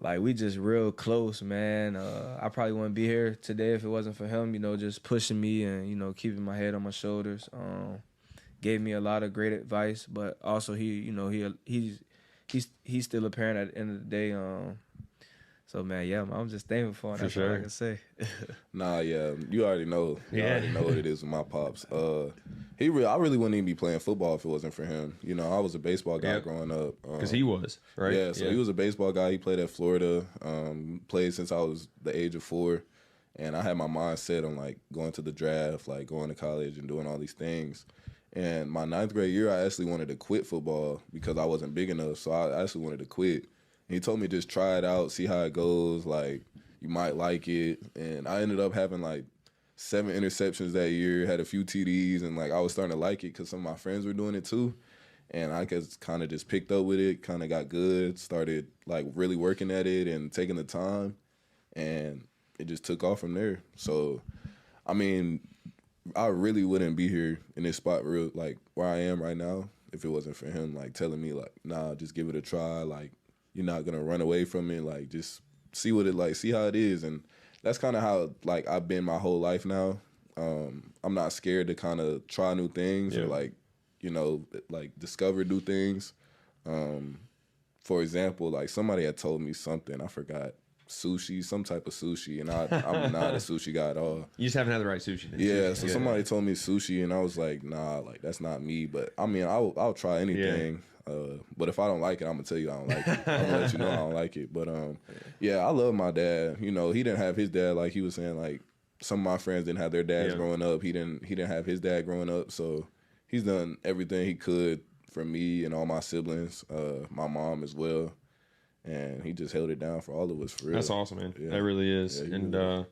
like we just real close, man. I probably wouldn't be here today if it wasn't for him, just pushing me and, keeping my head on my shoulders. Gave me a lot of great advice, but also he's still a parent at the end of the day. So man, yeah, I'm just thankful for him. That's all I can say. Nah, yeah, you already know. You already know what it is with my pops. I really wouldn't even be playing football if it wasn't for him. I was a baseball guy growing up. Because he was, right? Yeah, so he was a baseball guy. He played at Florida. Played since I was the age of 4, and I had my mind set on like going to the draft, like going to college and doing all these things. And my 9th grade year, I actually wanted to quit football because I wasn't big enough. So I actually wanted to quit. And he told me just try it out, see how it goes. Like, you might like it. And I ended up having like 7 interceptions that year, had a few TDs, and like I was starting to like it because some of my friends were doing it too. And I kind of just picked up with it, kind of got good, started like really working at it and taking the time. And it just took off from there. So, I mean, I really wouldn't be here in this spot like where I am right now if it wasn't for him like telling me like, nah, just give it a try. Like, you're not gonna run away from it. Like, just see what it like, see how it is. And that's kind of how like I've been my whole life now. I'm not scared to kind of try new things or like, like discover new things. For example, like somebody had told me something, I forgot. Sushi, some type of sushi, and I'm not a sushi guy at all. You just haven't had the right sushi then. Yeah, so somebody told me sushi, and I was like, nah, like that's not me. But I mean, I'll try anything. But if I don't like it, I'm gonna tell you I don't like it. I'm gonna let you know I don't like it. But yeah, I love my dad. He didn't have his dad, like he was saying. Like some of my friends didn't have their dads growing up. He didn't have his dad growing up. So he's done everything he could for me and all my siblings, my mom as well. And he just held it down for all of us, for real. That's awesome, man. Yeah. That really is. Yeah, and I'll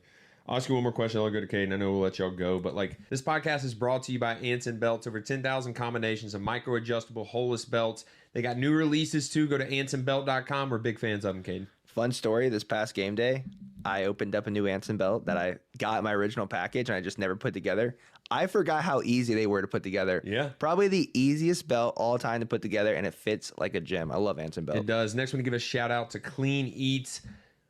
ask you one more question. I'll go to Caden. I know we'll let y'all go. But, like, this podcast is brought to you by Anson Belts. Over 10,000 combinations of micro-adjustable, holeless belts. They got new releases, too. Go to ansonbelt.com. We're big fans of them, Caden. Fun story, this past game day, I opened up a new Anson belt that I got in my original package, and I just never put together. I forgot how easy they were to put together. Yeah. Probably the easiest belt all time to put together, and it fits like a gem. I love Anson belt. It does. Next, want to give a shout out to Clean Eats.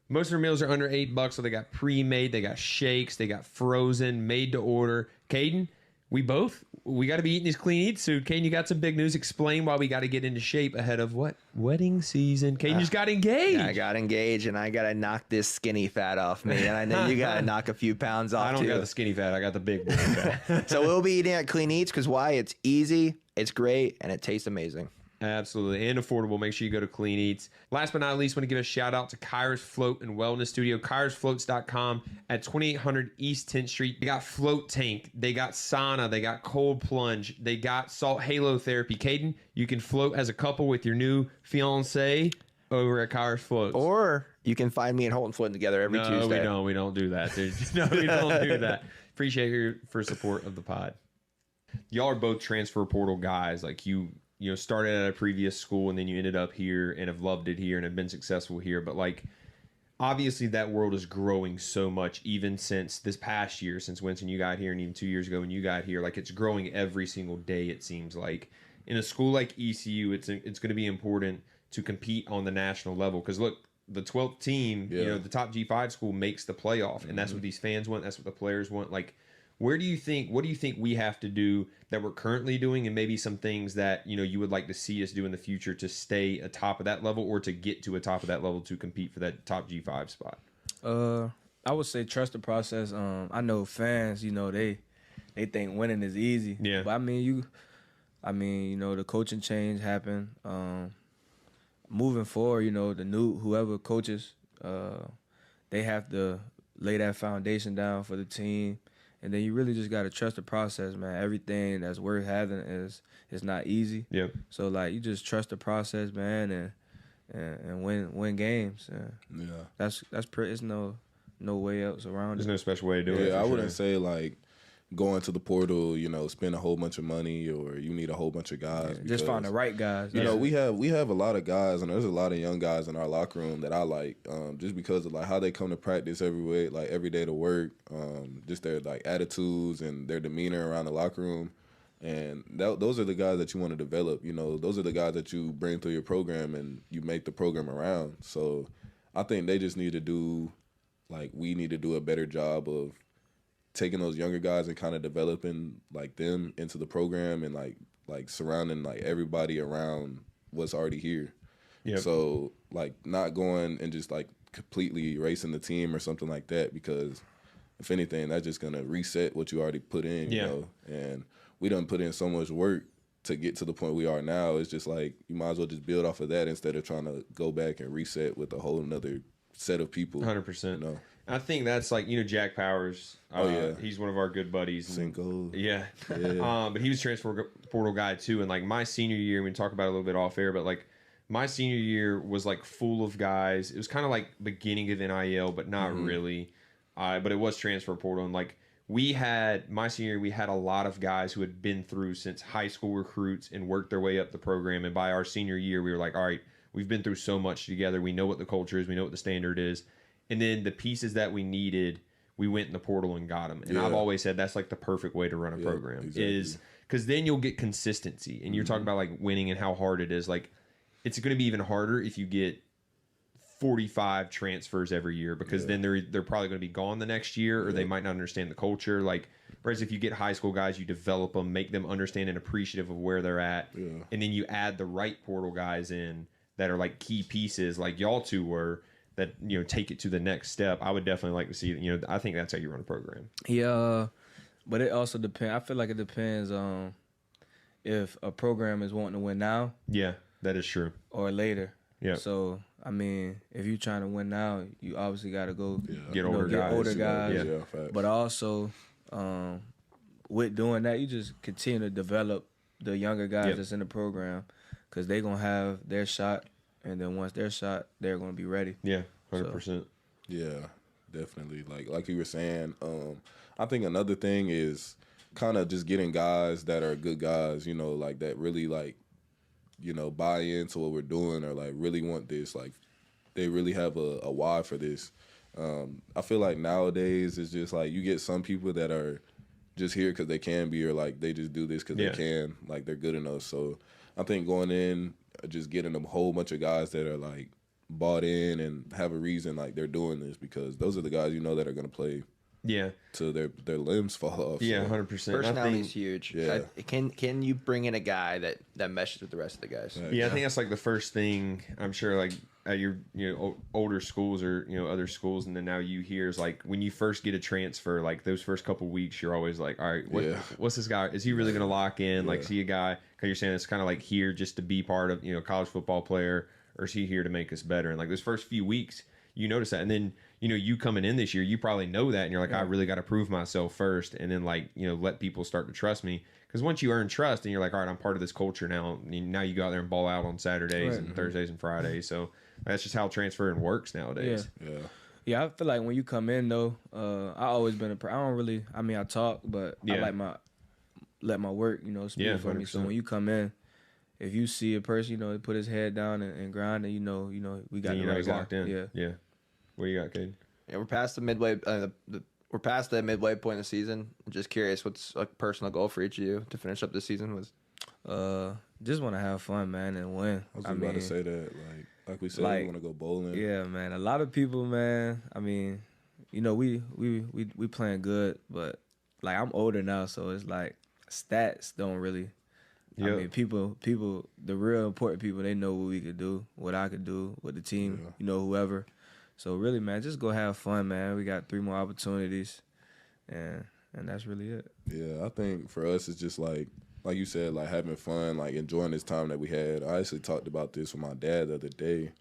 Most of their meals are under $8, so they got pre-made, they got shakes, they got frozen, made to order. Caden, we got to be eating these Clean Eats soon. Caden, you got some big news. Explain why we got to get into shape ahead of what? Wedding season. Caden just got engaged. Yeah, I got engaged, and I got to knock this skinny fat off me. And I know you got to knock a few pounds off, I don't too. got the skinny fat. I got the big fat. So we'll be eating at Clean Eats because why? It's easy, it's great, and it tastes amazing. Absolutely. And affordable. Make sure you go to Clean Eats. Last but not least, want to give a shout out to Kyra's Float and Wellness Studio. KyrasFloats.com at 2800 East 10th Street. They got float tank. They got sauna. They got cold plunge. They got salt halo therapy. Caden, you can float as a couple with your new fiance over at Kyra's Floats. Or you can find me and Holton floating together every Tuesday. No, we don't. We don't do that, dude. No, we don't do that. Appreciate your support of the pod. Y'all are both transfer portal guys. Like you started at a previous school and then you ended up here and have loved it here and have been successful here. But like, obviously that world is growing so much even since this past year, since Winston, you got here, and even 2 years ago when you got here. Like, it's growing every single day, it seems like. In a school like ECU, it's going to be important to compete on the national level. Because look, the 12th team, the top G5 school makes the playoff. And that's what these fans want. That's what the players want. Like, what do you think we have to do that we're currently doing, and maybe some things that, you would like to see us do in the future to stay atop of that level or to get to a top of that level to compete for that top G5 spot? I would say trust the process. I know fans, they think winning is easy. Yeah. But the coaching change happened. Moving forward, the new whoever coaches, they have to lay that foundation down for the team. And then you really just got to trust the process, man. Everything that's worth having is not easy. Yep. So, like, you just trust the process, man, and win games. Yeah. That's pretty. It's no way else around There's it. no special way to do it. Yeah, I wouldn't say, like, going to the portal, spend a whole bunch of money, or you need a whole bunch of guys. Yeah, just find the right guys. You know, we have a lot of guys, and there's a lot of young guys in our locker room that I like, just because of like how they come to practice every day to work, just their like attitudes and their demeanor around the locker room, and those are the guys that you want to develop. Those are the guys that you bring through your program and you make the program around. So I think they just need to do, we need to do a better job of taking those younger guys and kind of developing like them into the program and like surrounding like everybody around what's already here. Yep. So like not going and just like completely erasing the team or something like that, because if anything, that's just gonna reset what you already put in, you know. And we done put in so much work to get to the point we are now. It's just like you might as well just build off of that instead of trying to go back and reset with a whole another set of people. 100%. You know? I think that's like, Jack Powers. He's one of our good buddies. Cinco. Yeah. Yeah. But he was transfer portal guy too. And like my senior year, we talk about it a little bit off air, but like my senior year was like full of guys. It was kind of like beginning of NIL, but not really. But it was transfer portal. And like my senior year, we had a lot of guys who had been through since high school recruits and worked their way up the program. And by our senior year, we were like, all right, we've been through so much together. We know what the culture is. We know what the standard is. And then the pieces that we needed, we went in the portal and got them. And I've always said that's like the perfect way to run a program, is because then you'll get consistency. And you're talking about like winning and how hard it is. Like it's going to be even harder if you get 45 transfers every year, because then they're probably going to be gone the next year, or they might not understand the culture. Like whereas if you get high school guys, you develop them, make them understand and appreciative of where they're at, and then you add the right portal guys in that are like key pieces, like y'all two were, that take it to the next step. I would definitely like to see. I think that's how you run a program. Yeah, but it also depends. I feel like it depends on if a program is wanting to win now. Yeah, that is true. Or later. Yeah. So I mean, if you're trying to win now, you obviously got to go get older guys. Yeah. But also, with doing that, you just continue to develop the younger guys that's in the program, because they're gonna have their shot. And then once they're shot, they're going to be ready. Yeah, 100%. So. Yeah, definitely. Like you were saying, I think another thing is kind of just getting guys that are good guys, like that really buy into what we're doing, or like really want this. Like they really have a why for this. I feel like nowadays it's just like you get some people that are just here because they can be, or like they just do this because they can, like they're good enough. So I think going in, just getting a whole bunch of guys that are like bought in and have a reason like they're doing this, because those are the guys that are going to play till their limbs fall off. Yeah, 100%. Personality is huge. Yeah. Can you bring in a guy that meshes with the rest of the guys? Yeah, I think that's like the first thing. I'm sure like at your older schools or other schools, and then now you hear is like when you first get a transfer, like those first couple weeks, you're always like, all right, what's this guy? Is he really going to lock in? Like, see a guy, because you're saying it's kind of like here just to be part of college football player, or is he here to make us better? And like those first few weeks, you notice that, and then you coming in this year, you probably know that, and you're like, I really got to prove myself first, and then like let people start to trust me. Because once you earn trust, and you're like, all right, I'm part of this culture now. Now you go out there and ball out on Saturdays and Thursdays and Fridays. So that's just how transferring works nowadays. Yeah, I feel like when you come in though, I always been I don't really. I mean, I talk, but I like let my work speak for me. So when you come in, if you see a person put his head down and grind, and we got the right guy. Locked in. Yeah. What you got, Cade? Yeah, we're past the midway. We're past the midway point of the season. I'm just curious, what's a personal goal for each of you to finish up the season was? Just want to have fun, man, and win. I was about to say that, like we said, we want to go bowling. Yeah, man. A lot of people, man. I mean, we playing good, but like I'm older now, so it's like stats don't really. I mean, people, the real important people, they know what we could do, what I could do, what the team, whoever. So really, man, just go have fun, man. We got 3 more opportunities, and that's really it. Yeah, I think for us, it's just like you said, like having fun, like enjoying this time that we had. I actually talked about this with my dad the other day.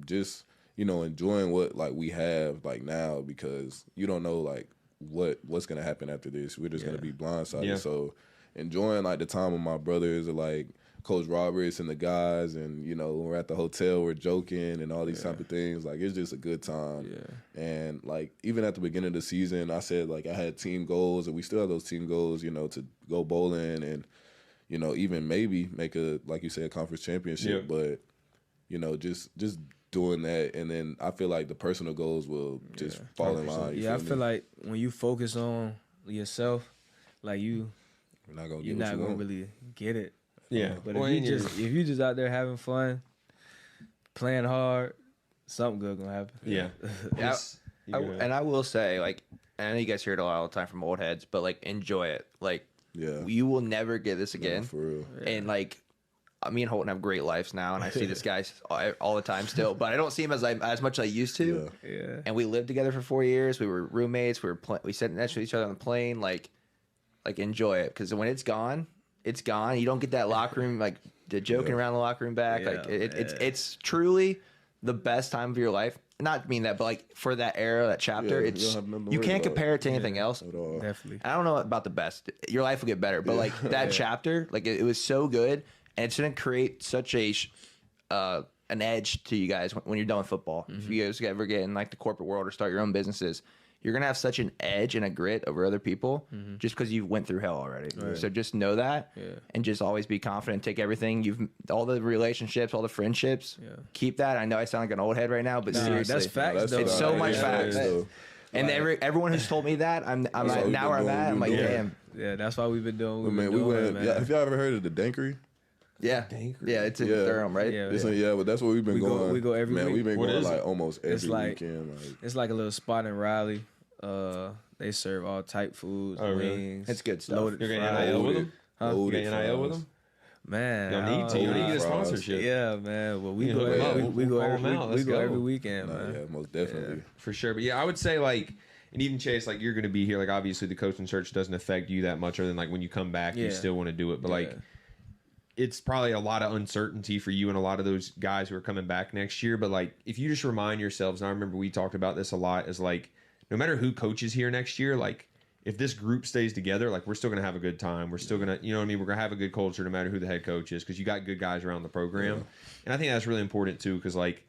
Just enjoying what like we have like now, because you don't know like what's gonna happen after this. We're just gonna be blindsided. Yeah. So enjoying like the time with my brothers, or like Coach Roberts and the guys, and when we're at the hotel, we're joking and all these type of things. Like it's just a good time. Yeah. And like even at the beginning of the season, I said like I had team goals, and we still have those team goals, to go bowling and even maybe make a, like you said, a conference championship. But just doing that, and then I feel like the personal goals will just fall in line. I feel like when you focus on yourself, like you're not gonna really get it. Yeah, but if you just out there having fun, playing hard, something good gonna happen. Yeah. Yeah. And I will say, like, I know you guys hear it a lot all the time from old heads, but like, enjoy it. Like, you will never get this again. For real. And like, me and Holton have great lives now, and I see this guy all the time still, but I don't see him as much as I used to. Yeah. And we lived together for 4 years. We were roommates. We sat next to each other on the plane. Like enjoy it, because when it's gone, it's gone. You don't get that locker room, like the joking around the locker room back. Like it's truly the best time of your life. Not mean that, but like for that era, that chapter, you can't compare it to anything else. Definitely. I don't know about the best. Your life will get better, but like that chapter, like it was so good, and it's gonna create such a an edge to you guys when you're done with football. If you guys ever get in like the corporate world or start your own businesses, you're gonna have such an edge and a grit over other people just because you went through hell already. Right. So just know that, and just always be confident. Take everything all the relationships, all the friendships. Keep that. I know I sound like an old head right now, but seriously, that's facts. It's so much facts. And everyone who's told me that, I'm like, now where I'm at, I'm like, damn. Yeah, that's why we've been doing. We went. Have y'all ever heard of the Dankery? Yeah, it's in Durham, right? But that's where we've been going. We go every week. We've been going like almost every weekend. It's like a little spot in Raleigh. They serve all type foods, wings. It's good stuff. You're getting NIL with them? You getting NIL with them? Man, y'all need to. You need to get a sponsorship. Yeah, man. Well, we go every weekend, man. Yeah, most definitely. For sure. But yeah, I would say like, and even Chase, like you're going to be here. Like obviously the coaching search doesn't affect you that much, other than like when you come back, you still want to do it. But like, it's probably a lot of uncertainty for you and a lot of those guys who are coming back next year. But like, if you just remind yourselves, and I remember we talked about this a lot, is like, no matter who coaches here next year, like if this group stays together, like we're still going to have a good time. We're still going to, you know what I mean? We're going to have a good culture no matter who the head coach is, because you got good guys around the program. And I think that's really important too, because like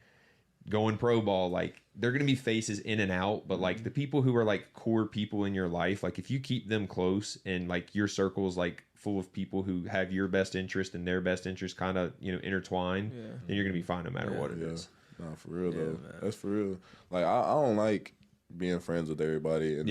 going pro ball, like they're going to be faces in and out, but like the people who are like core people in your life, like if you keep them close and like your circle is like full of people who have your best interest and their best interest kind of, you know, intertwined, then you're going to be fine no matter what it is. No, for real though. Man. That's for real. Like I don't like being friends with everybody, and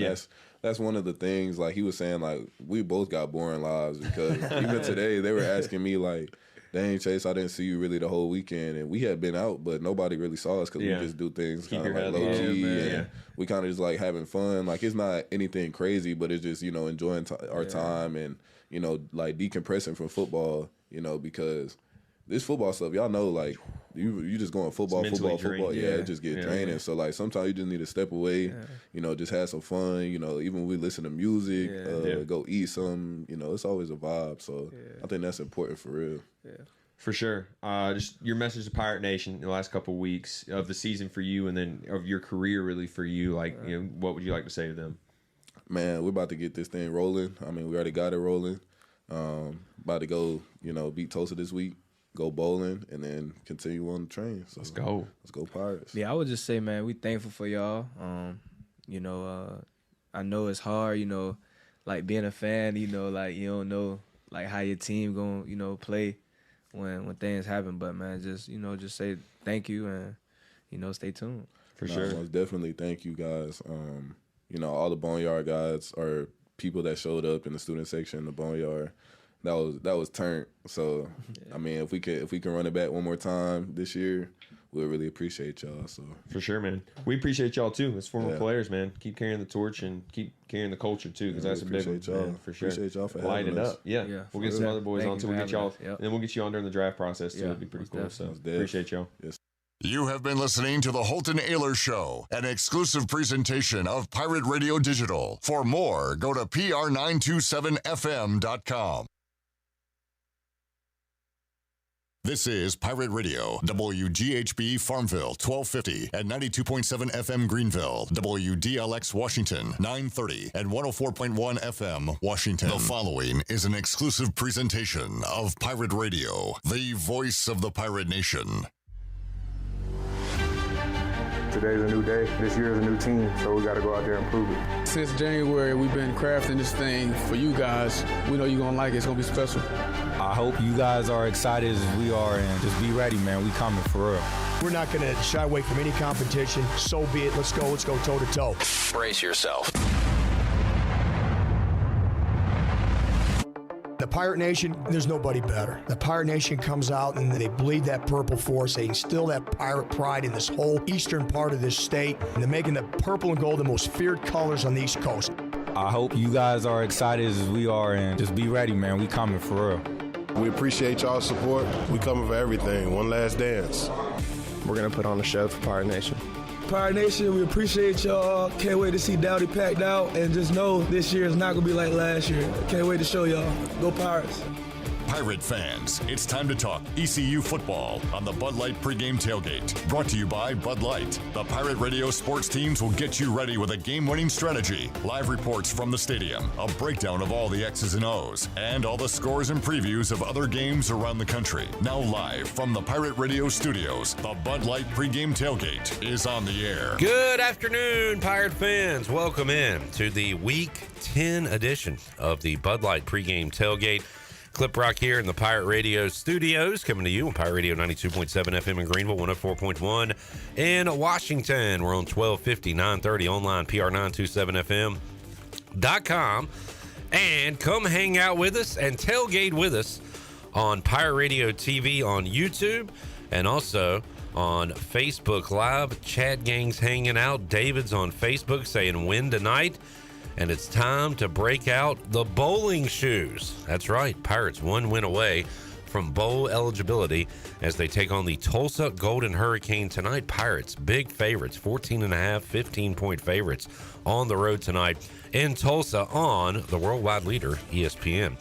that's one of the things. Like he was saying, like we both got boring lives, because even today they were asking me like, dang Chase, I didn't see you really the whole weekend, and we had been out but nobody really saw us, because we just do things kind of like low key, and we kind of just like having fun. Like it's not anything crazy, but it's just, you know, enjoying our time, and you know, like decompressing from football, you know, because this football stuff, y'all know, like you just going football. Yeah, it just get draining. So like sometimes you just need to step away, you know, just have some fun. You know, even when we listen to music, go eat some. You know, it's always a vibe. So I think that's important for real. Yeah, for sure. Just your message to Pirate Nation in the last couple of weeks of the season for you, and then of your career really for you. Like, you know, what would you like to say to them? Man, we're about to get this thing rolling. I mean, we already got it rolling. About to go, you know, beat Tulsa this week. Go bowling, and then continue on the train. So let's go Pirates. Yeah, I would just say, man, we thankful for y'all. You know, I know it's hard, you know, like being a fan, you know, like you don't know like how your team gonna, you know, play when things happen. But man, just, you know, just say thank you, and you know, stay tuned. For sure. Most definitely thank you guys. You know, all the Boneyard guys are people that showed up in the student section, the Boneyard. That was turned. So I mean, if we can run it back one more time this year, we'll really appreciate y'all. So for sure, man. We appreciate y'all too as former players, man. Keep carrying the torch and keep carrying the culture too, because that's a big one, man, for sure. Appreciate y'all for light it us. up. Yeah. We'll get some other boys on too. We'll get y'all, and then we'll get you on during the draft process too. It'd be pretty cool. So appreciate y'all. Yes. You have been listening to the Holton Ayler Show, an exclusive presentation of Pirate Radio Digital. For more, go to pr927fm.com. This is Pirate Radio, WGHB Farmville, 1250 and 92.7 FM Greenville, WDLX Washington, 930 and 104.1 FM Washington. The following is an exclusive presentation of Pirate Radio, the voice of the Pirate Nation. Today's a new day. This year is a new team, so we got to go out there and prove it. Since January, we've been crafting this thing for you guys. We know you're going to like it. It's going to be special. I hope you guys are excited as we are, and just be ready, man. We coming for real. We're not going to shy away from any competition. So be it. Let's go toe-to-toe. Brace yourself. The The Pirate Nation, there's nobody better. The Pirate Nation comes out and they bleed that purple for us. They instill that pirate pride in this whole eastern part of this state, and they're making the purple and gold the most feared colors on the East Coast. I hope you guys are excited as we are, and just be ready, man. We coming for real. We appreciate y'all's support. We coming for everything. One last dance. We're going to put on a show for Pirate Nation. Pirate Nation, we appreciate y'all. Can't wait to see Dowdy packed out, and just know this year is not going to be like last year. Can't wait to show y'all. Go Pirates. Pirate fans, it's time to talk ECU football on the Bud Light Pregame Tailgate. Brought to you by Bud Light. The Pirate Radio sports teams will get you ready with a game-winning strategy, live reports from the stadium, a breakdown of all the X's and O's, and all the scores and previews of other games around the country. Now live from the Pirate Radio studios, the Bud Light Pregame Tailgate is on the air. Good afternoon, Pirate fans. Welcome in to the Week 10 edition of the Bud Light Pregame Tailgate. Clip Rock here in the Pirate Radio studios, coming to you on Pirate Radio 92.7 FM in Greenville, 104.1 in Washington. We're on 1250, 930 online, PR927FM.com. And come hang out with us and tailgate with us on Pirate Radio TV on YouTube and also on Facebook Live. Chad Gang's hanging out. David's on Facebook saying win tonight. And it's time to break out the bowling shoes. That's right. Pirates 1 win away from bowl eligibility as they take on the Tulsa Golden Hurricane tonight. Pirates, big favorites, 14.5, 15-point favorites on the road tonight in Tulsa on the worldwide leader, ESPN.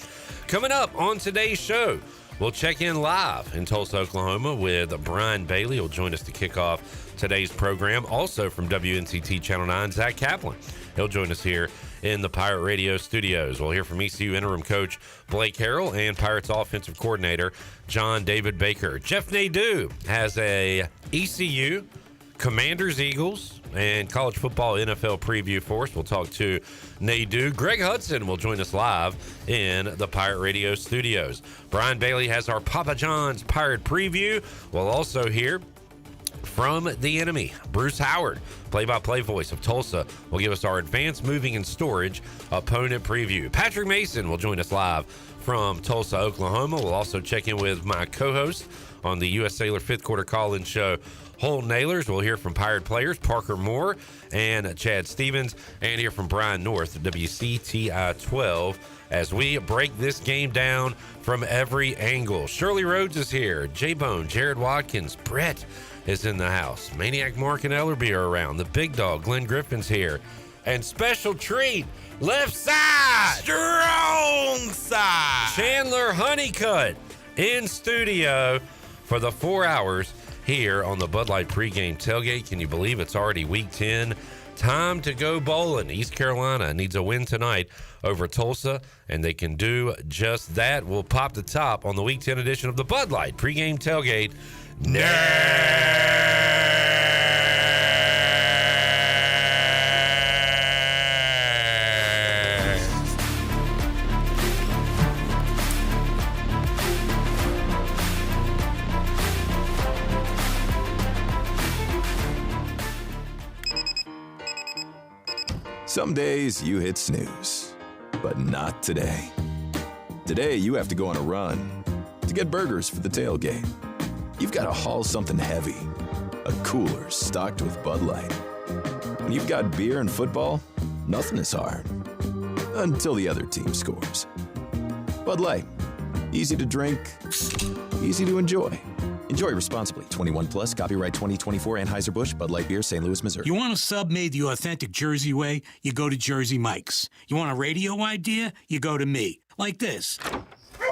Coming up on today's show, we'll check in live in Tulsa, Oklahoma with Brian Bailey. He'll join us to kick off today's program. Also from WNCT Channel 9, Zach Kaplan. He'll join us here in the Pirate Radio studios. We'll hear from ECU interim coach Blake Harrell and Pirates offensive coordinator John David Baker. Jeff Nadeau has a ECU, Commanders, Eagles, and college football NFL preview for us. We'll talk to Nadeau. Greg Hudson will join us live in the Pirate Radio studios. Brian Bailey has our Papa John's Pirate preview. We'll also hear from the enemy, Bruce Howard, play-by-play voice of Tulsa, will give us our advanced moving and storage opponent preview. Patrick Mason will join us live from Tulsa, Oklahoma. We'll also check in with my co-host on the U.S. Sailor fifth quarter call-in show, Holton Nailers. We'll hear from Pirate players Parker Moore and Chad Stevens, and hear from Brian North, WCTI 12, as we break this game down from every angle. Shirley Rhodes is here, J-Bone, Jared Watkins, Brett is in the house. Maniac Mark and Ellerby are around. The big dog, Glenn Griffin's here. And special treat, left side, strong side, Chandler Honeycutt in studio for the 4 hours here on the Bud Light pregame tailgate. Can you believe it's already week 10? Time to go bowling. East Carolina needs a win tonight over Tulsa, and they can do just that. We'll pop the top on the week 10 edition of the Bud Light pregame tailgate Some days you hit snooze, but not today. Today you have to go on a run to get burgers for the tailgate. You've got to haul something heavy, a cooler stocked with Bud Light. When you've got beer and football, nothing is hard. Until the other team scores. Bud Light, easy to drink, easy to enjoy. Enjoy responsibly. 21 plus, copyright 2024, Anheuser-Busch, Bud Light Beer, St. Louis, Missouri. You want a sub made the authentic Jersey way? You go to Jersey Mike's. You want a radio idea? You go to me. Like this.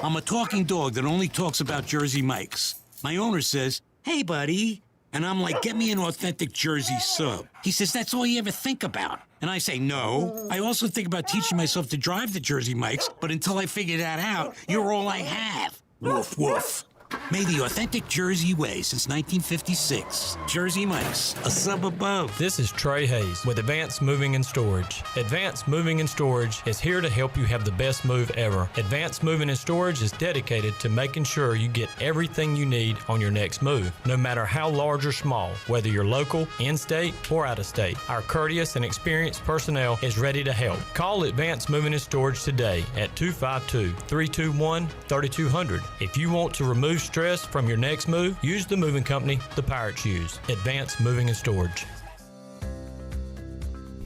I'm a talking dog that only talks about Jersey Mike's. My owner says, "Hey, buddy." And I'm like, "Get me an authentic Jersey sub." He says, "That's all you ever think about." And I say, "No. I also think about teaching myself to drive the Jersey Mike's, but until I figure that out, you're all I have." Woof, woof. Made the authentic Jersey way since 1956. Jersey Mike's, a sub above. This is Trey Hayes with Advanced Moving and Storage. Advanced Moving and Storage is here to help you have the best move ever. Advanced Moving and Storage is dedicated to making sure you get everything you need on your next move, no matter how large or small, whether you're local, in-state, or out-of-state. Our courteous and experienced personnel is ready to help. Call Advanced Moving and Storage today at 252-321-3200. If you want to remove stress from your next move, use the moving company the Pirates use. Advanced Moving and Storage.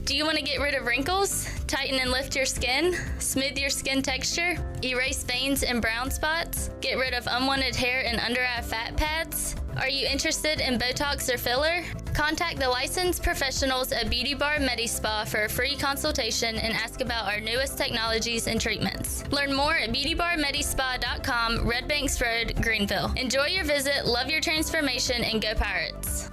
Do you want to get rid of wrinkles, tighten and lift your skin, smooth your skin texture, erase veins and brown spots, get rid of unwanted hair and under-eye fat pads? Are you interested in Botox or filler? Contact the licensed professionals at Beauty Bar MediSpa for a free consultation and ask about our newest technologies and treatments. Learn more at beautybarmedispa.com, Red Banks Road, Greenville. Enjoy your visit, love your transformation, and go Pirates.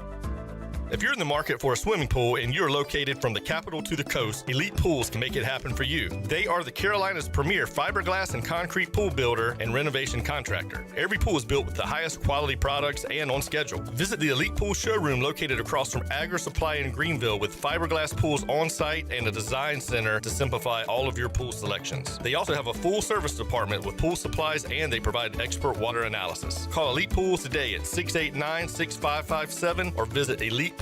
If you're in the market for a swimming pool and you're located from the capital to the coast, Elite Pools can make it happen for you. They are the Carolina's premier fiberglass and concrete pool builder and renovation contractor. Every pool is built with the highest quality products and on schedule. Visit the Elite Pool showroom located across from Agri Supply in Greenville with fiberglass pools on site and a design center to simplify all of your pool selections. They also have a full service department with pool supplies and they provide expert water analysis. Call Elite Pools today at 689-6557 or visit ElitePoolsNC.com.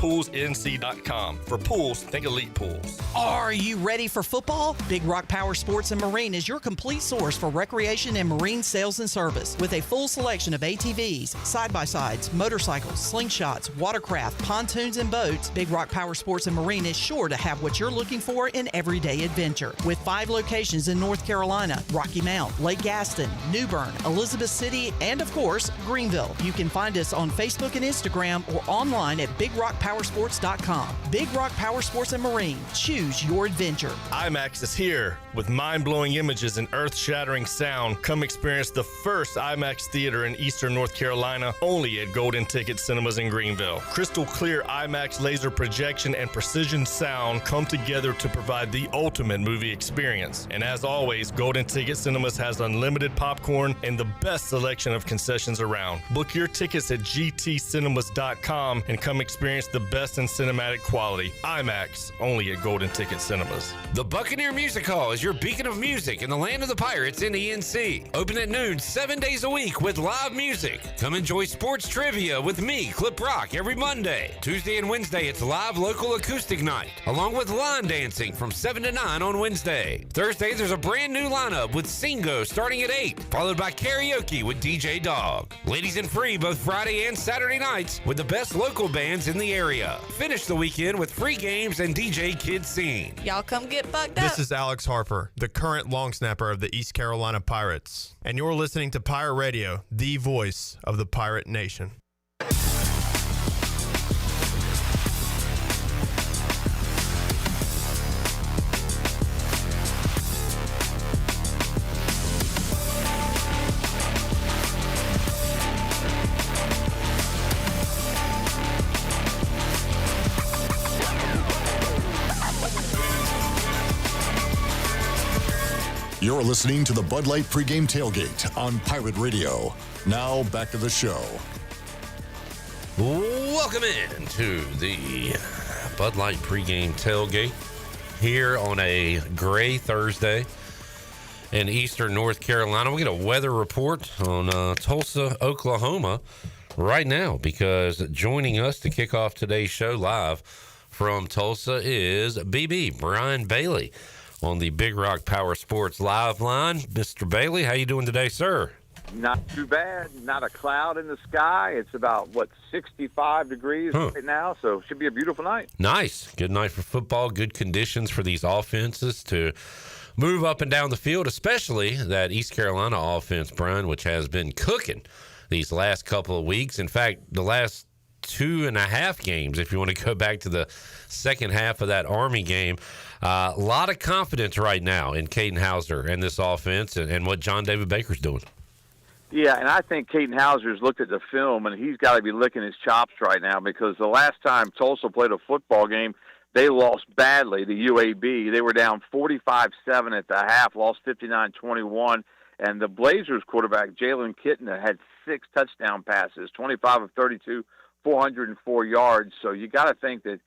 For pools, think Elite Pools. Are you ready for football? Big Rock Power Sports and Marine is your complete source for recreation and marine sales and service. With a full selection of ATVs, side-by-sides, motorcycles, slingshots, watercraft, pontoons, and boats, Big Rock Power Sports and Marine is sure to have what you're looking for in everyday adventure. With 5 locations in North Carolina, Rocky Mount, Lake Gaston, New Bern, Elizabeth City, and of course, Greenville. You can find us on Facebook and Instagram or online at BigRockPowersports.com. Big Rock Power Sports and Marine. Choose your adventure. IMAX is here with mind-blowing images and earth-shattering sound. Come experience the first IMAX theater in Eastern North Carolina, only at Golden Ticket Cinemas in Greenville. Crystal clear IMAX laser projection and precision sound come together to provide the ultimate movie experience. And as always, Golden Ticket Cinemas has unlimited popcorn and the best selection of concessions around. Book your tickets at gtcinemas.com and come experience the best in cinematic quality. IMAX, only at Golden Ticket Cinemas. The Buccaneer Music Hall is your beacon of music in the land of the Pirates in the NC. Open at noon 7 days a week with live music. Come enjoy sports trivia with me, Clip Rock, every Monday. Tuesday and Wednesday, it's live local acoustic night, along with line dancing from 7 to 9 on Wednesday. Thursday, there's a brand new lineup with Singo starting at 8, followed by karaoke with DJ Dog. Ladies and free both Friday and Saturday nights with the best local bands in the area. Finish the weekend with free games and DJ Kid Scene. Y'all come get bucked up. This is Alex Harper, the current long snapper of the East Carolina Pirates, and you're listening to Pirate Radio, the voice of the Pirate Nation. You're listening to the Bud Light Pregame Tailgate on Pirate Radio. Now back to the show. Welcome in to the Bud Light Pregame Tailgate here on a gray Thursday in Eastern North Carolina. We get a weather report on Tulsa, Oklahoma right now, because joining us to kick off today's show live from Tulsa is BB, Brian Bailey, on the Big Rock Power Sports live line. Mr. Bailey, how you doing today, sir? Not too bad. Not a cloud in the sky. It's about, 65 degrees right now, so it should be a beautiful night. Nice. Good night for football. Good conditions for these offenses to move up and down the field, especially that East Carolina offense, Brian, which has been cooking these last couple of weeks. In fact, the last 2.5 games, if you want to go back to the second half of that Army game. A lot of confidence right now in Caden Hauser and this offense and what John David Baker's doing. Yeah, and I think Caden Hauser's looked at the film, and he's got to be licking his chops right now, because the last time Tulsa played a football game, they lost badly to UAB. They were down 45-7 at the half, lost 59-21, and the Blazers quarterback, Jalen Kitna, had 6 touchdown passes, 25 of 32, 404 yards. So you got to think that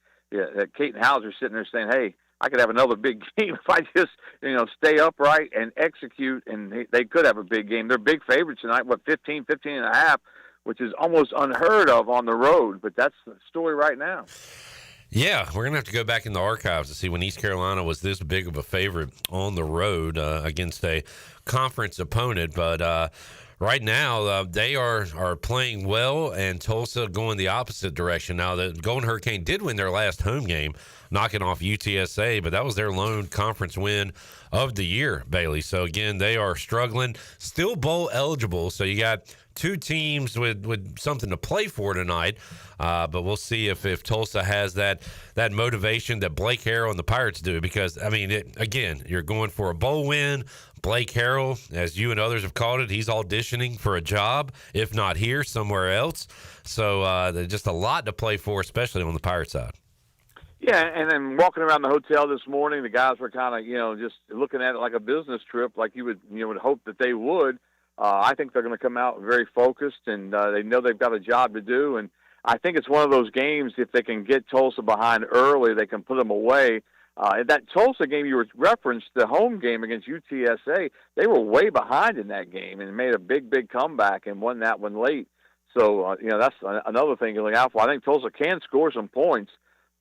Caton Hauser's sitting there saying, hey, I could have another big game if I just, stay upright and execute, and they could have a big game. They're big favorites tonight, 15 and a half, which is almost unheard of on the road, but that's the story right now. Yeah, we're going to have to go back in the archives to see when East Carolina was this big of a favorite on the road against a conference opponent, but right now, they are playing well, and Tulsa going the opposite direction. Now, the Golden Hurricane did win their last home game, knocking off UTSA, but that was their lone conference win of the year, Bailey. So, again, they are struggling, still bowl eligible. So, you got two teams with something to play for tonight, but we'll see if Tulsa has that motivation that Blake Harrell and the Pirates do, because, again, you're going for a bowl win. Blake Harrell, as you and others have called it, he's auditioning for a job, if not here, somewhere else. So there's just a lot to play for, especially on the Pirate side. Yeah, and then walking around the hotel this morning, the guys were kind of, just looking at it like a business trip, like you would hope that they would. I think they're going to come out very focused, and they know they've got a job to do. And I think it's one of those games, if they can get Tulsa behind early, they can put them away. That Tulsa game you referenced, the home game against UTSA, they were way behind in that game and made a big comeback and won that one late. So, that's another thing to look out for. I think Tulsa can score some points,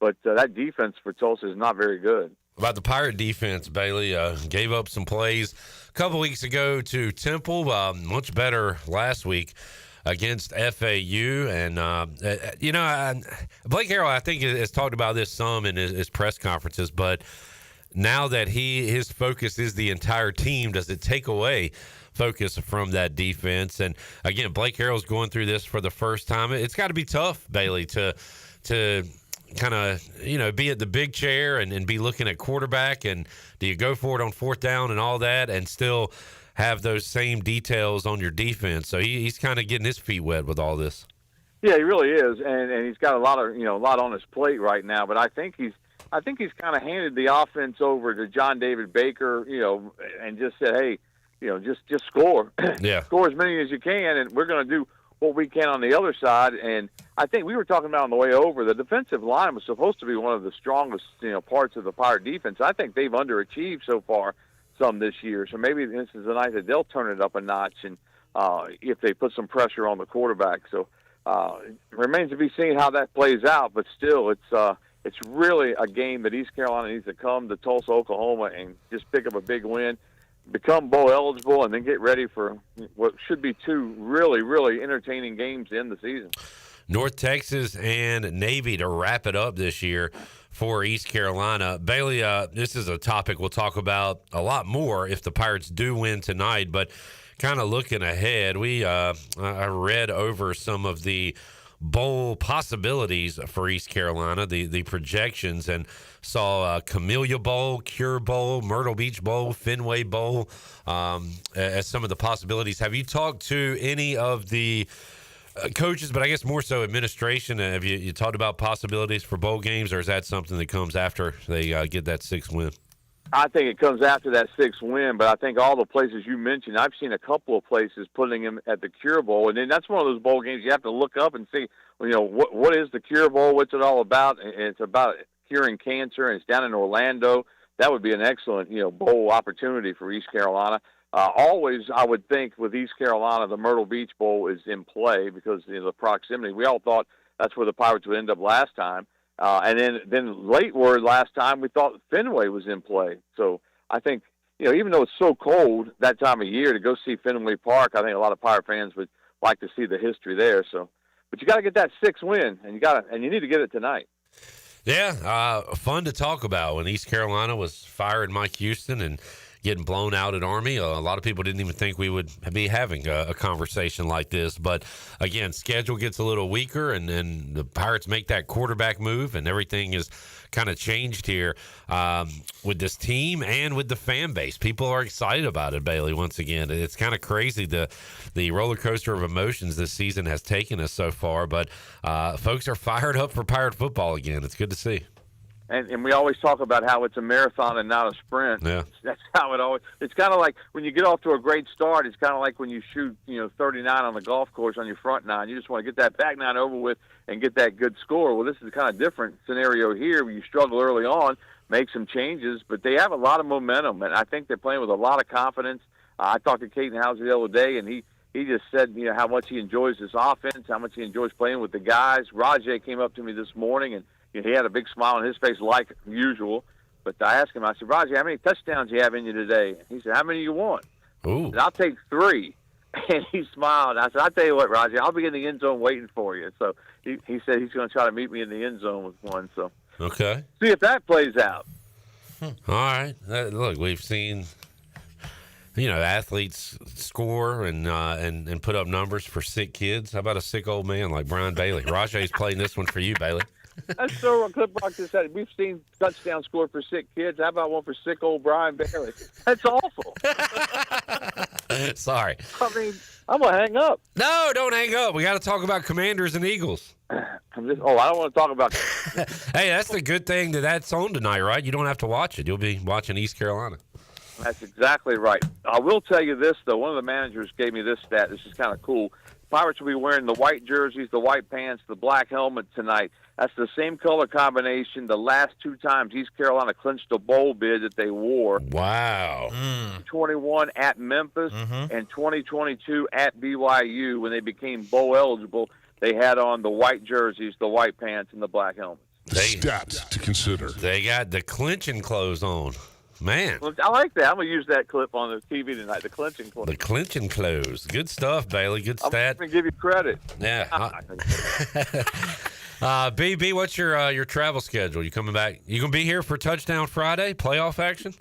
but that defense for Tulsa is not very good. About the Pirate defense, Bailey, gave up some plays a couple weeks ago to Temple, much better last week against FAU. And, Blake Harrell, I think, has talked about this some in his press conferences, but now that his focus is the entire team, does it take away focus from that defense? And, again, Blake Harrell's going through this for the first time. It's got to be tough, Bailey, to kind of, be at the big chair and be looking at quarterback, and do you go for it on fourth down and all that and still have those same details on your defense? So he's kind of getting his feet wet with all this. Yeah, he really is, and he's got a lot on his plate right now. But I think he's kind of handed the offense over to John David Baker, and just said, hey, just score, score as many as you can, and we're going to do what we can on the other side. And I think we were talking about on the way over, the defensive line was supposed to be one of the strongest parts of the Pirate defense. I think they've underachieved so far some this year, so maybe this is the night that they'll turn it up a notch, and if they put some pressure on the quarterback. So it remains to be seen how that plays out, but still it's really a game that East Carolina needs to come to Tulsa, Oklahoma, and just pick up a big win, become bowl eligible, and then get ready for what should be two really entertaining games to end the season. North Texas and Navy to wrap it up this year for East Carolina. Bailey, this is a topic we'll talk about a lot more if the Pirates do win tonight, but kind of looking ahead, I read over some of the bowl possibilities for East Carolina, the projections, and saw Camellia Bowl, Cure Bowl, Myrtle Beach Bowl, Fenway Bowl as some of the possibilities. Have you talked to any of the coaches, but I guess more so administration? Have you talked about possibilities for bowl games, or is that something that comes after they get that 6th win? I think it comes after that 6th win, but I think all the places you mentioned, I've seen a couple of places putting him at the Cure Bowl, and then that's one of those bowl games you have to look up and see, what is the Cure Bowl, what's it all about? And it's about curing cancer, and it's down in Orlando. That would be an excellent, bowl opportunity for East Carolina. Always, I would think, with East Carolina, the Myrtle Beach Bowl is in play because the proximity. We all thought that's where the Pirates would end up last time. And then late word last time, we thought Fenway was in play. So I think, even though it's so cold that time of year, to go see Fenway Park, I think a lot of Pirate fans would like to see the history there. So, but you got to get that 6th win, and you need to get it tonight. Yeah, fun to talk about when East Carolina was firing Mike Houston and getting blown out at Army. A lot of people didn't even think we would be having a conversation like this. But, again, schedule gets a little weaker, and then the Pirates make that quarterback move, and everything is kind of changed here with this team and with the fan base. People are excited about it, Bailey, once again. It's kind of crazy the roller coaster of emotions this season has taken us so far. But folks are fired up for Pirate football again. It's good to see. And we always talk about how it's a marathon and not a sprint. Yeah. That's how it always. It's kind of like when you get off to a great start. It's kind of like when you shoot, 39 on the golf course on your front nine. You just want to get that back nine over with and get that good score. Well, this is a kind of different scenario here where you struggle early on, make some changes, but they have a lot of momentum, and I think they're playing with a lot of confidence. I talked to Caden Hauser the other day, and he just said, how much he enjoys this offense, how much he enjoys playing with the guys. Rajay came up to me this morning, and he had a big smile on his face like usual. But I asked him, I said, Rajay, how many touchdowns do you have in you today? And he said, how many do you want? Ooh. I said, I'll take 3. And he smiled. I said, I'll tell you what, Rajay, I'll be in the end zone waiting for you. So he said he's going to try to meet me in the end zone with one. So Okay. see if that plays out. All right. Look, we've seen, athletes score and put up numbers for sick kids. How about a sick old man like Brian Bailey? Rajay's playing this one for you, Bailey. That's so what Clip Rock just said. We've seen touchdown score for sick kids. How about one for sick old Brian Bailey? That's awful. Sorry. I mean, I'm going to hang up. No, don't hang up. We got to talk about Commanders and Eagles. I don't want to talk about Hey, that's the good thing that's on tonight, right? You don't have to watch it. You'll be watching East Carolina. That's exactly right. I will tell you this, though. One of the managers gave me this stat. This is kind of cool. Pirates will be wearing the white jerseys, the white pants, the black helmet tonight. That's the same color combination the last 2 times East Carolina clinched a bowl bid that they wore. Wow. 21 at Memphis and 2022 at BYU when they became bowl eligible. They had on the white jerseys, the white pants, and the black helmets. Stats to consider. They got the clinching clothes on. Man. Well, I like that. I'm going to use that clip on the TV tonight, the clinching clothes. The clinching clothes. Good stuff, Bailey. Good stat. I'm going to give you credit. Yeah. BB, what's your travel schedule? You coming back? You going to be here for Touchdown Friday, playoff action?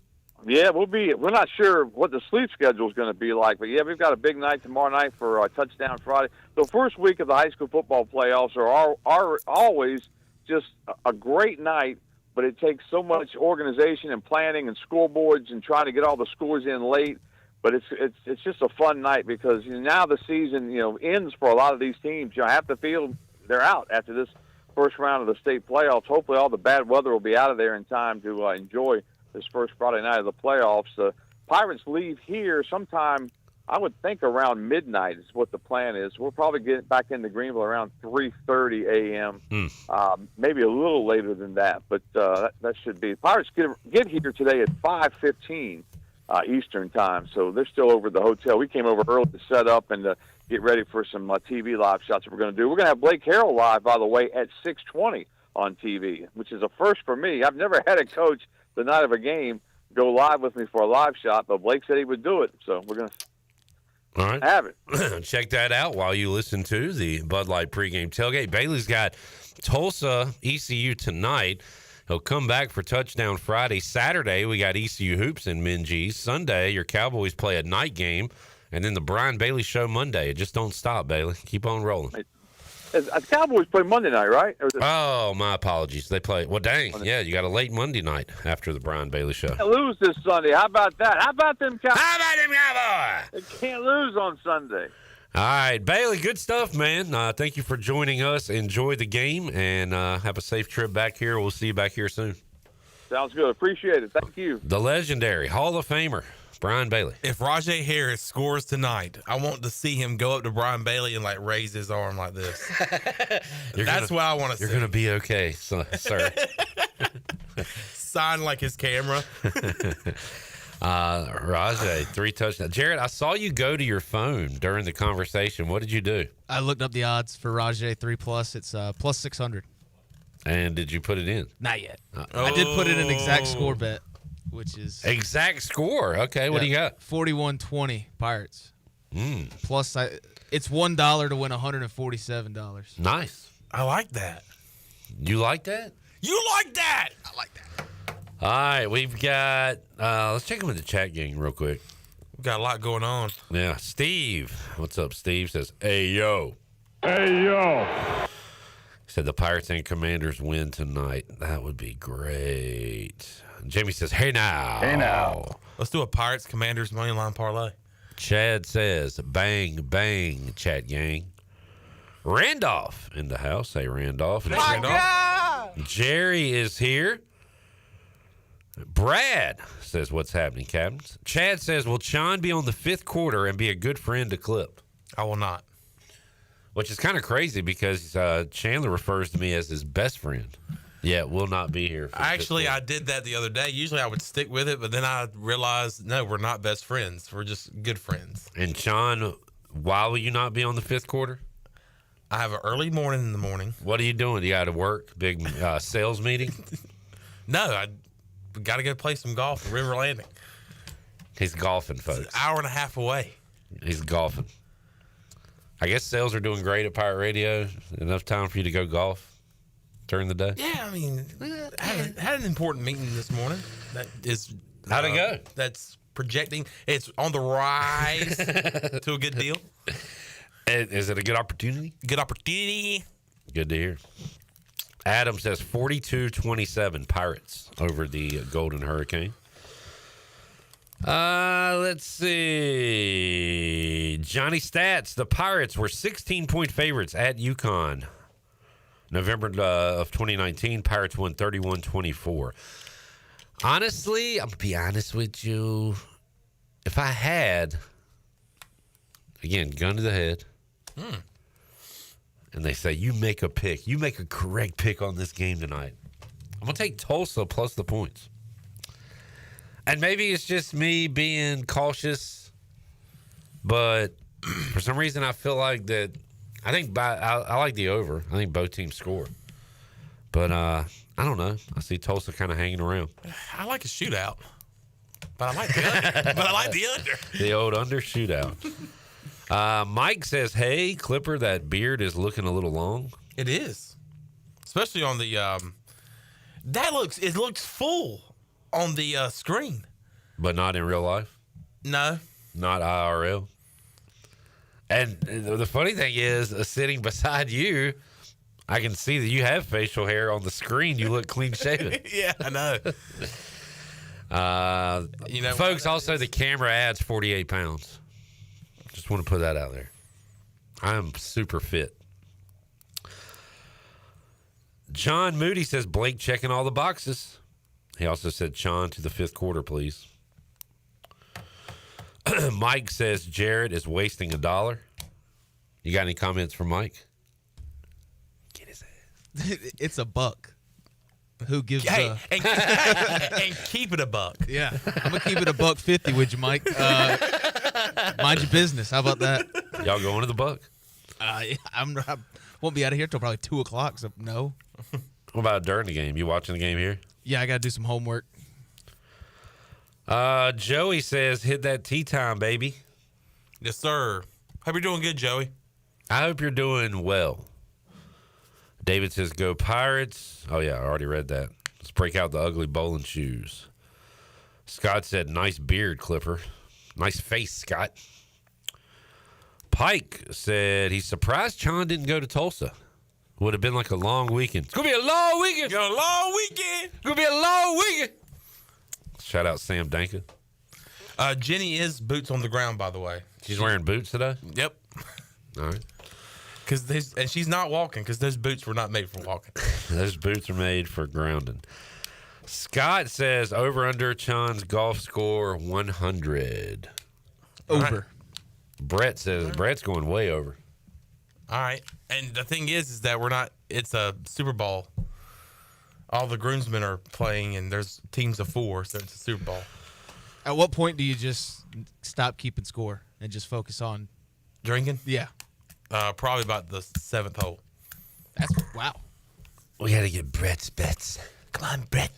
Yeah, we're not sure what the sleep schedule is going to be like, but yeah, we've got a big night tomorrow night for Touchdown Friday. The first week of the high school football playoffs are always just a great night, but it takes so much organization and planning and scoreboards and trying to get all the scores in late. But it's just a fun night because now the season ends for a lot of these teams. Half the field they're out after this first round of the state playoffs. Hopefully, all the bad weather will be out of there in time to enjoy this first Friday night of the playoffs. The Pirates leave here sometime, I would think, around midnight is what the plan is. We'll probably get back into Greenville around 3:30 a.m., maybe a little later than that, but that should be. Pirates get here today at 5:15 Eastern time, so they're still over at the hotel. We came over early to set up and get ready for some TV live shots that we're going to do. We're going to have Blake Harrell live, by the way, at 6:20 on TV, which is a first for me. I've never had a coach the night of a game go live with me for a live shot, but Blake said he would do it, so we're going to have it. Check that out while you listen to the Bud Light pregame tailgate. Bailey's got Tulsa ECU tonight. He'll come back for Touchdown Friday. Saturday, we got ECU Hoops in Minges. Sunday, your Cowboys play a night game. And then the Brian Bailey Show Monday. It just don't stop, Bailey. Keep on rolling. The Cowboys play Monday night, right? Oh, my apologies. They play. Well, dang. Yeah, you got a late Monday night after the Brian Bailey Show. Can't lose this Sunday. How about that? How about them Cowboys? They can't lose on Sunday. All right, Bailey, good stuff, man. Thank you for joining us. Enjoy the game and have a safe trip back here. We'll see you back here soon. Sounds good. Appreciate it. Thank you. The legendary Hall of Famer, Brian Bailey. If Rajay Harris scores tonight, I want to see him go up to Brian Bailey and raise his arm like this. That's what I want to see. You're going to be okay, sir. Sign his camera. Rajay, 3 touchdowns. Jared, I saw you go to your phone during the conversation. What did you do? I looked up the odds for Rajay 3+. It's plus 600. And did you put it in? Not yet. I did put in an exact score bet, which is exact score. Okay, what do you got? 41-20 Pirates. Plus, it's $1 to win $147. Nice. I like that. You like that? You like that? I like that. All right, we've got. Let's check them in the chat game real quick. We've got a lot going on. Yeah, Steve. What's up, Steve? Says, "Hey yo." Hey yo. He said the Pirates and Commanders win tonight. That would be great. Jamie says, "Hey now." Hey now. Let's do a Pirates Commanders moneyline parlay. Chad says, "Bang bang, chat gang." Randolph in the house. Hey Randolph. Randolph. Jerry is here. Brad says, what's happening, Captains? Chad says, will Sean be on the fifth quarter and be a good friend to Clip? I will not. Which is kind of crazy because Chandler refers to me as his best friend. Yeah, will not be here. Actually, I did that the other day. Usually I would stick with it, but then I realized, no, we're not best friends. We're just good friends. And Sean, why will you not be on the fifth quarter? I have an early morning in the morning. What are you doing? You got to work? Big sales meeting? No, I got to go play some golf at River Landing. He's golfing, folks. It's an hour and a half away. He's golfing. I guess sales are doing great at Pirate Radio. Enough time for you to go golf during the day? Yeah, I mean, I had an important meeting this morning. That is, how'd it go? That's projecting. It's on the rise to a good deal. Is it a good opportunity? Good opportunity. Good to hear. Adam says 42-27 Pirates over the Golden Hurricane. Let's see. Johnny Stats. The Pirates were 16-point favorites at UConn. November of 2019. Pirates won 31-24. Honestly, I'm going to be honest with you. If I had, again, gun to the head, and they say, you make a pick. You make a correct pick on this game tonight. I'm going to take Tulsa plus the points. And maybe it's just me being cautious, but for some reason I feel like that. I think I like the over. I think both teams score. But I don't know. I see Tulsa kind of hanging around. I like a shootout, but I like the under. The old under shootout. Mike says, hey, Clipper, that beard is looking a little long. It is. Especially on the it looks full on the screen. But not in real life? No. Not IRL? And the funny thing is, sitting beside you, I can see that you have facial hair on the screen. You look clean shaven. Yeah, I know. Folks, also the camera adds 48 pounds. Just want to put that out there. I'm super fit. John Moody says, Blake checking all the boxes. He also said, Sean, to the fifth quarter, please. Mike says, Jared is wasting $1. You got any comments from Mike? Get his ass. It's $1. Who gives and keep it $1. Yeah, I'm going to keep it $1.50 with you, Mike. Mind your business. How about that? Y'all going to the Buck? I won't be out of here till probably 2 o'clock, so no. What about during the game? You watching the game here? Yeah, I got to do some homework. Joey says, hit that tea time, baby. Yes, sir. Hope you're doing good, Joey. I hope you're doing well. David says, go Pirates. Oh, yeah, I already read that. Let's break out the ugly bowling shoes. Scott said, nice beard, Clipper. Nice face, Scott. Pike said he's surprised Sean didn't go to Tulsa. Would have been like a long weekend. It's going to be a long weekend. It's going to be a long weekend. Shout out Sam Danka. Jenny is boots on the ground, by the way. She's wearing boots today? Yep. All right. And she's not walking because those boots were not made for walking. Those boots are made for grounding. Scott says over under Sean's golf score 100. Over. Right. Brett says Brett's going way over. All right. And the thing is that it's a Super Bowl. All the groomsmen are playing, and there's teams of 4, so it's a Super Bowl. At what point do you just stop keeping score and just focus on drinking? Yeah. Probably about the 7th hole. Wow. We got to get Brett's bets. Come on, Brett.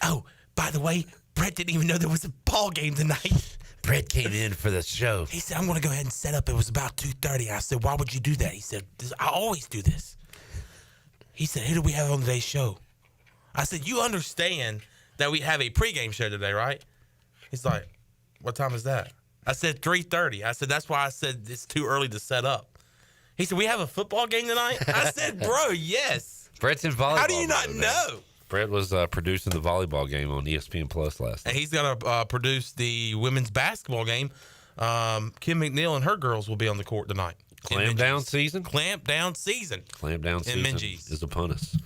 Oh, by the way, Brett didn't even know there was a ball game tonight. Brett came in for the show. He said, I'm going to go ahead and set up. It was about 2:30. I said, why would you do that? He said, I always do this. He said, who do we have on today's show? I said, you understand that we have a pregame show today, right? He's like, what time is that? I said 3:30. I said, that's why I said it's too early to set up. He said, we have a football game tonight? I said, bro, yes. Brett's in volleyball. How do you not know? Brett was producing the volleyball game on ESPN Plus last night. And he's going to produce the women's basketball game. Kim McNeil and her girls will be on the court tonight. Clamp down season? Clamp down season. Clamp down season Minges is upon us.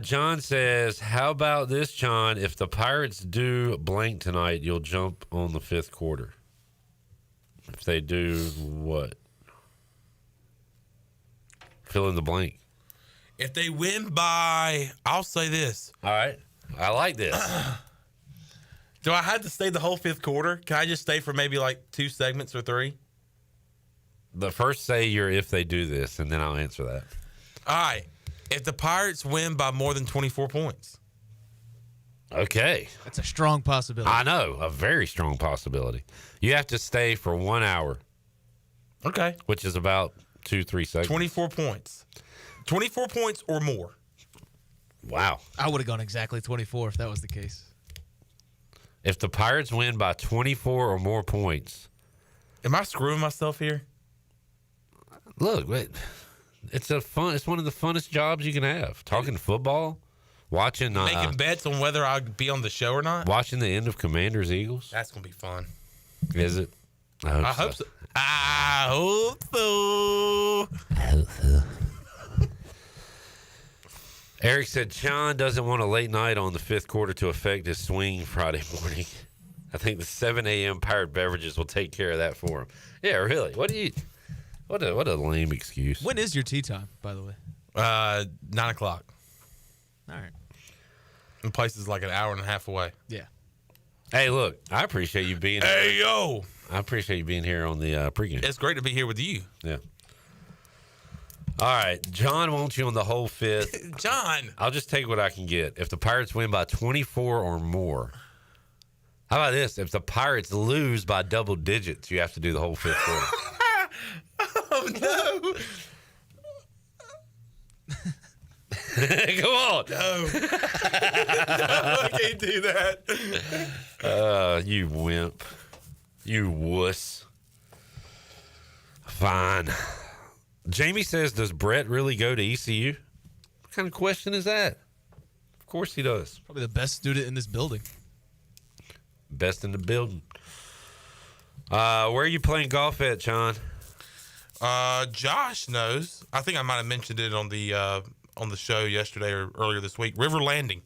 John says, how about this, John? If the Pirates do blank tonight, you'll jump on the fifth quarter. If they do what? Fill in the blank. If they win by, I'll say this. All right. I like this. Do I have to stay the whole fifth quarter? Can I just stay for maybe like 2 segments or 3? The first say your if they do this, and then I'll answer that. All right. If the Pirates win by more than 24 points. Okay. That's a strong possibility. I know. A very strong possibility. You have to stay for 1 hour. Okay. Which is about 2-3 seconds. 24 points. 24 points or more. Wow. I would have gone exactly 24 if that was the case. If the Pirates win by 24 or more points. Am I screwing myself here? Look, wait. It's one of the funnest jobs you can have. Talking football, watching making bets on whether I'll be on the show or not. Watching the end of Commanders Eagles. That's gonna be fun. Is it? I hope so. I hope so. Eric said Sean doesn't want a late night on the fifth quarter to affect his swing Friday morning. I think the 7 a.m. Pirate beverages will take care of that for him. Yeah, really. What a lame excuse. When is your tea time, by the way? 9 o'clock. All right. And places like an hour and a half away. Yeah. Hey, look, I appreciate you being here. Hey, yo. I appreciate you being here on the pregame. It's great to be here with you. Yeah. All right. John wants you on the whole fifth. John. I'll just take what I can get. If the Pirates win by 24 or more. How about this? If the Pirates lose by double digits, you have to do the whole fifth quarter. Oh, no. Come on. No. I can't do that. You wimp. You wuss. Fine. Jamie says, does Brett really go to ECU? What kind of question is that? Of course he does. Probably the best student in this building. Best in the building. Where are you playing golf at, Sean? Josh knows. I think I might have mentioned it on the show yesterday or earlier this week. River Landing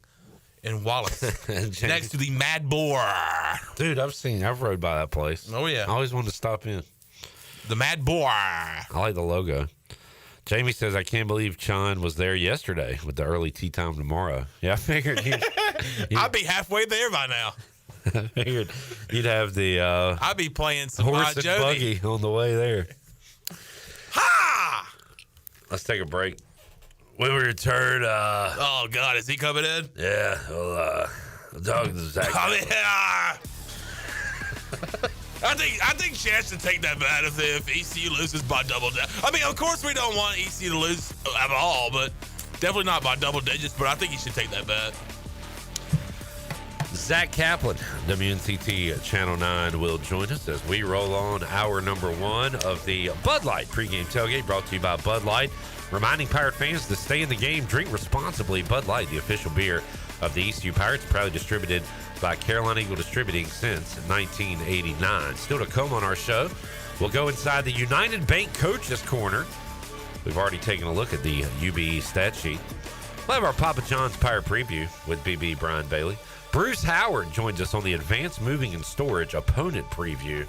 in Wallace, next to the Mad Boar. Dude, I've rode by that place. Oh yeah, I always wanted to stop in. The Mad Boar. I like the logo. Jamie says, I can't believe Sean was there yesterday with the early tea time tomorrow. Yeah, I figured I'd be halfway there by now. I figured you'd have the I'd be playing some horse and buggy on the way there. Ha! Let's take a break. When we return, oh God, is he coming in? Yeah, well, talk to Zach. I think Chance should take that bet if ECU loses by double digits. I mean, of course we don't want ECU to lose at all, but definitely not by double digits. But I think he should take that bet. Zach Kaplan, WNCT Channel 9, will join us as we roll on hour number 1 of the Bud Light pregame tailgate, brought to you by Bud Light. Reminding Pirate fans to stay in the game, drink responsibly. Bud Light, the official beer of the ECU Pirates, proudly distributed by Carolina Eagle Distributing since 1989. Still to come on our show, we'll go inside the United Bank Coaches Corner. We've already taken a look at the UBE stat sheet. We'll have our Papa John's Pirate Preview with BB Brian Bailey. Bruce Howard joins us on the Advanced Moving and Storage Opponent Preview.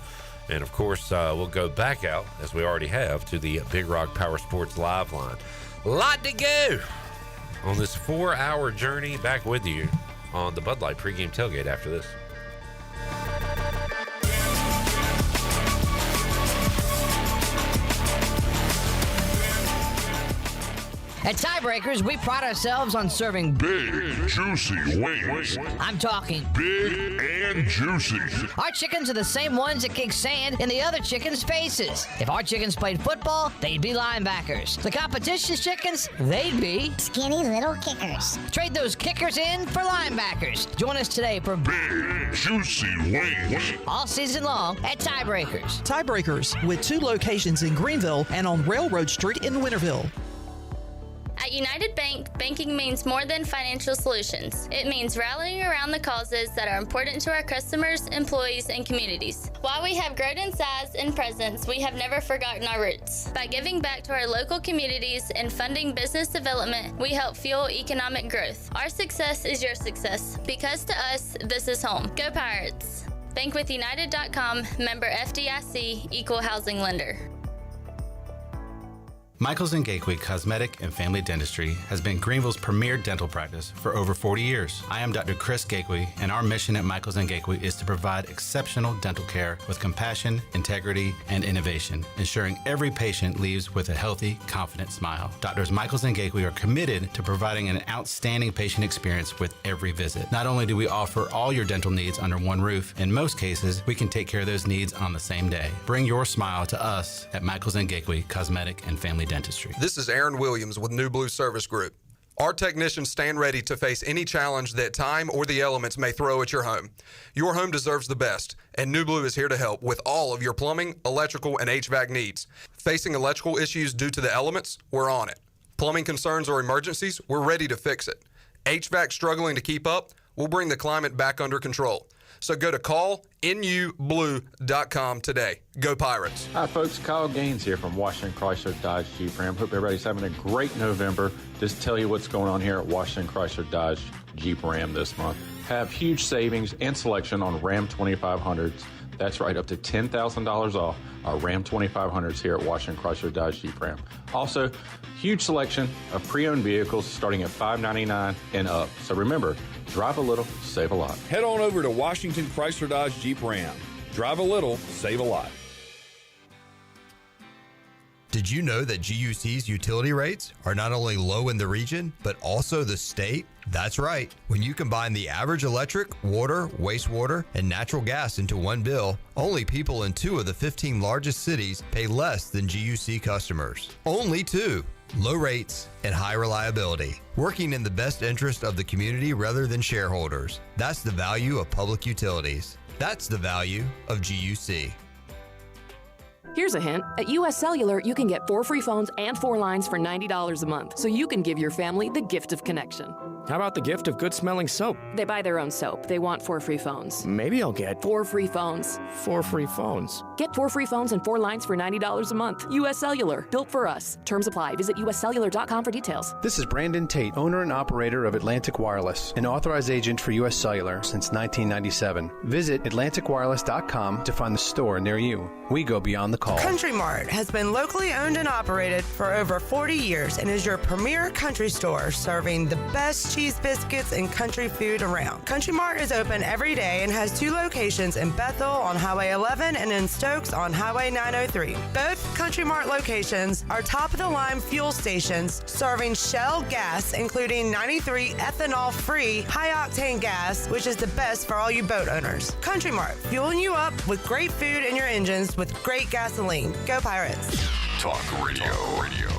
And, of course, we'll go back out, as we already have, to the Big Rock Power Sports Live line. Lot to go on this 4-hour journey. Back with you on the Bud Light pregame tailgate after this. At Tiebreakers, we pride ourselves on serving big, juicy wings. I'm talking big and juicy. Our chickens are the same ones that kick sand in the other chickens' faces. If our chickens played football, they'd be linebackers. The competition's chickens, they'd be skinny little kickers. Trade those kickers in for linebackers. Join us today for big, juicy wings. All season long at Tiebreakers. Tiebreakers, with 2 locations in Greenville and on Railroad Street in Winterville. At United Bank, banking means more than financial solutions. It means rallying around the causes that are important to our customers, employees, and communities. While we have grown in size and presence, we have never forgotten our roots. By giving back to our local communities and funding business development, we help fuel economic growth. Our success is your success, because to us, this is home. Go Pirates! Bankwithunited.com, member FDIC, equal housing lender. Michaels & Gateway Cosmetic and Family Dentistry has been Greenville's premier dental practice for over 40 years. I am Dr. Chris Gateway, and our mission at Michaels & Gateway is to provide exceptional dental care with compassion, integrity, and innovation, ensuring every patient leaves with a healthy, confident smile. Doctors Michaels & Gateway are committed to providing an outstanding patient experience with every visit. Not only do we offer all your dental needs under one roof, in most cases, we can take care of those needs on the same day. Bring your smile to us at Michaels & Gateway Cosmetic and Family Dentistry. This is Aaron Williams with New Blue Service Group. Our technicians stand ready to face any challenge that time or the elements may throw at your home. Your home deserves the best, and New Blue is here to help with all of your plumbing, electrical, and HVAC needs. Facing electrical issues due to the elements? We're on it. Plumbing concerns or emergencies? We're ready to fix it. HVAC struggling to keep up? We'll bring the climate back under control. So go to callnublue.com today. Go Pirates. Hi, folks. Kyle Gaines here from Washington Chrysler Dodge Jeep Ram. Hope everybody's having a great November. Just tell you what's going on here at Washington Chrysler Dodge Jeep Ram this month. Have huge savings and selection on Ram 2500s. That's right, up to $10,000 off our Ram 2500s here at Washington Chrysler Dodge Jeep Ram. Also, huge selection of pre-owned vehicles starting at $599 and up. So remember, drive a little, save a lot. Head on over to Washington Chrysler Dodge Jeep Ram. Drive a little, save a lot. Did you know that GUC's utility rates are not only low in the region, but also the state? That's right. When you combine the average electric, water, wastewater, and natural gas into one bill, only people in 2 of the 15 largest cities pay less than GUC customers. Only 2. Low rates and high reliability. Working in the best interest of the community rather than shareholders. That's the value of public utilities. That's the value of GUC. Here's a hint. At US Cellular, you can get 4 free phones and 4 lines for $90 a month, so you can give your family the gift of connection. How about the gift of good-smelling soap? They buy their own soap. They want 4 free phones. Maybe I'll get 4 free phones. 4 free phones. Get 4 free phones and 4 lines for $90 a month. US Cellular. Built for us. Terms apply. Visit uscellular.com for details. This is Brandon Tate, owner and operator of Atlantic Wireless, an authorized agent for US Cellular since 1997. Visit atlanticwireless.com to find the store near you. We go beyond the call. Country Mart has been locally owned and operated for over 40 years and is your premier country store serving the best cheese biscuits and country food around. Country Mart is open every day and has 2 locations in Bethel on Highway 11 and in Stokes on Highway 903. Both Country Mart locations are top-of-the-line fuel stations serving Shell gas, including 93 ethanol-free high-octane gas, which is the best for all you boat owners. Country Mart, fueling you up with great food in your engines with great gasoline. Go Pirates. Talk radio.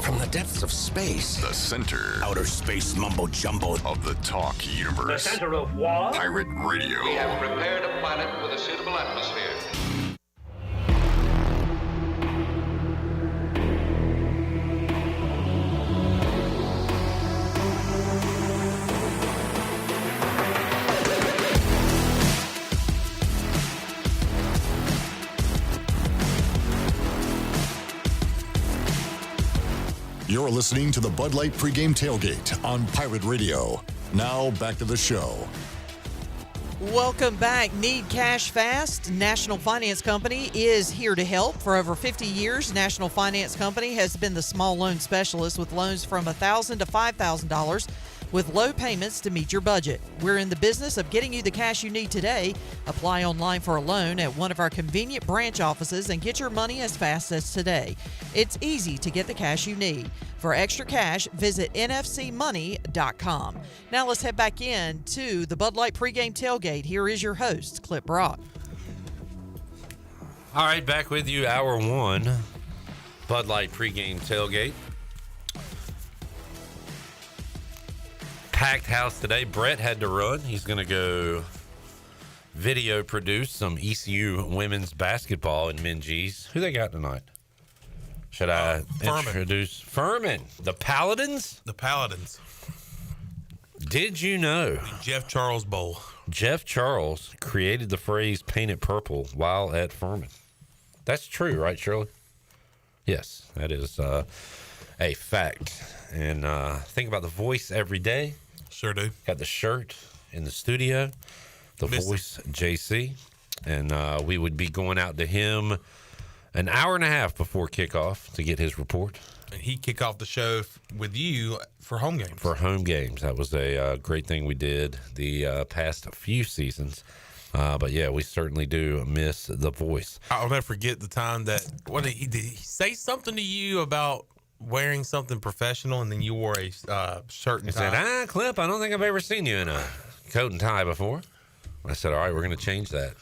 From the depths of space. The center. Outer space mumbo jumbo. Of the talk universe. The center of what? Pirate Radio. We have prepared a planet with a suitable atmosphere. You're listening to the Bud Light Pregame Tailgate on Pirate Radio. Now back to the show. Welcome back. Need cash fast? National Finance Company is here to help. For over 50 years, National Finance Company has been the small loan specialist with loans from $1,000 to $5,000 with low payments to meet your budget. We're in the business of getting you the cash you need today. Apply online for a loan at one of our convenient branch offices and get your money as fast as today. It's easy to get the cash you need. For extra cash, visit nfcmoney.com. Now let's head back in to the Bud Light Pregame Tailgate. Here is your host, Clip Brock. All right, back with you, Hour 1, Bud Light Pregame Tailgate. Packed house today. Brett had to run. He's going to go video produce some ECU women's basketball in Minges. Who they got tonight? Should I introduce Furman? The Paladins? The Paladins. Did you know? The Jeff Charles Bowl. Jeff Charles created the phrase paint it purple while at Furman. That's true, right, Shirley? Yes, that is a fact. And think about the voice every day. Sure do. Got the shirt in the studio, the voice JC. And we would be going out to him an hour and a half before kickoff to get his report. And he kick off the show with you for home games. For home games. That was a great thing we did the past few seasons. But, yeah, we certainly do miss the voice. I'll never forget the time that did he say something to you about wearing something professional, and then you wore a shirt and tie? He said, Clip, I don't think I've ever seen you in a coat and tie before. I said, all right, we're going to change that.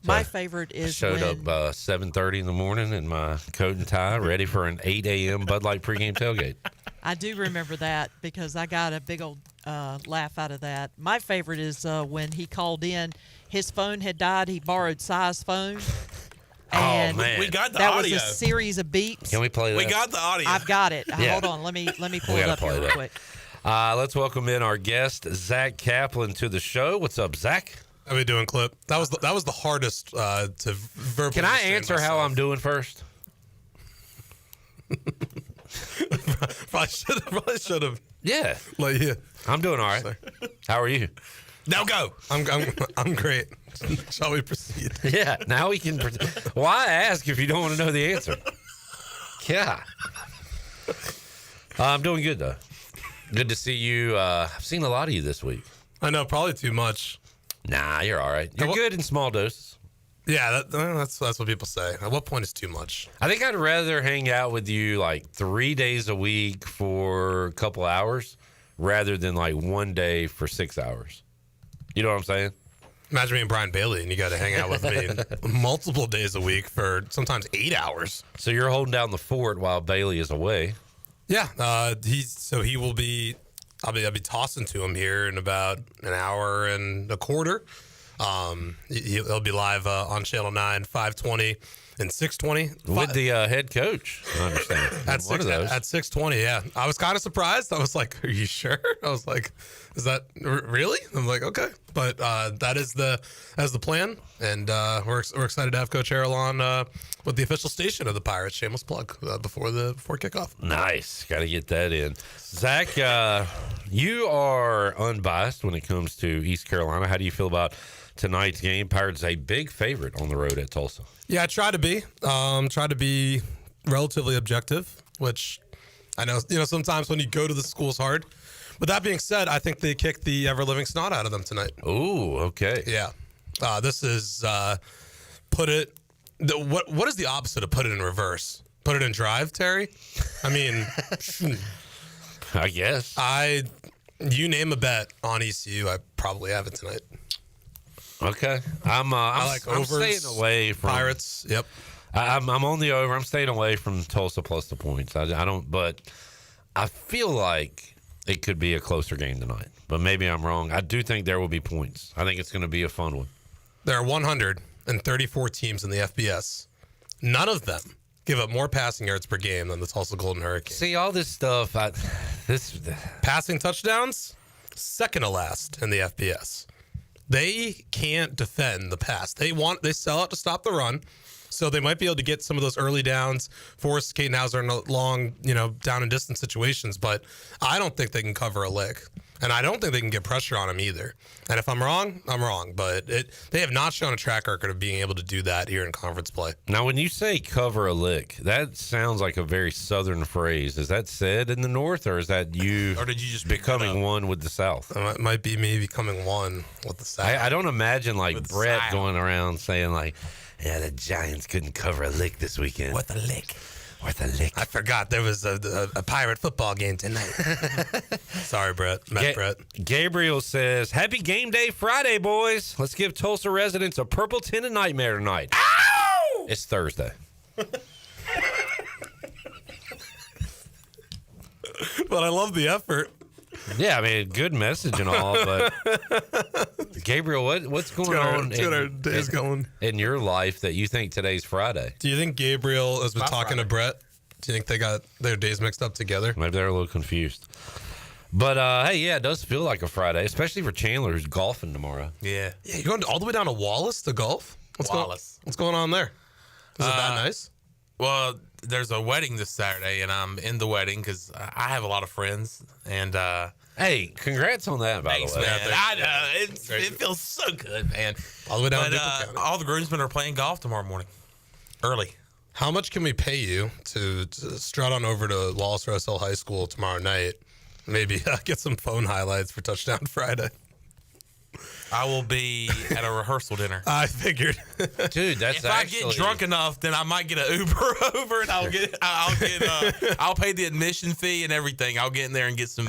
So my favorite is I showed up 7:30 in the morning in my coat and tie, ready for an 8 a.m. Bud Light pregame tailgate. I do remember that because I got a big old laugh out of that. My favorite is when he called in. His phone had died. He borrowed Si's phone. And man. We got the that audio. was a series of beeps. Can we play that? We got the audio. I've got it. Yeah. Hold on. Let me pull it up here real quick. Let's welcome in our guest, Zach Kaplan, to the show. What's up, Zach? How we doing, Clip? That was the hardest to verbally. Can I answer how I'm doing first? Probably should have. Yeah. Yeah. I'm doing all right. How are you? Now go. I'm great. Shall we proceed? Yeah. Now we can. Why ask if you don't want to know the answer? Yeah. I'm doing good though. Good to see you. I've seen a lot of you this week. I know, probably too much. Nah, you're all right. You're good in small doses. Yeah, that's what people say. At what point is too much? I think I'd rather hang out with you like 3 days a week for a couple hours rather than like 1 day for 6 hours. You know what I'm saying? Imagine being Brian Bailey and you got to hang out with me multiple days a week for sometimes 8 hours. So you're holding down the fort while Bailey is away. Yeah, he will be. I'll be tossing to him here in about an hour and a quarter. He'll be live on Channel 9, 520 and 620. With the head coach, I understand. At 620, yeah. I was kind of surprised. I was like, are you sure? I was like, is that really? I'm like, okay. But that is the plan. And we're excited to have Coach Harrell on with the official station of the Pirates. Shameless plug before kickoff. Nice. Got to get that in. Zach, you are unbiased when it comes to East Carolina. How do you feel about tonight's game? Pirates a big favorite on the road at Tulsa. Yeah, I try to be. Try to be relatively objective, which I know, sometimes when you go to the school's hard. But that being said, I think they kicked the ever-living snot out of them tonight. Ooh, okay. Yeah. This is what is the opposite of put it in reverse? Put it in drive, Terry? I mean, I guess. You name a bet on ECU, I probably have it tonight. Okay. I'm staying away from Pirates. Yep. I'm on the over. I'm staying away from Tulsa plus the points. I don't, but I feel like it could be a closer game tonight. But maybe I'm wrong. I do think there will be points. I think it's going to be a fun one. There are 134 teams in the FBS. None of them give up more passing yards per game than the Tulsa Golden Hurricanes. See, all this stuff, passing touchdowns, second to last in the FBS. They can't defend the pass. They sell out to stop the run. So they might be able to get some of those early downs, force Caden Hauser in long, down and distance situations. But I don't think they can cover a lick. And I don't think they can get pressure on him either. And if I'm wrong, I'm wrong. But they have not shown a track record of being able to do that here in conference play. Now, when you say cover a lick, that sounds like a very southern phrase. Is that said in the North, or is that you, or did you just becoming one with the South? It might be me becoming one with the South. I don't imagine Brett going around saying yeah, the Giants couldn't cover a lick this weekend. What a lick. Worth a lick. I forgot there was a Pirate football game tonight. Sorry, Brett. Brett. Gabriel says, happy game day Friday, boys. Let's give Tulsa residents a purple tinted nightmare tonight. Ow! It's Thursday. But I love the effort. Yeah, I mean, good message and all, but Gabriel, what's going on in your life that you think today's Friday? Do you think Gabriel has been talking to Brett Do you think they got their days mixed up together? Maybe they're a little confused. But, hey, yeah, it does feel like a Friday, especially for Chandler, who's golfing tomorrow. Yeah. Yeah, you're going all the way down to Wallace to golf? What's going on there? Is it that nice? Well, there's a wedding this Saturday, and I'm in the wedding because I have a lot of friends. And hey, congrats on that, by the way. Man. I know. It feels so good, man. All the way down all the groomsmen are playing golf tomorrow morning, early. How much can we pay you to strut on over to Wallace Russell High School tomorrow night? Maybe get some phone highlights for Touchdown Friday. I will be at a rehearsal dinner. I figured, dude. If I get drunk enough, then I might get an Uber over, and I'll pay the admission fee and everything. I'll get in there and get some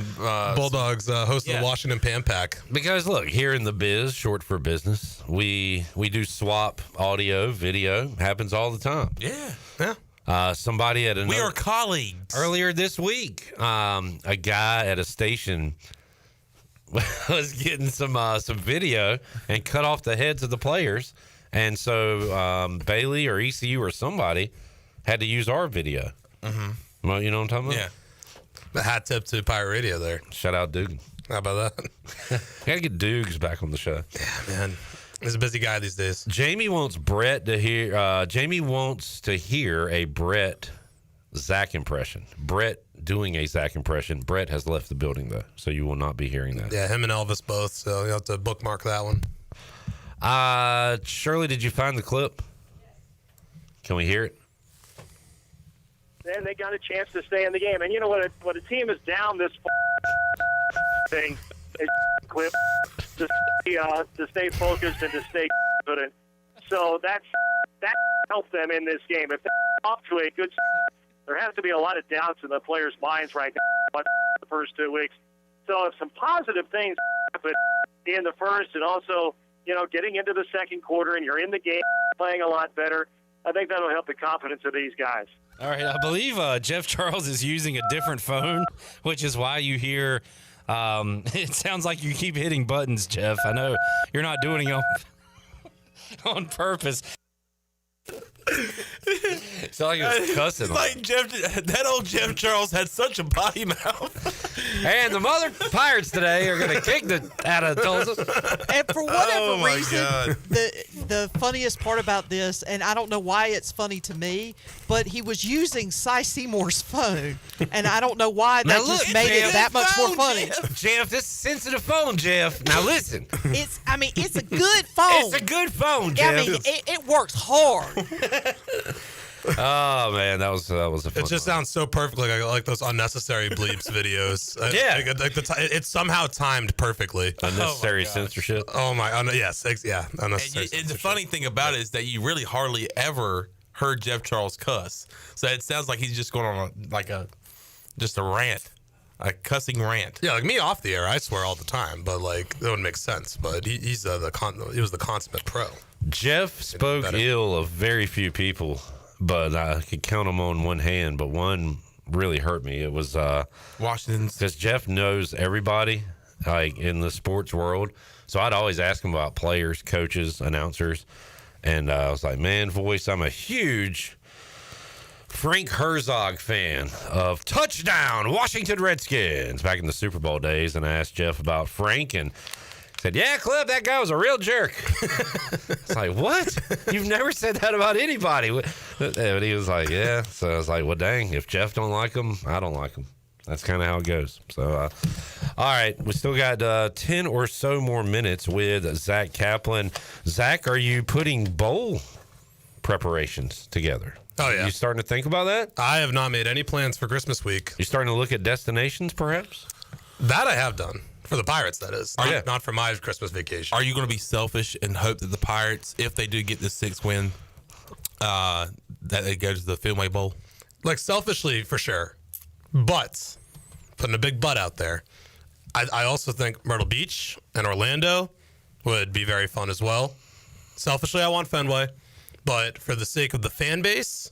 Bulldogs host of the Washington Pan Pack. Because look, here in the biz, short for business, we do swap audio, video. Happens all the time. Yeah. Somebody at we are colleagues. Earlier this week, a guy at a station was getting some video and cut off the heads of the players, and so Bailey or ECU or somebody had to use our video. Mm-hmm. Well, you know what I'm talking about? Yeah. The hat tip to Pirate Radio there. Shout out Dugan. How about that? Gotta get Dukes back on the show. Yeah, man. He's a busy guy these days. Jamie wants to hear a Brett Zach impression. Brett doing a Zach impression. Brett has left the building though, so you will not be hearing that. Yeah, him and Elvis both. So you have to bookmark that one. Shirley, did you find the clip? Can we hear it? And they got a chance to stay in the game. And you know what? When a team is down this thing, they clip to stay focused and to stay confident. So that helped them in this game. If they're off to a good, there has to be a lot of doubts in the players' minds right now the first 2 weeks. So if some positive things happen in the first, and also getting into the second quarter, and you're in the game, playing a lot better, I think that'll help the confidence of these guys. All right, I believe Jeff Charles is using a different phone, which is why you hear. It sounds like you keep hitting buttons, Jeff. I know you're not doing it on purpose. It's like he was cussing. Like that old Jeff Charles had such a potty mouth. And the Mother Pirates today are going to kick out of Tulsa. And for whatever reason, the funniest part about this, and I don't know why it's funny to me, but he was using Cy Seymour's phone, and I don't know why that just made it that much more funny. Jeff, this is a sensitive phone, Jeff. Now listen. It's a good phone. It's a good phone, Jeff. I mean, it works hard. Oh man, that was a fun It just sounds so perfectly like those unnecessary bleeps videos. Yeah, it's somehow timed perfectly. Unnecessary censorship. Oh my, yeah, unnecessary. And the funny thing about it is that you really hardly ever heard Jeff Charles cuss. So it sounds like he's just going on a rant, a cussing rant. Yeah, like me off the air, I swear all the time, but like that would make sense. But he was the consummate pro. Jeff spoke ill of very few people, but I could count them on one hand. But one really hurt me. It was Washington's, because Jeff knows everybody like in the sports world. So I'd always ask him about players, coaches, announcers, and I was like, man, voice, I'm a huge Frank Herzog fan of Touchdown Washington Redskins back in the Super Bowl days, and I asked Jeff about Frank and said, yeah, Clip, that guy was a real jerk. It's like, what? You've never said that about anybody. And he was like, yeah. So I was like, well, dang, if Jeff don't like him, I don't like him. That's kind of how it goes. So, all right, we still got 10 or so more minutes with Zach Kaplan. Zach, are you putting bowl preparations together? Oh, yeah. You starting to think about that? I have not made any plans for Christmas week. You starting to look at destinations, perhaps? That I have done. For the Pirates, that is. Not for my Christmas vacation. Are you going to be selfish and hope that the Pirates, if they do get this 6th win, that it goes to the Fenway Bowl? Like, selfishly, for sure. But, putting a big but out there, I also think Myrtle Beach and Orlando would be very fun as well. Selfishly, I want Fenway. But for the sake of the fan base,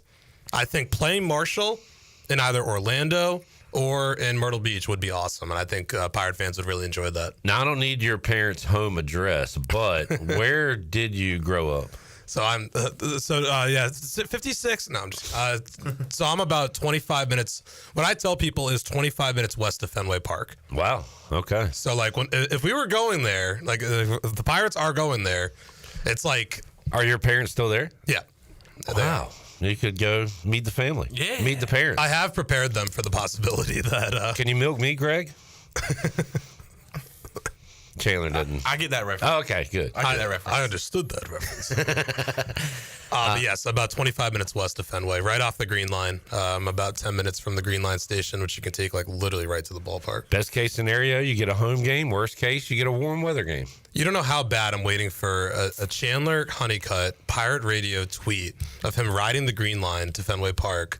I think playing Marshall in either Orlando or in Myrtle Beach would be awesome, and I think Pirate fans would really enjoy that. Now, I don't need your parents' home address, but where did you grow up? So I'm 56. No, I'm just. So I'm about 25 minutes. What I tell people is 25 minutes west of Fenway Park. Wow. Okay. So like if we were going there, like if the Pirates are going there, it's like. Are your parents still there? Yeah. Wow. You could go meet the family. Yeah. Meet the parents. I have prepared them for the possibility that. Can you milk me, Greg? Chandler doesn't. I get that reference. Oh, okay, good. I get that reference. I understood that reference. But yes, about 25 minutes west of Fenway, right off the Green Line. About 10 minutes from the Green Line station, which you can take like literally right to the ballpark. Best case scenario, you get a home game. Worst case, you get a warm weather game. You don't know how bad I'm waiting for a Chandler Honeycutt Pirate Radio tweet of him riding the Green Line to Fenway Park.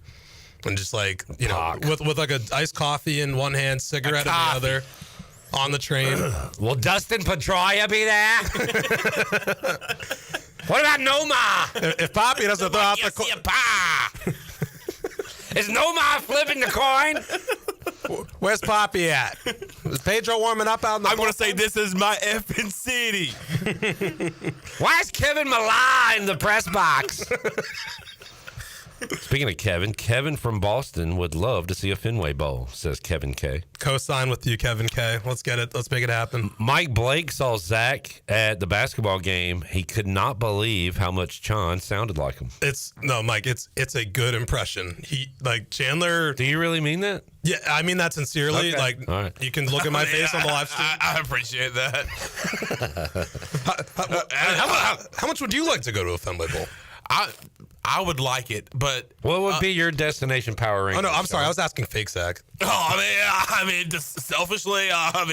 And just like, you know, with like a iced coffee in one hand, cigarette in the other. On the train. Will Dustin Pedroia be there? What about Noma? If Poppy doesn't throw out the coin. Is Noma flipping the coin? Where's Poppy at? Is Pedro warming up out in the I'm going to say this is my effing city. Why is Kevin Millar in the press box? Speaking of Kevin from Boston would love to see a Fenway Bowl, says Kevin K. Co-sign with you, Kevin K. Let's get it. Let's make it happen. Mike Blake saw Zach at the basketball game. He could not believe how much Chon sounded like him. Mike, it's a good impression. Chandler. Do you really mean that? Yeah, I mean that sincerely. Okay. All right. You can look at my face on the live stream. I appreciate that. How much would you like to go to a Fenway Bowl? I would like it, but what would be your destination power ranking? Oh no, I'm sorry, I was asking fake Zach. I mean, just selfishly, I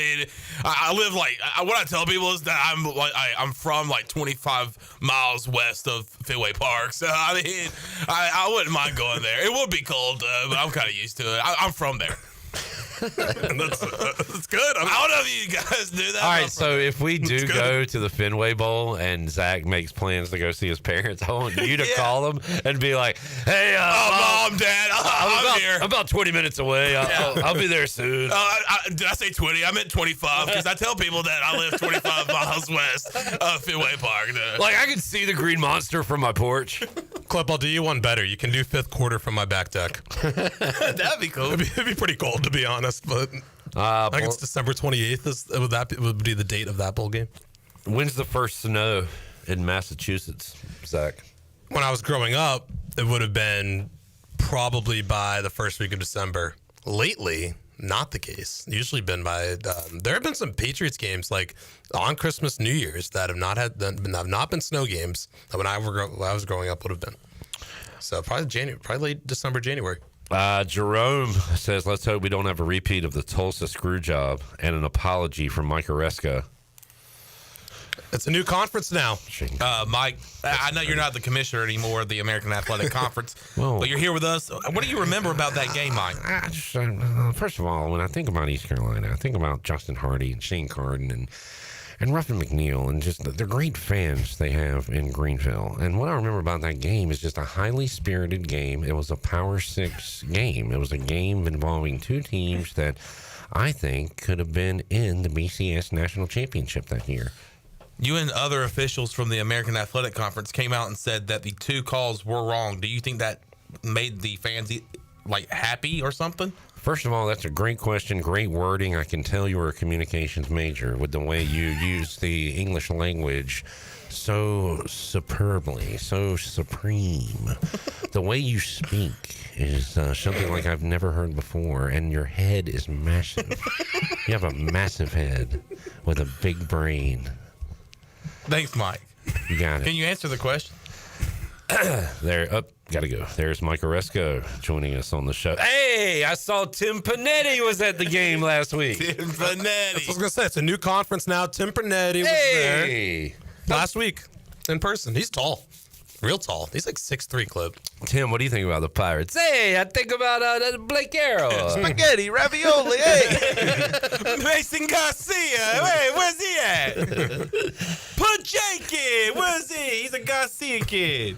live what I tell people is that I'm from like 25 miles west of Fenway Park, so I mean, I wouldn't mind going there. It would be cold, but I'm kind of used to it. I'm from there. That's good. I don't know if you guys do that. All right, so if we do go to the Fenway Bowl and Zach makes plans to go see his parents, I want you to call them and be like, "Hey, Mom, Dad, I'm here. I'm about 20 minutes away. I'll be there soon." Did I say 20? I meant 25 because I tell people that I live 25 miles west of Fenway Park. Like I can see the Green Monster from my porch. Clip, I'll do you one better. You can do fifth quarter from my back deck. That'd be cool. It'd be pretty cold, to be honest. But I think it's December 28th. Would be the date of that bowl game. When's the first snow in Massachusetts, Zach? When I was growing up, it would have been probably by the first week of December. Lately, not the case. Usually been by. There have been some Patriots games like on Christmas, New Year's that have not been snow games. That when I was growing up would have been. So probably late December, January. Jerome says, let's hope we don't have a repeat of the Tulsa screw job and an apology from Mike Oreska. It's a new conference now. Mike, I know you're not the commissioner anymore of the American Athletic Conference, but you're here with us. What do you remember about that game, Mike? First of all, when I think about East Carolina, I think about Justin Hardy and Shane Carden and Ruffin McNeil and just the great fans they have in Greenville. And what I remember about that game is just a highly spirited game. It was a Power 6 game. It was a game involving two teams that I think could have been in the BCS National Championship that year. You and other officials from the American Athletic Conference came out and said that the two calls were wrong. Do you think that made the fans happy or something? First of all, that's a great question, great wording. I can tell you're a communications major with the way you use the English language so superbly, so supreme. The way you speak is something like I've never heard before, and your head is massive. You have a massive head with a big brain. Thanks, Mike. You got it. Can you answer the question? Gotta go. There's Mike Oresko joining us on the show. Hey, I saw Tim Panetti was at the game last week. Tim Panetti. I was going to say, it's a new conference now. Tim Panetti was there last week in person. He's tall. Real tall. He's like 6'3", Clip. Tim, what do you think about the Pirates? Hey, I think about Blake Arrow. Spaghetti, ravioli, hey. Mason Garcia. Hey, where's he at? Put Jake in. Where's he? He's a Garcia kid.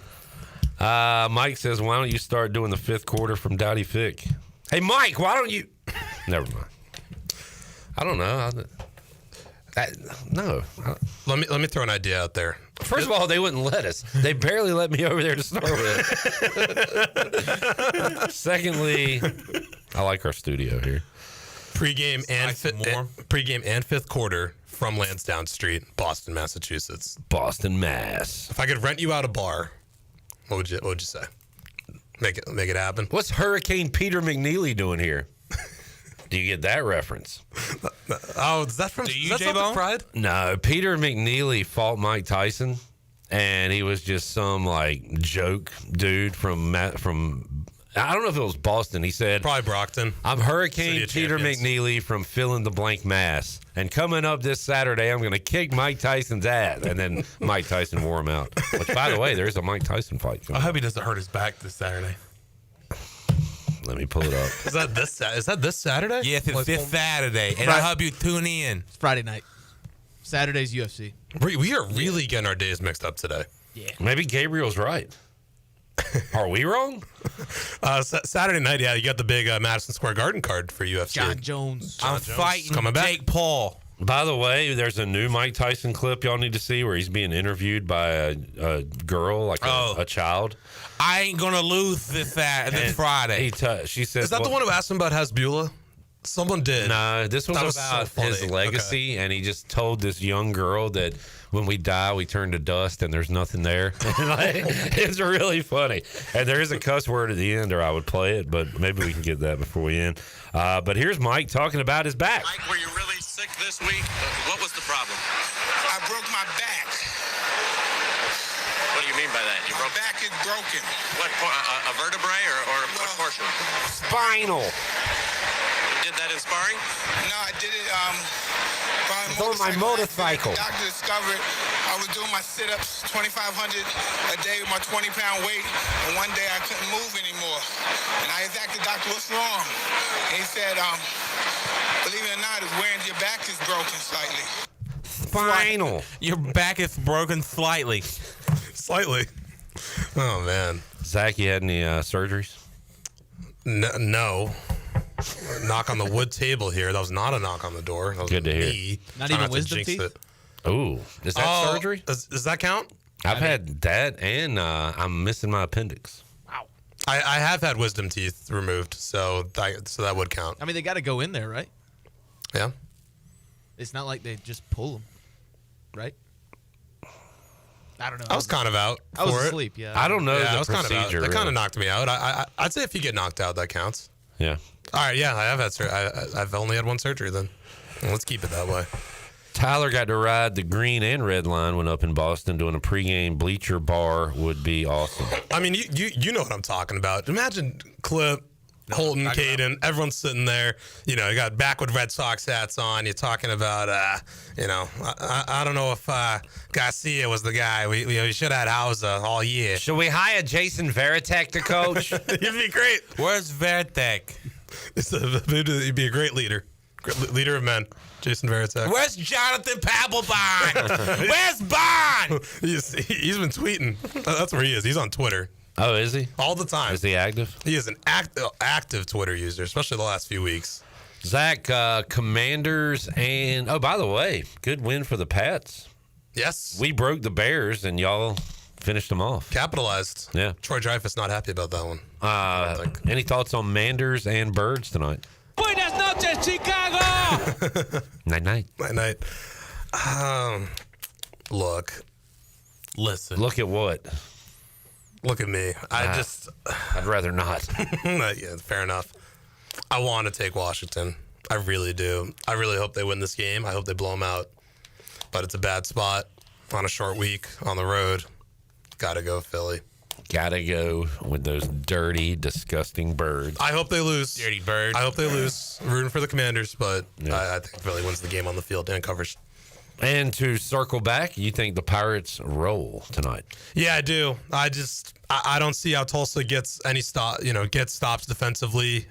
Mike says, why don't you start doing the fifth quarter from Dowdy Fick? Hey, Mike, why don't you... Never mind. I don't know. No. Let me throw an idea out there. First of all, they wouldn't let us. They barely let me over there to start with. Secondly, I like our studio here. Pregame and fifth quarter from Lansdowne Street, Boston, Massachusetts. Boston, Mass. If I could rent you out a bar, what would you say? Make it happen. What's Hurricane Peter McNeely doing here? Do you get that reference? Oh, is that from Celtic Pride? No, Peter McNeely fought Mike Tyson, and he was just some like joke dude from I don't know if it was Boston. He said probably Brockton. I'm Hurricane Peter McNeely from fill in the blank Mass, and coming up this Saturday, I'm going to kick Mike Tyson's ass. And then Mike Tyson wore him out. Which, by the way, there's a Mike Tyson fight. I hope he doesn't hurt his back this Saturday. Let me pull it up. Is that this Saturday? Yes, it's this Saturday, and I hope you tune in. It's Friday night. Saturday's UFC. We are really getting our days mixed up today. Yeah. Maybe Gabriel's right. Are we wrong? Saturday night, yeah, you got the big Madison Square Garden card for UFC. John Jones. I'm fighting coming back. Jake Paul. By the way, there's a new Mike Tyson clip y'all need to see where he's being interviewed by a girl, like a child. I ain't gonna lose this Friday. She says, "Is that the one who asked him about Hasbulla?" Someone did. No, this was about his legacy, and he just told this young girl that when we die, we turn to dust, and there's nothing there. It's really funny. And there is a cuss word at the end, or I would play it, but maybe we can get that before we end. But here's Mike talking about his back. Mike, were you really sick this week? What was the problem? I broke my back. What do you mean by that? My back is broken. What, a vertebrae or what portion? Spinal. You did that in sparring? No, I did it on my motorcycle. The doctor discovered I was doing my sit-ups 2,500 a day with my 20-pound weight, and one day I couldn't move anymore. And I asked the doctor, what's wrong? And he said, believe it or not, it's wearing your back is broken slightly. Spinal. Your back is broken slightly. Slightly. Oh, man. Zach, you had any surgeries? No. Knock on the wood table here. That was not a knock on the door. That was good to hear. Me. Not even wisdom teeth? Ooh. Is that surgery? Does that count? I've had that, and I'm missing my appendix. Wow. I have had wisdom teeth removed, so that would count. I mean, they got to go in there, right? Yeah. It's not like they just pull them, right? I don't know. I was kind of out. I was for asleep. it. Yeah. I don't know Yeah, the I was kind of out. procedure. That kind of really. knocked me out. I'd say if you get knocked out, that counts. Yeah. All right. Yeah, I have had surgery. I've only had one surgery then. Well, let's keep it that way. Tyler got to ride the green and red line when up in Boston doing a pregame bleacher bar would be awesome. I mean, you know what I'm talking about. Imagine Clip, Holton, Caden, everyone's sitting there. You know, you got backwood Red Sox hats on. You're talking about, I don't know if Garcia was the guy. We should have had Hauser all year. Should we hire Jason Veritek to coach? It'd be great. Where's Veritek? He'd be a great leader. Leader of men. Jason Veritek. Where's Jonathan Papelbon? Where's Bond? He's been tweeting. That's where he is. He's on Twitter. Oh, is he? All the time. Is he active? He is an active Twitter user, especially the last few weeks. Zach, Commanders, and by the way, good win for the Pats. Yes. We broke the Bears, and y'all finished them off. Capitalized. Yeah. Troy Dreyfuss not happy about that one. Any thoughts on Manders and Birds tonight? Buenas noches, Chicago! Night-night. Night-night. Listen. Look at what? Look at me. I'd rather not. Yeah, fair enough. I want to take Washington. I really do. I really hope they win this game. I hope they blow them out. But it's a bad spot on a short week on the road. Gotta go Philly. Gotta go with those dirty, disgusting Birds. I hope they lose. Dirty bird. I hope they lose. Rooting for the Commanders, but I think Philly wins the game on the field and covers. And to circle back, you think the Pirates roll tonight? Yeah, I do. I don't see how Tulsa gets any stops defensively.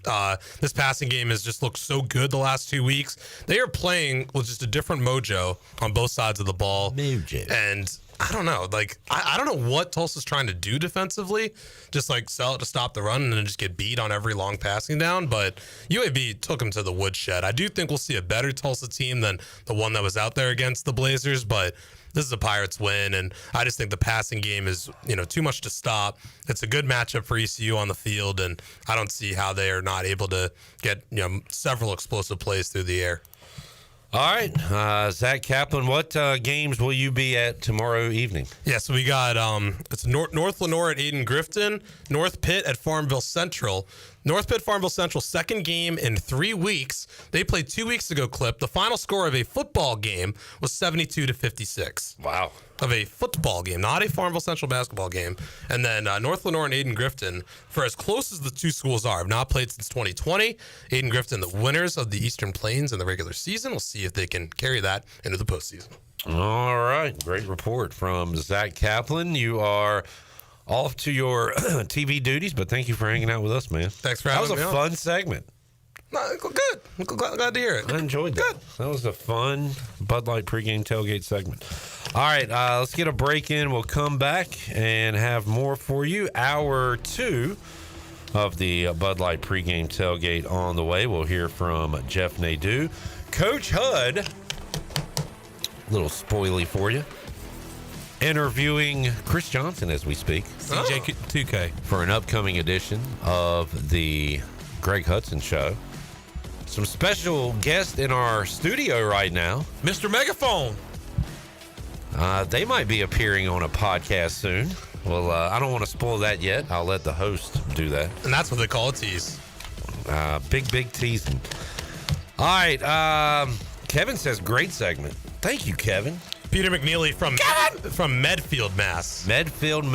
This passing game has just looked so good the last 2 weeks. They are playing with just a different mojo on both sides of the ball. Mojo. And I don't know. Like, I don't know what Tulsa's trying to do defensively. Just like sell it to stop the run and then just get beat on every long passing down. But UAB took them to the woodshed. I do think we'll see a better Tulsa team than the one that was out there against the Blazers. But this is a Pirates win. And I just think the passing game is, too much to stop. It's a good matchup for ECU on the field. And I don't see how they are not able to get, several explosive plays through the air. All right, Zach Kaplan, what games will you be at tomorrow evening? Yeah, so we got it's North Lenore at Eden-Grifton, North Pitt at Farmville Central. North Pitt Farmville Central, second game in 3 weeks. They played 2 weeks ago, Clip. The final score of a football game was 72-56. Wow. Of a football game, not a Farmville Central basketball game. And then North Lenore and Eden-Grifton, for as close as the two schools are, have not played since 2020. Eden-Grifton, the winners of the Eastern Plains in the regular season. We'll see if they can carry that into the postseason. All right. Great report from Zach Kaplan. You are off to your TV duties, but thank you for hanging out with us, man. Thanks for having me. That was a fun segment. No, good. I'm glad to hear it. I enjoyed that. Good. That was a fun Bud Light pregame tailgate segment. All right, let's get a break in. We'll come back and have more for you. Hour 2 of the Bud Light pregame tailgate on the way. We'll hear from Jeff Nadeau. Coach Hud, a little spoily for you, interviewing Chris Johnson as we speak. CJ2K. For an upcoming edition of the Greg Hudson Show. Some special guests in our studio right now. Mr. Megaphone. They might be appearing on a podcast soon. Well, I don't want to spoil that yet. I'll let the host do that. And that's what they call a tease. Big teasing. All right. Kevin says great segment. Thank you, Kevin. Peter McNeely from Medfield, Mass. Medfield.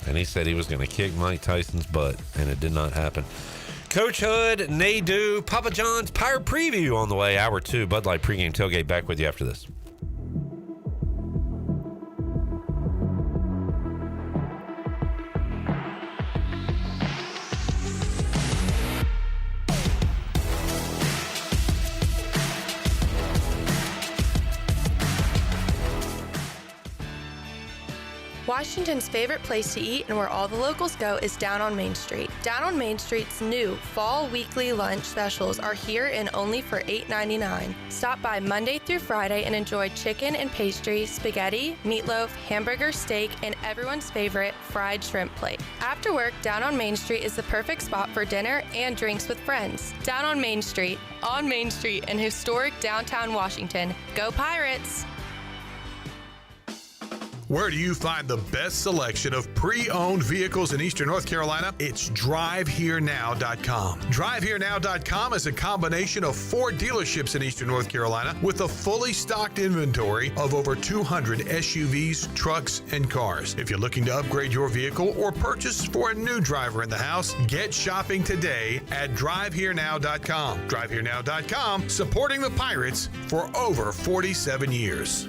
And he said he was going to kick Mike Tyson's butt, and it did not happen. Coach Hood, Nadeau, Papa John's Pirate Preview on the way. Hour 2, Bud Light pregame tailgate. Back with you after this. Washington's favorite place to eat and where all the locals go is down on Main Street. Down on Main Street's new fall weekly lunch specials are here and only for $8.99. Stop by Monday through Friday and enjoy chicken and pastry, spaghetti, meatloaf, hamburger, steak, and everyone's favorite fried shrimp plate. After work, Down on Main Street is the perfect spot for dinner and drinks with friends. Down on Main Street in historic downtown Washington. Go Pirates! Where do you find the best selection of pre-owned vehicles in Eastern North Carolina? It's DriveHereNow.com. DriveHereNow.com is a combination of 4 dealerships in Eastern North Carolina with a fully stocked inventory of over 200 SUVs, trucks, and cars. If you're looking to upgrade your vehicle or purchase for a new driver in the house, get shopping today at DriveHereNow.com. DriveHereNow.com, supporting the Pirates for over 47 years.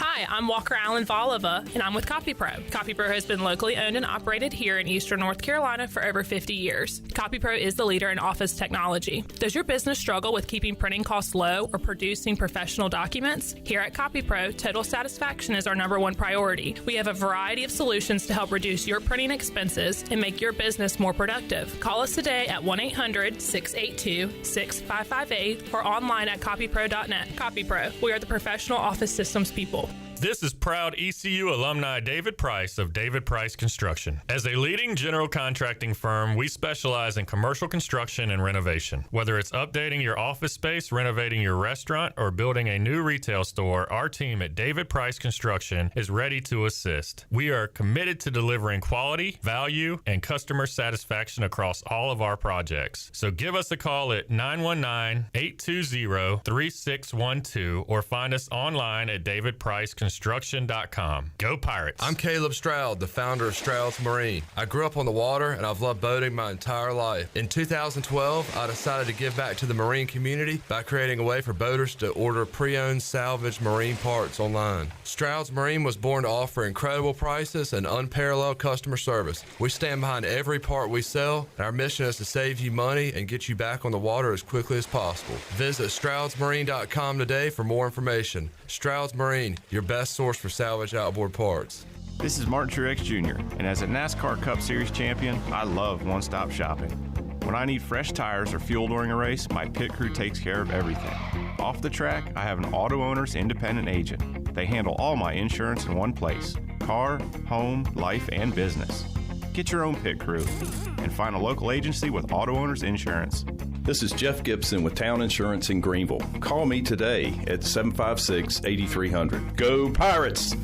Hi, I'm Walker Allen Volova, and I'm with CopyPro. CopyPro has been locally owned and operated here in Eastern North Carolina for over 50 years. CopyPro is the leader in office technology. Does your business struggle with keeping printing costs low or producing professional documents? Here at CopyPro, total satisfaction is our #1 priority. We have a variety of solutions to help reduce your printing expenses and make your business more productive. Call us today at 1-800-682-6558 or online at copypro.net. CopyPro, we are the professional office systems people. This is proud ECU alumni David Price of David Price Construction. As a leading general contracting firm, we specialize in commercial construction and renovation. Whether it's updating your office space, renovating your restaurant, or building a new retail store, our team at David Price Construction is ready to assist. We are committed to delivering quality, value, and customer satisfaction across all of our projects. So give us a call at 919-820-3612 or find us online at davidpriceconstruction.com. Go Pirates. I'm Caleb Stroud, the founder of Stroud's Marine. I grew up on the water and I've loved boating my entire life. In 2012, I decided to give back to the marine community by creating a way for boaters to order pre-owned salvage marine parts online. Stroud's Marine was born to offer incredible prices and unparalleled customer service. We stand behind every part we sell, and our mission is to save you money and get you back on the water as quickly as possible. Visit StroudsMarine.com today for more information. Stroud's Marine, your best source for salvage outboard parts. This is Martin Truex Jr., and as a NASCAR Cup Series champion, I love one-stop shopping. When I need fresh tires or fuel during a race, my pit crew takes care of everything. Off the track, I have an Auto Owners independent agent. They handle all my insurance in one place: car, home, life, and business. Get your own pit crew and find a local agency with Auto Owners Insurance. This is Jeff Gibson with Town Insurance in Greenville. Call me today at 756-8300. Go Pirates!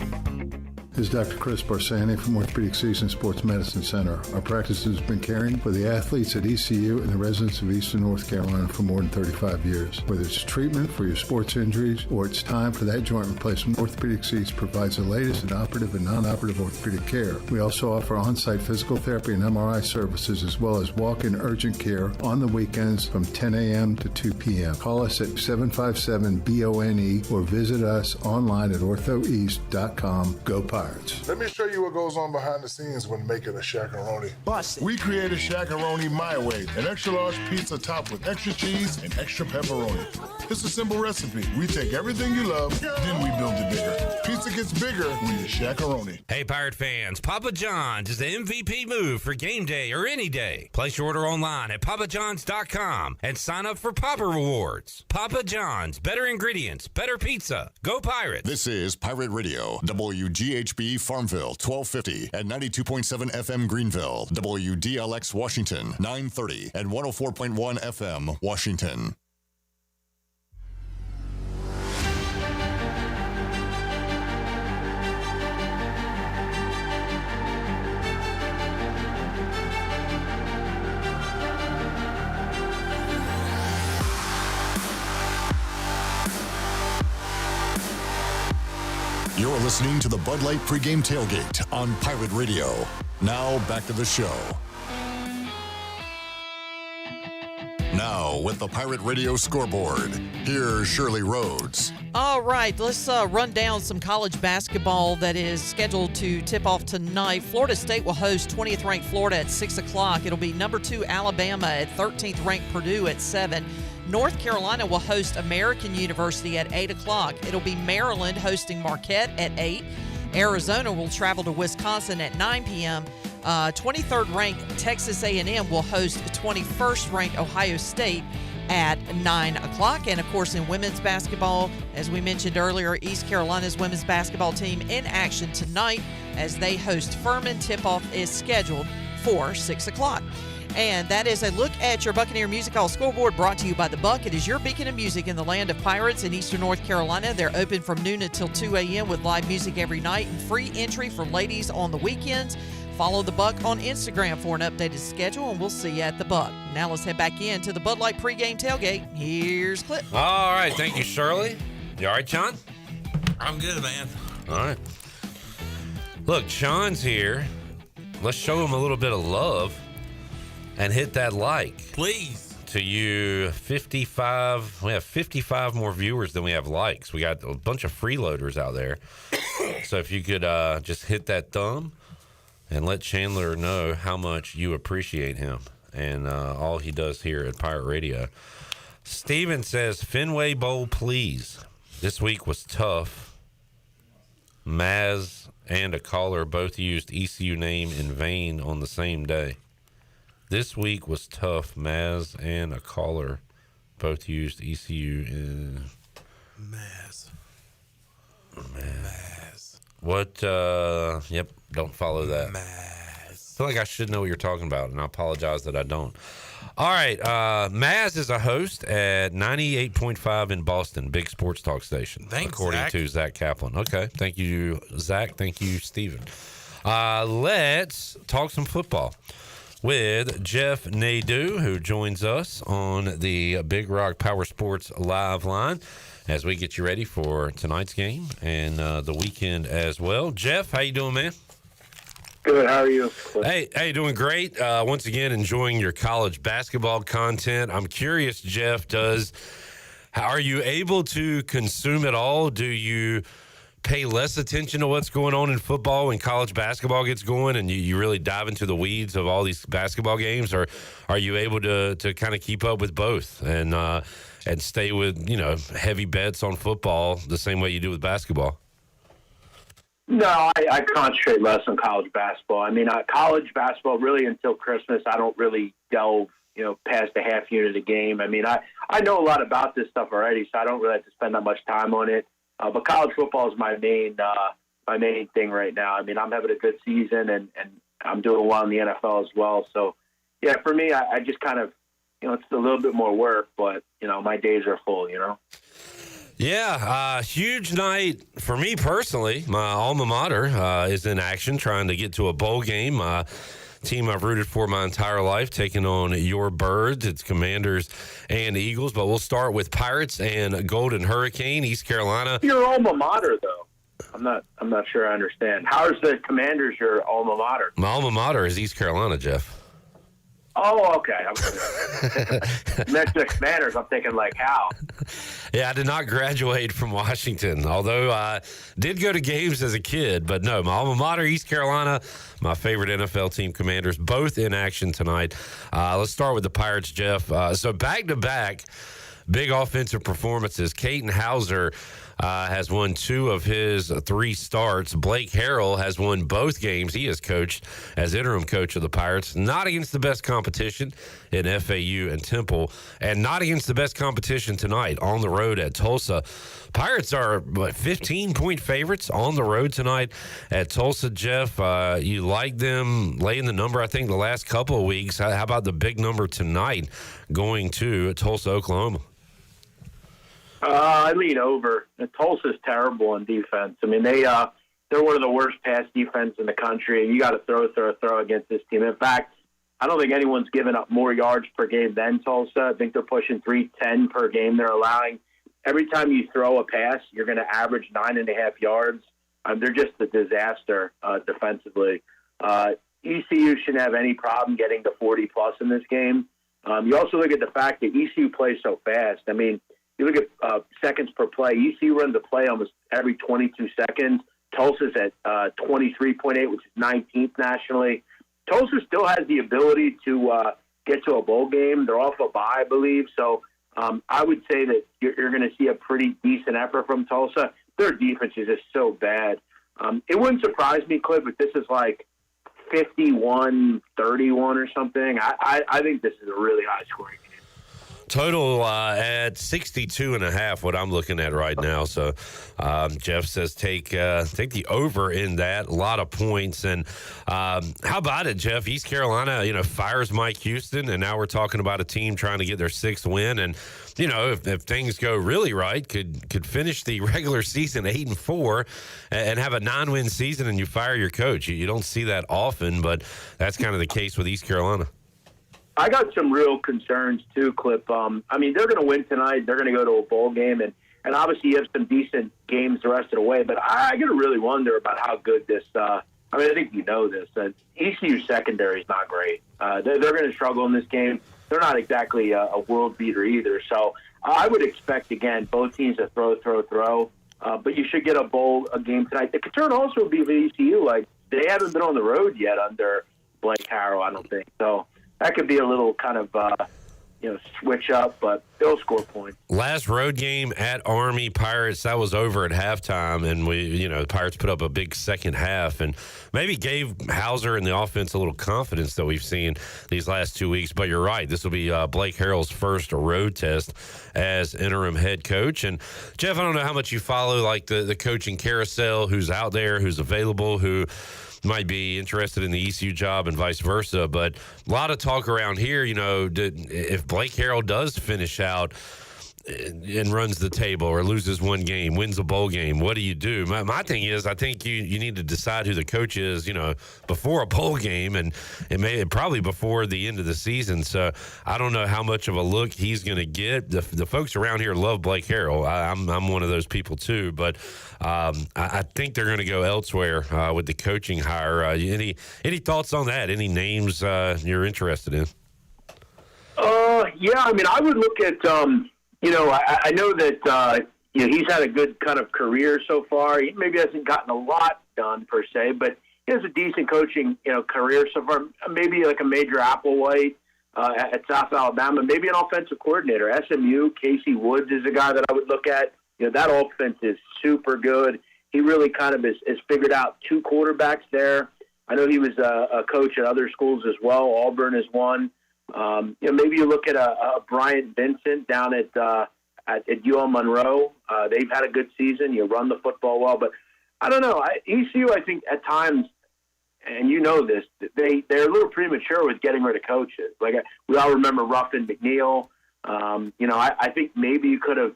This is Dr. Chris Barsani from Orthopedic Season Sports Medicine Center. Our practice has been caring for the athletes at ECU and the residents of Eastern North Carolina for more than 35 years. Whether it's treatment for your sports injuries or it's time for that joint replacement, Orthopedic Seats provides the latest in operative and non-operative orthopedic care. We also offer on-site physical therapy and MRI services as well as walk-in urgent care on the weekends from 10 a.m. to 2 p.m. Call us at 757-BONE or visit us online at orthoeast.com. Go Pirates. Let me show you what goes on behind the scenes when making a Shaq-a-Roni. We created Shaq-a-Roni my way, an extra large pizza topped with extra cheese and extra pepperoni. It's a simple recipe. We take everything you love, then we build it bigger. Pizza gets bigger when you Shaq-a-Roni. Hey, Pirate fans, Papa John's is the MVP move for game day or any day. Place your order online at papajohns.com and sign up for Papa Rewards. Papa John's, better ingredients, better pizza. Go Pirates! This is Pirate Radio, WGHB Farmville, 1250 and 92.7 FM Greenville, WDLX Washington, 930 and 104.1 FM Washington. You're listening to the Bud Light Pregame Tailgate on Pirate Radio. Now, back to the show. Now, with the Pirate Radio scoreboard, here's Shirley Rhodes. All right, let's run down some college basketball that is scheduled to tip off tonight. Florida State will host 20th-ranked Florida at 6 o'clock. It'll be number 2 Alabama at 13th-ranked Purdue at 7. North Carolina will host American University at 8 o'clock. It'll be Maryland hosting Marquette at 8. Arizona will travel to Wisconsin at 9 p.m. 23rd-ranked Texas A&M will host 21st-ranked Ohio State at 9 o'clock. And, of course, in women's basketball, as we mentioned earlier, East Carolina's women's basketball team in action tonight as they host Furman. Tip-off is scheduled for 6 o'clock. And that is a look at your Buccaneer Music Hall scoreboard brought to you by The Buck. It is your beacon of music in the land of pirates in Eastern North Carolina. They're open from noon until 2 a.m. with live music every night and free entry for ladies on the weekends. Follow The Buck on Instagram for an updated schedule, and we'll see you at The Buck. Now let's head back into the Bud Light pregame tailgate. Here's Clip. All right. Thank you, Shirley. You all right, John? I'm good, man. All right. Look, Sean's here. Let's show him a little bit of love and hit that like. Please. To you, 55. We have 55 more viewers than we have likes. We got a bunch of freeloaders out there. So if you could just hit that thumb and let Chandler know how much you appreciate him and all he does here at Pirate Radio. Steven says, Fenway Bowl, please. This week was tough. Maz and a caller both used ECU name in vain on the same day. This week was tough. Maz and a caller both used ECU in... Maz. What? Yep, don't follow that. Maz. I feel like I should know what you're talking about, and I apologize that I don't. All right, Maz is a host at 98.5 in Boston, big sports talk station. Thanks, according Zach. to Zach Kaplan. Okay, thank you, Zach. Thank you, Steven. Let's talk some football with Jeff Nadeau, who joins us on the Big Rock Power Sports live line as we get you ready for tonight's game and the weekend as well. Jeff, how you doing, man? Good. How are you? Hey, doing great. Once again, enjoying your college basketball content. I'm curious, Jeff, are you able to consume it all? Do you pay less attention to what's going on in football when college basketball gets going and you really dive into the weeds of all these basketball games, or are you able to kind of keep up with both? And and stay with, heavy bets on football the same way you do with basketball? No, I concentrate less on college basketball. I mean, college basketball, really until Christmas, I don't really delve, past the half unit of the game. I mean, I know a lot about this stuff already, so I don't really have to spend that much time on it. But college football is my main thing right now. I mean, I'm having a good season, and I'm doing well in the NFL as well. So, yeah, for me, I just kind of, it's a little bit more work, but, my days are full, Yeah, huge night for me personally. My alma mater is in action, trying to get to a bowl game. Team I've rooted for my entire life, taking on your Birds. It's Commanders and Eagles, but we'll start with Pirates and Golden Hurricane, East Carolina. Your alma mater, though. I'm not sure I understand. How is the Commanders your alma mater? My alma mater is East Carolina, Jeff. Oh, okay. Mentioned Commanders, I'm thinking like how? Yeah, I did not graduate from Washington, although I did go to games as a kid. But no, my alma mater, East Carolina, my favorite NFL team, Commanders, both in action tonight. Let's start with the Pirates, Jeff. So back-to-back big offensive performances. Caden Hauser has won 2 of his 3 starts. Blake Harrell has won both games he has coached as interim coach of the Pirates. Not against the best competition in FAU and Temple, and not against the best competition tonight on the road at Tulsa. Pirates are 15-point favorites on the road tonight at Tulsa. Jeff, you like them laying the number, I think, the last couple of weeks. How about the big number tonight going to Tulsa, Oklahoma? I lean over. Tulsa's terrible on defense. I mean, they're one of the worst pass defense in the country, and you got to throw against this team. In fact, I don't think anyone's given up more yards per game than Tulsa. I think they're pushing 310 per game they're allowing. Every time you throw a pass, you're going to average 9.5 yards. They're just a disaster defensively. ECU shouldn't have any problem getting to 40-plus in this game. You also look at the fact that ECU plays so fast. I mean, you look at seconds per play. ECU runs a play almost every 22 seconds. Tulsa's at 23.8, which is 19th nationally. Tulsa still has the ability to get to a bowl game. They're off a bye, I believe. So I would say that you're going to see a pretty decent effort from Tulsa. Their defense is just so bad. It wouldn't surprise me, Cliff, if this is like 51-31 or something. I think this is a really high-scoring game. Total at 62.5, what I'm looking at right now. So Jeff says take the over in that. A lot of points. And how about it, Jeff? East Carolina, fires Mike Houston, and now we're talking about a team trying to get their 6th win. And if things go really right, could finish the regular season 8-4 and have a 9-win season, and you fire your coach. You don't see that often, but that's kind of the case with East Carolina. I got some real concerns too, Clip. I mean, they're going to win tonight. They're going to go to a bowl game, and obviously you have some decent games the rest of the way. But I got to really wonder about how good this. I think you know this. ECU secondary is not great. They're going to struggle in this game. They're not exactly a world beater either. So I would expect again both teams to throw. But you should get a game tonight. The concern also would be with ECU. Like they haven't been on the road yet under Blake Harrell. I don't think so. That could be a little kind of, switch up, but they'll score points. Last road game at Army Pirates, that was over at halftime, and the Pirates put up a big second half and maybe gave Hauser and the offense a little confidence that we've seen these last 2 weeks. But you're right, this will be Blake Harrell's first road test as interim head coach. And Jeff, I don't know how much you follow like the coaching carousel, who's out there, who's available, who might be interested in the ECU job and vice versa. But a lot of talk around here, if Blake Harrell does finish out and runs the table or loses one game, wins a bowl game, what do you do? My thing is, I think you need to decide who the coach is, before a bowl game and probably before the end of the season. So I don't know how much of a look he's going to get. The folks around here love Blake Harrell. I'm one of those people too, but I think they're going to go elsewhere with the coaching hire. Any thoughts on that? Any names you're interested in? Yeah, I mean, I would look at I know that he's had a good kind of career so far. He maybe hasn't gotten a lot done per se, but he has a decent coaching career so far. Maybe like a Major Applewhite. at South Alabama. Maybe an offensive coordinator. SMU, Casey Woods is a guy that I would look at. That offense is super good. He really kind of has figured out two quarterbacks there. I know he was a coach at other schools as well. Auburn is one. Maybe you look at a Bryant Vincent down at UL Monroe. They've had a good season. You run the football well, but I don't know. ECU, I think at times, and you know this, they're a little premature with getting rid of coaches. Like we all remember Ruffin McNeil. I think maybe you could have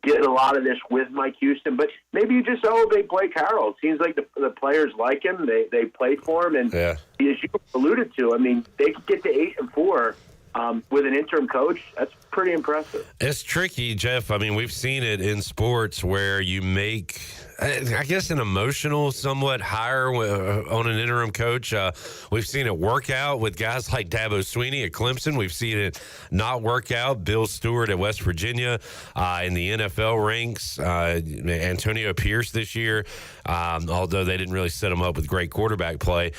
did a lot of this with Mike Houston, but maybe you just elevate Blake Harrell. It seems like the players like him. They played for him, and as you alluded to, I mean, they could get to 8-4 with an interim coach. That's pretty impressive. It's tricky, Jeff. I mean, we've seen it in sports where you make, I guess, an emotional somewhat hire on an interim coach. We've seen it work out with guys like Dabo Swinney at Clemson. We've seen it not work out. Bill Stewart at West Virginia in the NFL ranks. Antonio Pierce this year, although they didn't really set him up with great quarterback play.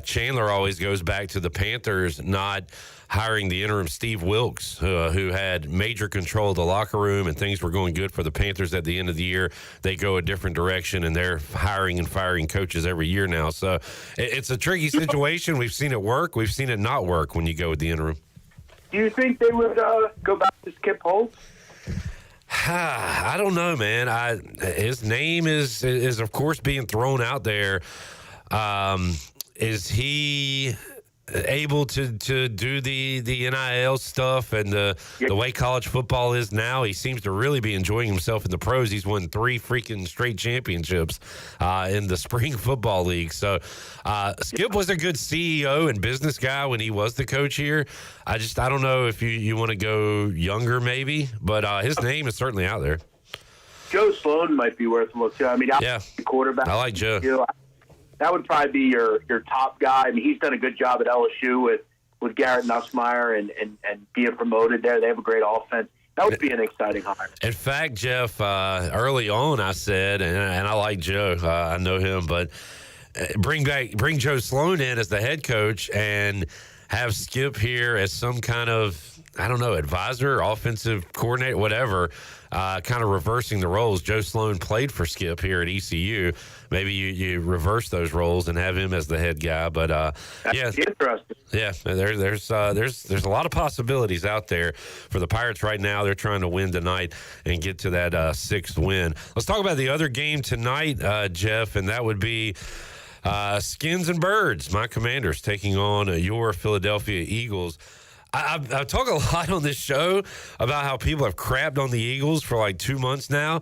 Chandler always goes back to the Panthers not hiring the interim Steve Wilkes, who had major control of the locker room, and things were going good for the Panthers at the end of the year. They go a different direction, and they're hiring and firing coaches every year now. So it's a tricky situation. We've seen it work. We've seen it not work when you go with the interim. Do you think they would go back to Skip Holtz? I don't know, man. His name is of course being thrown out there. Is he able to do the NIL stuff and the way college football is now? He seems to really be enjoying himself in the pros. He's won 3 freaking straight championships in the spring football league. So Skip was a good CEO and business guy when he was the coach here. I don't know if you want to go younger maybe, but his name is certainly out there. Joe Sloan might be worth a look too. I mean, the quarterback. I like Joe. That would probably be your top guy. I mean, he's done a good job at LSU with Garrett Nussmeier and being promoted there. They have a great offense. That would be an exciting hire. In fact, Jeff, early on I said, and I like Joe, I know him, but bring Joe Sloan in as the head coach and have Skip here as some kind of, I don't know, advisor, offensive coordinator, whatever, kind of reversing the roles. Joe Sloan played for Skip here at ECU. Maybe you reverse those roles and have him as the head guy. But that's interesting. Yeah, there's a lot of possibilities out there for the Pirates right now. They're trying to win tonight and get to that 6th win. Let's talk about the other game tonight, Jeff, and that would be Skins and Birds, my Commanders, taking on your Philadelphia Eagles. I talk a lot on this show about how people have crapped on the Eagles for like 2 months now.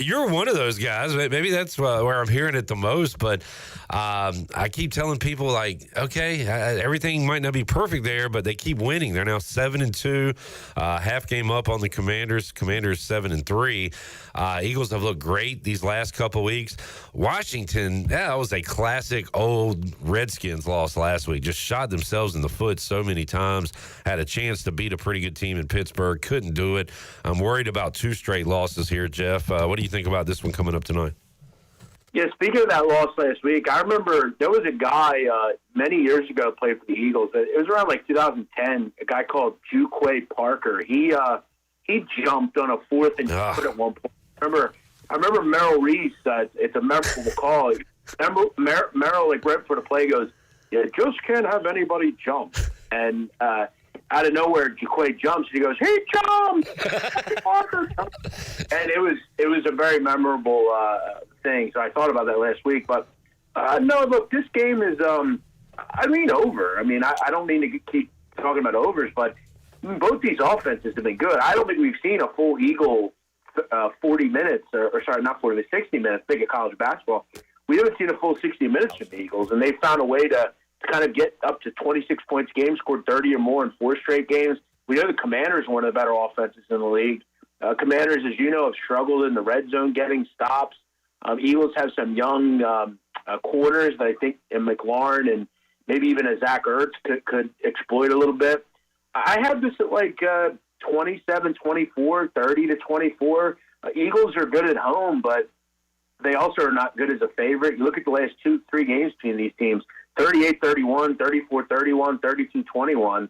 You're one of those guys. Maybe that's where I'm hearing it the most. But I keep telling people, like, okay, everything might not be perfect there, but they keep winning. They're now 7-2, half game up on the Commanders. Commanders 7-3. Eagles have looked great these last couple weeks. Washington, that was a classic old Redskins loss last week. Just shot themselves in the foot so many times. Had a chance to beat a pretty good team in Pittsburgh. Couldn't do it. I'm worried about 2 straight losses here, Jeff. What do you think about this one coming up tonight? Yeah, speaking of that loss last week, I remember there was a guy many years ago played for the Eagles. It was around like 2010, a guy called Juquay Parker. He jumped on a 4th and short at one point. I remember Merrill Reese, it's a memorable call. Merrill, like right before the play, goes, "Yeah, just can't have anybody jump." And out of nowhere, Juquay jumps, and he goes, "He jumped!" And it was a very memorable thing. So I thought about that last week. But no, look, this game is I mean over. I mean, I don't mean to keep talking about overs, but both these offenses have been good. I don't think we've seen a full Eagle 40 minutes, or sorry, not 40, 60 minutes. Think of college basketball. We haven't seen a full 60 minutes from the Eagles, and they found a way to kind of get up to 26 points a game, scored 30 or more in 4 straight games. We know the Commanders are one of the better offenses in the league. Commanders, as you know, have struggled in the red zone getting stops. Eagles have some young corners that I think in McLaurin and maybe even a Zach Ertz could exploit a little bit. I have this at like 27-24, 30-24. Eagles are good at home, but they also are not good as a favorite. You look at the last 2-3 games between these teams, 38-31, 34-31, 32-21.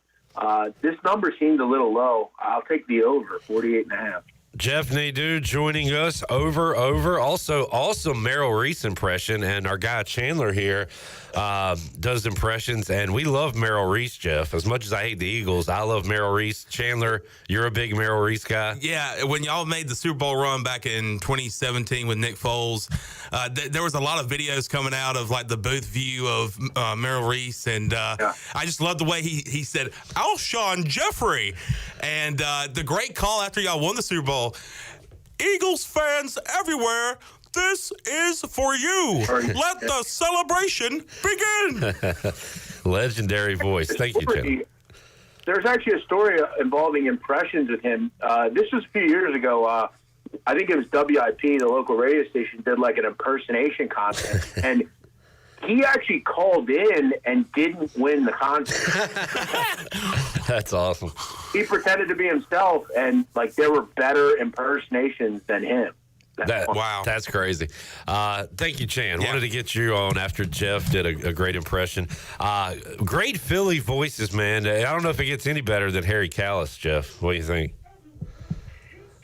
This number seemed a little low. I'll take the over, 48.5. Jeff Nadeau joining us over. Also, awesome Merrill Reese impression, and our guy Chandler here does impressions, and we love Merrill Reese, Jeff. As much as I hate the Eagles, I love Merrill Reese. Chandler, you're a big Merrill Reese guy. Yeah, when y'all made the Super Bowl run back in 2017 with Nick Foles, there was a lot of videos coming out of like the booth view of Merrill Reese, and I just love the way he said Alshon Jeffrey, and the great call after y'all won the Super Bowl. Eagles fans everywhere, this is for you. Let the celebration begin. Legendary voice. Thank you, Chandler. There's actually a story involving impressions with him. This was a few years ago. I think it was WIP, the local radio station, did like an impersonation contest, and he actually called in and didn't win the contest. That's awesome. He pretended to be himself, and like there were better impersonations than him. Wow. That's crazy. Thank you, Chan. Wanted to get you on after Jeff did a great impression. Great Philly voices, man. I don't know if it gets any better than Harry Callis, Jeff. What do you think?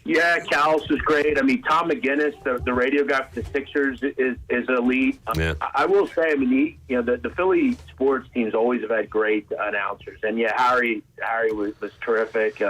Yeah, Callis was great. I mean, Tom McGinnis, the radio guy for the Sixers, is elite. I will say, I mean, the Philly sports teams always have had great announcers, and Harry was terrific.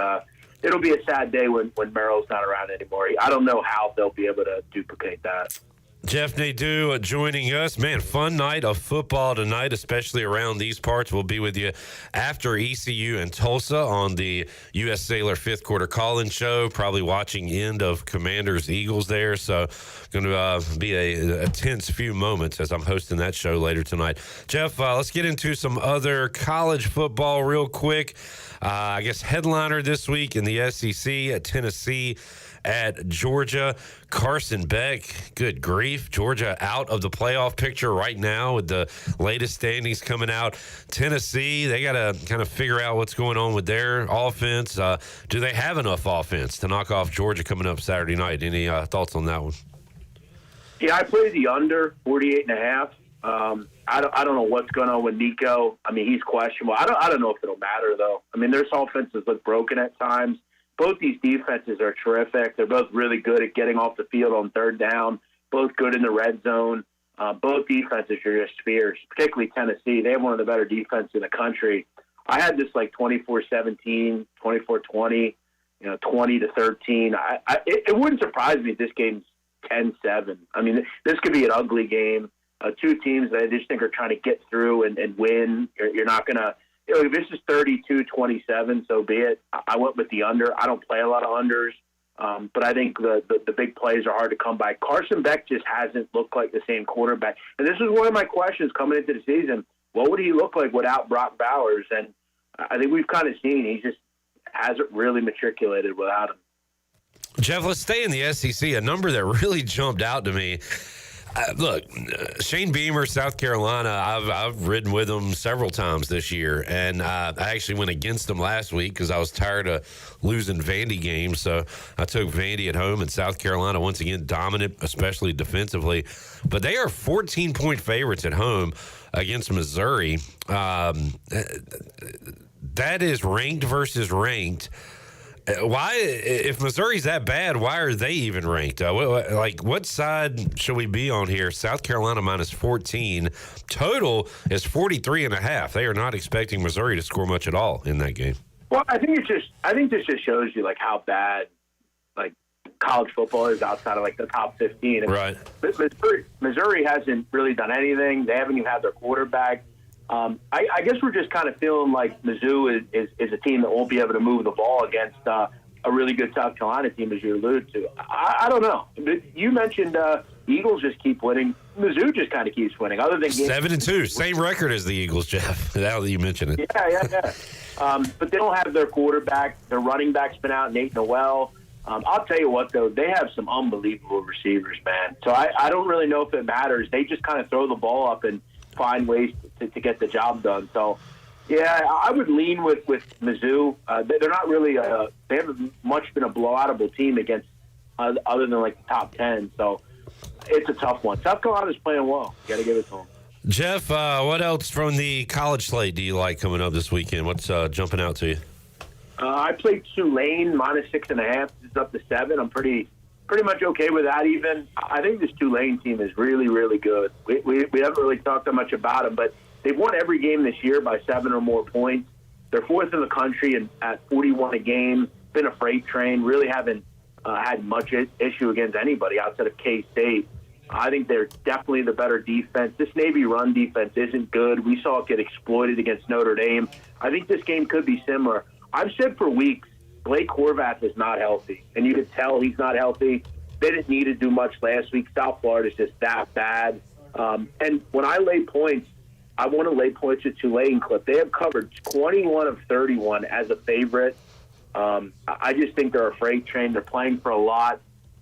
It'll be a sad day when Merrill's not around anymore. I don't know how they'll be able to duplicate that. Jeff Nadeau joining us. Man, fun night of football tonight, especially around these parts. We'll be with you after ECU and Tulsa on the U.S. Sailor fifth quarter call-in show, probably watching end of Commanders-Eagles there. So going to be a tense few moments as I'm hosting that show later tonight. Jeff, let's get into some other college football real quick. I guess headliner this week in the SEC at Tennessee at Georgia. Carson Beck, good grief. Georgia out of the playoff picture right now with the latest standings coming out. Tennessee, they got to kind of figure out what's going on with their offense. Do they have enough offense to knock off Georgia coming up Saturday night? Any thoughts on that one? Yeah, I played the under 48.5. I don't know what's going on with Nico. I mean, he's questionable. I don't know if it'll matter, though. I mean, their offenses look broken at times. Both these defenses are terrific. They're both really good at getting off the field on third down, both good in the red zone. Both defenses are just fierce, particularly Tennessee. They have one of the better defenses in the country. I had this like 24-17, 24-20, 20-13. It wouldn't surprise me if this game's 10-7. I mean, this could be an ugly game. Two teams that I just think are trying to get through and win. You're not going to – if this is 32-27, so be it. I went with the under. I don't play a lot of unders, but I think the big plays are hard to come by. Carson Beck just hasn't looked like the same quarterback. And this is one of my questions coming into the season. What would he look like without Brock Bowers? And I think we've kind of seen he just hasn't really matriculated without him. Jeff, let's stay in the SEC. A number that really jumped out to me. Look, Shane Beamer, South Carolina, I've ridden with him several times this year, and I actually went against him last week because I was tired of losing Vandy games. So I took Vandy at home, and South Carolina, once again, dominant, especially defensively. But they are 14-point favorites at home against Missouri. That is ranked versus ranked. Why, if Missouri's that bad, why are they even ranked? What side should we be on here? South Carolina minus 14. Total is 43.5. They are not expecting Missouri to score much at all in that game. Well, I think this just shows you like how bad like college football is outside of like the top 15. Right. Missouri hasn't really done anything. They haven't even had their quarterback. I guess we're just kind of feeling like Mizzou is a team that won't be able to move the ball against a really good South Carolina team, as you alluded to. I don't know. You mentioned Eagles just keep winning. Mizzou just kind of keeps winning. Other than 7-2, same record as the Eagles, Jeff. Now that you mention it. Yeah. But they don't have their quarterback. Their running back's been out, Nate Noel. I'll tell you what, though, they have some unbelievable receivers, man. So I don't really know if it matters. They just kind of throw the ball up and find ways to get the job done. So, yeah, I would lean with Mizzou. They're not really they haven't much been a blowoutable team against other than like the top 10. So it's a tough one. South Carolina's playing well. Got to give it to them. Jeff, what else from the college slate do you like coming up this weekend? What's jumping out to you? I played Tulane -6.5. It's up to 7. I'm pretty much okay with that. Even I think this Tulane team is really, really good. We haven't really talked that much about them, but they've won every game this year by 7 or more points. They're 4th in the country and at 41 a game. Been a freight train. Really haven't had much issue against anybody outside of K-State. I think they're definitely the better defense. This Navy run defense isn't good. We saw it get exploited against Notre Dame. I think this game could be similar. I've said for weeks, Blake Horvath is not healthy, and you could tell he's not healthy. They didn't need to do much last week. South Florida's just that bad. And when I lay points, I want to lay points at Tulane, Clip. They have covered 21 of 31 as a favorite. I just think they're a freight train. They're playing for a lot.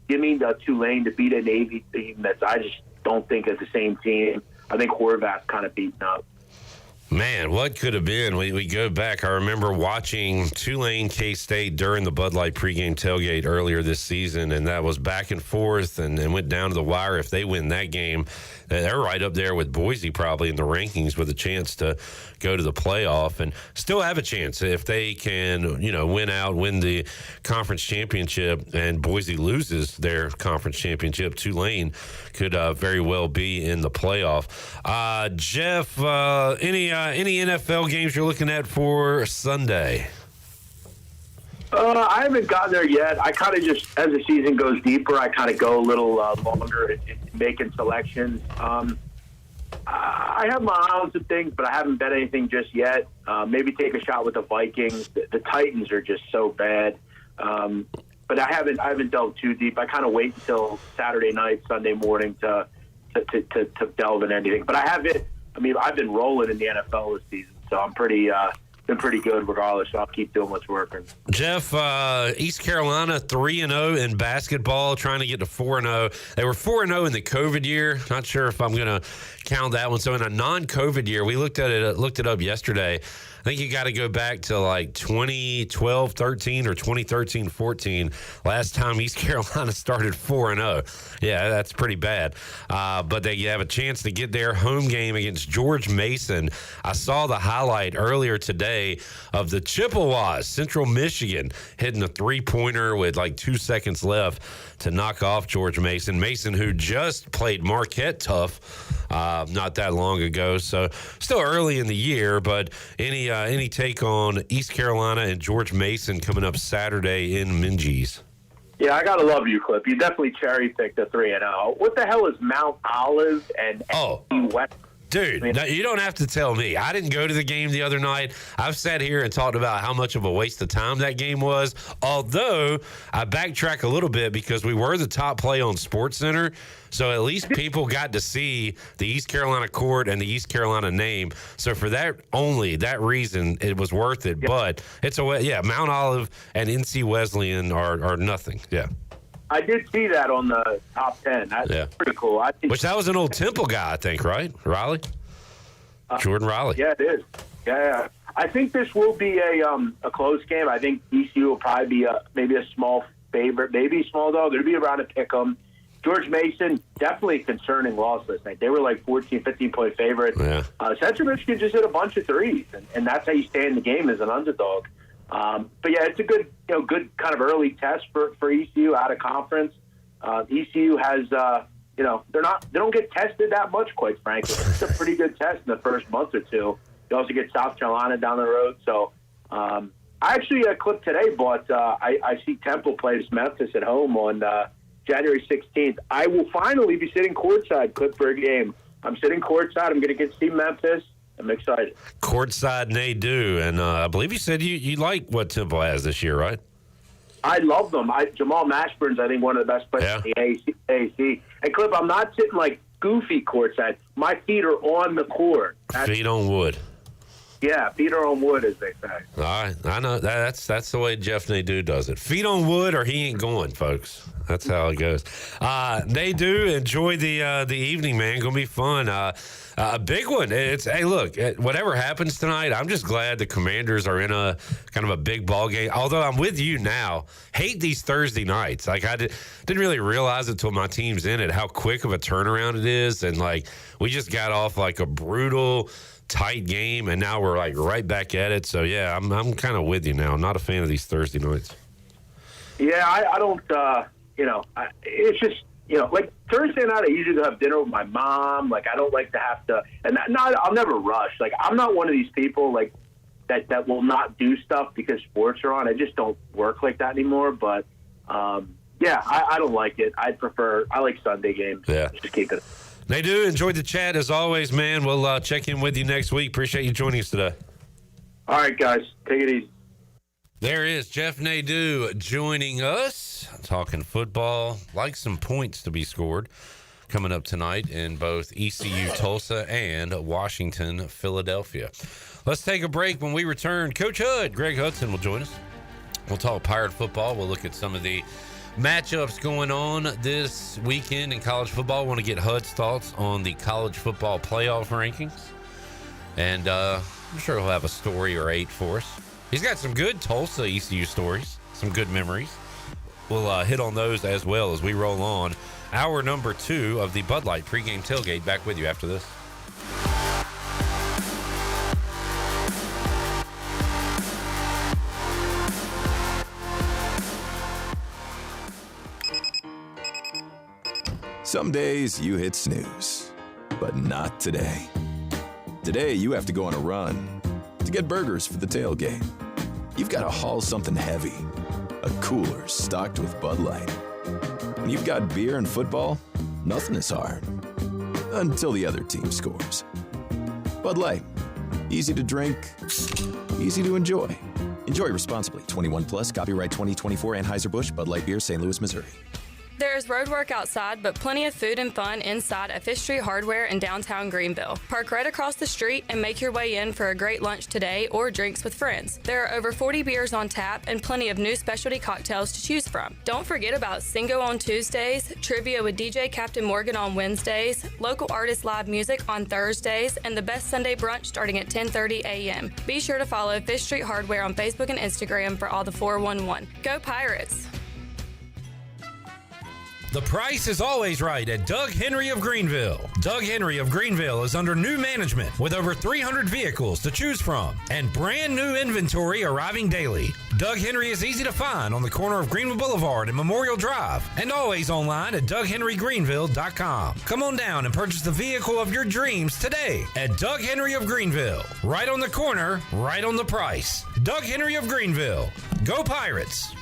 Give me the Tulane to beat a Navy team that I just don't think is the same team. I think Horvath's kind of beaten up. Man, what could have been? We go back. I remember watching Tulane K-State during the Bud Light pregame tailgate earlier this season, and that was back and forth and went down to the wire. If they win that game, they're right up there with Boise probably in the rankings with a chance to go to the playoff and still have a chance if they can, win the conference championship and Boise loses their conference championship. Tulane could very well be in the playoff. Jeff, any NFL games you're looking at for Sunday? I haven't gotten there yet. I kind of just, as the season goes deeper, I kind of go a little longer in making selections. I have my eye on some things, but I haven't bet anything just yet. Maybe take a shot with the Vikings. The Titans are just so bad. But I haven't delved too deep. I kind of wait until Saturday night, Sunday morning to delve in anything. But I've been rolling in the NFL this season, so I'm been pretty good regardless, so I'll keep doing what's working. Jeff, East Carolina 3-0 in basketball, trying to get to 4-0. They were 4-0 in the COVID year. Not sure if I'm going to count that one. So in a non-COVID year, we looked it up yesterday. I think you got to go back to like 2012-13 or 2013-14. Last time East Carolina started 4-0. Yeah, that's pretty bad. But they have a chance to get their home game against George Mason. I saw the highlight earlier today of the Chippewas, Central Michigan, hitting a three-pointer with like 2 seconds left to knock off George Mason. Mason, who just played Marquette tough not that long ago. So still early in the year, but any take on East Carolina and George Mason coming up Saturday in Minges? Yeah, I got to love you, Clip. You definitely cherry-picked the 3-0. What the hell is Mount Olive and West? Dude, you don't have to tell me. I didn't go to the game the other night. I've sat here and talked about how much of a waste of time that game was, although I backtrack a little bit because we were the top play on SportsCenter, so at least people got to see the East Carolina court and the East Carolina name. So for that reason, it was worth it. But it's Mount Olive and NC Wesleyan are nothing. Yeah. I did see that on the top 10. That's pretty cool. Which that was an old Temple guy, I think, right? Riley? Jordan Riley. Yeah, it is. Yeah. I think this will be a close game. I think ECU will probably be maybe a small favorite, maybe a small dog. It'll be around a pick 'em. George Mason, definitely a concerning loss last night. They were like 14, 15-point favorites. Yeah. Central Michigan just hit a bunch of threes, and that's how you stay in the game as an underdog. But yeah, it's a good kind of early test for ECU out of conference. ECU has, they don't get tested that much, quite frankly. It's a pretty good test in the first month or two. You also get South Carolina down the road. So, I actually Clip today, but I see Temple plays Memphis at home on January 16th. I will finally be sitting courtside, Clip, for a game. I'm sitting courtside. I'm going to get to see Memphis. I'm excited. Courtside they do. And I believe you said you like what Temple has this year, right? I love them. Jamal Mashburn's, I think, one of the best players in the AAC. And, Clip, I'm not sitting like goofy courtside. My feet are on the court. Feet on wood. Yeah, feet are on wood, as they say. All right, I know that's the way Jeff Nadeau does it. Feet on wood, or he ain't going, folks. That's how it goes. Nadeau, enjoy the evening, man. Gonna be fun. A big one. Hey, look, whatever happens tonight, I'm just glad the Commanders are in a kind of a big ball game. Although I'm with you now, hate these Thursday nights. Like I didn't really realize until my team's in it how quick of a turnaround it is, and like we just got off like a brutal, tight game, and now we're like right back at it. So yeah, I'm kind of with you now. I'm not a fan of these Thursday nights. Yeah, I don't. It's just like Thursday night. I usually have dinner with my mom. Like I don't like to have to, and I'll never rush. Like I'm not one of these people like that will not do stuff because sports are on. I just don't work like that anymore. But yeah, I don't like it. I like Sunday games. Yeah, just keep it. They do. Enjoyed the chat as always, man. We'll check in with you next week. Appreciate you joining us today. All right, guys. Take it easy. There is Jeff Nadeau joining us, talking football. Like some points to be scored coming up tonight in both ECU Tulsa and Washington, Philadelphia. Let's take a break. When we return, Coach Hud, Greg Hudson, will join us. We'll talk Pirate football. We'll look at some of the matchups going on this weekend in college football. I want to get Hud's thoughts on the college football playoff rankings. And I'm sure he'll have a story or 8 for us. He's got some good Tulsa ECU stories, some good memories. We'll hit on those as well as we roll on. Hour number 2 of the Bud Light Pregame Tailgate. Back with you after this. Some days you hit snooze, but not today. Today you have to go on a run to get burgers for the tailgate. You've got to haul something heavy, a cooler stocked with Bud Light. When you've got beer and football, nothing is hard. Until the other team scores. Bud Light, easy to drink, easy to enjoy. Enjoy responsibly. 21 plus, copyright 2024 Anheuser-Busch, Bud Light Beer, St. Louis, Missouri. There is road work outside, but plenty of food and fun inside at Fish Street Hardware in downtown Greenville. Park right across the street and make your way in for a great lunch today or drinks with friends. There are over 40 beers on tap and plenty of new specialty cocktails to choose from. Don't forget about Singo on Tuesdays, trivia with DJ Captain Morgan on Wednesdays, local artist live music on Thursdays, and the best Sunday brunch starting at 10:30 a.m. Be sure to follow Fish Street Hardware on Facebook and Instagram for all the 411. Go Pirates! The price is always right at Doug Henry of Greenville. Doug Henry of Greenville is under new management with over 300 vehicles to choose from and brand new inventory arriving daily. Doug Henry is easy to find on the corner of Greenville Boulevard and Memorial Drive and always online at DougHenryGreenville.com. Come on down and purchase the vehicle of your dreams today at Doug Henry of Greenville. Right on the corner, right on the price. Doug Henry of Greenville. Go Pirates!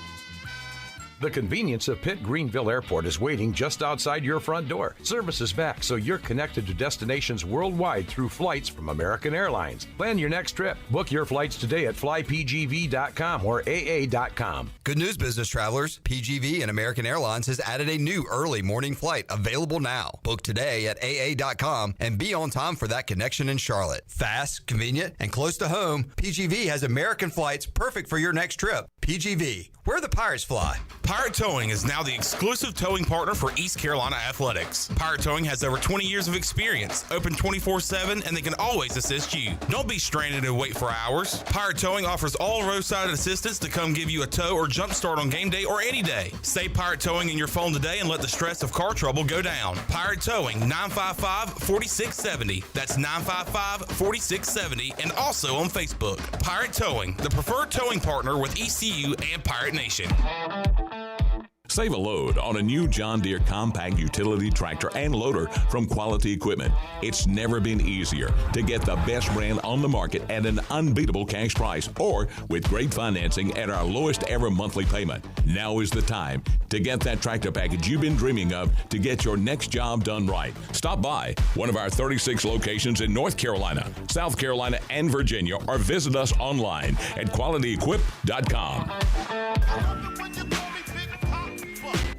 The convenience of Pitt Greenville Airport is waiting just outside your front door. Service is back, so you're connected to destinations worldwide through flights from American Airlines. Plan your next trip. Book your flights today at flypgv.com or aa.com. Good news, business travelers. PGV and American Airlines has added a new early morning flight available now. Book today at aa.com and be on time for that connection in Charlotte. Fast, convenient, and close to home, PGV has American flights perfect for your next trip. PGV, where the Pirates fly. Pirate Towing is now the exclusive towing partner for East Carolina Athletics. Pirate Towing has over 20 years of experience, open 24/7, and they can always assist you. Don't be stranded and wait for hours. Pirate Towing offers all roadside assistance to come give you a tow or jump start on game day or any day. Save Pirate Towing in your phone today and let the stress of car trouble go down. Pirate Towing, 955-4670. That's 955-4670, and also on Facebook. Pirate Towing, the preferred towing partner with ECU and Pirate Nation. Save a load on a new John Deere compact utility tractor and loader from Quality Equipment. It's never been easier to get the best brand on the market at an unbeatable cash price or with great financing at our lowest ever monthly payment. Now is the time to get that tractor package you've been dreaming of to get your next job done right. Stop by one of our 36 locations in North Carolina, South Carolina, and Virginia, or visit us online at qualityequip.com.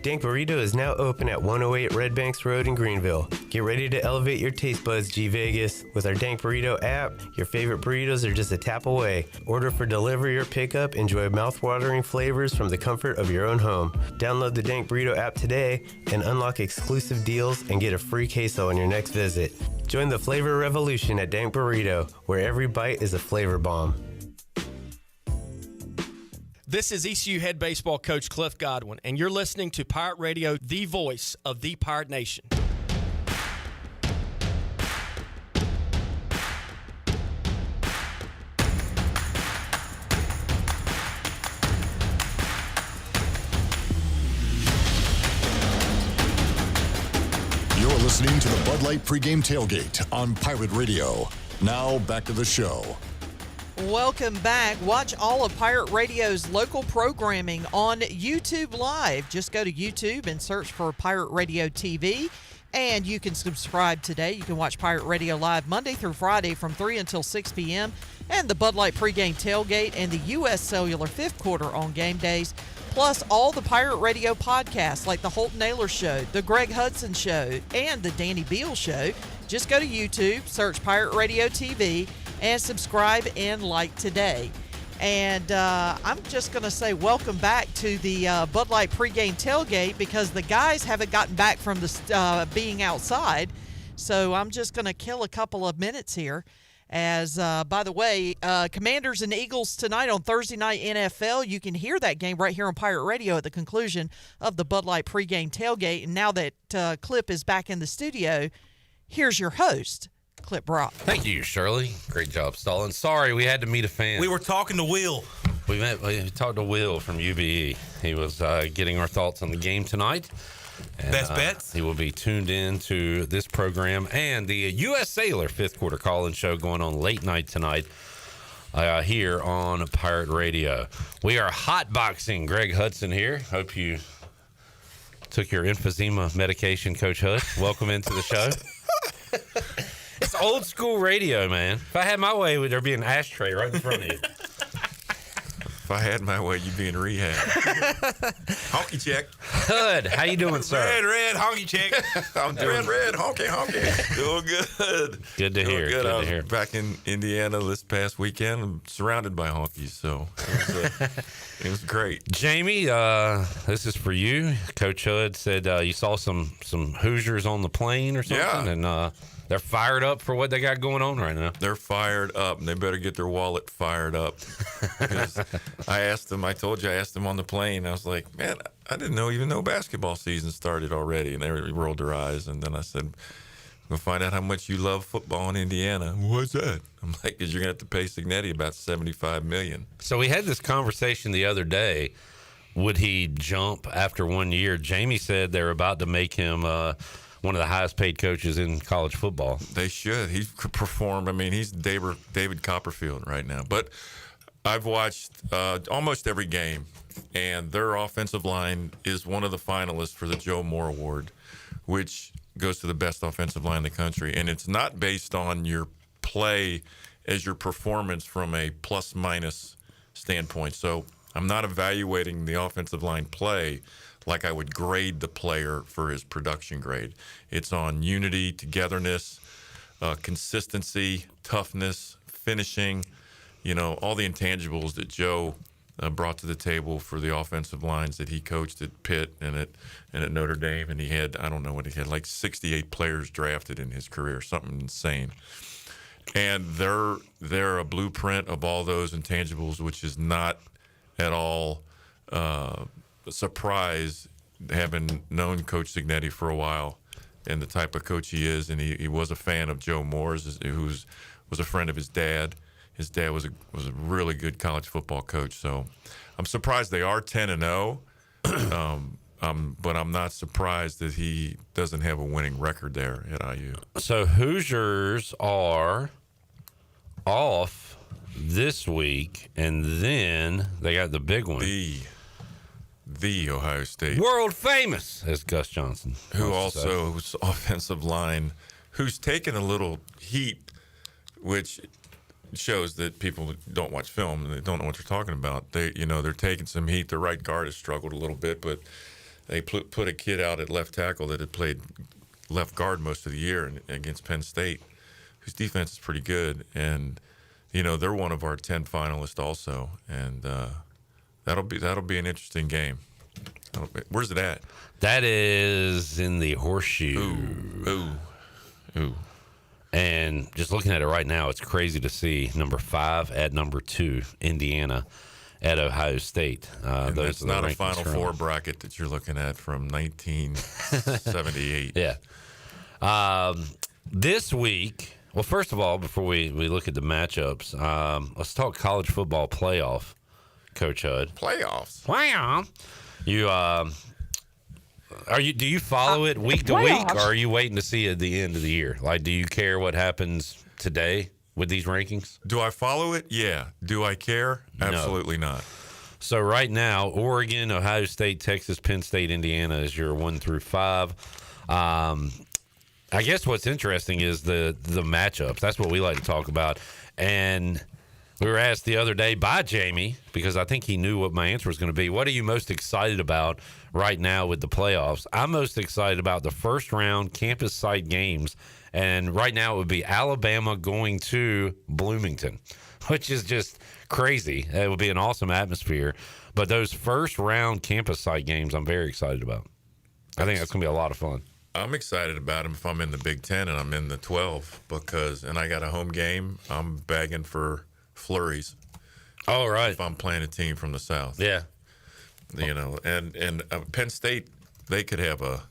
Dank Burrito is now open at 108 Red Banks Road in Greenville. Get ready to elevate your taste buds, G Vegas. With our Dank Burrito app, your favorite burritos are just a tap away. Order for delivery or pickup. Enjoy mouth-watering flavors from the comfort of your own home. Download the Dank Burrito app today and unlock exclusive deals and get a free queso on your next visit. Join the flavor revolution at Dank Burrito, where every bite is a flavor bomb. This is ECU head baseball coach Cliff Godwin, and you're listening to Pirate Radio, the voice of the Pirate Nation. You're listening to the Bud Light Pregame Tailgate on Pirate Radio. Now back to the show. Welcome back. Watch all of Pirate Radio's local programming on YouTube Live. Just go to YouTube and search for Pirate Radio TV, and you can subscribe today. You can watch Pirate Radio Live Monday through Friday from 3 until 6 p.m., and the Bud Light Pregame Tailgate and the U.S. Cellular Fifth Quarter on game days, plus all the Pirate Radio podcasts like the Holt Naylor Show, the Greg Hudson Show, and the Danny Beal Show. Just go to YouTube, search Pirate Radio TV, and subscribe and like today. And I'm just going to say welcome back to the Bud Light Pregame Tailgate, because the guys haven't gotten back from the being outside. So I'm just going to kill a couple of minutes here. As, by the way, Commanders and Eagles tonight on Thursday Night NFL. You can hear that game right here on Pirate Radio at the conclusion of the Bud Light Pregame Tailgate. And now that Clip is back in the studio, here's your host, Clip Brock. Thank you, Shirley. Great job, Stalin. Sorry, we had to meet a fan. We were talking to Will. We talked to Will from UBE. He was getting our thoughts on the game tonight. And, best bets. He will be tuned in to this program and the U.S. Sailor Fifth Quarter Call-In Show going on late night tonight here on Pirate Radio. We are hotboxing Greg Hudson here. Hope you took your emphysema medication, Coach Hood. Welcome into the show. It's old school radio, man. If I had my way, would there be an ashtray right in front of you? If I had my way, you'd be in rehab. Honky check. Hood, how you doing, sir? Red, honky check. I'm doing red, honky. Doing good. Good to hear. Good to hear. Back in Indiana this past weekend. I'm surrounded by honkies, so it was great. Jamie, this is for you. Coach Hood said you saw some Hoosiers on the plane or something, and they're fired up for what they got going on right now. They're fired up, and they better get their wallet fired up. Because I told you I asked them on the plane. I was like, man, I didn't even know basketball season started already. And they rolled their eyes. And then I said, we'll find out how much you love football in Indiana. What's that? I'm like, because you're going to have to pay Signetti about $75 million. So we had this conversation the other day. Would he jump after 1 year? Jamie said they're about to make him one of the highest paid coaches in college football. They should. He's performed. I mean, he's David Copperfield right now. But I've watched almost every game, and their offensive line is one of the finalists for the Joe Moore Award, which goes to the best offensive line in the country. And it's not based on your play as your performance from a plus-minus standpoint. So I'm not evaluating the offensive line play like I would grade the player for his production grade. It's on unity, togetherness, consistency, toughness, finishing, all the intangibles that Joe brought to the table for the offensive lines that he coached at Pitt and at Notre Dame. And he had, I don't know what he had, like 68 players drafted in his career, something insane. And they're a blueprint of all those intangibles, which is not at all a surprise, having known Coach Signetti for a while and the type of coach he is. And he was a fan of Joe Moore's, who was a friend of his dad. His dad was a really good college football coach. So I'm surprised they are 10-0, but I'm not surprised that he doesn't have a winning record there at IU. So Hoosiers are off this week, and then they got the big one. The Ohio State. World famous, as Gus Johnson. Who also was offensive line, who's taken a little heat, which shows that people don't watch film and they don't know what they're talking about. They're taking some heat. The right guard has struggled a little bit, but they put a kid out at left tackle that had played left guard most of the year against Penn State, whose defense is pretty good, and they're one of our 10 finalists also, and that'll be an interesting game. Where's it at? That is in the Horseshoe. Ooh. And just looking at it right now, it's crazy to see number 5 at number 2, Indiana, at Ohio State. And that's not a Final Four bracket that you're looking at from 1978. Yeah. This week, well, first of all, before we look at the matchups, let's talk college football playoff, Coach Hud. Playoffs? You do you follow it week to week, or are you waiting to see at the end of the year? Like, do you care what happens today with these rankings? Do I follow it? Yeah. Do I care? Absolutely not. So right now, Oregon, Ohio State, Texas, Penn State, Indiana is your 1 through 5. I guess what's interesting is the matchups. That's what we like to talk about. And we were asked the other day by Jamie, because I think he knew what my answer was going to be. What are you most excited about right now with the playoffs? I'm most excited about the first round campus site games. And right now it would be Alabama going to Bloomington, which is just crazy. It would be an awesome atmosphere. But those first round campus site games, I'm very excited about. I think that's going to be a lot of fun. I'm excited about them if I'm in the Big Ten and I'm in the 12 and I got a home game. I'm bagging for flurries. Oh, right. If I'm playing a team from the South. Yeah. And Penn State, they could have a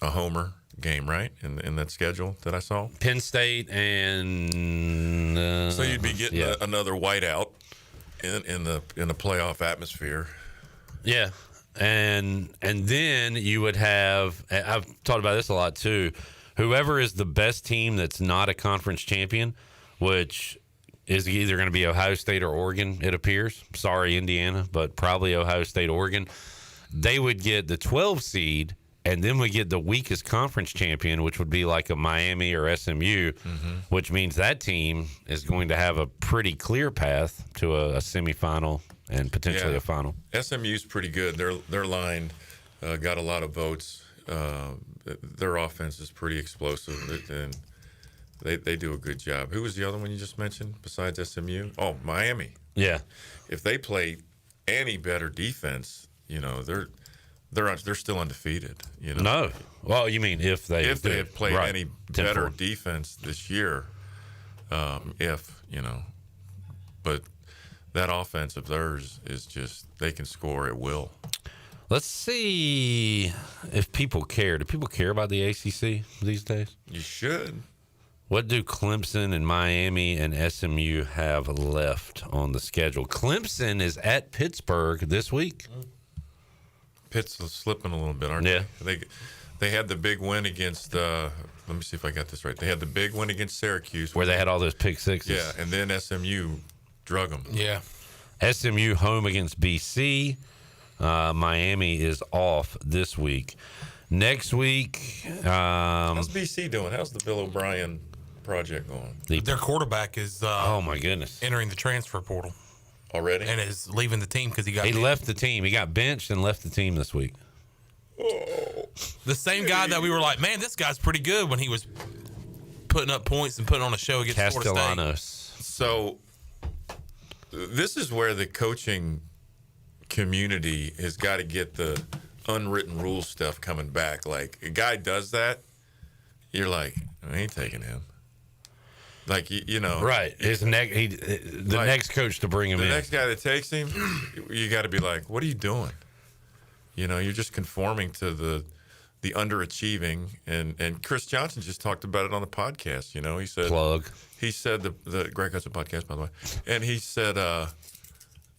homer game, right, in that schedule that I saw. Penn State and so you'd be getting another whiteout in the playoff atmosphere. Yeah, and then you would have. I've talked about this a lot too. Whoever is the best team that's not a conference champion, which is either going to be Ohio State or Oregon, it appears. Sorry, Indiana, but probably Ohio State, Oregon. They would get the 12 seed. And then we get the weakest conference champion, which would be like a Miami or SMU, which means that team is going to have a pretty clear path to a semifinal and potentially a final. SMU's pretty good. Their line got a lot of votes. Their offense is pretty explosive, and they do a good job. Who was the other one you just mentioned besides SMU? Oh, Miami. Yeah. If they play any better defense, they're still undefeated. No. Well, you mean if they have played any better defense this year, but that offense of theirs is just, they can score at will. Let's see if people care. Do people care about the ACC these days? You should. What do Clemson and Miami and SMU have left on the schedule? Clemson is at Pittsburgh this week. Pitt's slipping a little bit, aren't they? They had the big win against, let me see if I got this right. They had the big win against Syracuse. Where they had all those pick sixes. Yeah, and then SMU drug them. Yeah. SMU home against BC. Miami is off this week. Next week. How's BC doing? How's the Bill O'Brien project going? Their quarterback is oh my goodness, entering the transfer portal already, and is leaving the team because he left the team. He got benched and left the team this week. Oh. The same guy that we were like, man, this guy's pretty good when he was putting up points and putting on a show against Florida State. So this is where the coaching community has got to get the unwritten rule stuff coming back. Like, a guy does that, you're like, I ain't taking him. Like, right? His next coach to bring him in. The next guy that takes him, you got to be like, what are you doing? You're just conforming to the underachieving. And Chris Johnson just talked about it on the podcast. He said plug. He said the Greg Hudson podcast, by the way, and he said,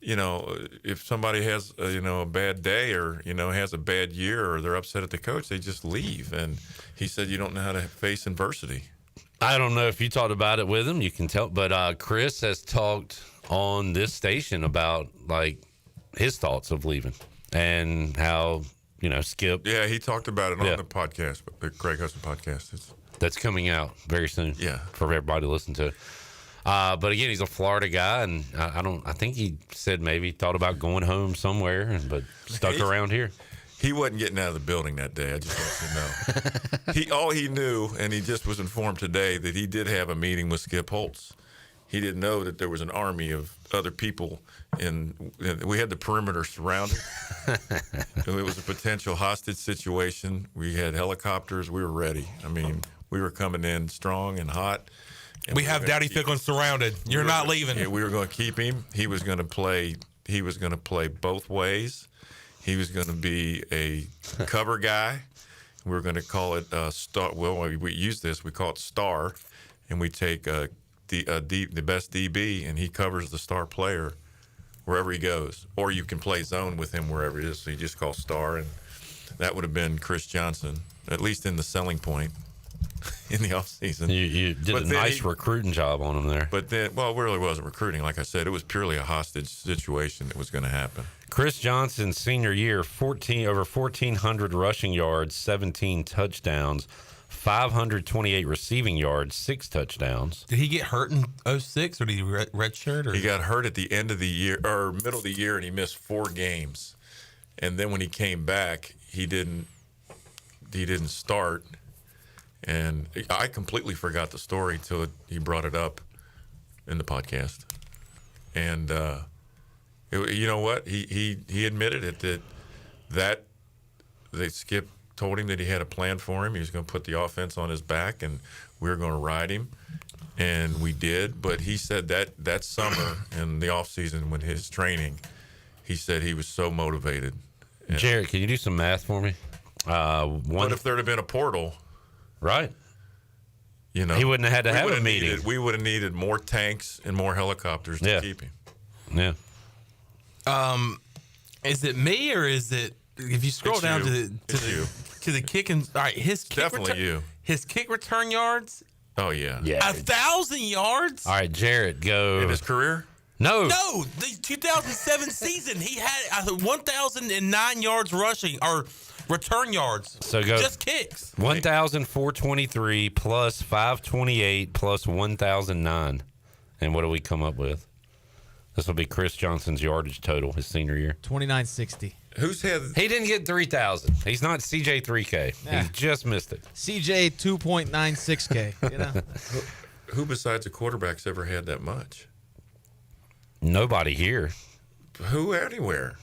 if somebody has a bad day or has a bad year or they're upset at the coach, they just leave. And he said you don't know how to face adversity. I don't know if you talked about it with him. You can tell, but Chris has talked on this station about like his thoughts of leaving and how Skip. Yeah, he talked about it on the podcast, the Greg Hudson podcast. That's coming out very soon. Yeah, for everybody to listen to. But again, he's a Florida guy, and I think he said maybe thought about going home somewhere, but stuck around here. He wasn't getting out of the building that day. I just want you to know. All he knew, and he just was informed today, that he did have a meeting with Skip Holtz. He didn't know that there was an army of other people, and we had the perimeter surrounded. It was a potential hostage situation. We had helicopters. We were ready. I mean, we were coming in strong and hot. And we have Dowdy Ficklen surrounded. You're not leaving. Yeah, we were going to keep him. He was going to play. He was going to play both ways. He was going to be a cover guy. We were going to call it star. Well, we use this. We call it star, and we take the best DB, and he covers the star player wherever he goes. Or you can play zone with him wherever it is. So you just call star, and that would have been Chris Johnson, at least in the selling point in the offseason. You did a nice recruiting job on him there. But then, well, it really wasn't recruiting. Like I said, it was purely a hostage situation that was going to happen. Chris Johnson's senior year, over 1,400 rushing yards, 17 touchdowns, 528 receiving yards, 6 touchdowns. Did he get hurt in 2006, or did he redshirt? Or? He got hurt at the end of the year, or middle of the year, and he missed 4 games. And then when he came back, he didn't start. And I completely forgot the story till he brought it up in the podcast. And you know what? He admitted it that Skip told him that he had a plan for him. He was going to put the offense on his back, and we were going to ride him. And we did. But he said that summer in the offseason when his training, he said he was so motivated. Jared, can you do some math for me? What if there'd have been a portal? Right. You know, he wouldn't have had to have a meeting. We would have needed more tanks and more helicopters to keep him. Yeah. Is it me, or is it, if you scroll down to the kicking? All right, his kick definitely you. His kick return yards. Oh yeah. 1,000 yards. All right, Jared, go. In his career? No, the 2007 season he had 1,009 yards rushing or return yards. So go just kicks. 1,423 plus 528 plus 1,009, and what do we come up with? This will be Chris Johnson's yardage total his senior year. 2,960. Who's had? He didn't get 3,000. He's not CJ 3K. Yeah. He just missed it. CJ 2.96K. You know. Who besides the quarterbacks ever had that much? Nobody here. Who anywhere?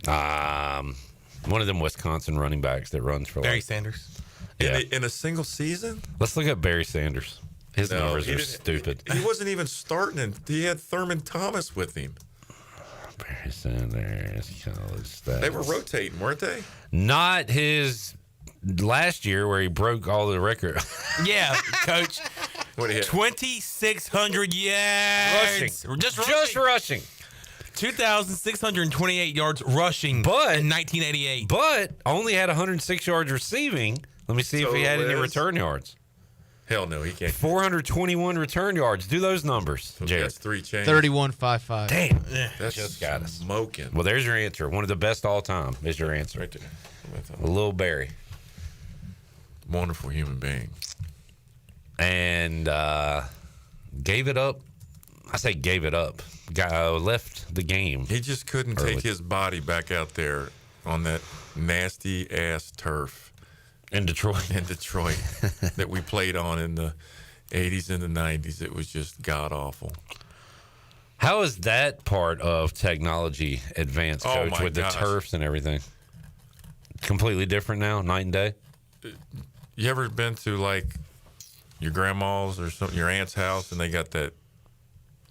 One of them Wisconsin running backs that runs for Barry Sanders. Yeah. In a single season? Let's look at Barry Sanders. His numbers are stupid. He wasn't even starting, and he had Thurman Thomas with him. Barry Sanders, college stats. They were rotating, weren't they? Not his last year where he broke all the record. Yeah, Coach. What did he have? 2,600 yards. Rushing. Just rushing. 2,628 yards rushing in 1988. But only had 106 yards receiving. Let me see if he had any return yards. Hell no, he can't. 421 return yards. Do those numbers, Jared. That's 3 change. 31.55. Damn. That's just got us. Smoking. Well, there's your answer. One of the best all time is your answer. Right there. Lil Barry. Wonderful human being. And gave it up. I say gave it up. Left the game. He just couldn't take his body back out there on that nasty ass turf in Detroit. That we played on in the 80s and the 90s. It was just god awful. How is that part of technology advanced, Coach, with the turfs and everything? Completely different now, night and day. You ever been to like your grandma's or your aunt's house and they got that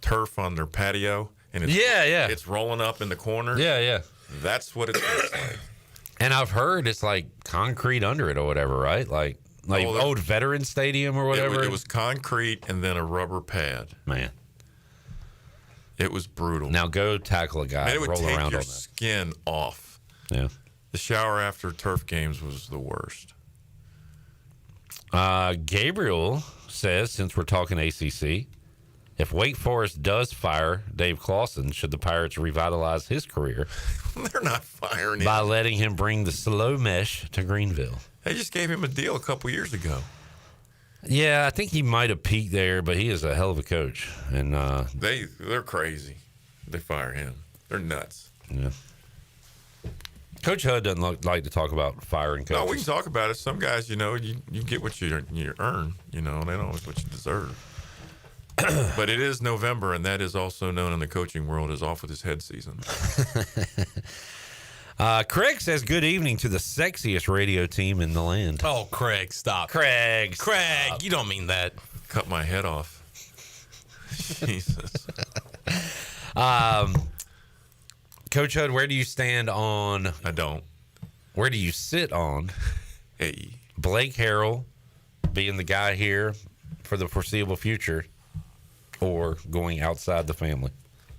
turf on their patio and it's it's rolling up in the corner? Yeah. That's what it looks like. And I've heard it's like concrete under it or whatever, right? Like old Veteran Stadium or whatever. It was concrete and then a rubber pad. Man. It was brutal. Now go tackle a guy. And it would roll take around your on that. skin off. Yeah. The shower after turf games was the worst. Gabriel says, since we're talking ACC, if Wake Forest does fire Dave Clawson, should the Pirates revitalize his career? They're not firing him. By letting him bring the slow mesh to Greenville. They just gave him a deal a couple years ago. Yeah, I think he might have peaked there, but he is a hell of a coach. And they're crazy. They fire him. They're nuts. Yeah. Coach Hud doesn't like to talk about firing coaches. No, we can talk about it. Some guys, you get what you earn. They don't always what you deserve. But it is November, and that is also known in the coaching world as off with his head season. Craig says good evening to the sexiest radio team in the land. Oh, Craig, stop. Craig, you don't mean that. Cut my head off. Jesus. Coach Hud, where do you stand on? I don't. Where do you sit on? Hey, Blake Harrell being the guy here for the foreseeable future, or going outside the family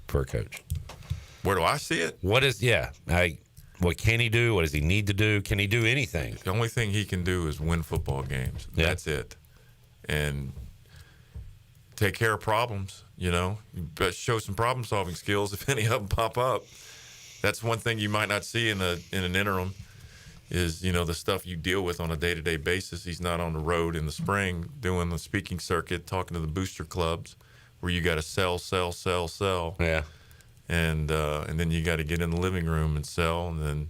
for a coach? Where do I see it? What can he do? What does he need to do? Can he do anything? The only thing he can do is win football games. Yeah. That's it. And take care of problems, But show some problem-solving skills if any of them pop up. That's one thing you might not see in an interim is, the stuff you deal with on a day-to-day basis. He's not on the road in the spring doing the speaking circuit, talking to the booster clubs where you got to sell. Yeah. And then you got to get in the living room and sell, and then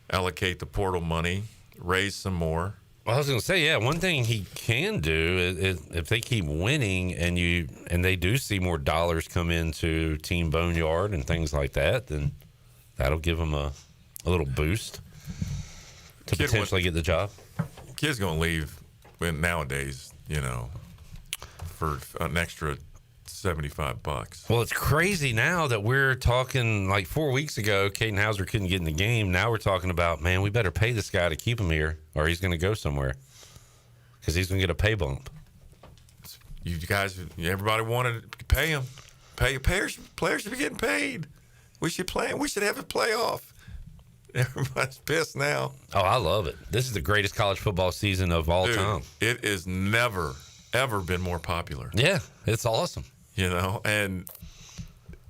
allocate the portal money, raise some more. Well, I was going to say, one thing he can do is if they keep winning and they do see more dollars come into Team Boneyard and things like that, then that'll give him a little boost to potentially get the job. Kid's going to leave nowadays, for an extra $75. Well, it's crazy now that we're talking like 4 weeks ago, Caden Hauser couldn't get in the game. Now we're talking about, man, we better pay this guy to keep him here or he's going to go somewhere because he's going to get a pay bump. You guys, everybody wanted to pay him. Players should be getting paid. We should have a playoff. Everybody's pissed now. Oh, I love it. This is the greatest college football season of all time. It is never, ever been more popular. Yeah, it's awesome. And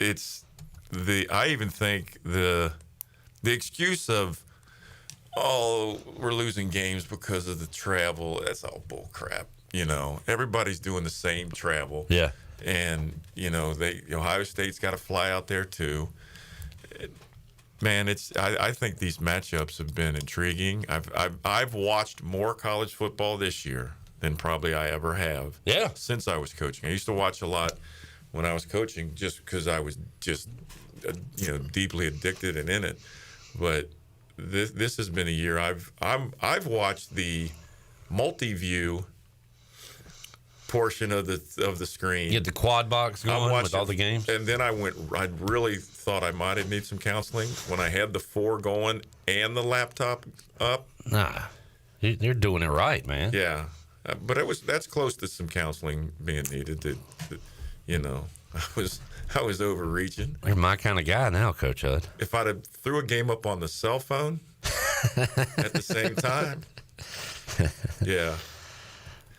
I even think the excuse of, we're losing games because of the travel, that's all bull crap. Everybody's doing the same travel. Yeah. And, Ohio State's got to fly out there too. Man, I think these matchups have been intriguing. I've watched more college football this year than probably I ever have. Yeah. Since I was coaching. I used to watch a lot when I was coaching just because I was just, deeply addicted and in it. But this has been a year I've watched the multi-view portion of the screen. You get the quad box going with all the games. And then I really thought I might have needed some counseling when I had the 4 going and the laptop up. Nah, you're doing it right, man. Yeah. But that's close to some counseling being needed. I was overreaching. You're my kind of guy now, Coach Hud. If I'd have threw a game up on the cell phone at the same time, yeah.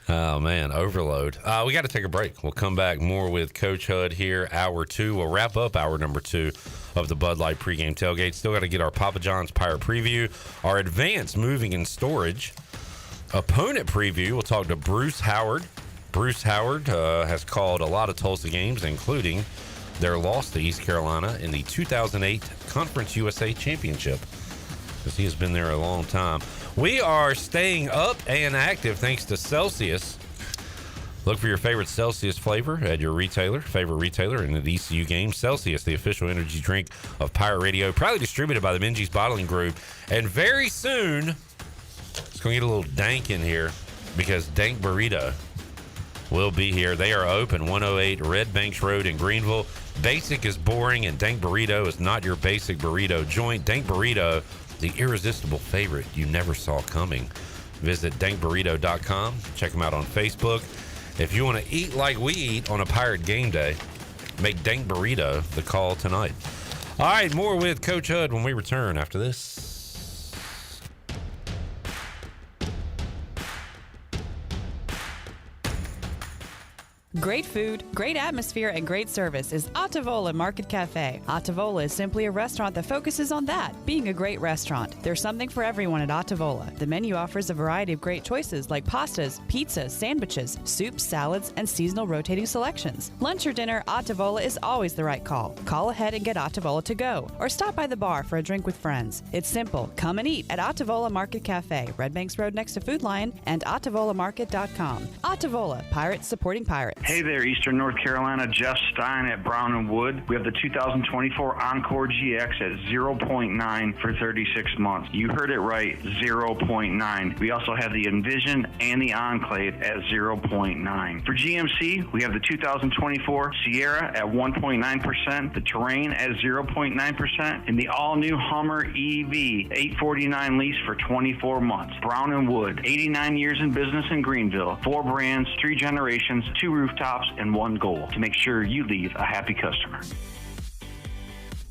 Oh, man, overload. We got to take a break. We'll come back more with Coach Hud here, hour 2. We'll wrap up hour number 2 of the Bud Light pregame tailgate. Still got to get our Papa John's Pirate preview, our advanced moving and storage opponent preview. We'll talk to Bruce Howard. Bruce Howard has called a lot of Tulsa games, including their loss to East Carolina in the 2008 Conference USA Championship, because he has been there a long time. We are staying up and active thanks to Celsius. Look for your favorite Celsius flavor at your favorite retailer in the ECU game. Celsius, the official energy drink of Pirate Radio, proudly distributed by the Minji's Bottling Group. And very soon, it's going to get a little dank in here because Dank Burrito will be here. They are open 108 Red Banks Road in Greenville. Basic is boring, and Dank Burrito is not your basic burrito joint. Dank Burrito, the irresistible favorite you never saw coming. Visit dankburrito.com. Check them out on Facebook. If you want to eat like we eat on a Pirate game day, make Dank Burrito the call tonight. All right, more with Coach Hud when we return after this. Great food, great atmosphere, and great service is Ottavola Market Cafe. Ottavola is simply a restaurant that focuses on that, being a great restaurant. There's something for everyone at Ottavola. The menu offers a variety of great choices like pastas, pizzas, sandwiches, soups, salads, and seasonal rotating selections. Lunch or dinner, Ottavola is always the right call. Call ahead and get Ottavola to go, or stop by the bar for a drink with friends. It's simple. Come and eat at Ottavola Market Cafe, Red Banks Road next to Food Lion, and OttavolaMarket.com. Ottavola, Pirates supporting Pirates. Hey there, Eastern North Carolina. Jeff Stein at Brown and Wood. We have the 2024 Encore GX at 0.9 for 36 months. You heard it right, 0.9. We also have the Envision and the Enclave at 0.9. For GMC, we have the 2024 Sierra at 1.9%, the Terrain at 0.9%, and the all-new Hummer EV 849 lease for 24 months. Brown and Wood, 89 years in business in Greenville. 4 brands, 3 generations, 2 rooftops, and 1 goal to make sure you leave a happy customer.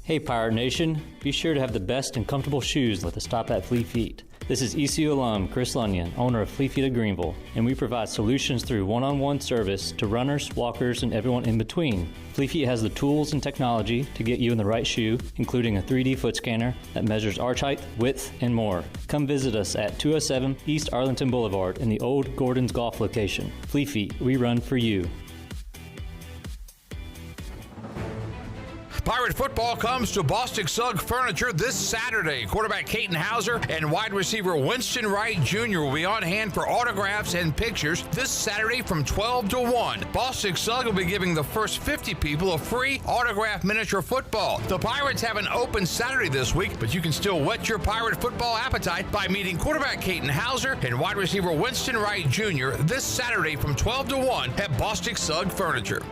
Hey Pirate Nation, be sure to have the best and comfortable shoes with a stop at Fleet Feet. This is ECU alum Chris Lunyon, owner of Fleet Feet of Greenville, and we provide solutions through one-on-one service to runners, walkers, and everyone in between. Fleet Feet has the tools and technology to get you in the right shoe, including a 3D foot scanner that measures arch height, width, and more. Come visit us at 207 East Arlington Boulevard in the old Gordon's Golf location. Fleet Feet, we run for you. Pirate football comes to Bostic Sugg Furniture this Saturday. Quarterback Caton Hauser and wide receiver Winston Wright Jr. will be on hand for autographs and pictures this Saturday from 12 to 1. Bostic Sugg will be giving the first 50 people a free autographed miniature football. The Pirates have an open Saturday this week, but you can still whet your Pirate football appetite by meeting quarterback Caton Hauser and wide receiver Winston Wright Jr. this Saturday from 12 to 1 at Bostic Sugg Furniture.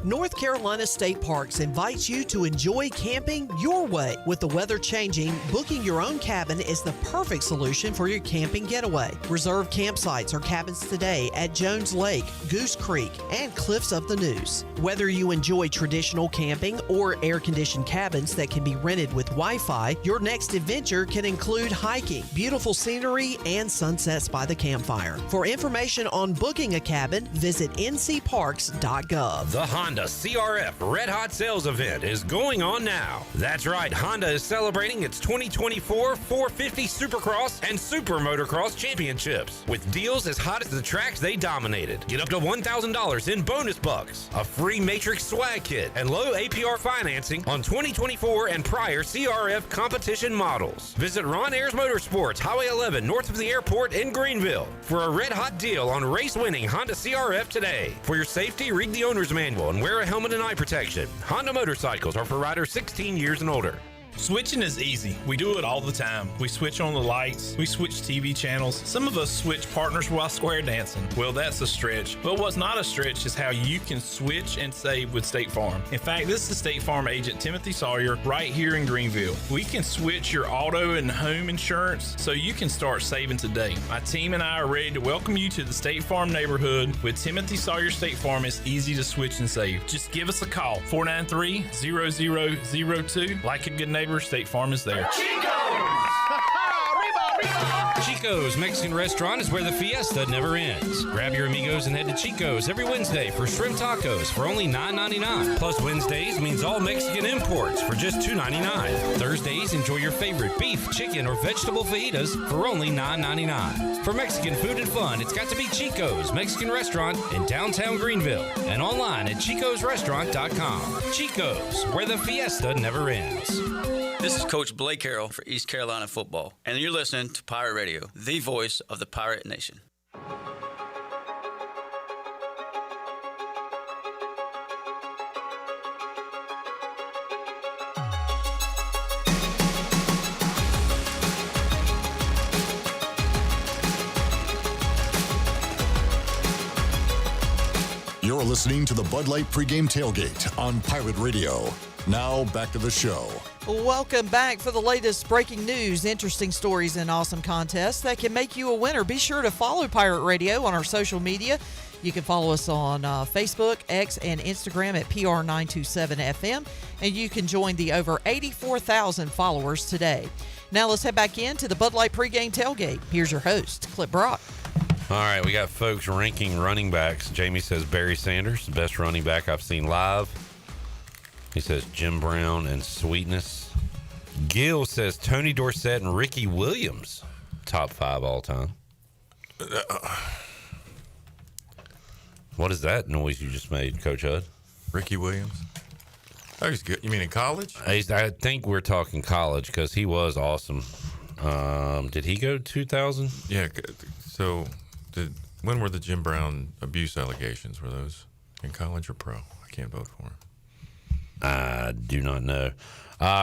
North Carolina State Parks invites you to enjoy camping your way. With the weather changing, booking your own cabin is the perfect solution for your camping getaway. Reserve campsites or cabins today at Jones Lake, Goose Creek, and Cliffs of the Neuse. Whether you enjoy traditional camping or air-conditioned cabins that can be rented with Wi-Fi, your next adventure can include hiking, beautiful scenery, and sunsets by the campfire. For information on booking a cabin, visit ncparks.gov. The Honda CRF Red Hot Sales Event is going on now. That's right, Honda is celebrating its 2024 450 Supercross and Super Motocross Championships with deals as hot as the tracks they dominated. Get up to $1,000 in bonus bucks, a free Matrix swag kit, and low APR financing on 2024 and prior CRF competition models. Visit Ron Ayers Motorsports, Highway 11, north of the airport in Greenville, for a red hot deal on race-winning Honda CRF today. For your safety, read the owner's manual and wear a helmet and eye protection. Honda motorcycles are for riders 16 years and older. Switching is easy. We do it all the time. We switch on the lights. We switch TV channels. Some of us switch partners while square dancing. Well, that's a stretch. But what's not a stretch is how you can switch and save with State Farm. In fact, this is State Farm agent Timothy Sawyer right here in Greenville. We can switch your auto and home insurance so you can start saving today. My team and I are ready to welcome you to the State Farm neighborhood. With Timothy Sawyer State Farm, it's easy to switch and save. Just give us a call, 493-0002. Like a good neighbor, State Farm is there. Chico's Mexican Restaurant is where the fiesta never ends. Grab your amigos and head to Chico's every Wednesday for shrimp tacos for only $9.99. Plus Wednesdays means all Mexican imports for just $2.99. Thursdays, enjoy your favorite beef, chicken, or vegetable fajitas for only $9.99. For Mexican food and fun, it's got to be Chico's Mexican Restaurant in downtown Greenville and online at chicosrestaurant.com. Chico's, where the fiesta never ends. This is Coach Blake Carroll for East Carolina football, and you're listening to Pirate Radio, the voice of the Pirate Nation. You're listening to the Bud Light Pregame Tailgate on Pirate Radio. Now, back to the show. Welcome back for the latest breaking news, interesting stories, and awesome contests that can make you a winner. Be sure to follow Pirate Radio on our social media. You can follow us on Facebook, X, and Instagram at PR927FM, and you can join the over 84,000 followers today. Now let's head back into the Bud Light Pregame Tailgate. Here's your host, Clip Brock. All right, we got folks ranking running backs. Jamie says Barry Sanders, the best running back I've seen live. He says Jim Brown and Sweetness. Gil says Tony Dorsett and Ricky Williams, top 5 all time. What is that noise you just made, Coach Hud? Ricky Williams? Oh, he's good. You mean in college? I think we're talking college because he was awesome. Did he go 2000? Yeah. So, when were the Jim Brown abuse allegations? Were those in college or pro? I can't vote for him. I do not know.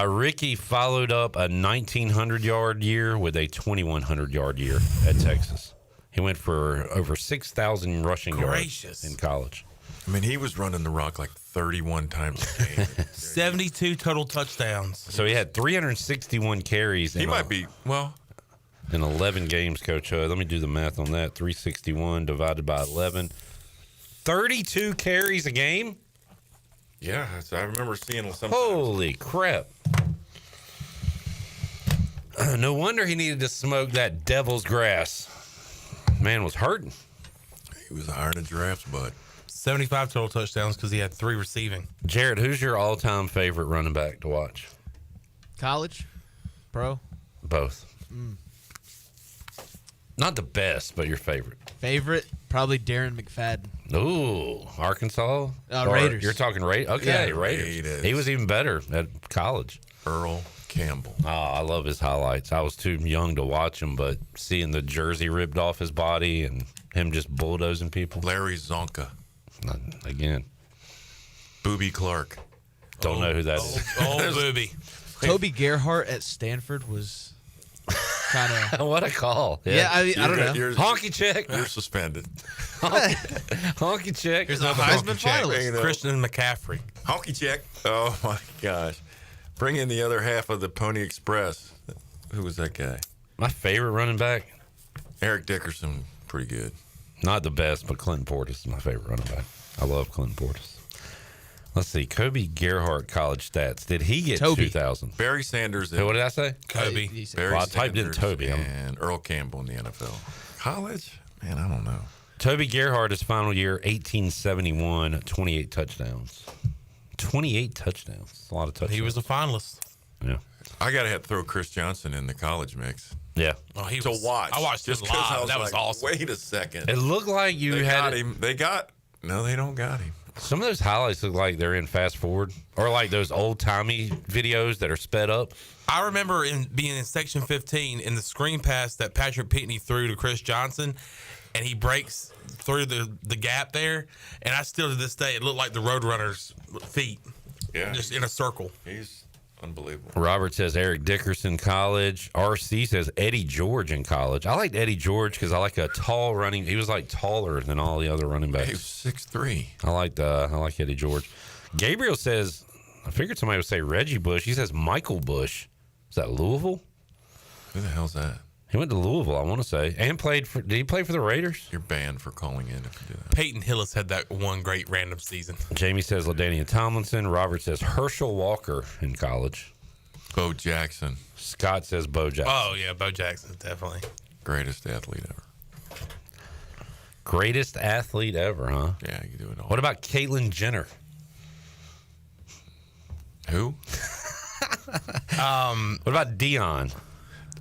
Ricky followed up a 1,900-yard year with a 2,100-yard year at Texas. He went for over 6,000 rushing yards in college. I mean, he was running the rock like 31 times a game. 72 total touchdowns. So he had 361 carries. He might be, well, in 11 games, Coach Hud. Let me do the math on that. 361 divided by 11. 32 carries a game? Yeah, I remember seeing something. Holy crap. No wonder he needed to smoke that devil's grass. Man was hurting. He was iron a giraffe's butt. 75 total touchdowns because he had 3 receiving. Jared, who's your all-time favorite running back to watch? College? Pro? Both. Not the best, but your favorite. Favorite? Probably Darren McFadden. Ooh, Arkansas? Raiders. You're talking Raiders? Okay, Yeah, Raiders. He was even better at college. Earl Campbell. Oh, I love his highlights. I was too young to watch him, but seeing the jersey ripped off his body and him just bulldozing people. Larry Zonka. Again. Booby Clark. Don't know who that is. Oh, Booby. Toby Gerhart at Stanford was kind of... What a call. Yeah, I don't know. Honky check. You're suspended. Honky check. Here's another Heisman honky check. finalist. Christian McCaffrey. Honky check. Oh, my gosh. Bring in the other half of the Pony Express. Who was that guy? My favorite running back? Eric Dickerson. Pretty good. Not the best, but Clinton Portis is my favorite running back. I love Clinton Portis. Let's see. Kobe Gerhart college stats. Did he get 2,000? Barry Sanders. What did I say? Kobe. Barry I typed in Sanders Toby. And Earl Campbell in the NFL. College? Man, I don't know. Toby Gerhart, his final year, 1871, 28 touchdowns. 28 touchdowns. That's a lot of touchdowns. He was a finalist. Yeah. I got to throw Chris Johnson in the college mix. Yeah. Oh, he To was, watch. I watched just him 'cause live. I was That was like, awesome. Wait a second. It looked like you They had got him. No, they don't got him. Some of those highlights look like they're in fast forward or like those old timey videos that are sped up. I remember being in section 15 in the screen pass that Patrick Pitney threw to Chris Johnson, and he breaks through the gap there. And I still to this day, it looked like the Roadrunner's feet. Yeah. Just in a circle. He's unbelievable. Robert says Eric Dickerson college. RC says Eddie George in college. I liked Eddie George because I like a tall running. He was like taller than all the other running backs. He was 6'3". I like Eddie George. Gabriel says, I figured somebody would say Reggie Bush. He says Michael Bush. Is that Louisville? Who the hell's that? He went to Louisville, I want to say, and played for. Did he play for the Raiders? You're banned for calling in if you do that. Peyton Hillis had that one great random season. Jamie says LaDainian Tomlinson. Robert says Herschel Walker in college. Bo Jackson. Scott says Bo Jackson. Oh, yeah, Bo Jackson, definitely. Greatest athlete ever. Greatest athlete ever, huh? Yeah, you can do it all. What about Caitlyn Jenner? Who? What about Dion?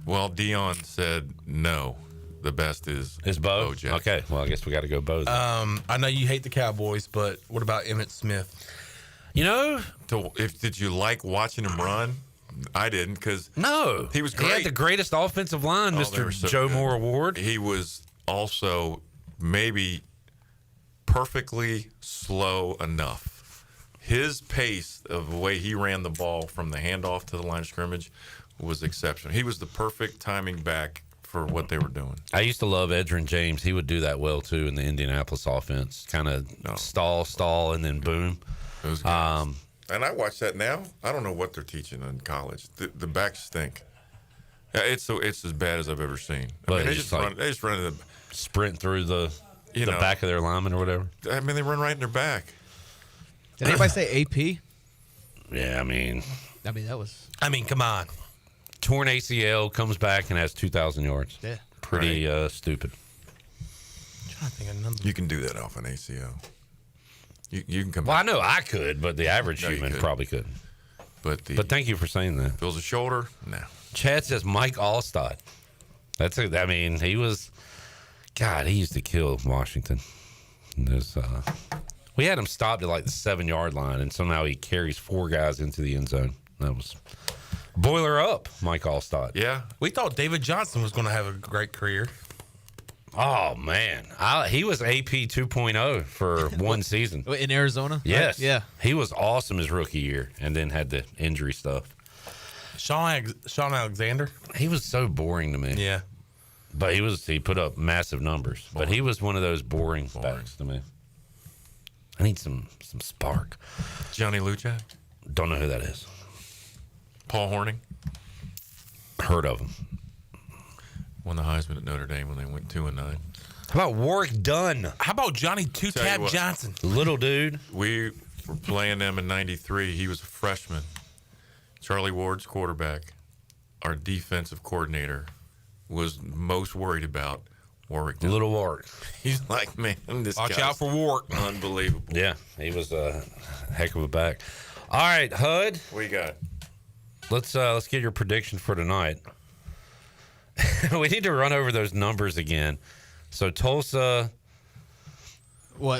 Well, Dion said no. The best is Bo Jackson. Okay, well, I guess we got to go Bo then. I know you hate the Cowboys, but what about Emmitt Smith? You know, did you like watching him run? I didn't because no, he was great. He had the greatest offensive line, they Mr. were so Joe good. Moore Award. He was also maybe perfectly slow enough. His pace of the way he ran the ball from the handoff to the line of scrimmage was exceptional. He was the perfect timing back for what they were doing. I used to love Edgerrin James. He would do that well too in the Indianapolis offense. Kind of stall, and then boom. Those guys. And I watch that now. I don't know what they're teaching in college. The backs stink. It's as bad as I've ever seen. But they it's just like run. They just run in sprint through the back of their lineman or whatever. I mean, they run right in their back. Did anybody say AP? Yeah, I mean, that was. I mean, come on. Torn ACL, comes back and has 2,000 yards. Yeah. Pretty stupid. You can do that off an ACO. You can come. Well, I know I could, but the average human probably couldn't. But thank you for saying that. Feels a shoulder? No. Chad says Mike Allstott. He was. God, he used to kill Washington. We had him stopped at like the 7-yard line, and somehow he carries 4 guys into the end zone. That was boiler up, Mike Allstott. Yeah. We thought David Johnson was going to have a great career. Oh, man. He was AP 2.0 for one season. In Arizona? Yes. Right? Yeah. He was awesome his rookie year and then had the injury stuff. Sean Alexander? He was so boring to me. Yeah. But he put up massive numbers. But he was one of those boring backs to me. I need some spark. Johnny Luchak? Don't know who that is. Paul Hornung? Heard of him. Won the Heisman at Notre Dame when they went 2-9. How about Warwick Dunn? How about Johnny Two-Tab Johnson? Little dude. We were playing them in 93. He was a freshman. Charlie Ward's quarterback. Our defensive coordinator was most worried about Warwick Dunn. Little Warwick. He's like, man, this Watch out for Warwick. Unbelievable. Yeah, he was a heck of a back. All right, Hud. What you got? Let's get your prediction for tonight. We need to run over those numbers again. So Tulsa,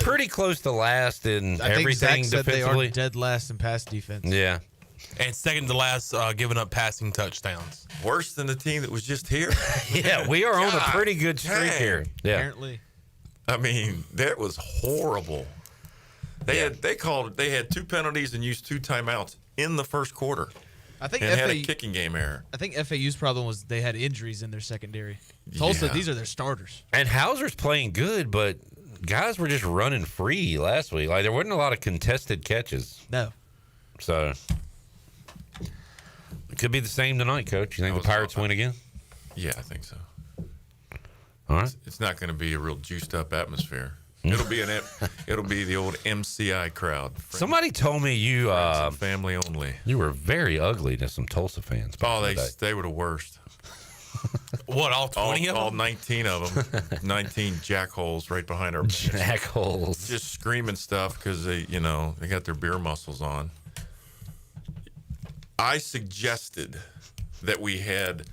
pretty close to last in I think everything Zach said defensively. they are dead last in pass defense. Yeah. And second to last, giving up passing touchdowns. Worse than the team that was just here? Yeah, we are on a pretty good streak here. Yeah. Apparently. I mean, that was horrible. They had 2 penalties and used 2 timeouts in the first quarter. I think and had a kicking game error. I think FAU's problem was they had injuries in their secondary. Tulsa, these are their starters. And Hauser's playing good, but guys were just running free last week. Like there wasn't a lot of contested catches. No. So it could be the same tonight, Coach. You think the Pirates win again? Yeah, I think so. All right. It's not going to be a real juiced up atmosphere. It'll be the old MCI crowd. Somebody told me you family only. You were very ugly to some Tulsa fans. Oh, they were the worst. What, all 20 of them? All 19 of them. 19 jackholes right behind our bench. Jackholes. Just screaming stuff because they got their beer muscles on. I suggested that we had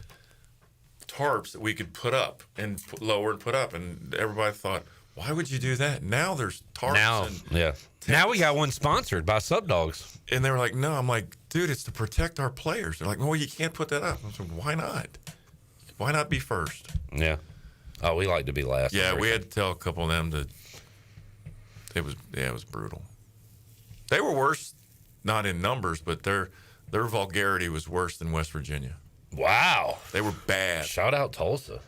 tarps that we could put up and lower and put up, and everybody thought, why would you do that? Now there's tarps. Now we got one sponsored by Subdogs. And they were like, no. I'm like, dude, it's to protect our players. They're like, well, you can't put that up. I said, why not? Why not be first? Yeah. Oh, we like to be last. Yeah, we had to tell a couple of them that it was brutal. They were worse, not in numbers, but their vulgarity was worse than West Virginia. Wow. They were bad. Shout out Tulsa.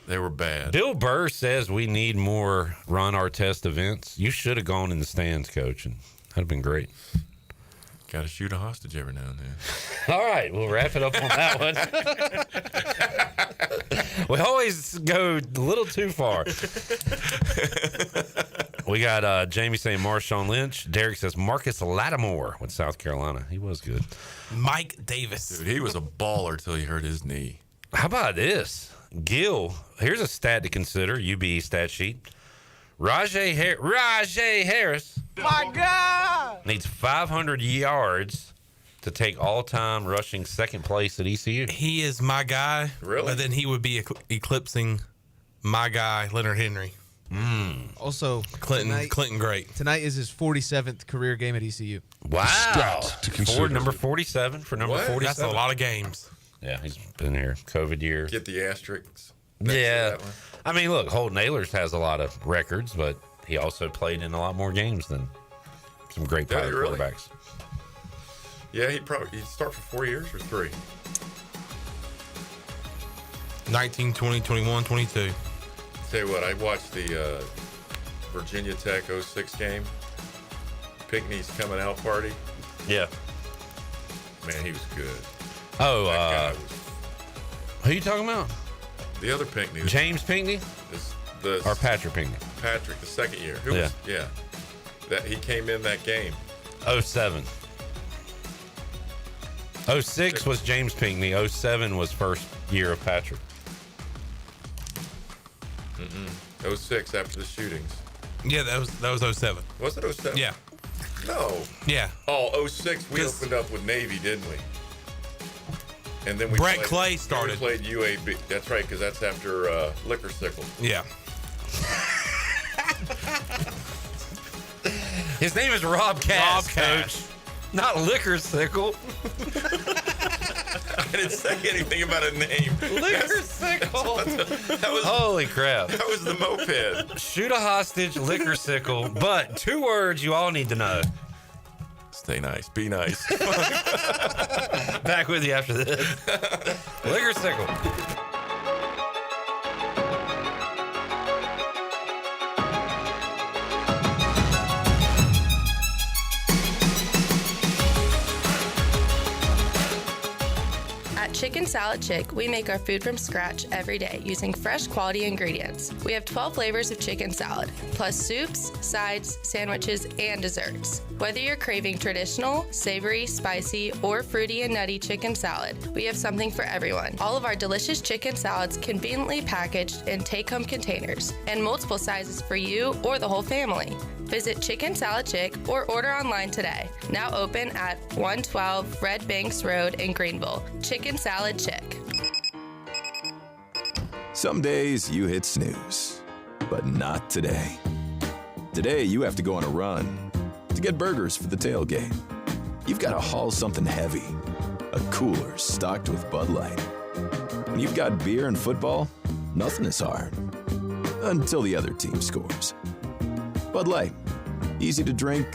They were bad. Bill Burr says we need more Ron Artest events. You should have gone in the stands, Coach, and that'd have been great. Got to shoot a hostage every now and then. All right, we'll wrap it up on that one. We always go a little too far. We got Jamie saying Marshawn Lynch. Derek says Marcus Lattimore with South Carolina. He was good. Mike Davis. Dude, he was a baller till he hurt his knee. How about this? Gil, here's a stat to consider, UBE stat sheet. Rajay Harris. My God! Needs 500 yards to take all-time rushing second place at ECU. He is my guy. Really? But then he would be eclipsing my guy, Leonard Henry. Also, Clinton great. Tonight is his 47th career game at ECU. Wow. Number 47 for number 47. That's a lot of games. Yeah, he's been here. COVID year. Get the asterisks. Yeah. I mean, look, Holden Ahlers has a lot of records, but he also played in a lot more games than some great Pirate quarterbacks. Yeah, he'd start for 4 years or 3. 19, 20, 21, 22. Tell you what, I watched the Virginia Tech 06 game. Pinkney's coming out party. Yeah. Man, he was good. Oh, that guy who are you talking about? The other Pinkney. James Pinkney? Or Patrick Pinkney? Patrick, the second year. That he came in that game. 07. 06 was James Pinkney. 07 was first year of Patrick. Mm-mm. 06 after the shootings. Yeah, that was 07. Was it 07? Yeah. No. Yeah. Oh, 06 we opened up with Navy, didn't we? And then Brett Clay started. We played UAB. That's right, because that's after Liquor Sickle. Yeah. His name is Rob Cass, Coach. Not Liquor Sickle. I didn't say anything about a name. Liquor Sickle. That was, Holy crap. That was the moped. Shoot a hostage, Liquor Sickle. But 2 words you all need to know. Stay nice. Be nice. Back with you after this. Liquor Sickle. At Chicken Salad Chick, we make our food from scratch every day using fresh quality ingredients. We have 12 flavors of chicken salad, plus soups, sides, sandwiches, and desserts. Whether you're craving traditional, savory, spicy, or fruity and nutty chicken salad, we have something for everyone. All of our delicious chicken salads conveniently packaged in take-home containers and multiple sizes for you or the whole family. Visit Chicken Salad Chick or order online today. Now open at 112 Red Banks Road in Greenville. Chicken Salad Chick. Some days you hit snooze, but not today. Today you have to go on a run to get burgers for the tailgate. You've got to haul something heavy, a cooler stocked with Bud Light. When you've got beer and football, nothing is hard. Until the other team scores. Bud Light. Easy to drink,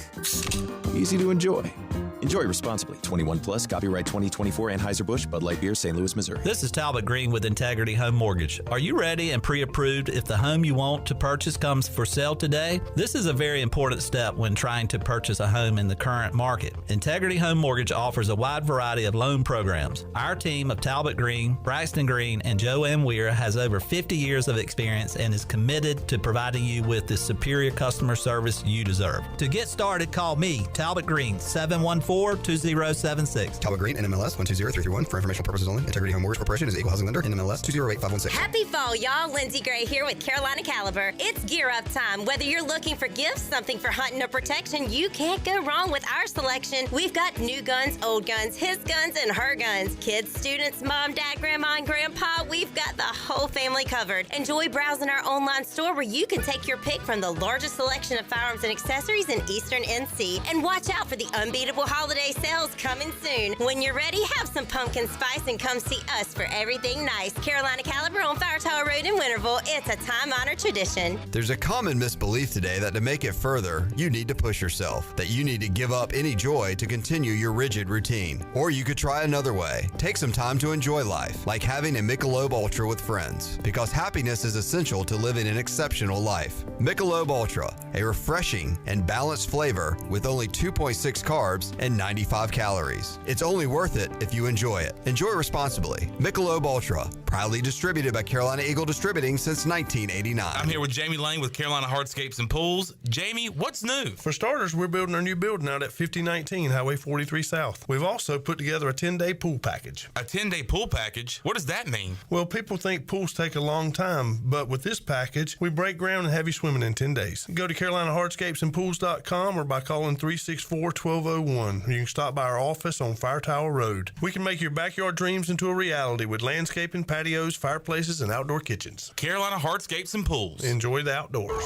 easy to enjoy. Enjoy responsibly. 21 plus, copyright 2024 Anheuser-Busch, Bud Light Beer, St. Louis, Missouri. This is Talbot Green with Integrity Home Mortgage. Are you ready and pre-approved if the home you want to purchase comes for sale today? This is a very important step when trying to purchase a home in the current market. Integrity Home Mortgage offers a wide variety of loan programs. Our team of Talbot Green, Braxton Green, and Joe M. Weir has over 50 years of experience and is committed to providing you with the superior customer service you deserve. To get started, call me, Talbot Green, 714-2076. Talbot Green, NMLS 120331. For informational purposes only. Integrity Home Mortgage Corporation is an equal housing lender. NMLS 208516. Happy fall, y'all. Lindsay Gray here with Carolina Caliber. It's gear up time. Whether you're looking for gifts, something for hunting or protection, you can't go wrong with our selection. We've got new guns, old guns, his guns, and her guns. Kids, students, mom, dad, grandma, and grandpa, we've got the whole family covered. Enjoy browsing our online store where you can take your pick from the largest selection of firearms and accessories in Eastern NC. And watch out for the unbeatable holiday sales coming soon. When you're ready, have some pumpkin spice and come see us for everything nice. Carolina Caliber on Fire Tower Road in Winterville. It's a time-honored tradition. There's a common misbelief today that to make it further, you need to push yourself, that you need to give up any joy to continue your rigid routine. Or you could try another way. Take some time to enjoy life, like having a Michelob Ultra with friends, because happiness is essential to living an exceptional life. Michelob Ultra, a refreshing and balanced flavor with only 2.6 carbs and 95 calories. It's only worth it if you enjoy it. Enjoy responsibly. Michelob Ultra, proudly distributed by Carolina Eagle Distributing since 1989. I'm here with Jamie Lane with Carolina Hardscapes and Pools. Jamie, what's new? For starters, we're building our new building out at 5019 Highway 43 South. We've also put together a 10-day pool package. A 10-day pool package? What does that mean? Well, people think pools take a long time, but with this package, we break ground and have you swimming in 10 days. Go to CarolinaHardscapesandPools.com or by calling 364-1201. You can stop by our office on Fire Tower Road. We can make your backyard dreams into a reality with landscaping, patios, fireplaces, and outdoor kitchens. Carolina Hardscapes and Pools. Enjoy the outdoors.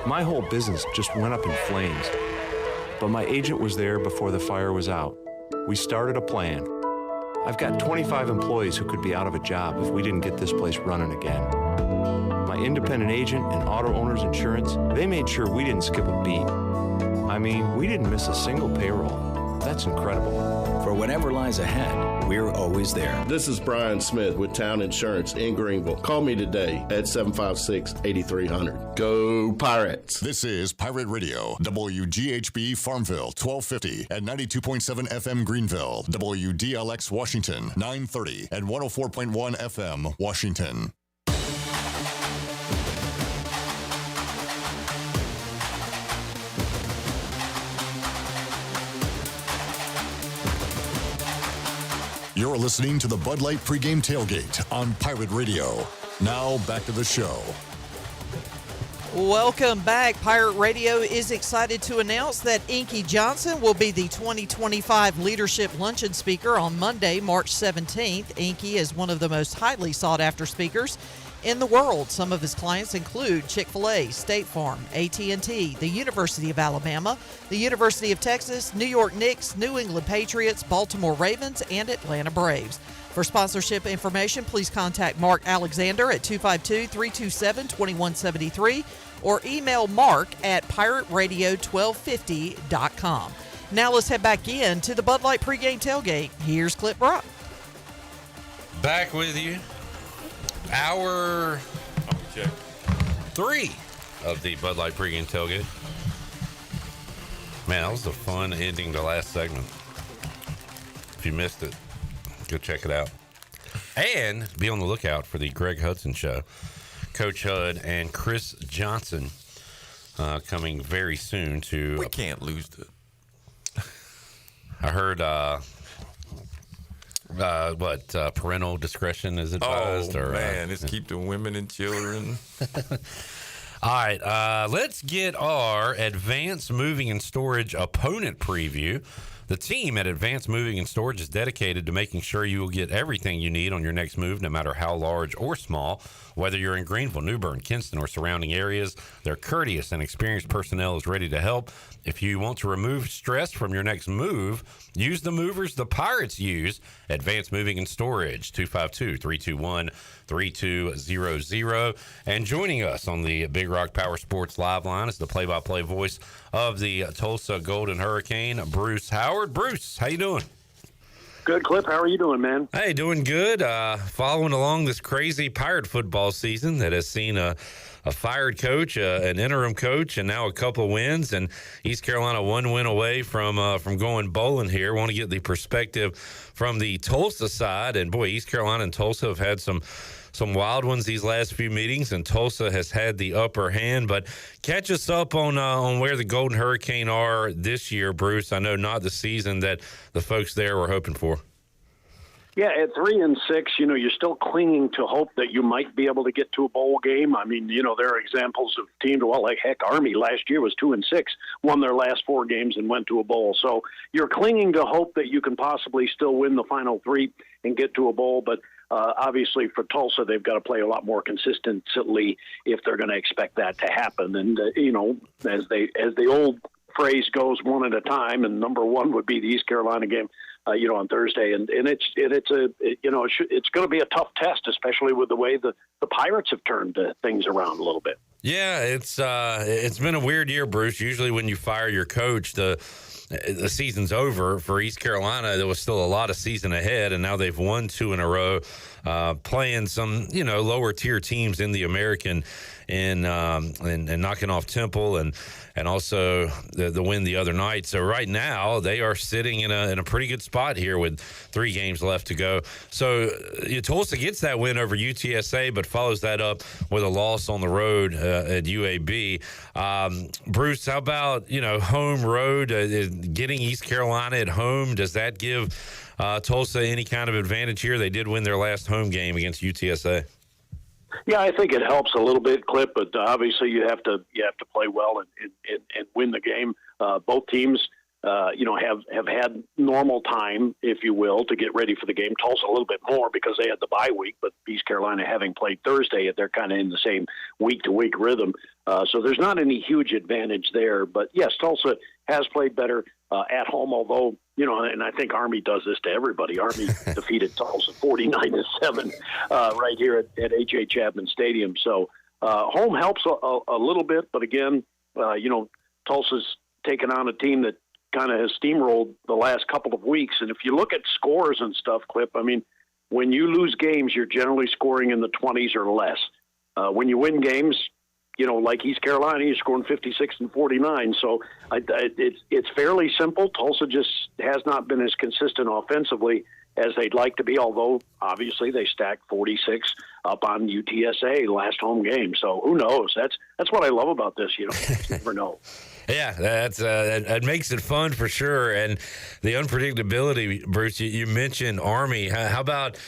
My whole business just went up in flames, but my agent was there before the fire was out. We started a plan. I've got 25 employees who could be out of a job if we didn't get this place running again. My independent agent and auto owner's insurance, they made sure we didn't skip a beat. I mean, we didn't miss a single payroll. That's incredible. For whatever lies ahead, we're always there. This is Brian Smith with Town Insurance in Greenville. Call me today at 756-8300. Go Pirates! This is Pirate Radio, WGHB Farmville, 1250 and 92.7 FM Greenville, WDLX Washington, 930 and 104.1 FM Washington. You're listening to the Bud Light Pregame Tailgate on Pirate Radio. Now back to the show. Welcome back. Pirate Radio is excited to announce that Inky Johnson will be the 2025 Leadership Luncheon Speaker on Monday, March 17th. Inky is one of the most highly sought-after speakers in the world. Some of his clients include Chick-fil-A, State Farm, AT&T, the University of Alabama, the University of Texas, New York Knicks, New England Patriots, Baltimore Ravens, and Atlanta Braves. For sponsorship information, please contact Mark Alexander at 252-327-2173 or email Mark at pirateradio1250.com. Now let's head back in to the Bud Light Pregame Tailgate. Here's Clip Brock. Back with you. Hour 3 of the Bud Light Pregame Tailgate. Man, that was a fun ending to last segment. If you missed it, go check it out. And be on the lookout for the Greg Hudson Show. Coach Hud and Chris Johnson coming very soon to... We can't lose it. I heard... parental discretion is advised? Just keep the women and children. All right, let's get our Advanced Moving and Storage opponent preview. The team at Advanced Moving and Storage is dedicated to making sure you will get everything you need on your next move, no matter how large or small. Whether you're in Greenville, New Bern, Kinston, or surrounding areas, their courteous and experienced personnel is ready to help. If you want to remove stress from your next move, use the movers the Pirates use. Advanced Moving and Storage, 252-321-3200. And joining us on the Big Rock Power Sports Live line is the play-by-play voice of the Tulsa Golden Hurricane, Bruce Howard. Bruce, how you doing? Good, Clip. How are you doing, man? Hey, doing good. Following along this crazy Pirate football season that has seen a fired coach, an interim coach, and now a couple of wins. And East Carolina 1 win away from going bowling here. Want to get the perspective from the Tulsa side. And, boy, East Carolina and Tulsa have had some wild ones these last few meetings, and Tulsa has had the upper hand. But catch us up on where the Golden Hurricane are this year, Bruce. I know not the season that the folks there were hoping for. Yeah, at 3-6, you're still clinging to hope that you might be able to get to a bowl game. I mean, there are examples of teams, Army last year was 2-6, won their last 4 games and went to a bowl. So you're clinging to hope that you can possibly still win the final 3 and get to a bowl. But obviously for Tulsa, they've got to play a lot more consistently if they're going to expect that to happen. And, as the old phrase goes, one at a time, and number one would be the East Carolina game. On Thursday, and it's going to be a tough test, especially with the way the Pirates have turned things around a little bit. Yeah, it's been a weird year, Bruce. Usually when you fire your coach, the season's over. For East Carolina, there was still a lot of season ahead, and now they've won 2 in a row, playing some lower tier teams in the American, and knocking off Temple and also the win the other night. So right now they are sitting in a pretty good spot here with 3 games left to go. So Tulsa gets that win over UTSA, but follows that up with a loss on the road at UAB. Bruce, how about home road, getting East Carolina at home? Does that give Tulsa any kind of advantage here? They did win their last home game against UTSA. Yeah, I think it helps a little bit, Clip, but obviously you have to play well and win the game. Both teams, have had normal time, if you will, to get ready for the game. Tulsa a little bit more because they had the bye week, but East Carolina having played Thursday, they're kind of in the same week-to-week rhythm. So there's not any huge advantage there. But, yes, Tulsa has played better at home, although, and I think Army does this to everybody. Army defeated Tulsa 49-7 right here at H.A. Chapman Stadium. So home helps a little bit, but again, Tulsa's taken on a team that kind of has steamrolled the last couple of weeks. And if you look at scores and stuff, Clip, I mean, when you lose games, you're generally scoring in the 20s or less. When you win games, like East Carolina, you're scoring 56 and 49. So it's fairly simple. Tulsa just has not been as consistent offensively as they'd like to be, although obviously they stacked 46 up on UTSA last home game. So who knows? That's what I love about this. You never know. Yeah, that makes it fun for sure. And the unpredictability, Bruce, you mentioned Army. How about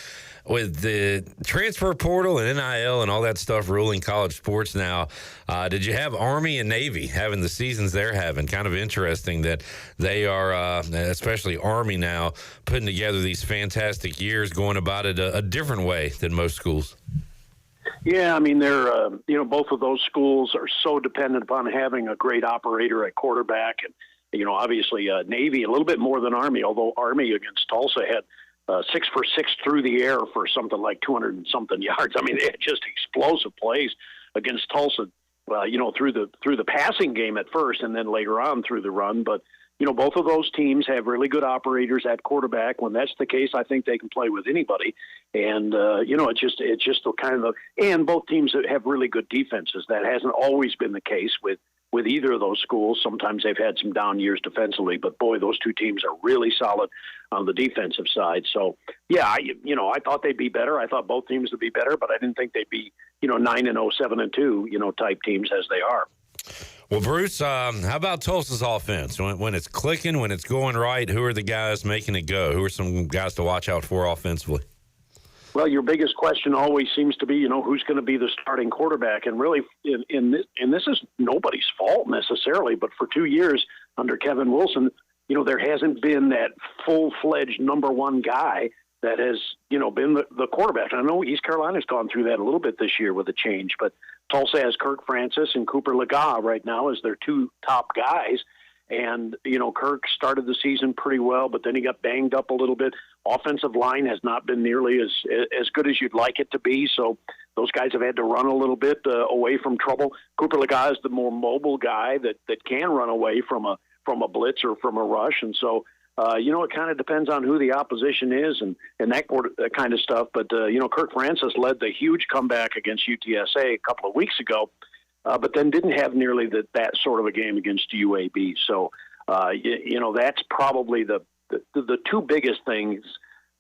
with the transfer portal and NIL and all that stuff ruling college sports now, did you have Army and Navy having the seasons they're having? Kind of interesting that they are, especially Army now, putting together these fantastic years, going about it a different way than most schools. Yeah, I mean, they're, both of those schools are so dependent upon having a great operator at quarterback. And, obviously Navy a little bit more than Army, although Army against Tulsa had 6 for 6 through the air for something like 200 and something yards. I mean, they had just explosive plays against Tulsa, through the passing game at first and then later on through the run. But, both of those teams have really good operators at quarterback. When that's the case, I think they can play with anybody. And, it's just the kind of and both teams have really good defenses. That hasn't always been the case with either of those schools. Sometimes they've had some down years defensively, but boy, those two teams are really solid on the defensive side. So, yeah, I thought they'd be better. I thought both teams would be better, but I didn't think they'd be, 9-0, 7-2, type teams as they are. Well, Bruce, how about Tulsa's offense? When it's clicking, when it's going right, who are the guys making it go? Who are some guys to watch out for offensively? Well, your biggest question always seems to be, who's going to be the starting quarterback. And really, in this is nobody's fault necessarily, but for 2 years under Kevin Wilson, there hasn't been that full-fledged number one guy that has, been the quarterback. I know East Carolina's gone through that a little bit this year with a change, but Tulsa has Kirk Francis and Cooper Legas right now as their two top guys. And, Kirk started the season pretty well, but then he got banged up a little bit. Offensive line has not been nearly as good as you'd like it to be. So those guys have had to run a little bit away from trouble. Cooper Legas is the more mobile guy that can run away from a blitz or from a rush. And so, it kind of depends on who the opposition is and that kind of stuff. But, Kirk Francis led the huge comeback against UTSA a couple of weeks ago. But then didn't have nearly that sort of a game against UAB. So, that's probably the two biggest things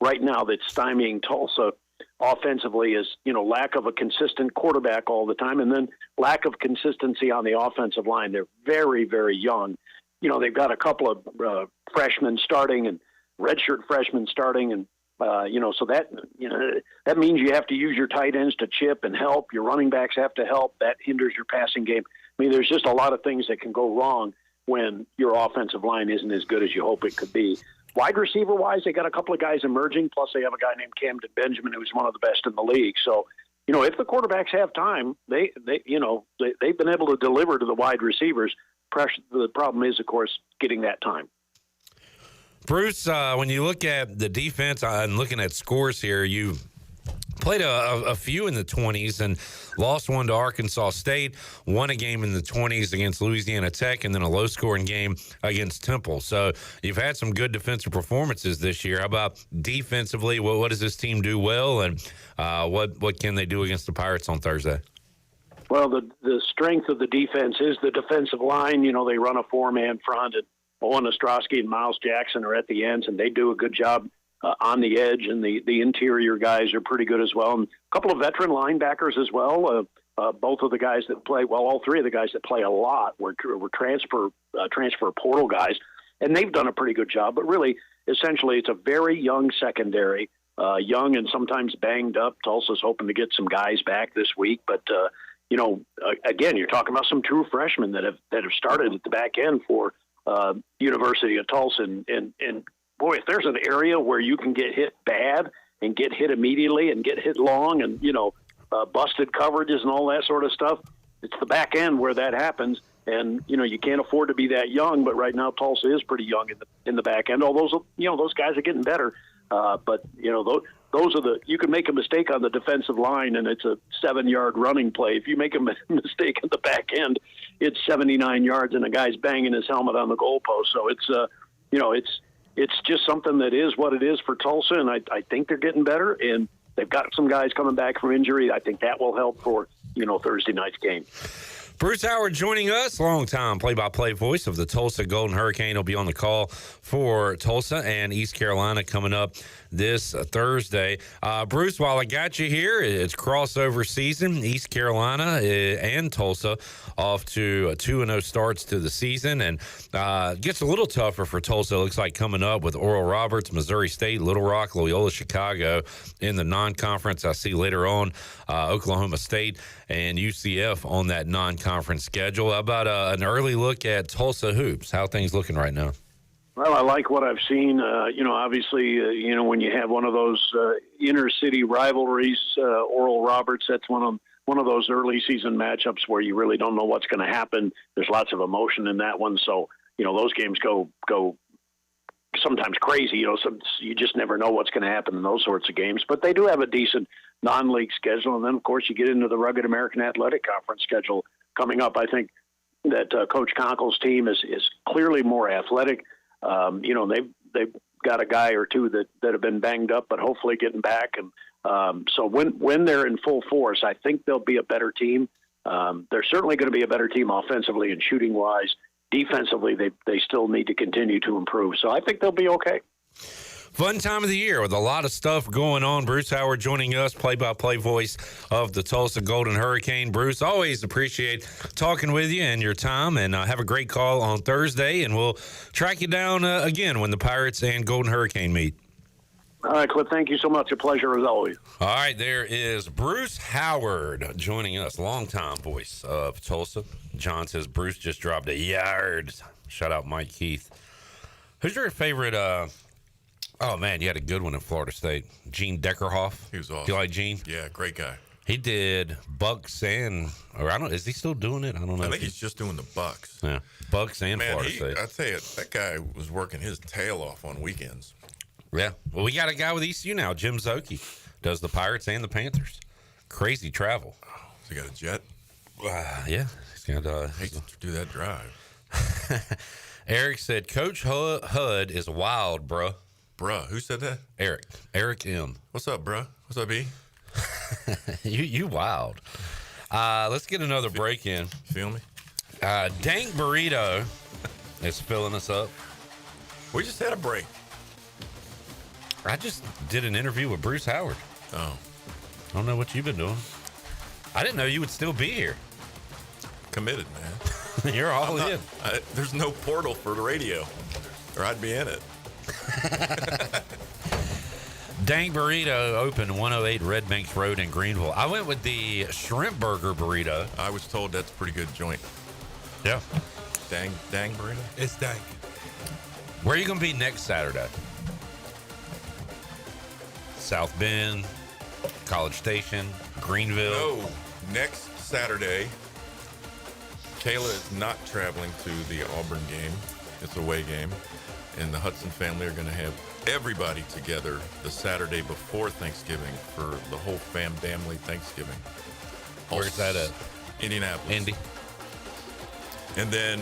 right now that's stymieing Tulsa offensively is, lack of a consistent quarterback all the time and then lack of consistency on the offensive line. They're very, very young. They've got a couple of freshmen starting and redshirt freshmen starting and, so that means you have to use your tight ends to chip and help. Your running backs have to help. That hinders your passing game. I mean, there's just a lot of things that can go wrong when your offensive line isn't as good as you hope it could be. Wide receiver-wise, they got a couple of guys emerging, plus they have a guy named Camden Benjamin who's one of the best in the league. So, if the quarterbacks have time, they've been able to deliver to the wide receivers. The problem is, of course, getting that time. Bruce, when you look at the defense and looking at scores here, you played a few in the 20s and lost one to Arkansas State, won a game in the 20s against Louisiana Tech, and then a low-scoring game against Temple. So you've had some good defensive performances this year. How about defensively? What does this team do well, and what can they do against the Pirates on Thursday? Well, the strength of the defense is the defensive line. They run a four-man front, and Owen Ostrowski and Miles Jackson are at the ends, and they do a good job on the edge, and the interior guys are pretty good as well. And a couple of veteran linebackers as well. Both of the guys that play, all three of the guys that play a lot were transfer portal guys, and they've done a pretty good job. But really, essentially, it's a very young secondary, young and sometimes banged up. Tulsa's hoping to get some guys back this week, but again, you're talking about some true freshmen that have started at the back end for University of Tulsa, and boy, if there's an area where you can get hit bad and get hit immediately and get hit long and busted coverages and all that sort of stuff, it's the back end where that happens. And you can't afford to be that young, but right now Tulsa is pretty young in the back end. Although those guys are getting better, but those are you can make a mistake on the defensive line and it's a 7-yard running play. If you make a mistake at the back end, it's 79 yards and a guy's banging his helmet on the goalpost. So it's just something that is what it is for Tulsa, and I think they're getting better, and they've got some guys coming back from injury. I think that will help for Thursday night's game. Bruce Howard joining us, longtime play-by-play voice of the Tulsa Golden Hurricane. He'll be on the call for Tulsa and East Carolina coming up this Thursday. Bruce, while I got you here, it's crossover season. East Carolina and Tulsa off to 2-0 starts to the season, and gets a little tougher for Tulsa. It looks like coming up with Oral Roberts, Missouri State, Little Rock, Loyola Chicago in the non-conference. I see later on Oklahoma State and UCF on that non-conference schedule. How about an early look at Tulsa hoops? How are things looking right now? Well, I like what I've seen. Obviously, when you have one of those inner city rivalries, Oral Roberts, that's one of those early season matchups where you really don't know what's going to happen. There's lots of emotion in that one. So, those games go sometimes crazy. You just never know what's going to happen in those sorts of games. But they do have a decent non-league schedule. And then, of course, you get into the Rugged American Athletic Conference schedule coming up. I think that Coach Conkle's team is clearly more athletic. They've got a guy or two that have been banged up, but hopefully getting back. And so when they're in full force, I think they'll be a better team. They're certainly going to be a better team offensively and shooting wise. Defensively, they still need to continue to improve. So I think they'll be okay. Fun time of the year with a lot of stuff going on. Bruce Howard joining us, play-by-play voice of the Tulsa Golden Hurricane. Bruce, always appreciate talking with you and your time, and have a great call on Thursday, and we'll track you down again when the Pirates and Golden Hurricane meet. All right, Cliff, thank you so much. A pleasure as always. All right, there is Bruce Howard joining us, longtime voice of Tulsa. John says Bruce just dropped a yard. Shout out Mike Keith. Who's your favorite oh, man, you had a good one in Florida State. Gene Deckerhoff. He was awesome. Do you like Gene? Yeah, great guy. He did Bucks is he still doing it? I don't know. I think he's just doing the Bucks. Yeah, Bucks and Florida State. I tell you, that guy was working his tail off on weekends. Yeah. Well, we got a guy with ECU now, Jim Zoki. Does the Pirates and the Panthers. Crazy travel. Oh, has he got a jet? Yeah. He's got hate to do that drive. Eric said, Coach Hud is wild, bruh. Bruh, who said that? Eric M. What's up, bruh? What's up, E? you wild. Let's get another break in. Feel me? Dank Burrito is filling us up. We just had a break. I just did an interview with Bruce Howard. Oh. I don't know what you've been doing. I didn't know you would still be here. Committed, man. You're all in. There's no portal for the radio, or I'd be in it. Dank Burrito opened 108 Red Banks Road in Greenville. I went with the shrimp burger burrito. I was told that's a pretty good joint. Yeah. Dang burrito? It's dank. Where are you going to be next Saturday? South Bend, College Station, Greenville? No. Next Saturday, Kayla is not traveling to the Auburn game. It's a away game. And the Hudson family are going to have everybody together the Saturday before Thanksgiving for the whole family Thanksgiving. Where's that at? Indianapolis. Indy. And then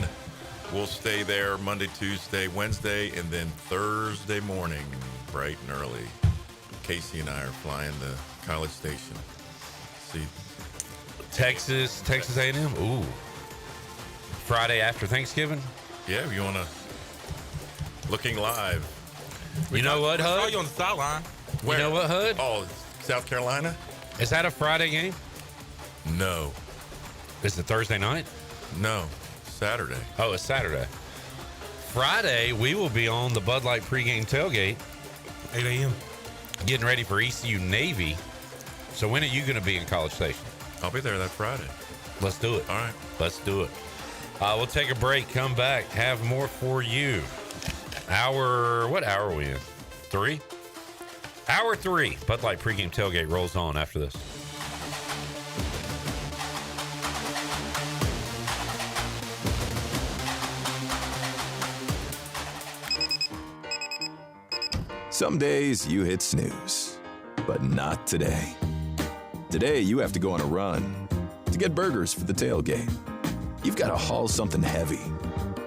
we'll stay there Monday, Tuesday, Wednesday, and then Thursday morning, bright and early. Casey and I are flying to College Station. See, Texas A&M. Ooh. Friday after Thanksgiving. Yeah, if you want to. Looking live. You know what, Hud? I saw you on the sideline. You know what, Hud? Oh, South Carolina? Is that a Friday game? No. Is it Thursday night? No. Saturday. Oh, it's Saturday. Friday, we will be on the Bud Light pregame tailgate. 8 a.m. Getting ready for ECU Navy. So when are you going to be in College Station? I'll be there that Friday. Let's do it. All right. Let's do it. We'll take a break, come back, have more for you. What hour are we in? 3? Hour 3. Bud Light pregame tailgate rolls on after this. Some days you hit snooze, but not today. Today you have to go on a run to get burgers for the tailgate. You've got to haul something heavy,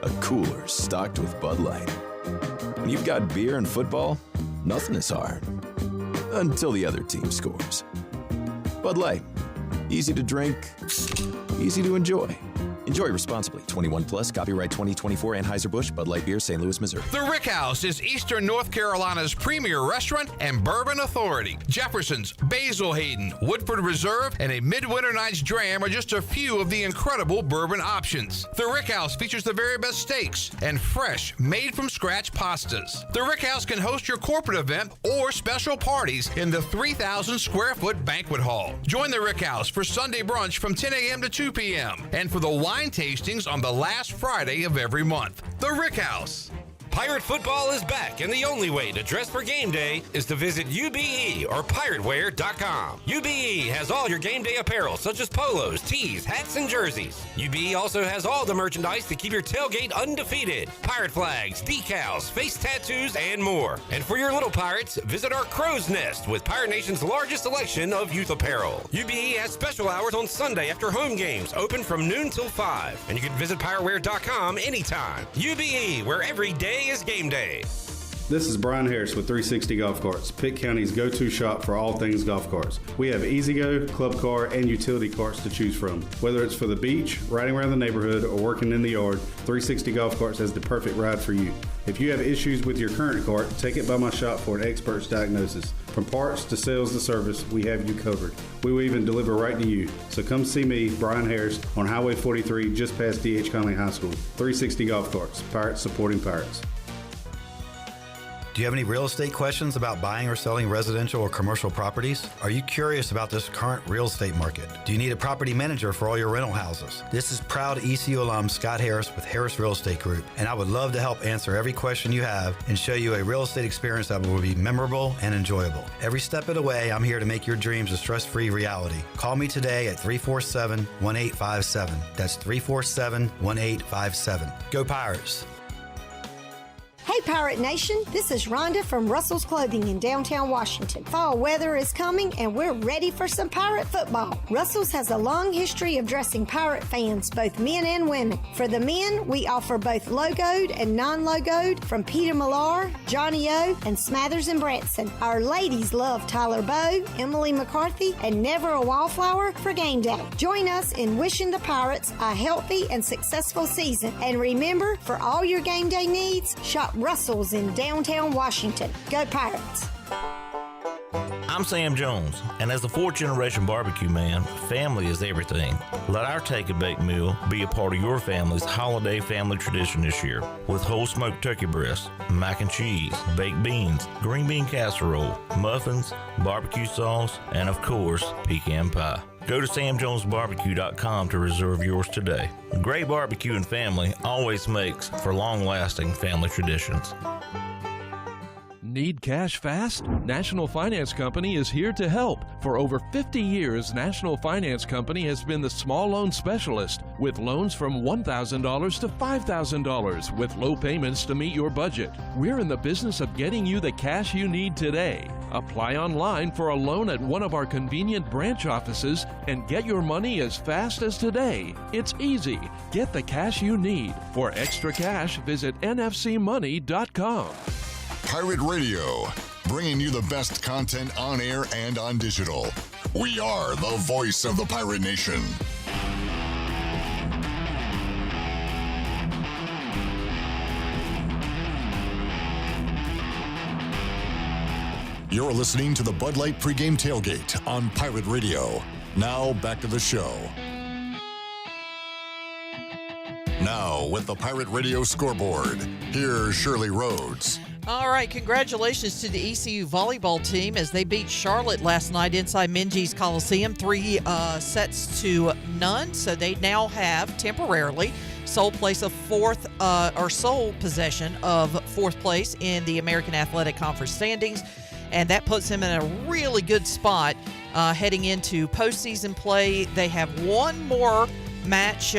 a cooler stocked with Bud Light. When you've got beer and football, nothing is hard. Until the other team scores. Bud Light. Easy to drink, easy to enjoy. Enjoy responsibly. 21 plus. Copyright 2024 Anheuser-Busch, Bud Light Beer, St. Louis, Missouri. The Rick House is Eastern North Carolina's premier restaurant and bourbon authority. Jefferson's, Basil Hayden, Woodford Reserve, and a Midwinter Night's Dram are just a few of the incredible bourbon options. The Rick House features the very best steaks and fresh, made-from-scratch pastas. The Rick House can host your corporate event or special parties in the 3,000-square-foot banquet hall. Join the Rick House for Sunday brunch from 10 a.m. to 2 p.m. and for the wine tastings on the last Friday of every month. The Rick House. Pirate football is back, and the only way to dress for game day is to visit UBE or pirateware.com. UBE has all your game day apparel, such as polos, tees, hats, and jerseys. UBE also has all the merchandise to keep your tailgate undefeated. Pirate flags, decals, face tattoos, and more. And for your little pirates, visit our Crow's Nest with Pirate Nation's largest selection of youth apparel. UBE has special hours on Sunday after home games, open from noon till 5. And you can visit pirateware.com anytime. UBE, where every day is game day. This is Brian Harris with 360 Golf Carts, Pitt County's go-to shop for all things golf carts. We have EasyGo, Club Car, and utility carts to choose from. Whether it's for the beach, riding around the neighborhood, or working in the yard, 360 Golf Carts has the perfect ride for you. If you have issues with your current cart, take it by my shop for an expert's diagnosis. From parts to sales to service, we have you covered. We will even deliver right to you. So come see me, Brian Harris, on Highway 43, just past D.H. Conley High School. 360 Golf Carts, Pirates supporting Pirates. Do you have any real estate questions about buying or selling residential or commercial properties? Are you curious about this current real estate market? Do you need a property manager for all your rental houses? This is proud ECU alum Scott Harris with Harris Real Estate Group, and I would love to help answer every question you have and show you a real estate experience that will be memorable and enjoyable. Every step of the way, I'm here to make your dreams a stress-free reality. Call me today at 347-1857. That's 347-1857. Go Pirates! Hey Pirate Nation, this is Rhonda from Russell's Clothing in downtown Washington. Fall weather is coming and we're ready for some Pirate football. Russell's has a long history of dressing Pirate fans, both men and women. For the men, we offer both logoed and non-logoed from Peter Millar, Johnny O, and Smathers and Branson. Our ladies love Tyler Bowe, Emily McCarthy, and Never a Wallflower for game day. Join us in wishing the Pirates a healthy and successful season. And remember, for all your game day needs, shop Russell's in downtown Washington. Go Pirates! I'm Sam Jones, and as a fourth-generation barbecue man, family is everything. Let our take-and-bake meal be a part of your family's holiday family tradition this year, with whole smoked turkey breast, mac and cheese, baked beans, green bean casserole, muffins, barbecue sauce, and of course, pecan pie. Go to samjonesbarbecue.com to reserve yours today. Great barbecue and family always makes for long-lasting family traditions. Need cash fast? National Finance Company is here to help. For over 50 years, National Finance Company has been the small loan specialist with loans from $1,000 to $5,000 with low payments to meet your budget. We're in the business of getting you the cash you need today. Apply online for a loan at one of our convenient branch offices and get your money as fast as today. It's easy. Get the cash you need. For extra cash, visit nfcmoney.com. Pirate Radio, bringing you the best content on air and on digital. We are the voice of the Pirate Nation. You're listening to the Bud Light Pregame Tailgate on Pirate Radio. Now back to the show. Now with the Pirate Radio scoreboard, here's Shirley Rhodes. All right, congratulations to the ECU volleyball team as they beat Charlotte last night inside Minges Coliseum, 3 sets to none. So they now have temporarily sole possession of fourth place in the American Athletic Conference standings, and that puts them in a really good spot heading into postseason play. They have one more match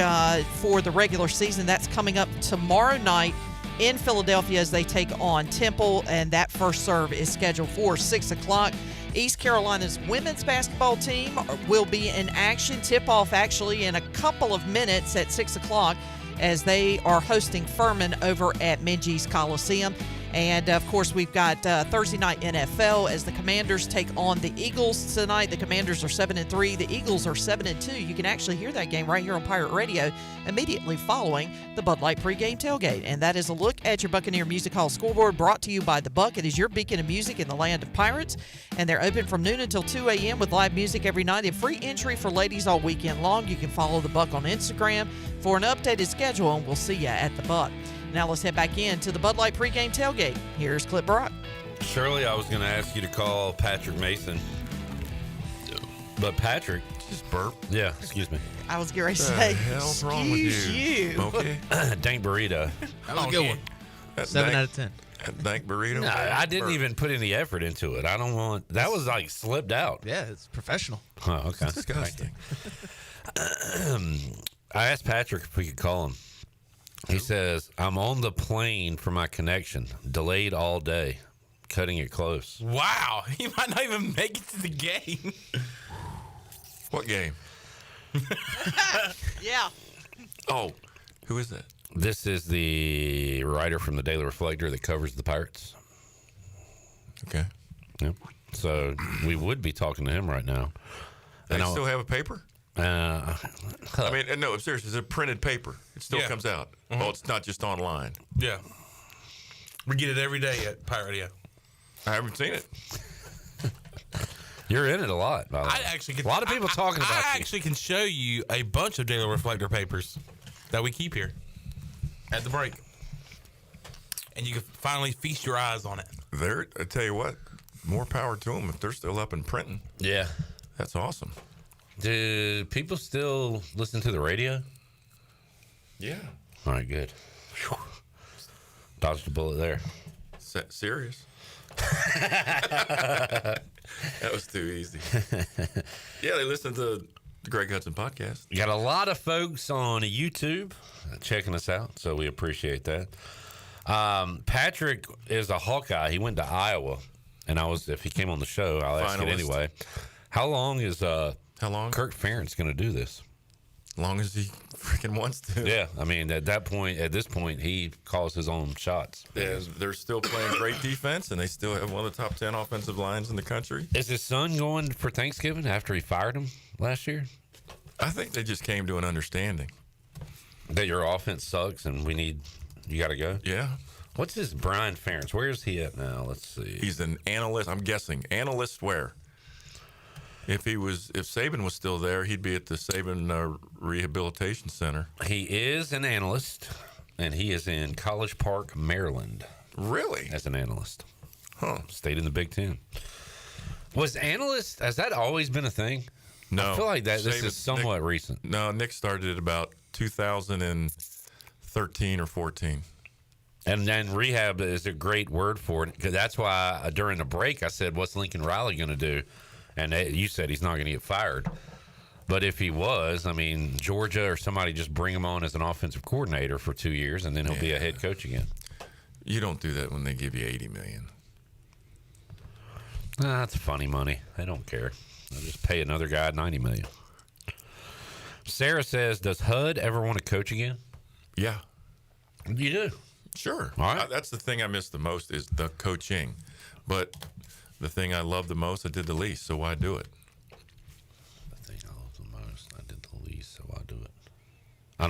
for the regular season. That's coming up tomorrow night in Philadelphia as they take on Temple, and that first serve is scheduled for 6 o'clock. East Carolina's women's basketball team will be in action. Tip-off actually in a couple of minutes at 6 o'clock as they are hosting Furman over at Minges Coliseum. And, of course, we've got Thursday night NFL as the Commanders take on the Eagles tonight. The Commanders are 7-3. The Eagles are 7-2. You can actually hear that game right here on Pirate Radio immediately following the Bud Light pregame tailgate. And that is a look at your Buccaneer Music Hall scoreboard brought to you by The Buck. It is your beacon of music in the land of pirates. And they're open from noon until 2 a.m. with live music every night and free entry for ladies all weekend long. You can follow The Buck on Instagram for an updated schedule, and we'll see you at The Buck. Now let's head back in to the Bud Light pregame tailgate. Here's Clip Brock. Shirley, I was going to ask you to call Patrick Mason, but Patrick just burp. Yeah, excuse me. I was going to say, hell's wrong with you? Okay. Dank burrito. That was a good one. 7 out of 10. Dank burrito. No, I didn't even put any effort into it. I don't want. That was like slipped out. Yeah, it's professional. Oh, okay. It's disgusting. I asked Patrick if we could call him. He says, I'm on the plane for my connection. Delayed all day. Cutting it close. Wow. He might not even make it to the game. What game? Yeah. Oh, who is that? This is the writer from the Daily Reflector that covers the Pirates. Okay. Yep. So we would be talking to him right now. They still have a paper? I mean, no, seriously, it's a printed paper. It still comes out. Mm-hmm. Oh, it's not just online. Yeah. We get it every day at Pirate Radio. I haven't seen it. You're in it a lot, by the way. A lot of people talking about I you. actually can show you a bunch of Daily Reflector papers that we keep here at the break. And you can finally feast your eyes on it. I tell you what, more power to them if they're still up and printing. Yeah. That's awesome. Do people still listen to the radio? Yeah. All right, good. Whew. Dodged a bullet there. Serious? That was too easy. Yeah, they listen to the Greg Hudson podcast. You got a lot of folks on YouTube checking us out, so we appreciate that. Patrick is a Hawkeye. He went to Iowa, and if he came on the show, I'll ask it anyway. How long is Kirk Ferentz going to do this? As long as he freaking wants to. Yeah, I mean, at this point, he calls his own shots. Yeah, they're still playing great defense, and they still have one of the top 10 offensive lines in the country. Is his son going for Thanksgiving after he fired him last year? I think they just came to an understanding. That your offense sucks and you got to go? Yeah. What's this Brian Ferentz? Where is he at now? Let's see. He's an analyst. I'm guessing. Analyst where? If Saban was still there, he'd be at the Saban Rehabilitation Center. He is an analyst, and he is in College Park, Maryland. Really? As an analyst. Huh. Stayed in the Big Ten. Has that always been a thing? No. I feel like this is somewhat recent. No, Nick started it about 2013 or 14. And then rehab is a great word for it. 'Cause that's why during the break I said, what's Lincoln Riley going to do? And you said he's not going to get fired. But if he was, I mean, Georgia or somebody just bring him on as an offensive coordinator for 2 years, and then he'll be a head coach again. You don't do that when they give you $80 million. That's funny money. They don't care. They'll just pay another guy $90 million. Sarah says, does HUD ever want to coach again? Yeah. You do? Sure. All right. That's the thing I miss the most is the coaching. But the thing I love the most, I did the least, so why do it? The thing I love the most, I did the least, so why do it? I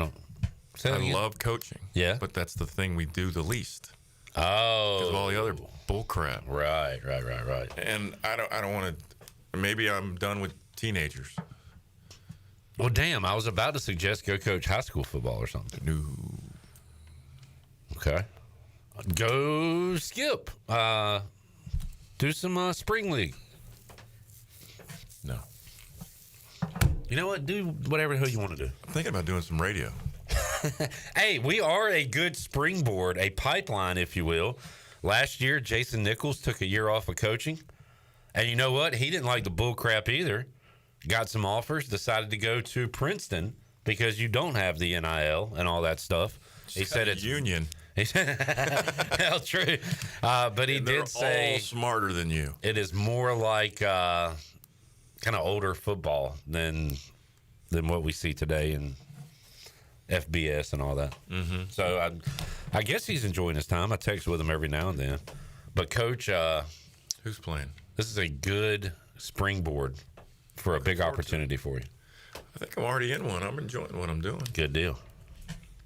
love coaching. Yeah. But that's the thing we do the least. Oh. Because of all the other bull crap. Right. And I don't want to. Maybe I'm done with teenagers. Well, damn, I was about to suggest go coach high school football or something. No. Okay. Go skip. Do some spring league. No. You know what? Do whatever the hell you want to do. I'm thinking about doing some radio. Hey, we are a good springboard, a pipeline, if you will. Last year, Jason Nichols took a year off of coaching. And you know what? He didn't like the bull crap either. Got some offers, decided to go to Princeton because you don't have the NIL and all that stuff. He said it's union. Hell, true. But he did say all smarter than you. It is more like kind of older football than what we see today in FBS and all that. Mm-hmm. So I guess he's enjoying his time. I text with him every now and then. But, Coach, who's playing? This is a good springboard for a big opportunity for you. I think I'm already in one. I'm enjoying what I'm doing. Good deal.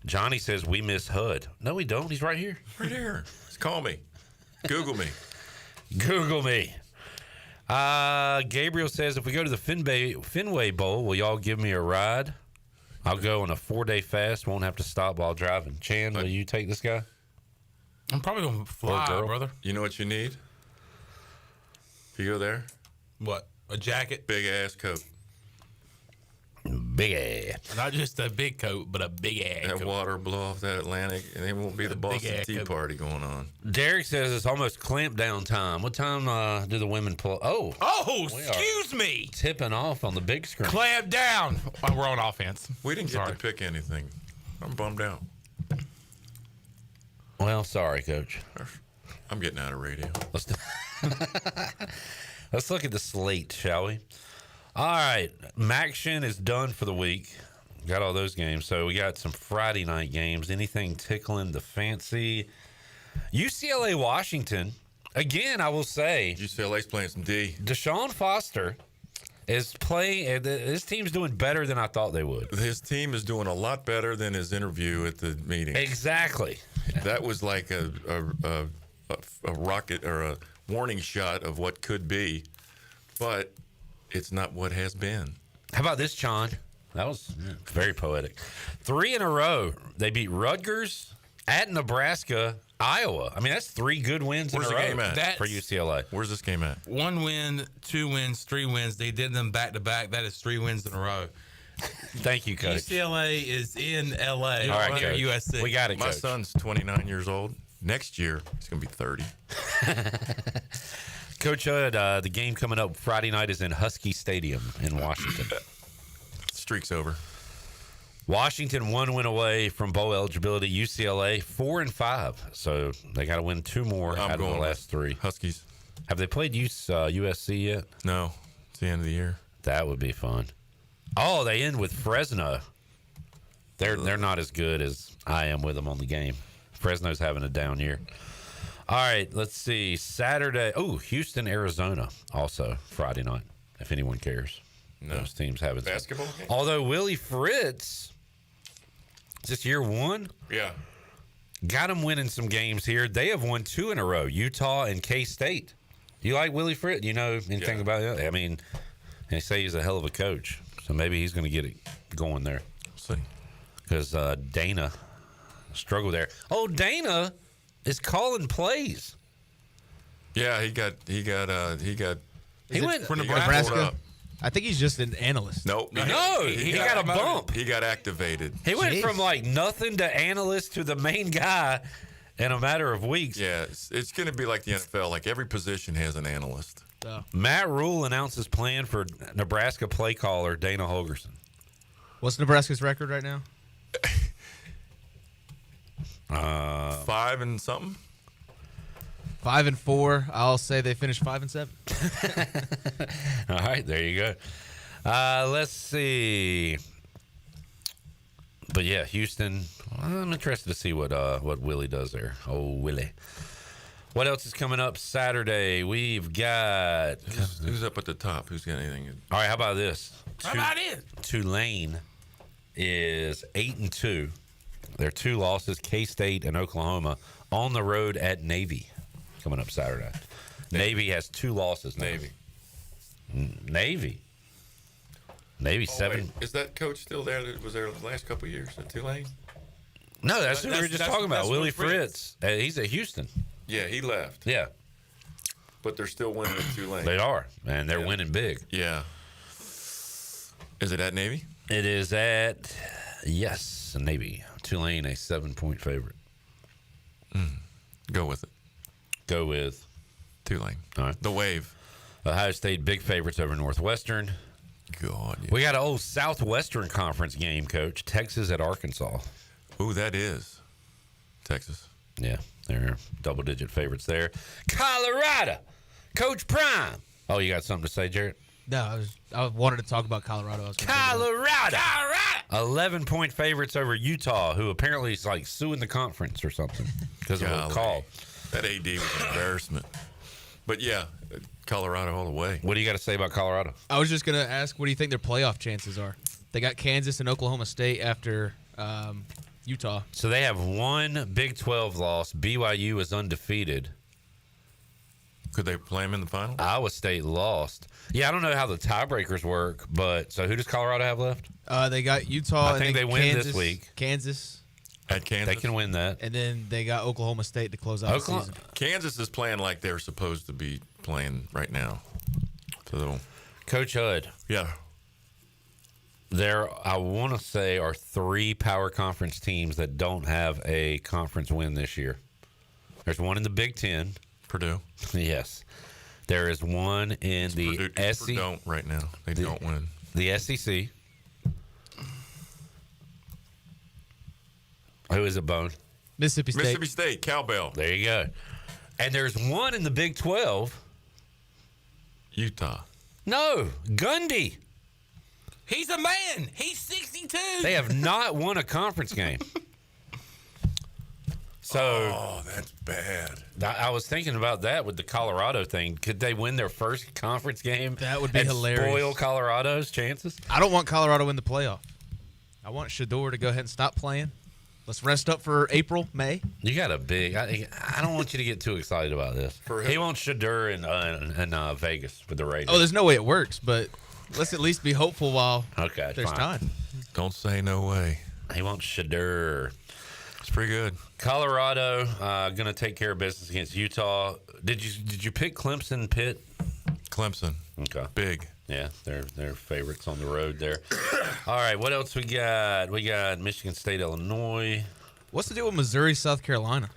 Johnny says we miss HUD. No, we don't. He's right here. Right here. Just call me. Google me. Google me. Gabriel says, if we go to the Fenway Bowl, will y'all give me a ride? I'll go on a 4-day fast. Won't have to stop while driving. Chan, will you take this guy? I'm probably going to fly, brother. You know what you need? If you go there? What? A jacket? Big ass coat. Big ass. Not just a big coat, but a big ass That coat. water blow off that Atlantic, and it won't be the Boston Tea Party going on. Derek says it's almost clamp down time. What time do the women pull? Oh, excuse me. Tipping off on the big screen. Clamp down. Oh, we're on offense. We didn't get to pick anything. I'm bummed out. Well, sorry, Coach. I'm getting out of radio. Let's look at the slate, shall we? All right. Maction is done for the week. Got all those games. So we got some Friday night games. Anything tickling the fancy? UCLA, Washington. Again, I will say. UCLA's playing some D. Deshaun Foster is playing. His team's doing better than I thought they would. His team is doing a lot better than his interview at the meeting. Exactly. That was like a rocket or a warning shot of what could be, but it's not what has been. How about this, John? That was very poetic. 3 in a row. They beat Rutgers, at Nebraska, Iowa. I mean, that's 3 good wins Where's in a the row game at? for UCLA. Where's this game at? 1 win, 2 wins, 3 wins. They did them back to back. That is 3 wins in a row. Thank you, Coach. UCLA is in LA. All right, near Coach. USC. We got it, My Coach. son's 29 years old. Next year, he's going to be 30. Coach Hood, the game coming up Friday night is in Husky Stadium in Washington. Streak's over. Washington 1 win away from bowl eligibility. UCLA 4-5, so they got to win 2 more out of the last 3. Huskies. Have they played USC yet? No, it's the end of the year. That would be fun. Oh, they end with Fresno. They're not as good as I am with them on the game. Fresno's having a down year. All right, let's see. Saturday. Oh, Houston, Arizona. Also Friday night, if anyone cares. No. Those teams have it. Basketball game? Although Willie Fritz, is this year 1? Yeah. Got him winning some games here. They have won 2 in a row, Utah and K-State. Do you like Willie Fritz? Do you know anything about it? I mean, they say he's a hell of a coach, so maybe he's going to get it going there. We'll see. Because Dana struggled there. Oh, Dana is calling plays. Yeah, he went for Nebraska. I think he's just an analyst. Nope. No, he got a bump. He got activated. He went from like nothing to analyst to the main guy in a matter of weeks. Yeah, it's going to be like the NFL. Like every position has an analyst. Matt Rule announces plan for Nebraska play caller Dana Holgerson. What's Nebraska's record right now? 5 and something. 5-4. I'll say they finished 5-7. All right, there you go. Let's see. But yeah, Houston. I'm interested to see what Willie does there. Oh, Willie. What else is coming up Saturday? We've got who's up at the top? Who's got anything? All right, how about this? How about it? Tulane is 8-2. Their 2 losses, K-State and Oklahoma, on the road at Navy coming up Saturday. Navy has 2 losses now. Navy 7. Wait. Is that coach still there that was there the last couple of years at Tulane? No, that's what we were just talking about. Willie Fritz. He's at Houston. Yeah, he left. Yeah. But they're still winning at Tulane. They are, and they're winning big. Yeah. Is it at Navy? It is at, yes, Navy. Tulane, a 7-point favorite. Go with it. Go with Tulane. All right. The Wave. Ohio State, big favorites over Northwestern. God. Yeah. We got an old Southwestern Conference game, Coach. Texas at Arkansas. Ooh, that is Texas. Yeah, they're double-digit favorites there. Colorado, Coach Prime. Oh, you got something to say, Jarrett? No, I wanted to talk about Colorado. Colorado. 11-point favorites over Utah, who apparently is like suing the conference or something because of a call. That AD was an embarrassment. But yeah, Colorado all the way. What do you got to say about Colorado? I was just going to ask, what do you think their playoff chances are? They got Kansas and Oklahoma State after Utah. So they have one Big 12 loss. BYU is undefeated. Could they play them in the final? Iowa State lost. Yeah, I don't know how the tiebreakers work, but so who does Colorado have left? They got Utah. I think they win Kansas, this week. Kansas. At Kansas. They can win that. And then they got Oklahoma State to close out the season. Kansas is playing like they're supposed to be playing right now. So, Coach Hud. Yeah. There, I want to say, are 3 power conference teams that don't have a conference win this year. There's one in the Big Ten. Purdue. Yes. There is one in the SEC. Don't right now. They don't win. The SEC. Who is it, Bone? Mississippi State. Mississippi State, cowbell. There you go. And there's one in the Big 12. Utah. No, Gundy. He's a man. He's 62. They have not won a conference game. So, oh, that's bad. I was thinking about that with the Colorado thing. Could they win their first conference game? That would be and hilarious. Spoil Colorado's chances? I don't want Colorado in the playoff. I want Shedeur to go ahead and stop playing. Let's rest up for April, May. You got a big. I don't want you to get too excited about this. He wants Shedeur in Vegas with the Raiders. Oh, there's no way it works, but let's at least be hopeful while there's fine. time. Don't say no way. He wants Shedeur. It's pretty good. Colorado going to take care of business against Utah. Did you pick Clemson, Pitt? Clemson. Okay. Big. Yeah, they're favorites on the road there. All right, what else we got? We got Michigan State, Illinois. What's the deal with Missouri, South Carolina?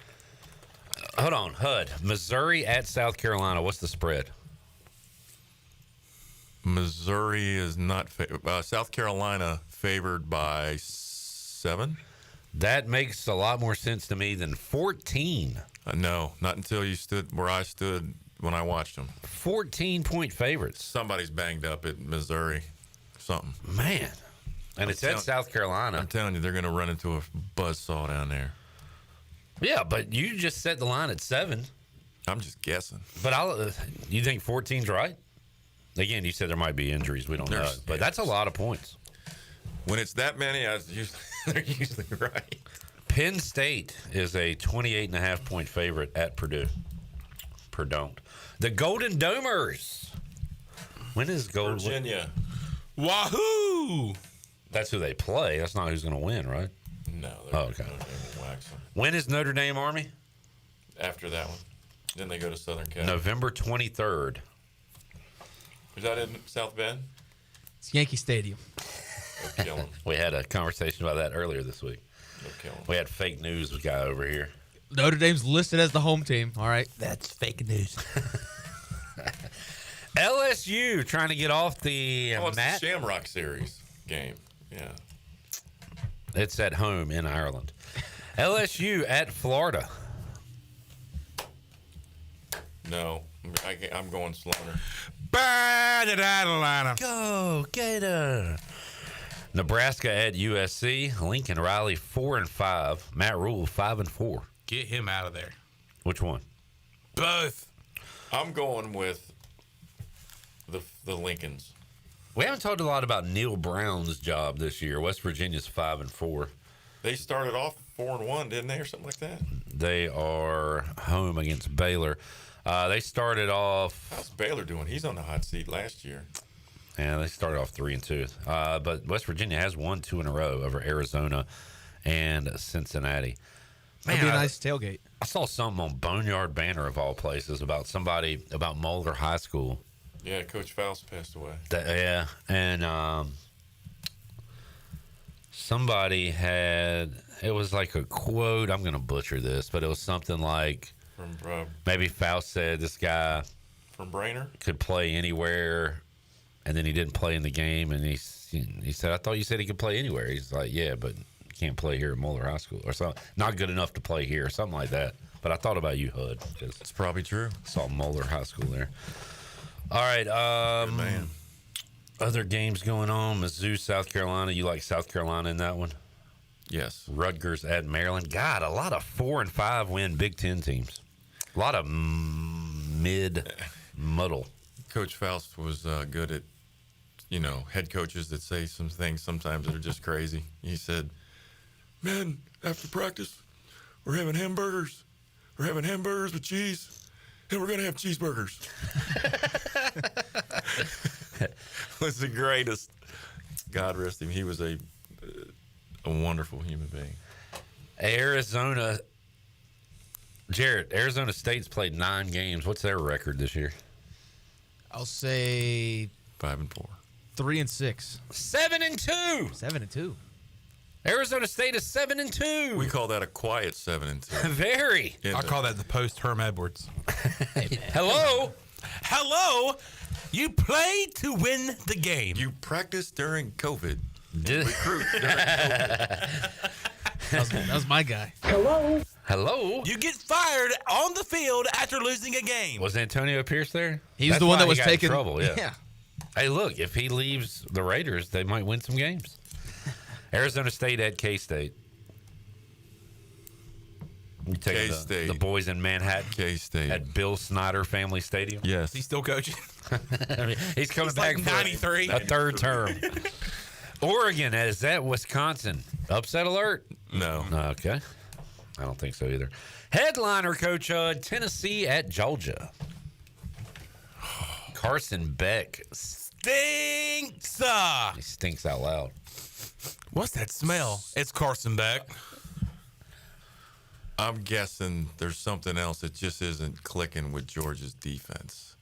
Hold on, HUD. Missouri at South Carolina. What's the spread? Missouri is not South Carolina favored by 7. That makes a lot more sense to me than 14. No, not until you stood where I stood when I watched them. 14-point favorites. Somebody's banged up at Missouri. Something. Man. And it's at South Carolina. I'm telling you, they're going to run into a buzzsaw down there. Yeah, but you just set the line at 7. I'm just guessing. But you think 14's right? Again, you said there might be injuries. We don't know. But that's a lot of points. When it's that many, they're usually right. Penn State is a 28.5-point favorite at Purdue. The Golden Domers. When is Virginia? Wahoo! That's who they play. That's not who's going to win, right? No. Okay. Wax them. When is Notre Dame Army? After that one. Then they go to Southern Cal. November 23rd. Is that in South Bend? It's Yankee Stadium. They'll kill 'em. We had a conversation about that earlier this week. They'll kill 'em. We had fake news guy over here. Notre Dame's listed as the home team. All right. That's fake news. LSU trying to get off the it's mat. the Shamrock Series game. Yeah. It's at home in Ireland. LSU at Florida. No. I'm going Sloaner. Go Gator. Nebraska at USC. Lincoln Riley 4-5. Matt Rule 5-4. Get him out of there. Which one? Both. I'm going with the Lincolns. We haven't talked a lot about Neil Brown's job this year. West Virginia's 5-4. They started off 4-1, didn't they, or something like that? They are home against Baylor. They started off. How's Baylor doing? He's on the hot seat last year. Yeah, they started off 3-2. But West Virginia has won 2 in a row over Arizona and Cincinnati. Man, That'd be a nice tailgate. I saw something on Boneyard Banner of all places about Mulder High School. Yeah, Coach Faust passed away. Yeah, and somebody had, it was like a quote. I'm going to butcher this, but it was something like, From maybe Faust said this guy from Brainerd could play anywhere, and then he didn't play in the game, and he said, I thought you said he could play anywhere. He's like, yeah, but you can't play here at Mulder High School or something. Not good enough to play here or something like that. But I thought about you, HUD. It's probably true. Saw Mulder High School there. All right. Good man. Other games going on. Mizzou, South Carolina. You like South Carolina in that one? Yes. Rutgers at Maryland. God, a lot of 4 and 5 win Big Ten teams. A lot of mid-muddle. Coach Faust was good at, head coaches that say some things sometimes that are just crazy. He said, "Men, after practice, we're having hamburgers. We're having hamburgers with cheese, and we're going to have cheeseburgers." Was the greatest. God rest him. He was a wonderful human being. Arizona State's played 9 games. What's their record this year? I'll say 5-4. 3-6. 7-2. 7-2. Arizona State is 7-2. We call that a quiet 7-2. Very. I call that the post Herm Edwards. Hello. Hello. You play to win the game. You practice during COVID. Recruit during COVID. That was my guy. Hello. You get fired on the field after losing a game. Was Antonio Pierce there? He's the one that was got in taking trouble. Yeah. Hey, look, if he leaves the Raiders, they might win some games. Arizona State at K-State. You take K-State. the boys in Manhattan. K-State. At Bill Snyder Family Stadium. Yes. He's still coaching? I mean, he's coming back like for 93. a third term. Oregon is at Wisconsin. Upset alert? No. Okay. I don't think so either. Headliner, Coach Hud, Tennessee at Georgia. Carson Beck Stinks. He stinks out loud. What's that smell? It's Carson Beck. I'm guessing there's something else that just isn't clicking with Georgia's defense.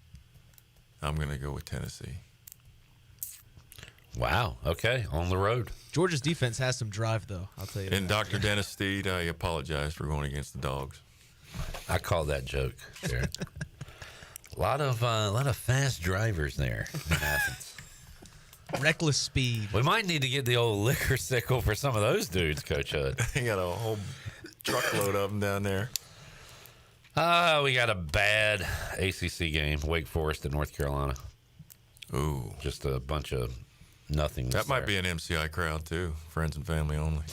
I'm going to go with Tennessee. Wow. Okay. On the road. Georgia's defense has some drive, though. I'll tell you. And Dr. Dennis Steed, I apologize for going against the Dogs. I call that joke, Jared. A lot of fast drivers there in Athens. Reckless speed. We might need to get the old liquor sickle for some of those dudes, Coach Hud. They got a whole truckload of them down there. We got a bad ACC game, Wake Forest at North Carolina. Ooh. Just a bunch of nothing. That might be an MCI crowd, too. Friends and family only.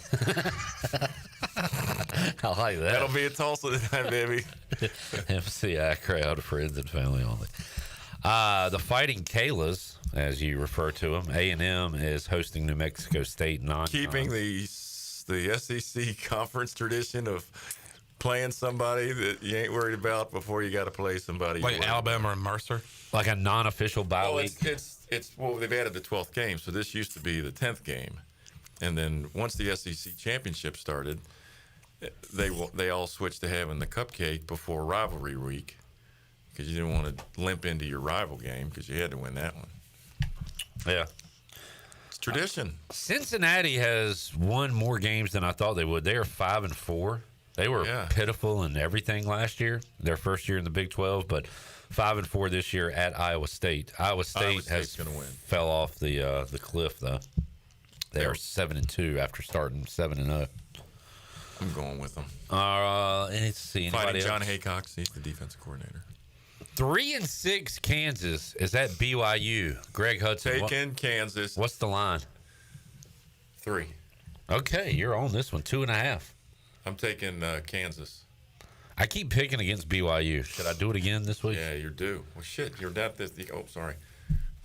I like that. That'll be a Tulsa tonight, baby. MCI crowd, friends and family only. The Fighting Kalas, as you refer to them, A&M is hosting New Mexico State Keeping the SEC conference tradition of playing somebody that you ain't worried about before you got to play somebody. Like Alabama and Mercer? Like a non-official bye week? Well, they've added the 12th game, so this used to be the 10th game. And then once the SEC championship started, they all switched to having the cupcake before rivalry week because you didn't want to limp into your rival game because you had to win that one. Yeah. It's tradition. Cincinnati has won more games than I thought they would. They are 5-4. They were pitiful in everything last year, their first year in the Big 12, but 5-4 this year at Iowa State. Iowa State has fell off the cliff, though. They are 7-2 after starting 7-0. I'm going with them. Let's see. Fighting John Haycock. He's the defensive coordinator. 3-6 Kansas is at BYU. Greg Hudson. Taking Kansas. What's the line? 3. Okay, you're on this one. 2.5. I'm taking Kansas. I keep picking against BYU. Should I do it again this week? Yeah, you're due. Well, shit, you're down this. Oh, sorry.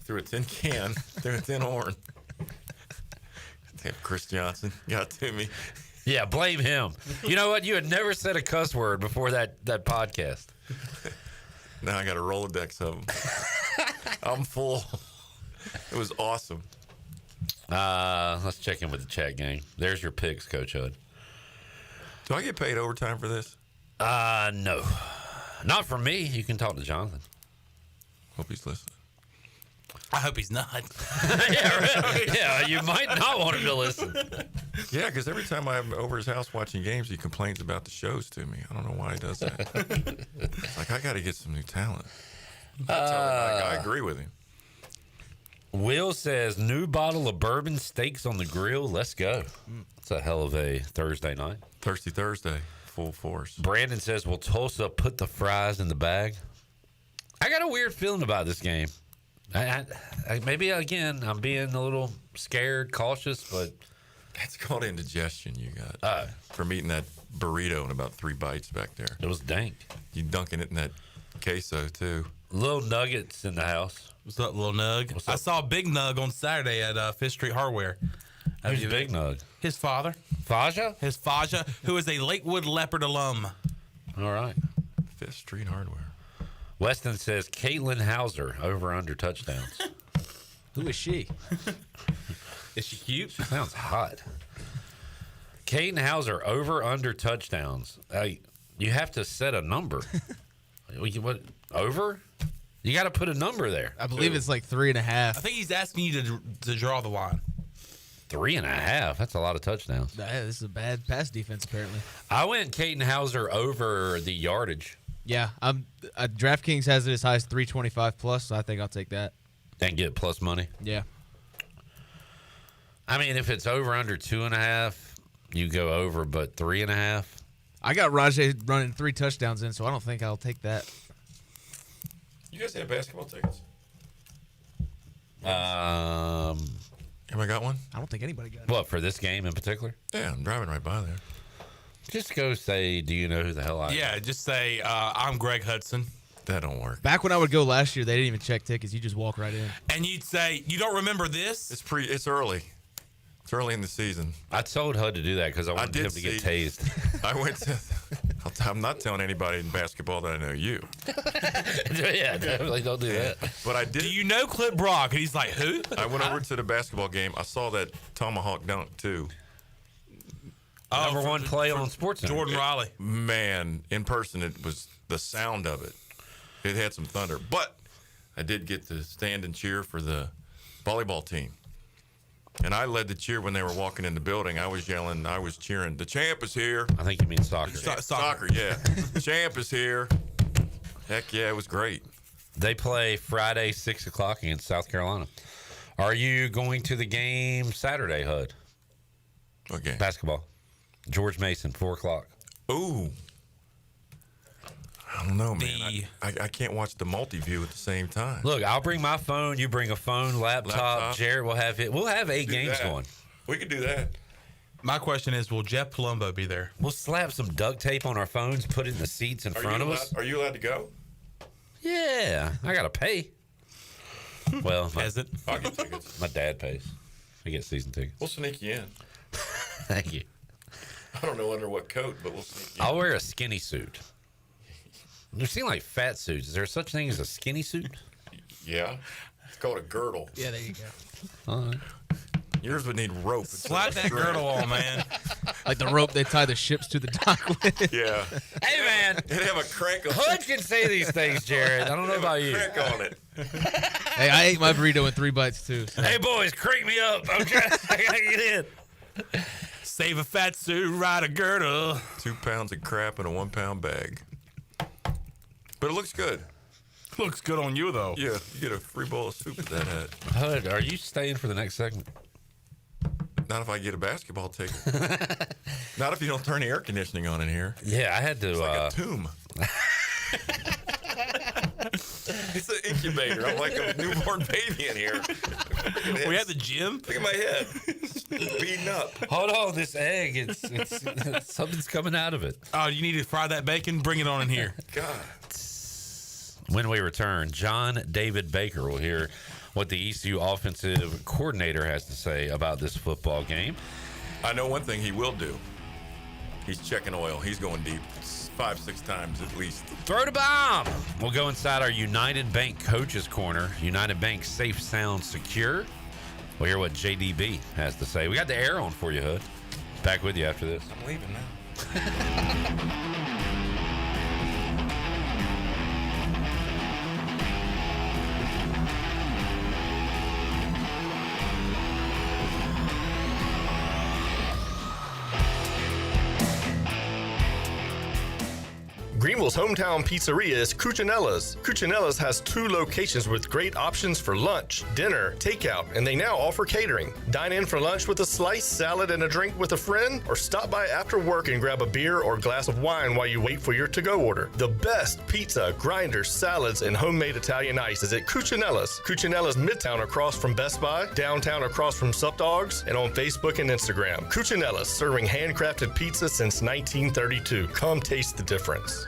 Threw a tin can. Threw a tin horn. Damn, Chris Johnson got to me. Yeah, blame him. You know what? You had never said a cuss word before that podcast. Now I got a Rolodex of them. I'm full. It was awesome. Let's check in with the chat gang. There's your picks, Coach Hud. Do I get paid overtime for this? No. Not for me. You can talk to Jonathan. Hope he's listening. I hope he's not. Yeah, you might not want him to listen. Yeah, because every time I'm over his house watching games, he complains about the shows to me. I don't know why he does that. It's like, I got to get some new talent. I agree with him. Will says, new bottle of bourbon, steaks on the grill. Let's go. It's a hell of a Thursday night. Thirsty Thursday, full force. Brandon says, will Tulsa put the fries in the bag? I got a weird feeling about this game. Maybe, again, I'm being a little scared, cautious, but... That's called indigestion you got from eating that burrito in about 3 bites back there. It was dank. You dunking it in that queso, too. Little Nuggets in the house. What's up, Little Nug? I saw a Big Nug on Saturday at Fifth Street Hardware. Who's Big Nug? His father. Faja? His Faja, who is a Lakewood Leopard alum. All right. Fifth Street Hardware. Weston says Caitlin Hauser over under touchdowns. Who is she? Is she cute? She sounds hot. Caitlin Hauser over under touchdowns. You have to set a number. What over? You got to put a number there. I believe it's like 3.5. I think he's asking you to draw the line. 3.5. That's a lot of touchdowns. This is a bad pass defense, apparently. I went Caitlin Hauser over the yardage. Yeah, DraftKings has it as high as 325 plus, so I think I'll take that. And get plus money? Yeah. I mean, if it's over under 2.5, you go over, but 3.5. I got Rajay running 3 touchdowns in, so I don't think I'll take that. You guys have basketball tickets? Have I got one? I don't think anybody got it. What, for this game in particular? Yeah, I'm driving right by there. Just go say, do you know who the hell I am? Yeah, just say, I'm Greg Hudson. That don't work. Back when I would go last year, they didn't even check tickets. You just walk right in. And you'd say, you don't remember this? It's early. It's early in the season. I told HUD to do that because I wanted him to get tased. I went to... I'm not telling anybody in basketball that I know you. Yeah, definitely don't do that. But I did. Do you know Clip Brock? And he's like, who? I went over to the basketball game. I saw that tomahawk dunk, too. Number one play on Sports Center. Jordan Riley. Man, in person, it was the sound of it. It had some thunder. But I did get to stand and cheer for the volleyball team. And I led the cheer when they were walking in the building. I was yelling, I was cheering, the champ is here. I think you mean soccer. Soccer, yeah. The champ is here. Heck yeah, it was great. They play Friday, 6 o'clock against South Carolina. Are you going to the game Saturday, HUD? Okay. Basketball. George Mason, 4 o'clock. Ooh. I don't know, man. I can't watch the multi-view at the same time. Look, I'll bring my phone. You bring a phone, laptop. Jared will have it. We'll have 8 games going. We could do that. My question is, will Jeff Palumbo be there? We'll slap some duct tape on our phones, put it in the seats in front of us. Are you allowed to go? Yeah, I got to pay. Well, I'll get tickets. My dad pays. I get season tickets. We'll sneak you in. Thank you. I don't know under what coat, but we'll sneak you in. I'll wear a skinny suit. There seem like fat suits. Is there such thing as a skinny suit? Yeah. It's called a girdle. Yeah, there you go. All right. Yours would need rope. Slap that girdle on, man. Like the rope they tie the ships to the dock with. Yeah. Hey, man. It'd have a crank on it. HUD can say these things, Jared. I don't know about you. Crank on it. Hey, I ate my burrito in 3 bites, too. So. Hey, boys, crank me up. I gotta get in. Save a fat suit, ride a girdle. 2 pounds of crap in a 1 pound bag. But it looks good. Looks good on you, though. Yeah, you get a free bowl of soup with that hat. HUD, are you staying for the next segment? Not if I get a basketball ticket. Not if you don't turn the air conditioning on in here. Yeah, I had to. It's like a tomb. It's an incubator. I'm like a newborn baby in here. We had the gym. Look at my head. Beating up. Hold on, this egg. It's something's coming out of it. Oh, you need to fry that bacon? Bring it on in here. God. When we return, John David Baker will hear what the ECU offensive coordinator has to say about this football game. I know one thing he will do. He's checking oil. He's going deep 5-6 times at least. Throw the bomb. We'll go inside our United Bank Coaches Corner. United Bank, safe, sound, secure. We'll hear what JDB has to say. We got the air on for you, HUD. Back with you after this. I'm leaving now. Greenville's hometown pizzeria is Cucinella's. Cucinella's has 2 locations with great options for lunch, dinner, takeout, and they now offer catering. Dine in for lunch with a slice, salad, and a drink with a friend, or stop by after work and grab a beer or glass of wine while you wait for your to-go order. The best pizza, grinders, salads, and homemade Italian ice is at Cucinella's. Cucinella's Midtown across from Best Buy, downtown across from Sup Dogs, and on Facebook and Instagram. Cucinella's, serving handcrafted pizza since 1932. Come taste the difference.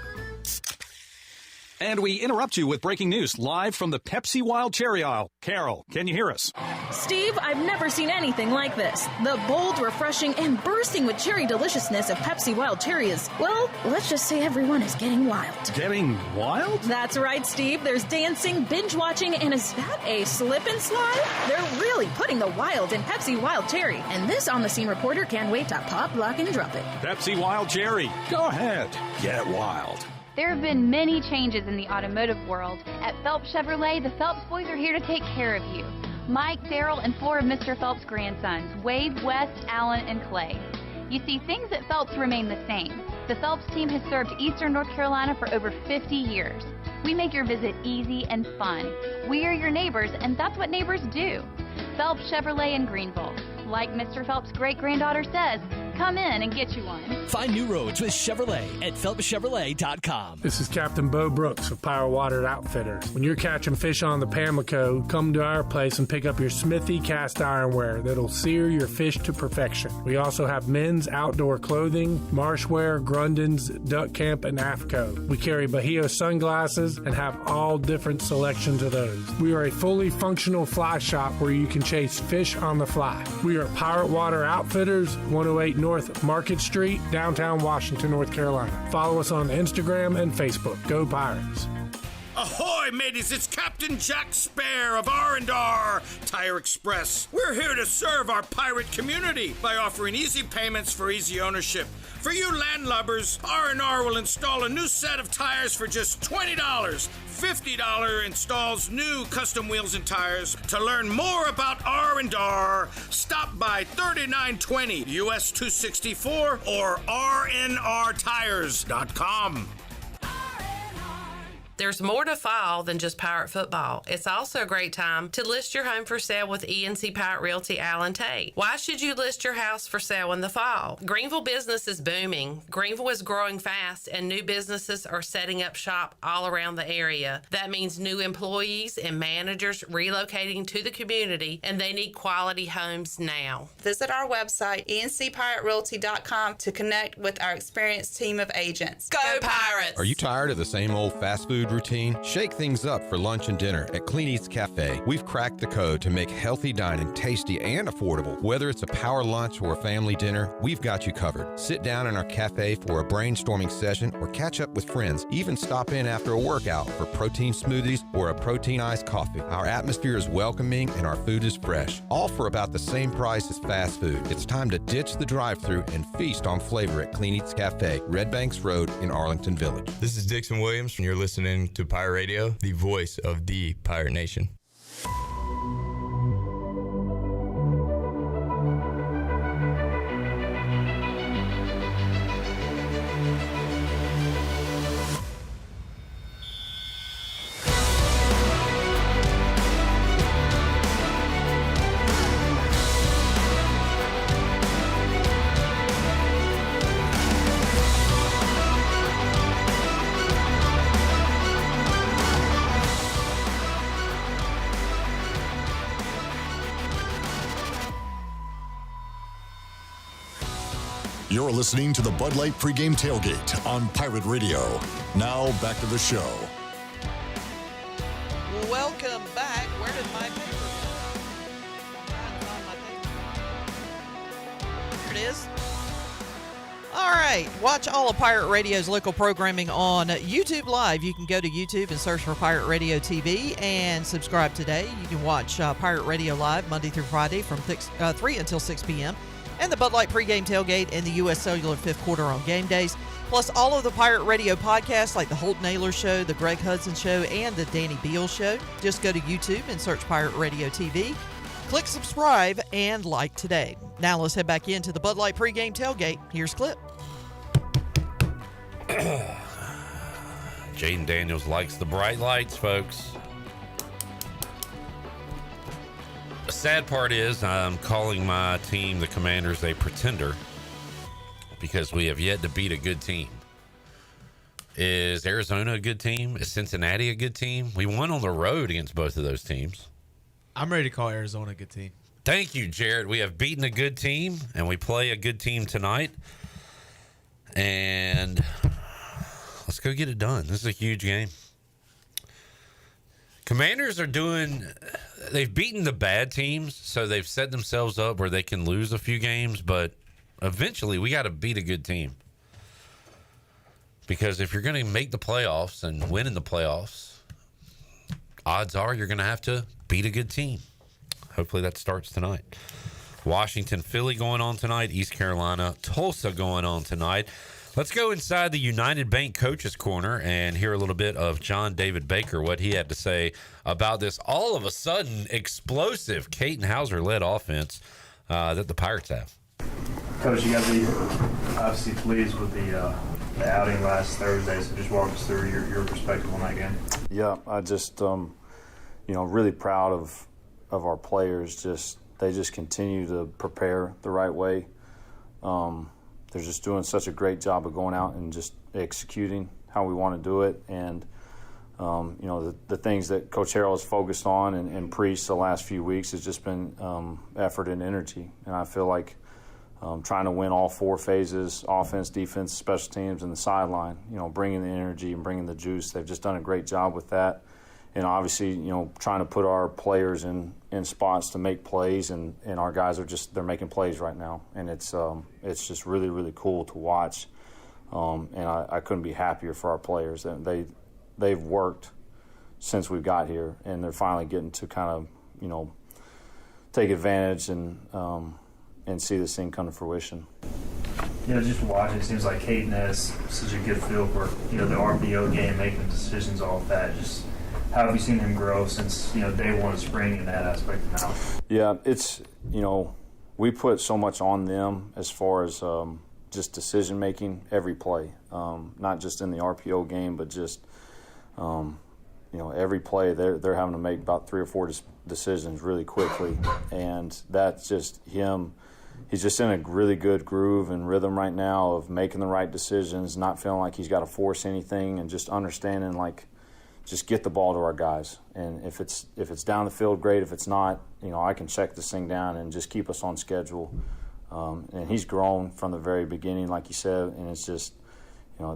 And we interrupt you with breaking news live from the Pepsi Wild Cherry aisle. Carol, can you hear us? Steve, I've never seen anything like this. The bold, refreshing, and bursting with cherry deliciousness of Pepsi Wild Cherry is, well, let's just say everyone is getting wild. Getting wild? That's right, Steve. There's dancing, binge-watching, and is that a slip and slide? They're really putting the wild in Pepsi Wild Cherry. And this on-the-scene reporter can't wait to pop, lock, and drop it. Pepsi Wild Cherry. Go ahead. Get wild. There have been many changes in the automotive world. At Phelps Chevrolet, the Phelps boys are here to take care of you. Mike, Daryl, and 4 of Mr. Phelps' grandsons, Wade, West, Allen, and Clay. You see, things at Phelps remain the same. The Phelps team has served Eastern North Carolina for over 50 years. We make your visit easy and fun. We are your neighbors, and that's what neighbors do. Phelps Chevrolet in Greenville. Like Mr. Phelps' great-granddaughter says, come in and get you one. Find new roads with Chevrolet at PhelpsChevrolet.com. This is Captain Bo Brooks of Power Water Outfitters. When you're catching fish on the Pamlico, come to our place and pick up your Smithy cast ironware that'll sear your fish to perfection. We also have men's outdoor clothing, marshwear, Grundens, Duck Camp, and AFCO. We carry Bahio sunglasses and have all different selections of those. We are a fully functional fly shop where you can chase fish on the fly. We are Pirate Water Outfitters, 108 North Market Street, downtown Washington, North Carolina. Follow us on Instagram and Facebook. Go Pirates. Ahoy, mateys! It's Captain Jack Spare of R&R Tire Express. We're here to serve our pirate community by offering easy payments for easy ownership. For you landlubbers, R&R will install a new set of tires for just $20. $50 installs new custom wheels and tires. To learn more about R&R, stop by 3920 US 264 or rnrtires.com. There's more to fall than just Pirate football. It's also a great time to list your home for sale with ENC Pirate Realty Allen Tate. Why should you list your house for sale in the fall? Greenville business is booming. Greenville is growing fast, and new businesses are setting up shop all around the area. That means new employees and managers relocating to the community, and they need quality homes now. Visit our website, encpiraterealty.com, to connect with our experienced team of agents. Go Pirates! Are you tired of the same old fast food routine? Shake things up for lunch and dinner at Clean Eats Cafe. We've cracked the code to make healthy dining tasty and affordable. Whether it's a power lunch or a family dinner, we've got you covered. Sit down in our cafe for a brainstorming session or catch up with friends. Even stop in after a workout for protein smoothies or a protein iced coffee. Our atmosphere is welcoming and our food is fresh. All for about the same price as fast food. It's time to ditch the drive-thru and feast on flavor at Clean Eats Cafe, Red Banks Road in Arlington Village. This is Dixon Williams, and you're listening to Pirate Radio, the voice of the Pirate Nation. You're listening to the Bud Light Pregame Tailgate on Pirate Radio. Now back to the show. Welcome back. Where did my paper go? Here it is. All right. Watch all of Pirate Radio's local programming on YouTube Live. You can go to YouTube and search for Pirate Radio TV and subscribe today. You can watch Pirate Radio Live Monday through Friday from 3 until 6 p.m. and the Bud Light Pregame Tailgate and the U.S. Cellular Fifth Quarter on game days, plus all of the Pirate Radio podcasts like the Holt Naylor Show, the Greg Hudson Show, and the Danny Beal Show. Just go to YouTube and search Pirate Radio TV. Click subscribe and like today. Now let's head back into the Bud Light Pregame Tailgate. Here's Clip. Jaden Daniels likes the bright lights, folks. The sad part is I'm calling my team, the Commanders, a pretender because we have yet to beat a good team. Is Arizona a good team? Is Cincinnati a good team? We won on the road against both of those teams. I'm ready to call Arizona a good team. Thank you, Jared. We have beaten a good team, and we play a good team tonight. And let's go get it done. This is a huge game. Commanders are they've beaten the bad teams, so they've set themselves up where they can lose a few games, but eventually we got to beat a good team. Because if you're going to make the playoffs and win in the playoffs, odds are you're going to have to beat a good team. Hopefully that starts tonight. Washington, Philly going on tonight. East Carolina, Tulsa going on tonight. Let's go inside the United Bank Coaches Corner and hear a little bit of John David Baker, what he had to say about this all of a sudden explosive Caden Hauser-led offense that the Pirates have. Coach, you got to be obviously pleased with the outing last Thursday, so just walk us through your perspective on that game. Yeah, I just, really proud of our players. They just continue to prepare the right way. They're just doing such a great job of going out and just executing how we want to do it. And, the things that Coach Harrell has focused on and preached the last few weeks has just been effort and energy. And I feel like trying to win all four phases, offense, defense, special teams, and the sideline, bringing the energy and bringing the juice. They've just done a great job with that. And obviously, trying to put our players in spots to make plays, and our guys they're making plays right now. And it's just really, really cool to watch. And I couldn't be happier for our players. They've worked since we got here, and they're finally getting to kind of, take advantage and see this thing come to fruition. Just watching, it seems like Caden has such a good feel for, the RPO game, making decisions, all of that. Just how have you seen him grow since, day one of spring in that aspect now? Yeah, it's, we put so much on them as far as just decision-making every play, not just in the RPO game, but just, every play they're having to make about 3 or 4 decisions really quickly, and that's just him. He's just in a really good groove and rhythm right now of making the right decisions, not feeling like he's got to force anything, and just understanding, just get the ball to our guys. And if it's down the field, great. If it's not, I can check this thing down and just keep us on schedule. And he's grown from the very beginning, like you said, and it's just,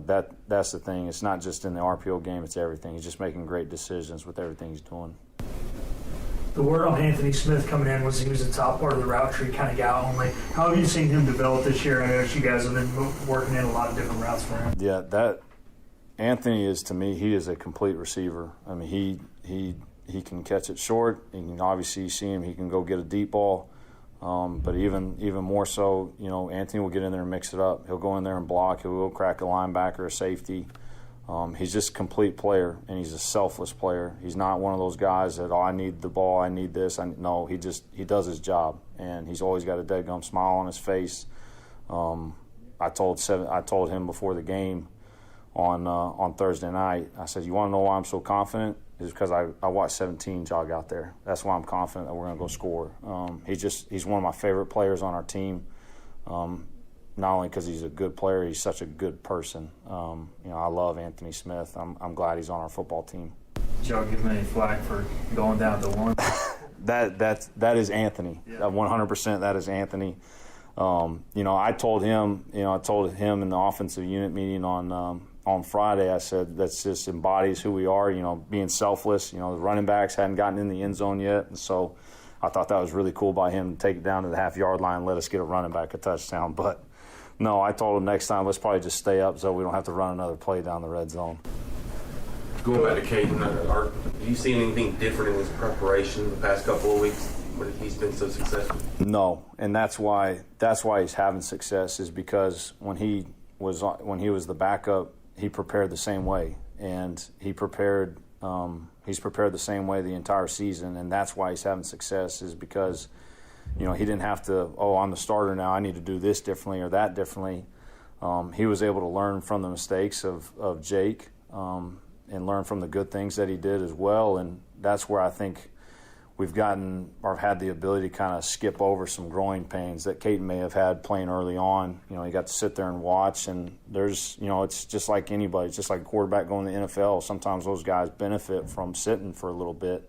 that's the thing. It's not just in the RPO game, it's everything. He's just making great decisions with everything he's doing. The word on Anthony Smith coming in was he was the top part of the route tree kind of guy only. How have you seen him develop this year? I know you guys have been working in a lot of different routes for him. Yeah, Anthony is, to me, he is a complete receiver. I mean, he can catch it short. You can obviously see him. He can go get a deep ball. But even more so, Anthony will get in there and mix it up. He'll go in there and block. He'll crack a linebacker, a safety. He's just a complete player, and he's a selfless player. He's not one of those guys that, I need the ball, I need this. No, he does his job, and he's always got a dead-gum smile on his face. I told him before the game on Thursday night, I said, you want to know why I'm so confident? It's because I watched 17 jog out there. That's why I'm confident that we're going to go score. He's one of my favorite players on our team. Not only because he's a good player, he's such a good person. I love Anthony Smith. I'm glad he's on our football team. Did y'all give him any flack for going down to 1? That is Anthony. Yeah. 100% that is Anthony. I told him in the offensive unit meeting on Friday, I said that just embodies who we are, being selfless. The running backs hadn't gotten in the end zone yet, and so I thought that was really cool by him to take it down to the half-yard line and let us get a running back a touchdown. But no, I told him next time, let's probably just stay up so we don't have to run another play down the red zone. Going back to Caden, do you see anything different in his preparation the past couple of weeks when he's been so successful? No, and that's why he's having success, is because when he was the backup, he prepared the same way, and he's prepared the same way the entire season, and that's why he's having success, is because he didn't have to, I'm the starter now, I need to do this differently or that differently. He was able to learn from the mistakes of Jake, learn from the good things that he did as well. And that's where I think we've gotten or had the ability to kind of skip over some growing pains that Caden may have had playing early on. You know, he got to sit there and watch, and there's, you know, it's just like anybody. It's just like a quarterback going to the NFL. Sometimes those guys benefit from sitting for a little bit.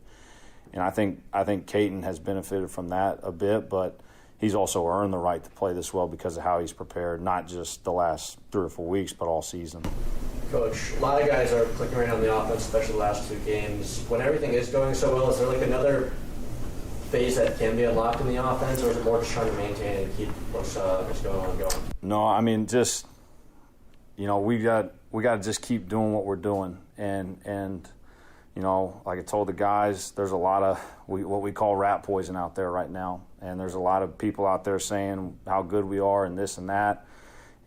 And I think Caden has benefited from that a bit, but he's also earned the right to play this well because of how he's prepared, not just the last 3 or 4 weeks, but all season. Coach, a lot of guys are clicking right on the offense, especially the last 2 games. When everything is going so well, is there like another phase that can be unlocked in the offense, or is it more just trying to maintain and keep what's going on going? No, I mean, just, you know, we got to just keep doing what we're doing. And you know, like I told the guys, there's a lot of what we call rat poison out there right now. And there's a lot of people out there saying how good we are and this and that.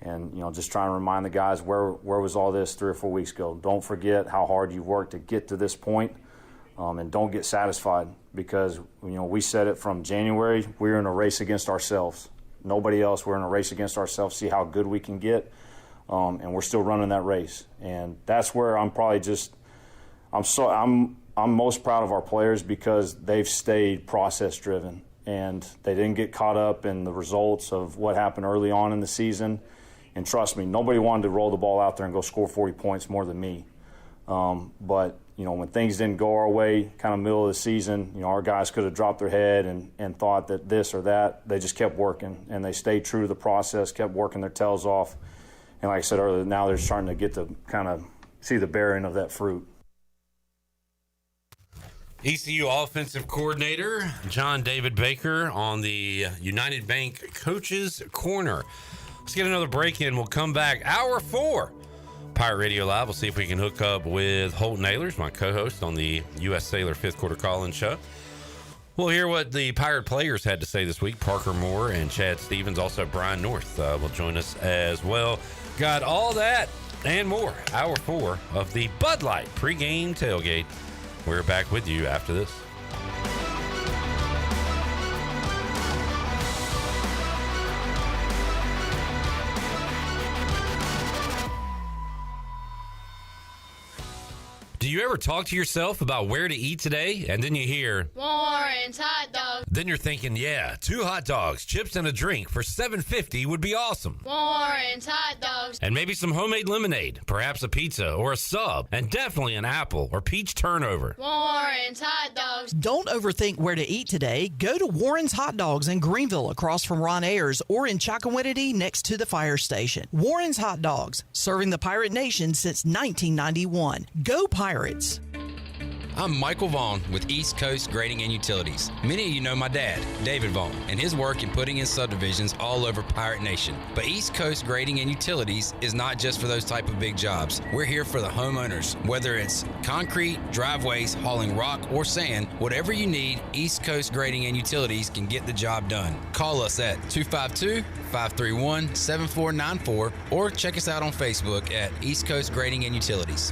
And, you know, just trying to remind the guys, where was all this 3 or 4 weeks ago? Don't forget how hard you worked to get to this point, and don't get satisfied, because, you know, we said it from January, we're in a race against ourselves. Nobody else, we're in a race against ourselves, see how good we can get, and we're still running that race. And that's where I'm probably just I'm most proud of our players, because they've stayed process-driven, and they didn't get caught up in the results of what happened early on in the season. And trust me, nobody wanted to roll the ball out there and go score 40 points more than me. But, you know, when things didn't go our way, kind of middle of the season, you know, our guys could have dropped their head and thought that this or that. They just kept working, and they stayed true to the process, kept working their tails off. And like I said earlier, now they're starting to get to kind of see the bearing of that fruit. ECU offensive coordinator John David Baker on the United Bank Coaches Corner. Let's get another break in. We'll come back. Hour 4, Pirate Radio Live. We'll see if we can hook up with Holt Nailers, my co-host on the U.S. Sailor 5th Quarter Call-In Show. We'll hear what the Pirate players had to say this week. Parker Moore and Chad Stevens, also Brian North will join us as well. Got all that and more. Hour 4 of the Bud Light Pregame Tailgate. We're back with you after this. Do you ever talk to yourself about where to eat today, and then you hear Warren's Hot Dogs? Then you're thinking, yeah, 2 hot dogs, chips, and a drink for $7.50 would be awesome. Warren's Hot Dogs. And maybe some homemade lemonade, perhaps a pizza or a sub, and definitely an apple or peach turnover. Warren's Hot Dogs. Don't overthink where to eat today. Go to Warren's Hot Dogs in Greenville, across from Ron Ayers, or in Chocowinity next to the fire station. Warren's Hot Dogs, serving the Pirate Nation since 1991. Go Pirates! I'm Michael Vaughn with East Coast Grading and Utilities. Many of you know my dad, David Vaughn, and his work in putting in subdivisions all over Pirate Nation. But East Coast Grading and Utilities is not just for those type of big jobs. We're here for the homeowners. Whether it's concrete, driveways, hauling rock, or sand, whatever you need, East Coast Grading and Utilities can get the job done. Call us at 252-531-7494 or check us out on Facebook at East Coast Grading and Utilities.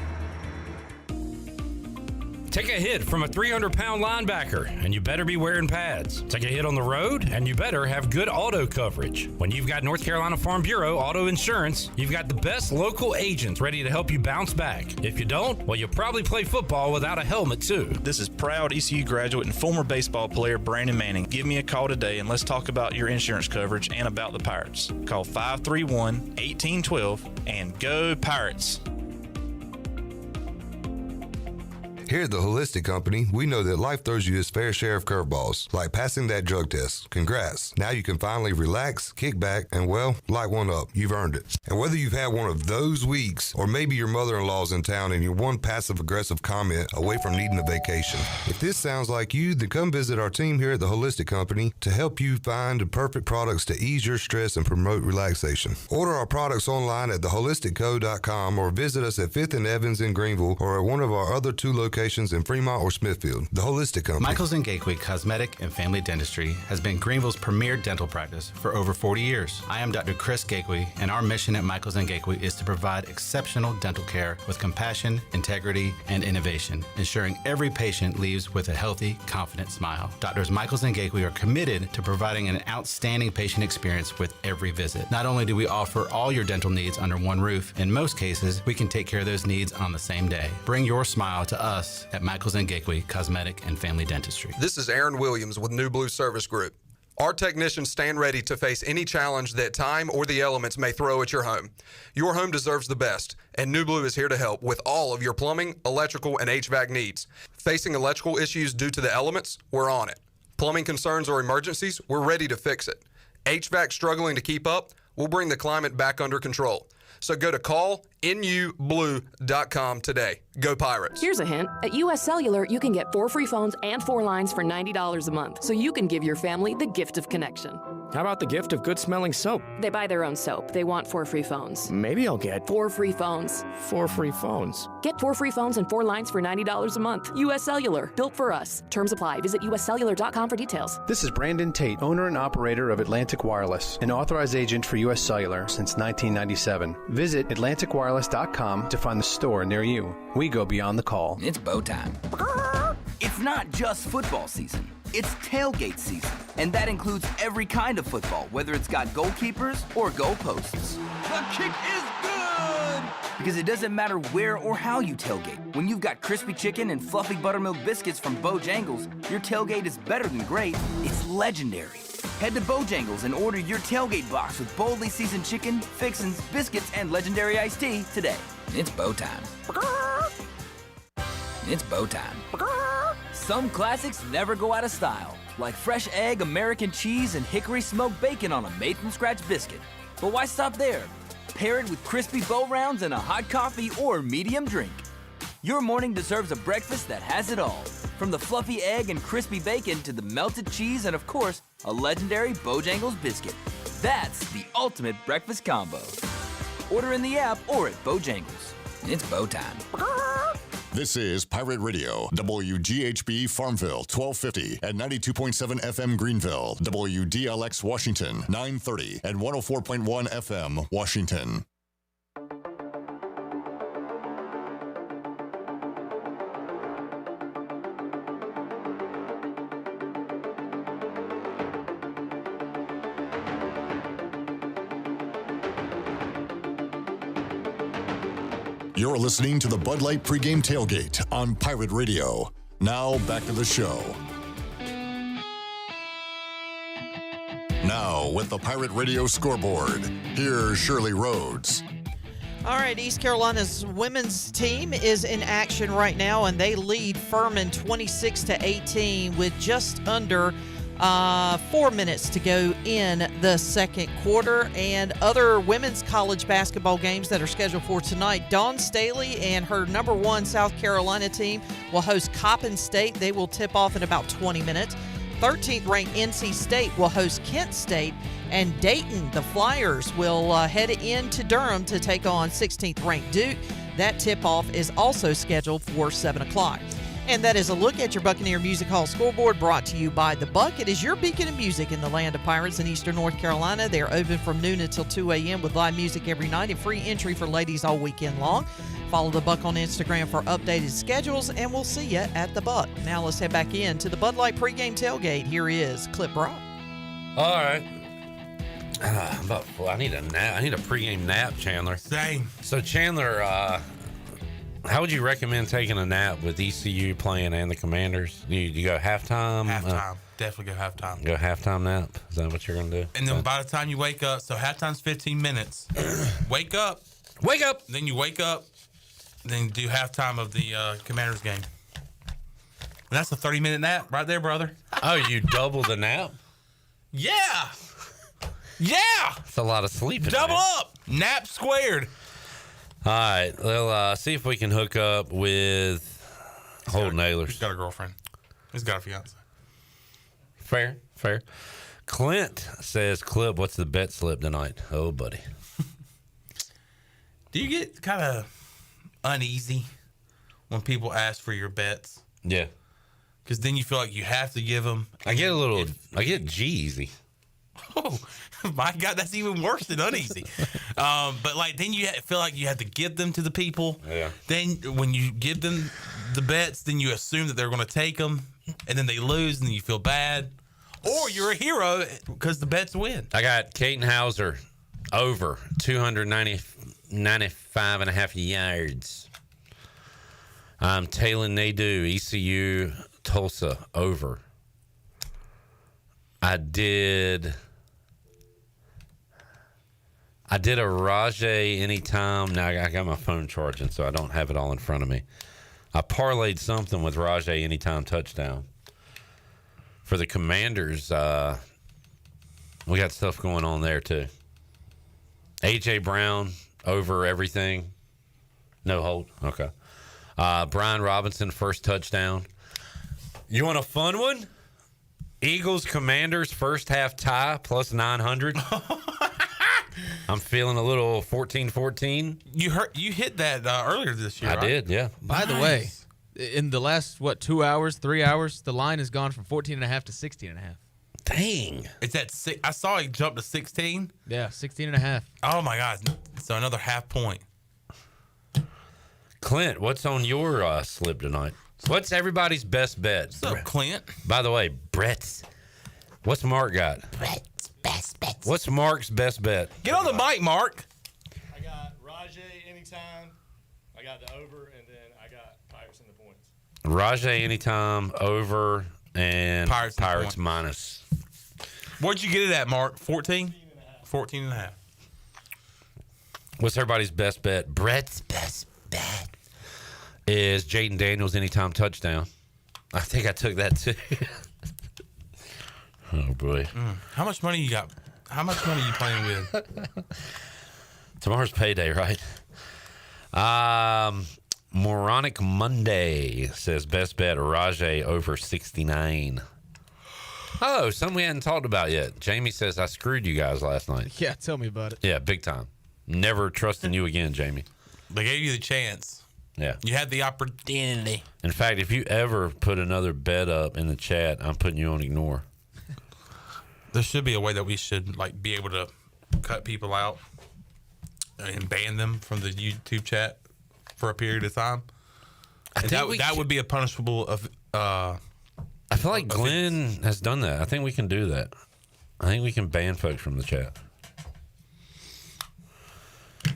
Take a hit from a 300-pound linebacker, and you better be wearing pads. Take a hit on the road, and you better have good auto coverage. When you've got North Carolina Farm Bureau Auto Insurance, you've got the best local agents ready to help you bounce back. If you don't, well, you'll probably play football without a helmet, too. This is proud ECU graduate and former baseball player Brandon Manning. Give me a call today, and let's talk about your insurance coverage and about the Pirates. Call 531-1812 and go Pirates. Here at the Holistic Company, we know that life throws you its fair share of curveballs, like passing that drug test. Congrats. Now you can finally relax, kick back, and, well, light one up. You've earned it. And whether you've had one of those weeks, or maybe your mother-in-law's in town and you're one passive-aggressive comment away from needing a vacation, if this sounds like you, then come visit our team here at the Holistic Company to help you find the perfect products to ease your stress and promote relaxation. Order our products online at theholisticco.com or visit us at 5th and Evans in Greenville or at one of our other 2 locations locations in Fremont or Smithfield. The Holistic Company. Michaels & Gateway Cosmetic and Family Dentistry has been Greenville's premier dental practice for over 40 years. I am Dr. Chris Gateway, and our mission at Michaels & Gateway is to provide exceptional dental care with compassion, integrity, and innovation, ensuring every patient leaves with a healthy, confident smile. Doctors Michaels & Gateway are committed to providing an outstanding patient experience with every visit. Not only do we offer all your dental needs under one roof, in most cases, we can take care of those needs on the same day. Bring your smile to us at Michaels & Gateway Cosmetic and Family Dentistry. This is Aaron Williams with New Blue Service Group. Our technicians stand ready to face any challenge that time or the elements may throw at your home. Your home deserves the best, and New Blue is here to help with all of your plumbing, electrical, and HVAC needs. Facing electrical issues due to the elements? We're on it. Plumbing concerns or emergencies? We're ready to fix it. HVAC struggling to keep up? We'll bring the climate back under control. So go to callnublue.com today. Go Pirates. Here's a hint. At US Cellular, you can get 4 free phones and 4 lines for $90 a month, so you can give your family the gift of connection. How about the gift of good-smelling soap? They buy their own soap. They want 4 free phones. Maybe I'll get 4 free phones. 4 free phones. Get 4 free phones and 4 lines for $90 a month. US Cellular. Built for us. Terms apply. Visit uscellular.com for details. This is Brandon Tate, owner and operator of Atlantic Wireless, an authorized agent for US Cellular since 1997. Visit atlanticwireless.com to find the store near you. We go beyond the call. It's bow time. It's not just football season. It's tailgate season, and that includes every kind of football, whether it's got goalkeepers or goalposts. The kick is good! Because it doesn't matter where or how you tailgate. When you've got crispy chicken and fluffy buttermilk biscuits from Bojangles, your tailgate is better than great. It's legendary. Head to Bojangles and order your tailgate box with boldly seasoned chicken, fixins, biscuits, and legendary iced tea today. It's bow time. It's bow time. Some classics never go out of style, like fresh egg, American cheese, and hickory smoked bacon on a made-from-scratch biscuit. But why stop there? Pair it with crispy bow rounds and a hot coffee or medium drink. Your morning deserves a breakfast that has it all, from the fluffy egg and crispy bacon to the melted cheese and, of course, a legendary Bojangles biscuit. That's the ultimate breakfast combo. Order in the app or at Bojangles. It's bow time. This is Pirate Radio, WGHB Farmville, 1250 at 92.7 FM Greenville, WDLX Washington, 930 and 104.1 FM Washington. You're listening to the Bud Light Pregame Tailgate on Pirate Radio. Now back to the show. Now with the Pirate Radio scoreboard, here's Shirley Rhodes. All right, East Carolina's women's team is in action right now, and they lead Furman 26-18 with just under 4 minutes to go in the second quarter. And other women's college basketball games that are scheduled for tonight, Dawn Staley and her number 1 South Carolina team will host Coppin State. They will tip off in about 20 minutes. 13th ranked NC State will host Kent State, and Dayton, the Flyers, will head into Durham to take on 16th ranked Duke. That tip-off is also scheduled for 7 o'clock. And that is a look at your Buccaneer Music Hall scoreboard, brought to you by The Buck. It is your beacon of music in the land of pirates in eastern North Carolina. They're open from noon until 2 a.m. with live music every night and free entry for ladies all weekend long. Follow The Buck on Instagram for updated schedules, and we'll see you at The Buck. Now let's head back in to the Bud Light pregame tailgate. Here is Clip Brock. All right. I'm about full. I need a nap. I need a pregame nap, Chandler. Same. So, Chandler, how would you recommend taking a nap with ECU playing and the Commanders? Do you go halftime? Halftime. Definitely go halftime. Go halftime nap? Is that what you're going to do? And then by the time you wake up, so halftime's 15 minutes. Wake up. Wake up. Then you wake up. Then do halftime of the Commanders game. And that's a 30-minute nap right there, brother. Oh, you double the nap? Yeah. Yeah. That's a lot of sleeping. Double up. Nap squared. All right. Well, see if we can hook up with Holden Ahlers. He's got a girlfriend. He's got a fiance. Fair. Clint says, Clip, what's the bet slip tonight? Oh, buddy. Do you get kind of uneasy when people ask for your bets. Yeah. Because then you feel like you have to give them. I get G-easy. Oh, my God, that's even worse than uneasy. But like then you feel like you have to give them to the people. Yeah. Then when you give them the bets, then you assume that they're going to take them, and then they lose, and then you feel bad. Or you're a hero because the bets win. I got Caden Hauser over 295 and a half yards. Taylor Nadeau, ECU, Tulsa, over. I did a Rajay anytime. Now I got my phone charging, so I don't have it all in front of me. I parlayed something with Rajay anytime touchdown. For the Commanders, we got stuff going on there too. A.J. Brown over everything. No hold. Okay. Brian Robinson, first touchdown. You want a fun one? Eagles Commanders first half tie plus 900. I'm feeling a little 14-14. You hit that earlier this year. I did, yeah. By the way, in the last 2 hours, 3 hours, the line has gone from 14.5 to 16.5. Dang. It's at six. I saw it jump to 16. Yeah, 16.5. Oh my God! So another half point. Clint, what's on your slip tonight? What's everybody's best bet? What's up, Clint? By the way, Brett's. What's Mark got? Brett's best bets. What's Mark's best bet? Get on the mic, Mark. I got Rajay anytime. I got the over, and then I got Pirates in the points. Rajay anytime, over, and Pirates minus. Where'd you get it at, Mark? 14? 14 and a half. What's everybody's best bet? Brett's best bet is Jaden Daniels anytime touchdown. I think I took that too. Oh boy. How much money you got? How much money you playing with? Tomorrow's payday, right? Moronic Monday says best bet Rajay over 69. Oh, something we hadn't talked about yet. Jamie says I screwed you guys last night. Yeah, tell me about it. Yeah, big time. Never trusting you again, Jamie. They gave you the chance. Yeah. You had the opportunity. In fact, if you ever put another bet up in the chat, I'm putting you on ignore. There should be a way that we should be able to cut people out and ban them from the YouTube chat for a period of time. That would be a punishable of. I feel like Glenn has done that. I think we can do that. I think we can ban folks from the chat.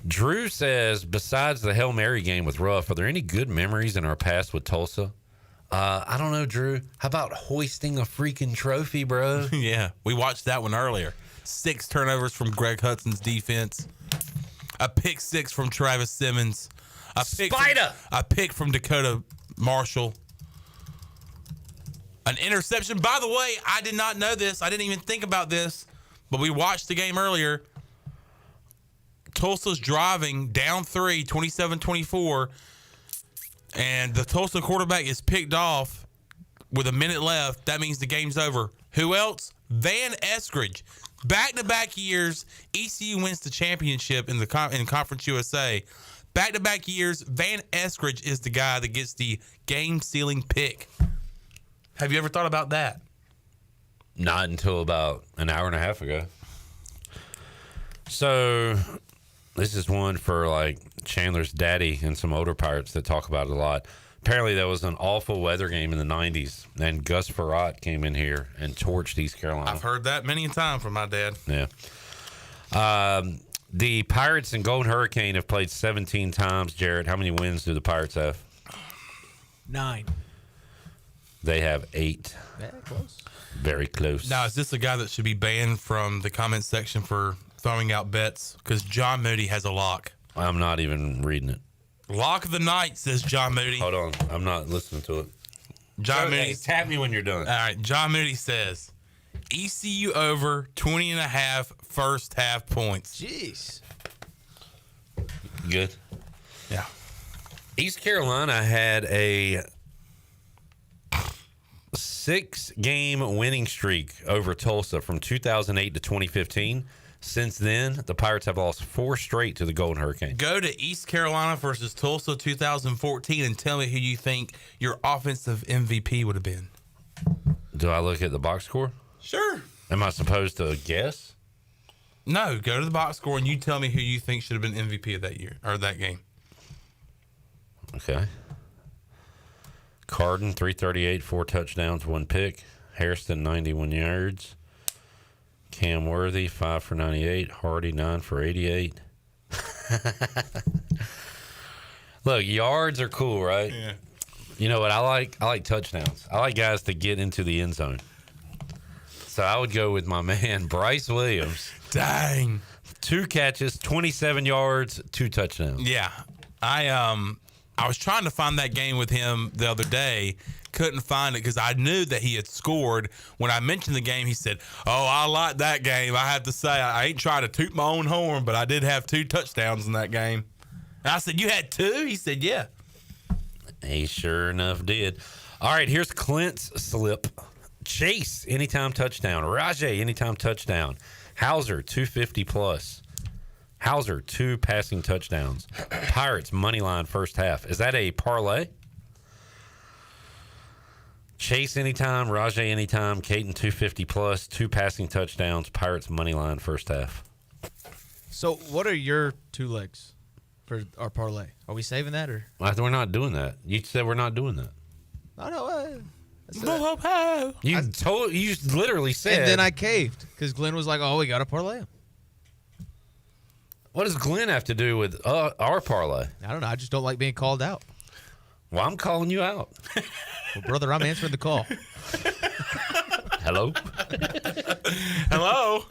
Drew says, besides the Hail Mary game with Ruff, are there any good memories in our past with Tulsa? I don't know, Drew. How about hoisting a freaking trophy, bro? Yeah, we watched that one earlier. 6 turnovers from Greg Hudson's defense. A pick 6 from Travis Simmons. A pick from Dakota Marshall. An interception. By the way, I did not know this. I didn't even think about this. But we watched the game earlier. Tulsa's driving down 3, 27-24. And the Tulsa quarterback is picked off with a minute left. That means the game's over. Who else? Van Eskridge. Back-to-back years, ECU wins the championship in Conference USA. Back-to-back years, Van Eskridge is the guy that gets the game-sealing pick. Have you ever thought about that? Not until about an hour and a half ago. So this is one for Chandler's daddy and some older Pirates that talk about it a lot. Apparently there was an awful weather game in the 90s, and Gus Farrat came in here and torched East Carolina. I've heard that many times from my dad. Yeah. The Pirates and Golden Hurricane have played 17 times. Jarrett, how many wins do the Pirates have? 9. They have 8. Very close. Very close. Now, is this a guy that should be banned from the comment section for throwing out bets? Because John Moody has a lock. I'm not even reading it. Lock of the night, says John Moody. Hold on. I'm not listening to it. John Moody. Hey, tap me when you're done. All right. John Moody says, ECU over 20.5 first half points. Jeez. Good. Yeah. East Carolina had a 6-game winning streak over Tulsa from 2008 to 2015. Since then, the Pirates have lost 4 straight to the Golden Hurricane. Go to East Carolina versus Tulsa 2014 and tell me who you think your offensive MVP would have been. Do I look at the box score? Sure. Am I supposed to guess? No, go to the box score and you tell me who you think should have been MVP of that year or that game. Okay. Carden, 338, 4 touchdowns, 1 pick. Hairston, 91 yards. Cam Worthy, 5 for 98. Hardy, 9 for 88. Look, yards are cool, right? Yeah. You know what I like? I like touchdowns. I like guys to get into the end zone. So I would go with my man, Bryce Williams. Dang. 2 catches, 27 yards, 2 touchdowns. Yeah. I was trying to find that game with him the other day. Couldn't find it because I knew that he had scored. When I mentioned the game, he said, "Oh, I like that game. I have to say, I ain't trying to toot my own horn, but I did have 2 touchdowns in that game." And I said, "You had 2?" He said, "Yeah." He sure enough did. All right, here's Clint's slip. Chase, anytime touchdown. Rajay, anytime touchdown. Hauser, 250 plus. Hauser, 2 passing touchdowns. Pirates, money line first half. Is that a parlay? Chase anytime, Rajay anytime, Caton 250 plus, 2 passing touchdowns, Pirates money line first half. So what are your 2 legs for our parlay? Are we saving that or? We're not doing that. You said we're not doing that. I know. You literally said. And then I caved because Glenn was like, "Oh, we got to parlay him." What does Glenn have to do with our parlay? I don't know. I just don't like being called out. Well, I'm calling you out. Well, brother, I'm answering the call. Hello? Hello?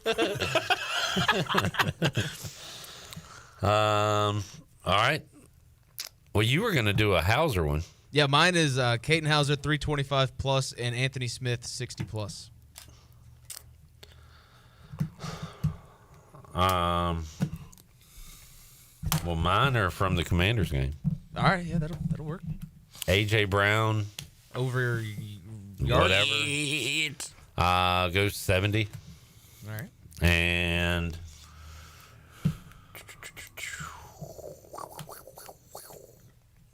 All right. Well, you were going to do a Hauser one. Yeah, mine is Caton Hauser 325 plus and Anthony Smith 60 plus. Well, mine are from the Commanders game. All right, yeah, that'll work. A.J. Brown. Over whatever. Go 70. All right. And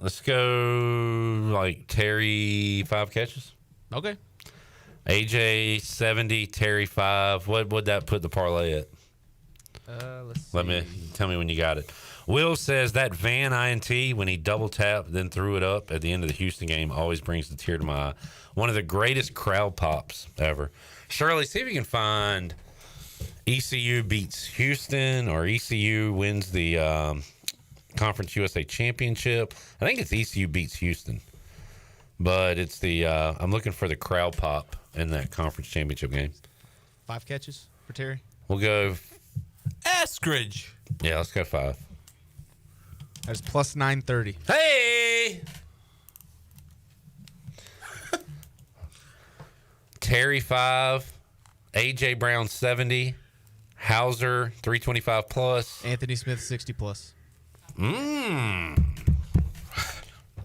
let's go like Terry 5 catches. Okay. AJ 70, Terry 5. What would that put the parlay at? Let's see. Tell me when you got it. Will says that Van INT, when he double tapped, then threw it up at the end of the Houston game, always brings the tear to my eye. One of the greatest crowd pops ever. Shirley, see if you can find ECU beats Houston or ECU wins the Conference USA Championship. I think it's ECU beats Houston. But it's the I'm looking for the crowd pop in that conference championship game. 5 catches for Terry. We'll go Eskridge. Yeah, let's go 5. That's plus 930. Hey! Terry 5, AJ Brown 70, Hauser 325 plus, Anthony Smith 60 plus.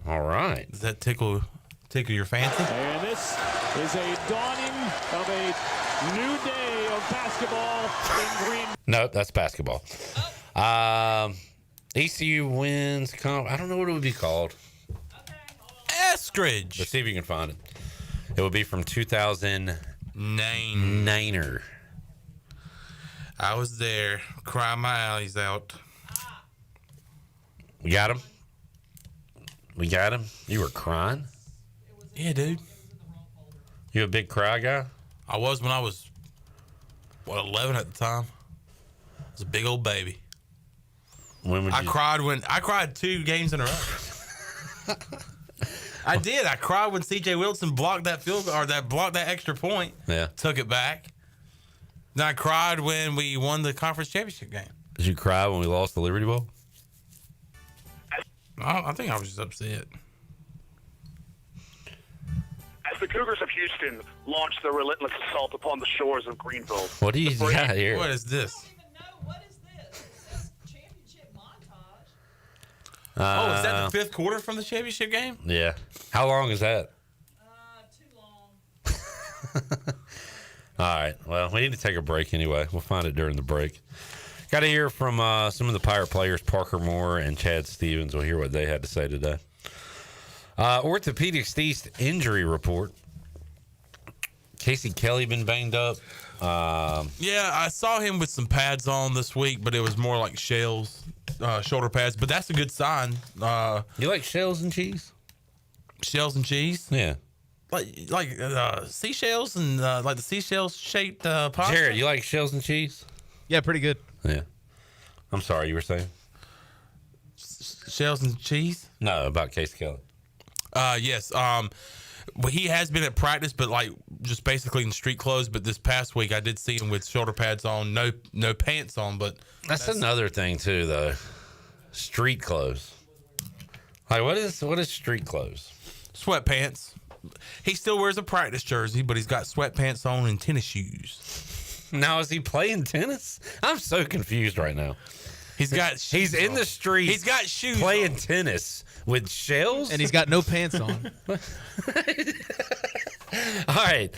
All right. Does that tickle your fancy? And this is a dawning of a new day of basketball in Green. Nope, that's basketball. ECU wins. I don't know what it would be called. Eskridge. Let's see if you can find it. It would be from 2009. I was there, crying my alleys out. We got him. We got him. You were crying? Yeah, dude. You a big cry guy? I was when I was 11 at the time. I was a big old baby. When would you... I cried 2 games in a row. I did. I cried when C.J. Wilson blocked that field goal, or blocked that extra point. Yeah. Took it back. Then I cried when we won the conference championship game. Did you cry when we lost the Liberty Bowl? I think I was just upset. As the Cougars of Houston launch their relentless assault upon the shores of Greenville. What do you got here? What is this? Is that the 5th quarter from the championship game? Yeah. How long is that? Too long. All right. Well, we need to take a break anyway. We'll find it during the break. Got to hear from some of the Pirate players, Parker Moore and Chad Stevens. We'll hear what they had to say today. Orthopedics East injury report. Casey Kelly been banged up. Yeah, I saw him with some pads on this week, but it was more like shells, shoulder pads. But that's a good sign. You like shells and cheese? Shells and cheese? Yeah. Like seashells and like the seashells shaped pasta. Jared, you like shells and cheese? Yeah, pretty good. Yeah. I'm sorry, you were saying? Shells and cheese? No, about Casey Kelly. Yes. Well, he has been at practice, but like just basically in street clothes. But this past week, I did see him with shoulder pads on, no pants on. But that's another thing too, though. Street clothes. Like what is street clothes? Sweatpants. He still wears a practice jersey, but he's got sweatpants on and tennis shoes. Now, is he playing tennis? I'm so confused right now. He's in the street. He's got shoes playing tennis with shells, and he's got no pants on. All right,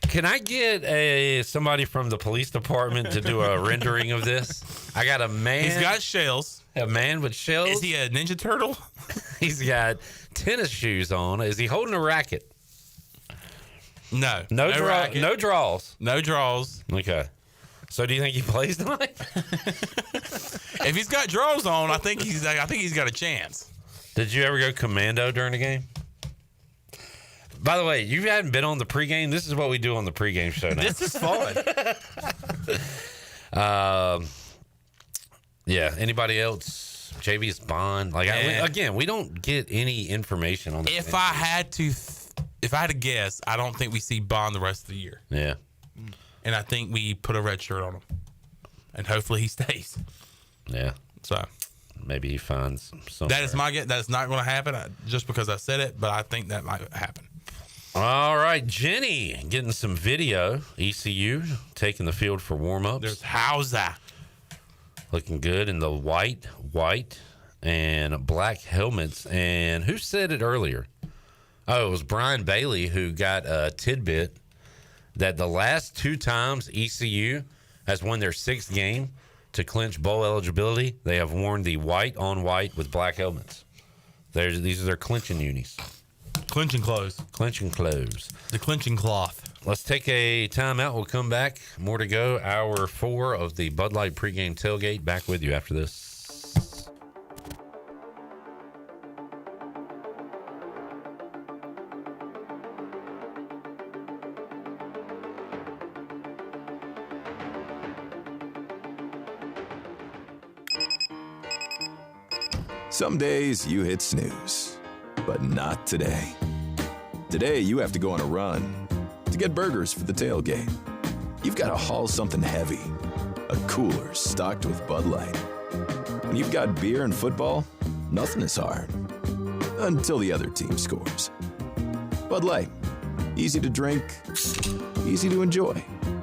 can I get somebody from the police department to do a rendering of this? I got a man. He's got shells. A man with shells. Is he a Ninja Turtle? He's got tennis shoes on. Is he holding a racket? No. No draws. No draws. Okay. So do you think he plays tonight? If he's got draws on, I think he's got a chance. Did you ever go commando during the game? By the way, you hadn't been on the pregame. This is what we do on the pregame show now. This is fun. Yeah. Anybody else? JV's Bond. Again, we don't get any information on this. If I had to guess, I don't think we see Bond the rest of the year. Yeah. And I think we put a red shirt on him. And hopefully he stays. Yeah. So maybe he finds something. That is my guess. That is not going to happen just because I said it, but I think that might happen. All right, Jenny getting some video. ECU taking the field for warm-ups. There's Hauser. Looking good in the white, and black helmets. And who said it earlier? Oh, it was Brian Bailey who got a tidbit that the last two times ECU has won their sixth game to clinch bowl eligibility, they have worn the white on white with black helmets. These are their clinching unis. Clinching clothes. Clinching clothes. The clinching cloth. Let's take a timeout. We'll come back. More to go. Hour 4 of the Bud Light pregame tailgate. Back with you after this. Some days you hit snooze, but not today. Today you have to go on a run to get burgers for the tailgate. You've got to haul something heavy, a cooler stocked with Bud Light. When you've got beer and football, nothing is hard. Until the other team scores. Bud Light, easy to drink, easy to enjoy.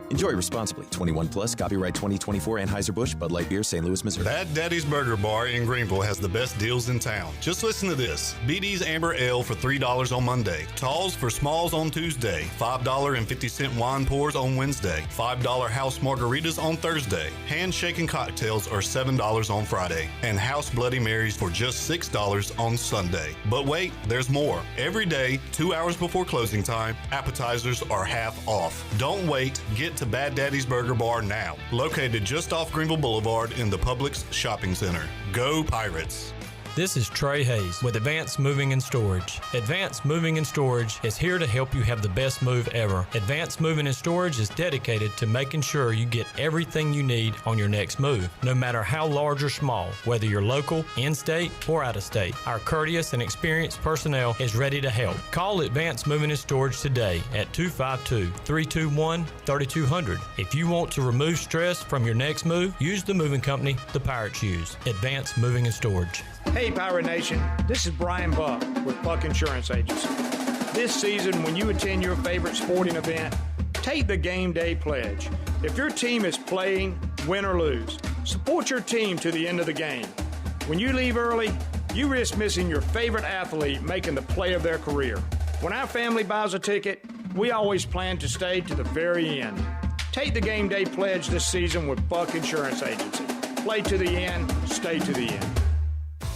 Enjoy responsibly. 21 plus. Copyright 2024 Anheuser-Busch, Bud Light Beer, St. Louis, Missouri. Bad Daddy's Burger Bar in Greenville has the best deals in town. Just listen to this. BD's Amber Ale for $3 on Monday. Talls for smalls on Tuesday. $5.50 wine pours on Wednesday. $5 house margaritas on Thursday. Handshaking cocktails are $7 on Friday. And house Bloody Marys for just $6 on Sunday. But wait, there's more. Every day, 2 hours before closing time, appetizers are half off. Don't wait. Get to Bad Daddy's Burger Bar now. Located just off Greenville Boulevard in the Publix Shopping Center. Go Pirates! This is Trey Hayes with Advanced Moving and Storage. Advanced Moving and Storage is here to help you have the best move ever. Advanced Moving and Storage is dedicated to making sure you get everything you need on your next move, no matter how large or small, whether you're local, in-state, or out-of-state. Our courteous and experienced personnel is ready to help. Call Advanced Moving and Storage today at 252-321-3200. If you want to remove stress from your next move, use the moving company the Pirates use. Advanced Moving and Storage. Hey Pirate Nation, this is Brian Buck with Buck Insurance Agency. This season, when you attend your favorite sporting event, take the Game Day Pledge. If your team is playing, win or lose, support your team to the end of the game. When you leave early, you risk missing your favorite athlete making the play of their career. When our family buys a ticket, we always plan to stay to the very end. Take the game day pledge this season with Buck Insurance Agency. Play to the end, stay to the end.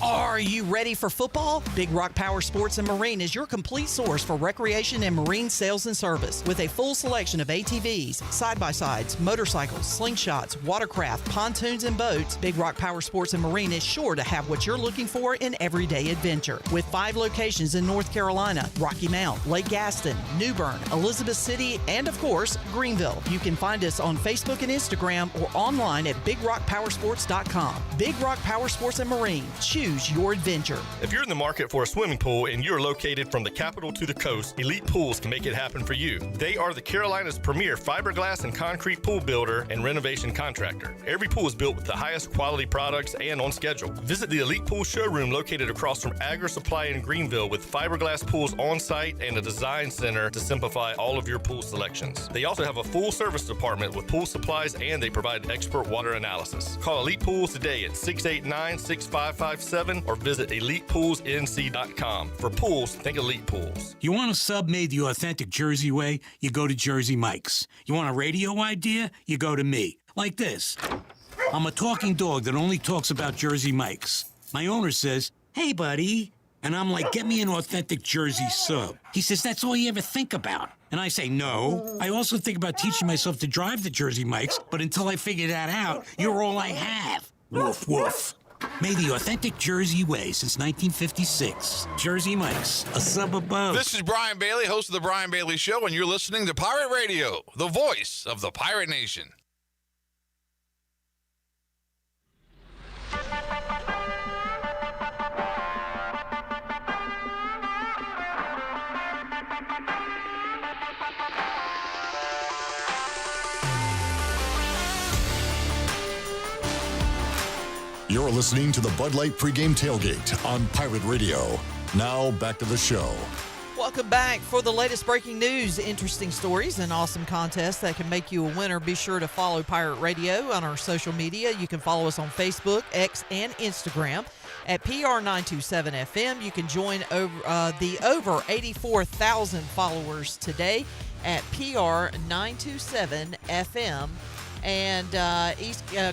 Are you ready for football? Big Rock Power Sports and Marine is your complete source for recreation and marine sales and service. With a full selection of ATVs, side-by-sides, motorcycles, slingshots, watercraft, pontoons, and boats, Big Rock Power Sports and Marine is sure to have what you're looking for in everyday adventure. With 5 locations in North Carolina, Rocky Mount, Lake Gaston, New Bern, Elizabeth City, and of course, Greenville. You can find us on Facebook and Instagram or online at BigRockPowersports.com. Big Rock Power Sports and Marine. Choose your adventure. If you're in the market for a swimming pool and you're located from the capital to the coast, Elite Pools can make it happen for you. They are the Carolina's premier fiberglass and concrete pool builder and renovation contractor. Every pool is built with the highest quality products and on schedule. Visit the Elite Pool showroom located across from Agri Supply in Greenville with fiberglass pools on site and a design center to simplify all of your pool selections. They also have a full service department with pool supplies and they provide expert water analysis. Call Elite Pools today at 689-6557 or visit ElitePoolsNC.com. For pools, think Elite Pools. You want a sub made the authentic Jersey way? You go to Jersey Mike's. You want a radio idea? You go to me. Like this. I'm a talking dog that only talks about Jersey Mike's. My owner says, "Hey, buddy." And I'm like, "Get me an authentic Jersey sub." He says, "That's all you ever think about." And I say, "No. I also think about teaching myself to drive the Jersey Mike's, but until I figure that out, you're all I have." Woof, woof. Made the authentic Jersey way since 1956. Jersey Mike's, a sub above. This is Brian Bailey, host of The Brian Bailey Show, and you're listening to Pirate Radio, the voice of the Pirate Nation. You're listening to the Bud Light Pregame Tailgate on Pirate Radio. Now, back to the show. Welcome back. For the latest breaking news, interesting stories, and awesome contests that can make you a winner, be sure to follow Pirate Radio on our social media. You can follow us on Facebook, X, and Instagram at PR927FM. You can join the over 84,000 followers today at PR927FM. And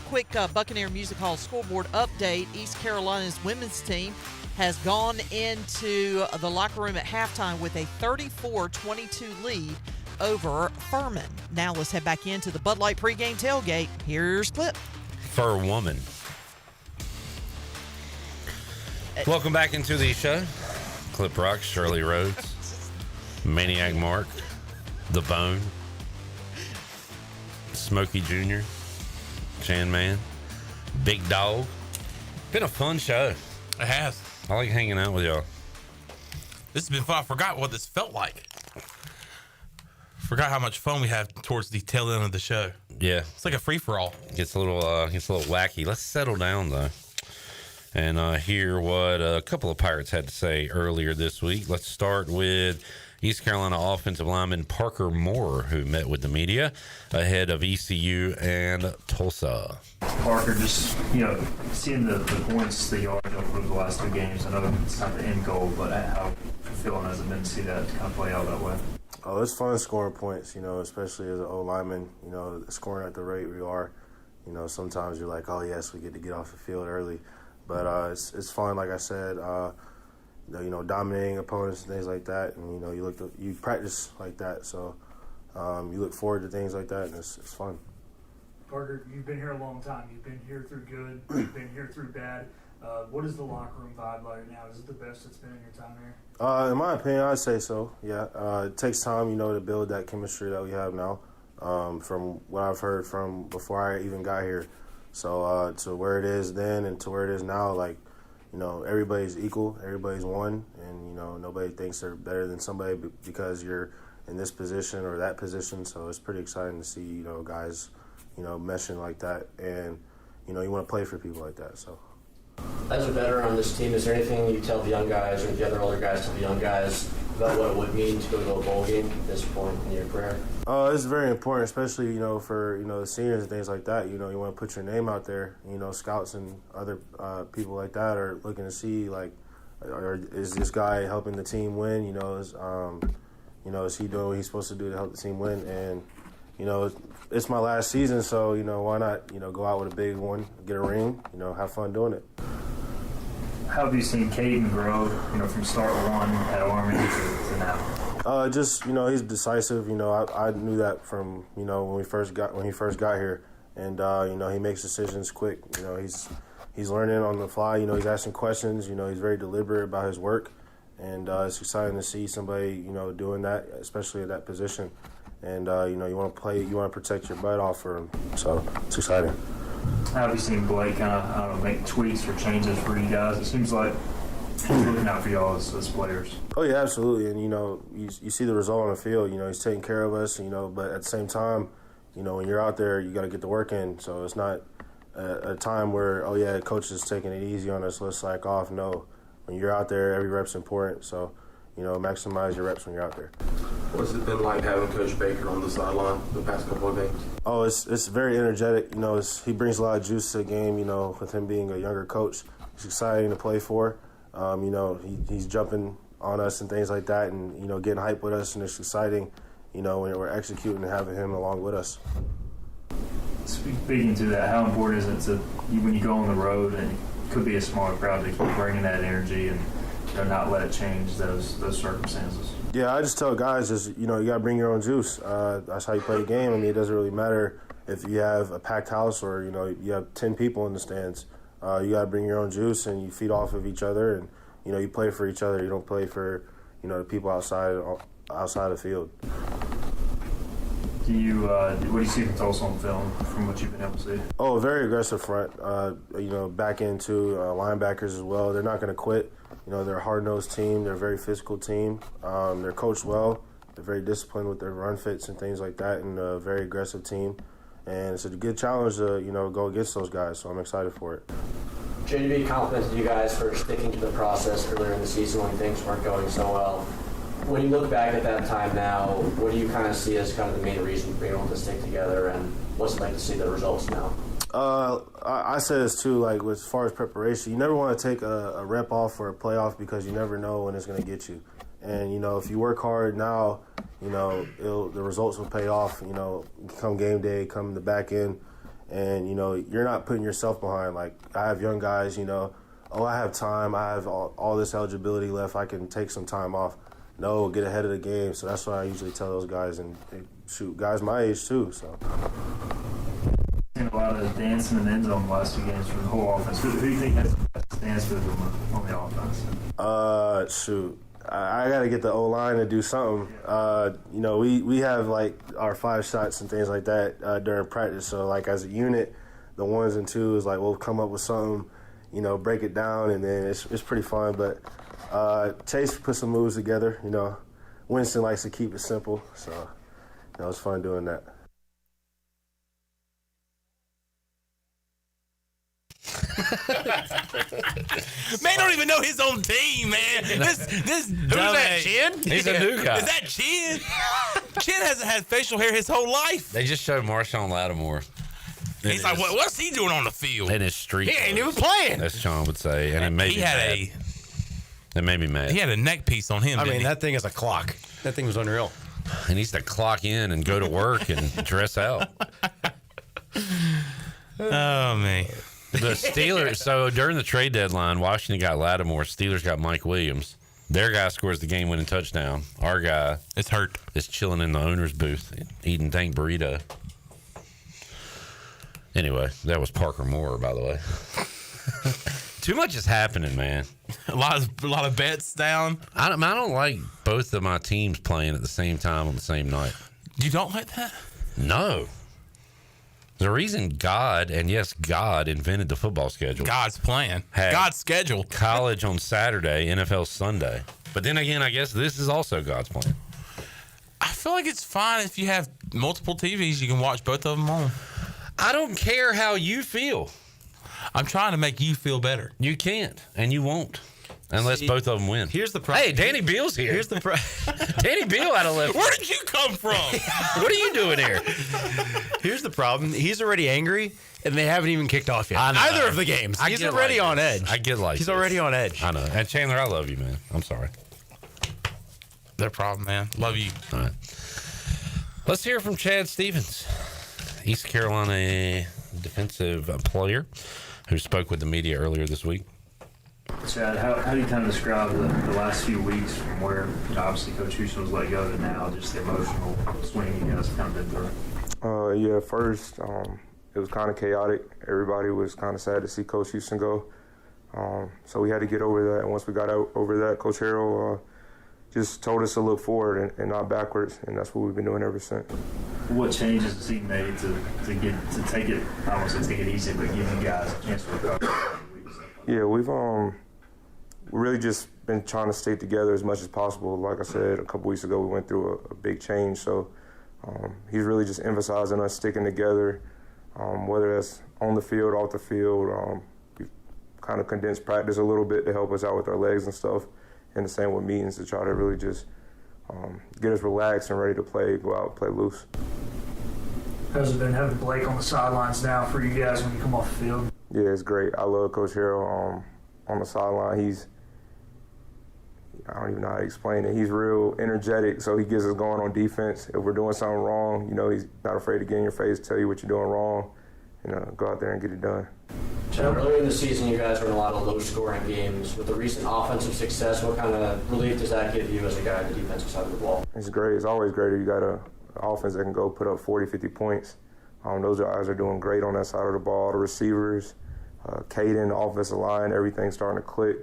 quick Buccaneer Music Hall scoreboard update. East Carolina's women's team has gone into the locker room at halftime with a 34-22 lead over Furman. Now let's head back into the Bud Light pregame tailgate. Here's Clip. For woman. Welcome back into the show. Clip Rock, Shirley Rhodes, Maniac Mark, The Bone, Smokey Jr., Chan Man, Big Dog. Been a fun show. It has. I like hanging out with y'all. This has been fun. I forgot what this felt like. Forgot how much fun we have towards the tail end of the show. Yeah. It's like a free-for-all. Gets a little wacky. Let's settle down, though, and hear what a couple of Pirates had to say earlier this week. Let's start with East Carolina offensive lineman Parker Moore, who met with the media ahead of ECU and Tulsa. Parker, just, seeing the points that you are over the last 2 games, I know it's not the end goal, but how fulfilling has it been to see that kind of play out that way? Oh, it's fun scoring points, especially as an O-lineman, scoring at the rate we are. Sometimes you're like, oh, yes, we get to get off the field early. But it's fun, like I said, dominating opponents and things like that. And, you practice like that. So you look forward to things like that, and it's fun. Parker, you've been here a long time. You've been here through good. You've been here through bad. What is the locker room vibe like now? Is it the best it's been in your time here? In my opinion, I'd say so, yeah. It takes time, to build that chemistry that we have now from what I've heard from before I even got here. So to where it is then and to where it is now, everybody's equal, everybody's one, and, nobody thinks they're better than somebody because you're in this position or that position. So it's pretty exciting to see, guys, meshing like that. And, you want to play for people like that, so. As a veteran on this team, is there anything you tell the young guys or the other older guys tell the young guys about what it would mean to go to a bowl game at this point in your career? It's very important, especially, for, the seniors and things like that. You want to put your name out there. Scouts and other people like that are looking to see, is this guy helping the team win? is he doing what he's supposed to do to help the team win? And, it's my last season, so, why not, go out with a big one, get a ring, have fun doing it. How have you seen Caden grow, from start one at Army to now? He's decisive. I knew that from, when he first got here. And, he makes decisions quick. He's learning on the fly. He's asking questions. He's very deliberate about his work. And it's exciting to see somebody, doing that, especially at that position. And, you want to protect your butt off for him. So it's exciting. How have you seen Blake kind of, make tweaks or changes for you guys? It seems like he's looking out for y'all as players. Oh, yeah, absolutely. And, you see the result on the field. He's taking care of us, but at the same time, when you're out there, you got to get the work in. So it's not a time where, coach is taking it easy on us, let's slack off. No. When you're out there, every rep's important. So, maximize your reps when you're out there. What's it been like having Coach Baker on the sideline the past couple of games? Oh, it's very energetic. He brings a lot of juice to the game, with him being a younger coach. It's exciting to play for. He's jumping on us and things like that and, getting hype with us, and it's exciting, when we're executing and having him along with us. Speaking to that, how important is it when you go on the road and it could be a smaller crowd to keep bringing that energy and not let it change those circumstances? Yeah, I just tell guys, you got to bring your own juice. That's how you play the game. I mean, it doesn't really matter if you have a packed house or, you have 10 people in the stands. You got to bring your own juice and you feed off of each other and, you play for each other. You don't play for, the people outside the field. What do you see from Tulsa on film from what you've been able to see? Oh, very aggressive front. Back into linebackers as well. They're not going to quit. They're a hard-nosed team. They're a very physical team. They're coached well. They're very disciplined with their run fits and things like that, and a very aggressive team. And it's a good challenge to, go against those guys, so I'm excited for it. JDB complimented you guys for sticking to the process earlier in the season when things weren't going so well. When you look back at that time now, what do you kind of see as kind of the main reason for being able to stick together, and what's it like to see the results now? I say this too, like as far as preparation, you never want to take a rep off for a playoff because you never know when it's going to get you. And, if you work hard now, the results will pay off, come game day, come the back end. And, you're not putting yourself behind. Like, I have young guys, I have time, I have all this eligibility left, I can take some time off. No, get ahead of the game. So that's what I usually tell those guys, and shoot, guys my age too. So. Seen a lot of dancing in the end zone the last 2 games for the whole offense. Who do you think has the best dance move on the offense? Shoot, I got to get the O-line to do something. We have like our 5 shots and things like that during practice. So like as a unit, the 1s and 2s, like we'll come up with something, break it down, and then it's pretty fun. But Chase put some moves together. Winston likes to keep it simple, so it's fun doing that. Man don't even know his own team, man. Who's that, Chin? He's a new guy. Is that Chin? Chin hasn't had facial hair his whole life. They just showed Marshawn Lattimore. He's like, what's he doing on the field? In his street. He ain't even playing. As Sean would say. And it made me mad. It made me mad. He had a neck piece on him. I mean, that thing is a clock. That thing was unreal. He needs to clock in and go to work and dress out. Oh, man. The Steelers, so during the trade deadline, Washington got Lattimore. Steelers got Mike Williams. Their guy scores the game-winning touchdown. Our guy is hurt. Is chilling in the owner's booth eating dank burrito. Anyway, that was Parker Moore, by the way. Too much is happening, man. A lot of bets down. I don't like both of my teams playing at the same time on the same night. You don't like that? No. The reason God invented the football schedule. God's plan. God's schedule. College on Saturday, NFL Sunday. But then again, I guess this is also God's plan. I feel like it's fine if you have multiple TVs, you can watch both of them on. I don't care how you feel. I'm trying to make you feel better. You can't, and you won't. Unless both of them win. Here's the problem. Hey, Danny Beal's here. Here's the Danny Beal out of left. Where did you come from? What are you doing here? Here's the problem. He's already angry, and they haven't even kicked off yet. Either of the games. He's already on edge. I get like He's already on edge. I know. And Chandler, I love you, man. I'm sorry. their problem, man. Love you. All right. Let's hear from Chad Stevens, East Carolina defensive player who spoke with the media earlier this week. Chad, how do you kind of describe the last few weeks from where obviously Coach Houston was let go to now, just the emotional swing you guys have kind of been through? First, it was kind of chaotic. Everybody was kind of sad to see Coach Houston go. So we had to get over that. And once we got over that, Coach Harrell just told us to look forward and not backwards, and that's what we've been doing ever since. What changes has he made to take it, I don't want to say take it easy, but give you guys a chance to recover? Yeah, we've really just been trying to stay together as much as possible. Like I said, a couple weeks ago we went through a big change, so he's really just emphasizing us sticking together, whether that's on the field, off the field. We've kind of condensed practice a little bit to help us out with our legs and stuff, and the same with meetings to try to really just get us relaxed and ready to play, go out and play loose. How's it been having Blake on the sidelines now for you guys when you come off the field? Yeah, it's great. I love Coach Harrell on the sideline. I don't even know how to explain it. He's real energetic, so he gets us going on defense. If we're doing something wrong, he's not afraid to get in your face, tell you what you're doing wrong, and go out there and get it done. Earlier in the season, you guys were in a lot of low-scoring games. With the recent offensive success, what kind of relief does that give you as a guy on the defensive side of the ball? It's great. It's always great if you got an offense that can go put up 40, 50 points. Those guys are doing great on that side of the ball. The receivers, Caden, the offensive line, everything's starting to click,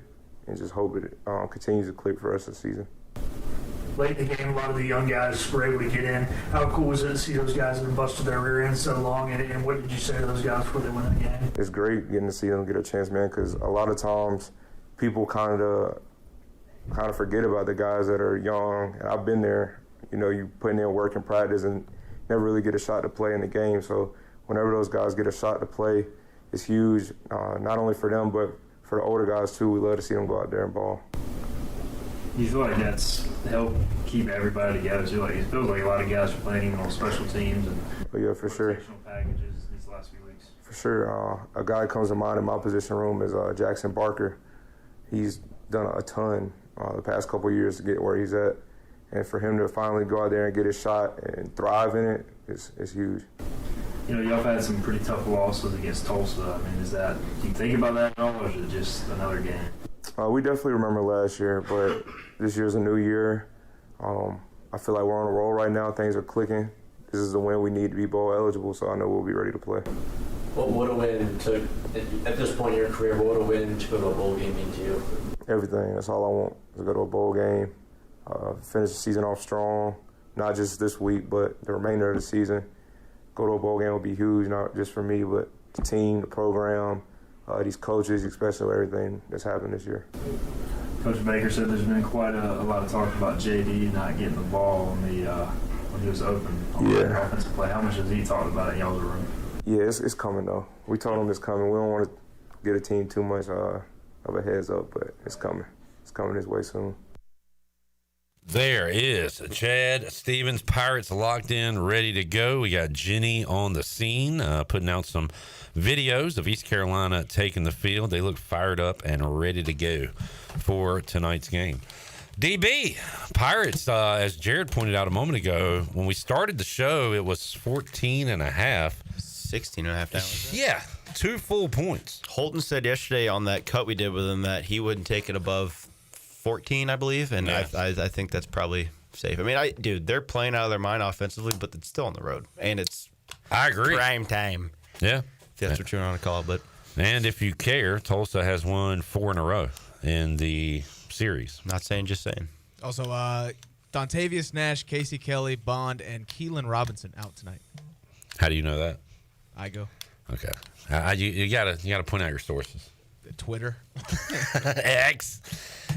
and just hope it continues to click for us this season. Late in the game, a lot of the young guys were able to get in. How cool was it to see those guys that have busted their rear end so long, and what did you say to those guys before they went in the game? It's great getting to see them get a chance, man, because a lot of times people kind of forget about the guys that are young. And I've been there. You putting in work and practice and never really get a shot to play in the game. So whenever those guys get a shot to play, it's huge, not only for them, but for the older guys, too. We love to see them go out there and ball. You feel like that's helped keep everybody together, too? Like, it feels like a lot of guys are playing even on special teams and for sure. Packages these last few weeks. For sure. A guy comes to mind in my position room is Jackson Barker. He's done a ton the past couple of years to get where he's at. And for him to finally go out there and get his shot and thrive in it is huge. Y'all have had some pretty tough losses against Tulsa. I mean, do you think about that at all, or is it just another game? We definitely remember last year, but this year's a new year. I feel like we're on a roll right now. Things are clicking. This is the win we need to be bowl eligible, so I know we'll be ready to play. What would a win at this point in your career, what would a win to go to a bowl game mean to you? Everything. That's all I want, is to go to a bowl game, finish the season off strong, not just this week, but the remainder of the season. Go to a bowl game would be huge, not just for me, but the team, the program, these coaches, especially everything that's happened this year. Coach Baker said there's been quite a lot of talk about JD not getting the ball when he was open on the offensive play. How much has he talked about it in y'all's room? Yeah, it's coming, though. We told him it's coming. We don't want to get a team too much of a heads up, but it's coming. It's coming his way soon. There is Chad Stevens, Pirates locked in, ready to go. We got Jenny on the scene, putting out some videos of East Carolina taking the field. They look fired up and ready to go for tonight's game. DB, Pirates, as Jared pointed out a moment ago, when we started the show, it was 14 and a half. 16 and a half down. Yeah, 2 full points. Holton said yesterday on that cut we did with him that he wouldn't take it above 14, I believe, and yeah. I think that's probably safe. I mean, they're playing out of their mind offensively, but it's still on the road, and it's I agree prime time. Yeah, if that's what you want to call it. But and if you care, Tulsa has won 4 in a row in the series. Not saying, just saying. Also, Dontavius Nash, Casey Kelly, Bond, and Keelan Robinson out tonight. How do you know that? I go. Okay, you gotta point out your sources. Twitter. X.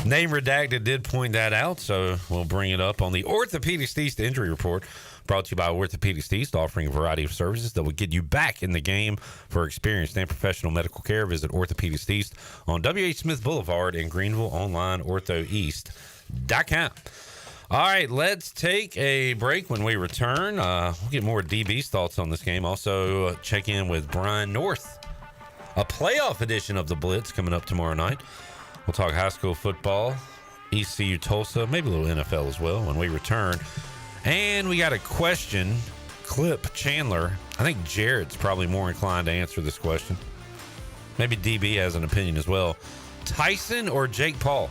Name redacted did point that out, so we'll bring it up on the Orthopedics East Injury Report, brought to you by Orthopedics East, offering a variety of services that will get you back in the game for experienced and professional medical care. Visit Orthopedics East on W.H. Smith Boulevard in Greenville, online, orthoeast.com. All right, let's take a break. When we return, we'll get more DB's thoughts on this game. Also, check in with Brian North. A playoff edition of the Blitz coming up tomorrow night. We'll talk high school football ECU Tulsa, maybe a little NFL as well when we return. And we got a question. Clip Chandler. I think Jared's probably more inclined to answer this question. Maybe DB has an opinion as well. Tyson or Jake Paul?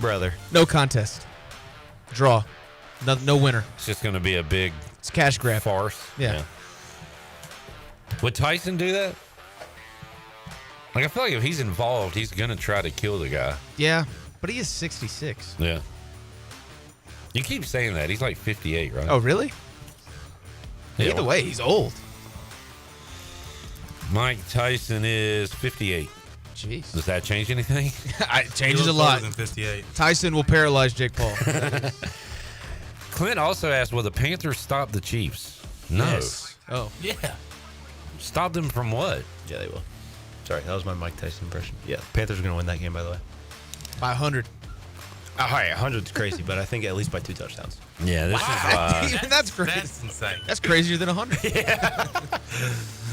Brother. No contest. Draw. No winner. It's just going to be a big It's cash grab. farce. Yeah. Would Tyson do that? Like, I feel like if he's involved, he's going to try to kill the guy. Yeah, but he is 66. Yeah. You keep saying that. He's like 58, right? Oh, really? Yeah, Either way, he's old. Mike Tyson is 58. Jeez. Does that change anything? It changes a lot. Than 58. Tyson will paralyze Jake Paul. Clint also asked, will the Panthers stop the Chiefs? No. Yes. Oh. Yeah. Stop them from what? Yeah, they will. Sorry, that was my Mike Tyson impression. Yeah, Panthers are going to win that game, by the way. By 100. Oh, hi, 100's crazy, but I think at least by 2 touchdowns. Yeah, this is Even that's crazy. That's insane. That's crazier than 100. Yeah.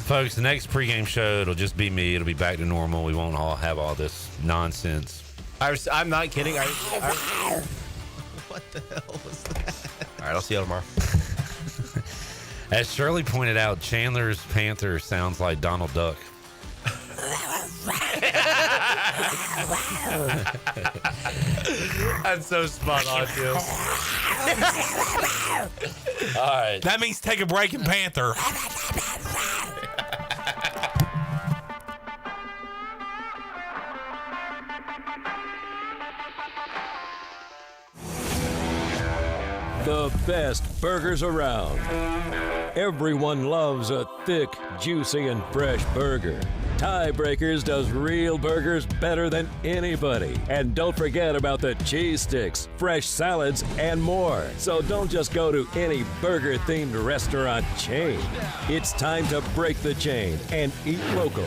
Folks, the next pregame show, it'll just be me. It'll be back to normal. We won't all have all this nonsense. I'm not kidding. What the hell was that? All right, I'll see you tomorrow. As Shirley pointed out, Chandler's Panther sounds like Donald Duck. That's so spot on, too. All right. That means take a break in Panther. The best burgers around. Everyone loves a thick, juicy, and fresh burger. Tiebreakers does real burgers better than anybody. And don't forget about the cheese sticks, fresh salads, and more. So don't just go to any burger-themed restaurant chain. It's time to break the chain and eat local.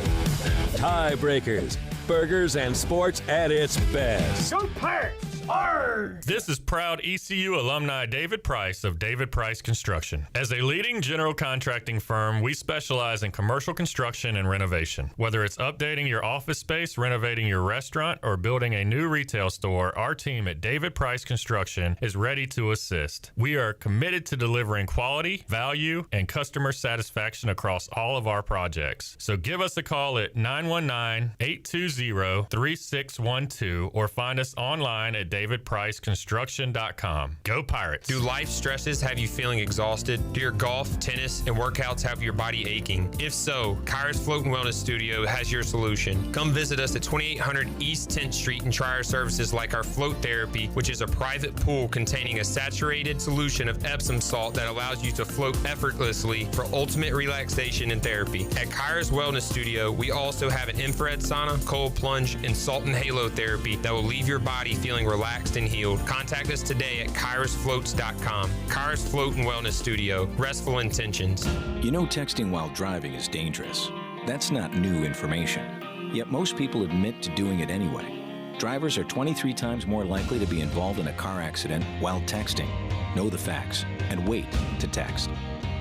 Tiebreakers, burgers and sports at its best. Go Pirates! Arr! This is proud ECU alumni David Price of David Price Construction. As a leading general contracting firm, we specialize in commercial construction and renovation. Whether it's updating your office space, renovating your restaurant, or building a new retail store, our team at David Price Construction is ready to assist. We are committed to delivering quality, value, and customer satisfaction across all of our projects. So give us a call at 919-820-3612 or find us online at DavidPriceConstruction.com. Go Pirates. Do life stresses have you feeling exhausted? Do your golf, tennis, and workouts have your body aching? If so, Kyra's Float and Wellness Studio has your solution. Come visit us at 2800 East 10th Street and try our services like our float therapy, which is a private pool containing a saturated solution of Epsom salt that allows you to float effortlessly for ultimate relaxation and therapy. At Kyra's Wellness Studio, we also have an infrared sauna, cold plunge, and salt and halo therapy that will leave your body feeling relaxed and healed. Contact us today at KyrosFloats.com. Kyra's Float and Wellness Studio. Restful intentions. You know texting while driving is dangerous. That's not new information. Yet most people admit to doing it anyway. Drivers are 23 times more likely to be involved in a car accident while texting. Know the facts and wait to text.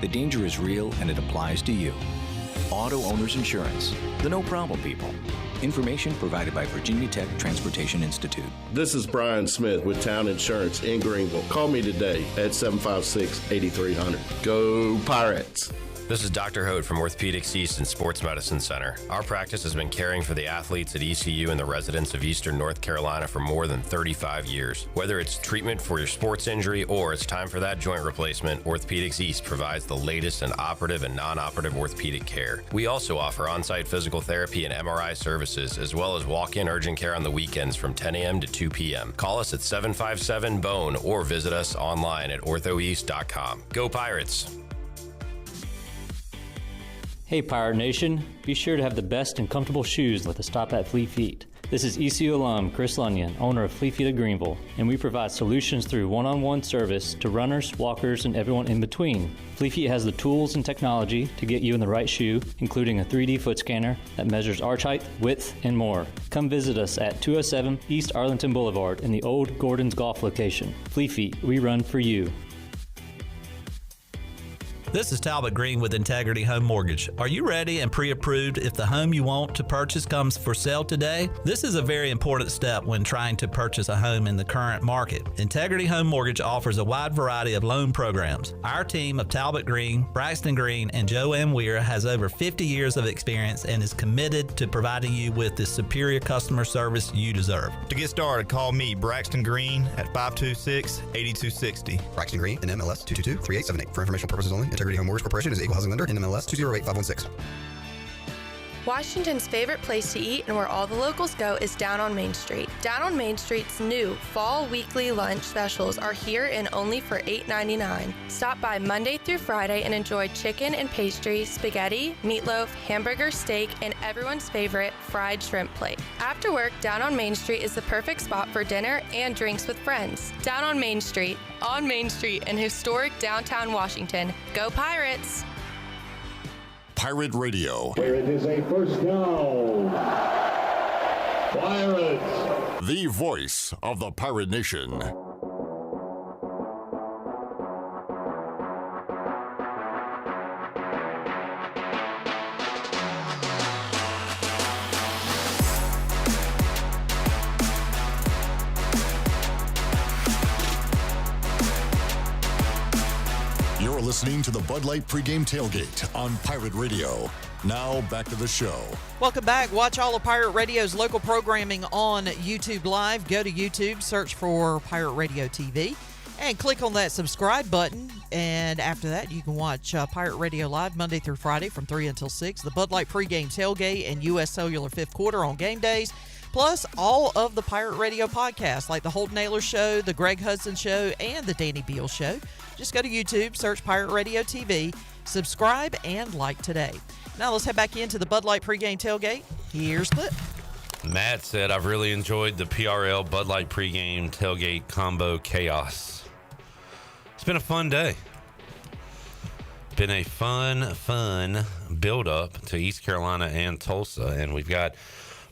The danger is real and it applies to you. Auto Owners Insurance. The no problem people. Information provided by Virginia Tech Transportation Institute. This is Brian Smith with Town Insurance in Greenville. Call me today at 756-8300. Go Pirates! This is Dr. Hote from Orthopedics East and Sports Medicine Center. Our practice has been caring for the athletes at ECU and the residents of Eastern North Carolina for more than 35 years. Whether it's treatment for your sports injury or it's time for that joint replacement, Orthopedics East provides the latest in operative and non-operative orthopedic care. We also offer on-site physical therapy and MRI services, as well as walk-in urgent care on the weekends from 10 a.m. to 2 p.m. Call us at 757-BONE or visit us online at orthoeast.com. Go Pirates! Hey Pirate Nation, be sure to have the best and comfortable shoes with a stop at Fleet Feet. This is ECU alum Chris Lunyon, owner of Fleet Feet of Greenville, and we provide solutions through one-on-one service to runners, walkers, and everyone in between. Fleet Feet has the tools and technology to get you in the right shoe, including a 3D foot scanner that measures arch height, width, and more. Come visit us at 207 East Arlington Boulevard in the old Gordon's Golf location. Fleet Feet, we run for you. This is Talbot Green with Integrity Home Mortgage. Are you ready and pre-approved if the home you want to purchase comes for sale today? This is a very important step when trying to purchase a home in the current market. Integrity Home Mortgage offers a wide variety of loan programs. Our team of Talbot Green, Braxton Green, and Joanne Weir has over 50 years of experience and is committed to providing you with the superior customer service you deserve. To get started, call me, Braxton Green, at 526-8260. Braxton Green, NMLS 222-3878. For informational purposes only, Integrity Home Mortgage Corporation is an equal housing lender, NMLS 208-5116. Washington's favorite place to eat and where all the locals go is down on Main Street. Down on Main Street's new fall weekly lunch specials are here and only for $8.99. Stop by Monday through Friday and enjoy chicken and pastry, spaghetti, meatloaf, hamburger, steak, and everyone's favorite fried shrimp plate. After work, Down on Main Street is the perfect spot for dinner and drinks with friends. Down on Main Street in historic downtown Washington. Go Pirates! Pirate Radio. Here it is, a first down. Pirates. The voice of the Pirate Nation. You're listening to the Bud Light Pregame Tailgate on Pirate Radio. Now, back to the show. Welcome back. Watch all of Pirate Radio's local programming on YouTube Live. Go to YouTube, search for Pirate Radio TV, and click on that subscribe button. And after that, you can watch Pirate Radio Live Monday through Friday from 3 until 6, the Bud Light Pregame Tailgate and U.S. Cellular Fifth Quarter on game days, plus all of the Pirate Radio podcasts like the Holden Naylor Show, the Greg Hudson Show, and the Danny Beal Show. Just go to YouTube, search Pirate Radio TV, subscribe, and like today. Now let's head back into the Bud Light Pregame Tailgate. Here's Clip. Matt said, I've really enjoyed the PRL Bud Light Pregame Tailgate Combo Chaos. It's been a fun day. Been a fun build-up to East Carolina and Tulsa, and we've got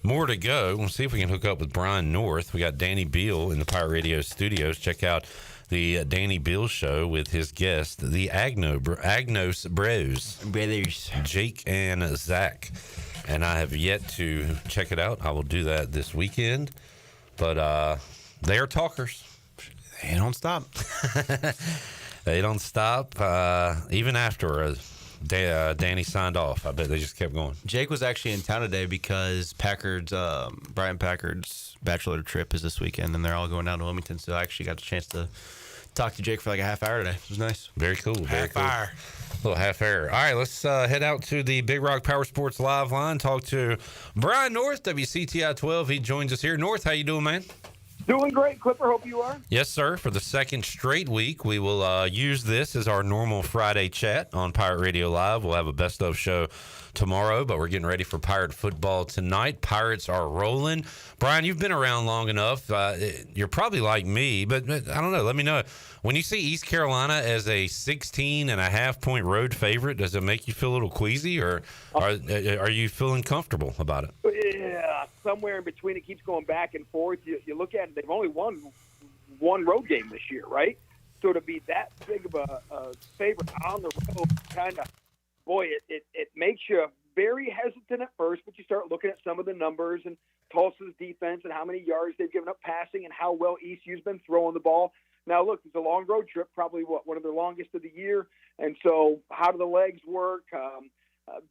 more to go. We'll see if we can hook up with Brian North. We got Danny Beal in the Pirate Radio studios. Check out the Danny Beal Show with his guest, the Agnos Bros. Brothers. Jake and Zach. And I have yet to check it out. I will do that this weekend. But they are talkers. They don't stop. They don't stop. Even after Danny signed off, I bet they just kept going. Jake was actually in town today because Brian Packard's bachelor trip is this weekend, and they're all going down to Wilmington. So I actually got a chance to talk to Jake for like a half hour today. It was nice. Very cool. Very cool. Hour. A little half hour. All right, let's head out to the Big Rock Power Sports Live line. Talk to Brian North, WCTI 12. He joins us here. North, how you doing, man? Doing great, Clipper. Hope you are. Yes, sir. For the second straight week, we will use this as our normal Friday chat on Pirate Radio Live. We'll have a best of show tomorrow, but we're getting ready for Pirate football tonight. Pirates are rolling. Brian, you've been around long enough. You're probably like me, but I don't know. Let me know. When you see East Carolina as a 16.5-point road favorite, does it make you feel a little queasy, or are you feeling comfortable about it? Yeah, somewhere in between. It keeps going back and forth. You look at it, they've only won one road game this year, right? So to be that big of a favorite on the road, kind of, boy, it makes you very hesitant at first, but you start looking at some of the numbers and Tulsa's defense and how many yards they've given up passing and how well ECU's been throwing the ball. Now, look, it's a long road trip, probably one of their longest of the year. And so how do the legs work?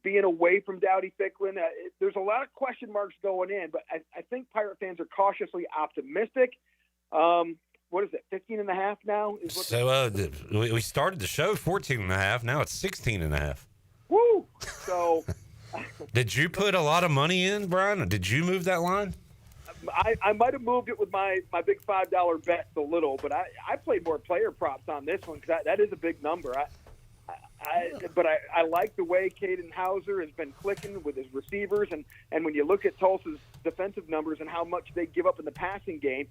Being away from Dowdy Ficklin, there's a lot of question marks going in, but I think Pirate fans are cautiously optimistic. What is it, 15.5 now? So we started the show 14.5. Now it's 16.5. Woo! So did you put a lot of money in, Brian? Did you move that line? I might have moved it with my big $5 bets a little, but I played more player props on this one because that is a big number. But I like the way Caden Hauser has been clicking with his receivers, and when you look at Tulsa's defensive numbers and how much they give up in the passing game,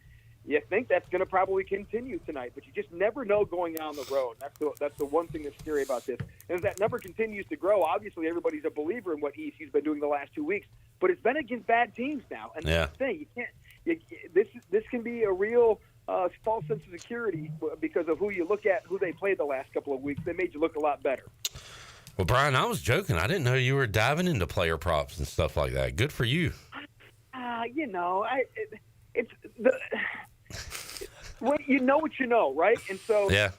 you think that's going to probably continue tonight, but you just never know going down the road. That's the one thing that's scary about this. And as that number continues to grow, obviously everybody's a believer in what ECU's been doing the last 2 weeks, but it's been against bad teams now. And that's the thing, this can be a real false sense of security because of who you look at, who they played the last couple of weeks. They made you look a lot better. Well, Brian, I was joking. I didn't know you were diving into player props and stuff like that. Good for you. Well, you know what you know, right? And so Yeah.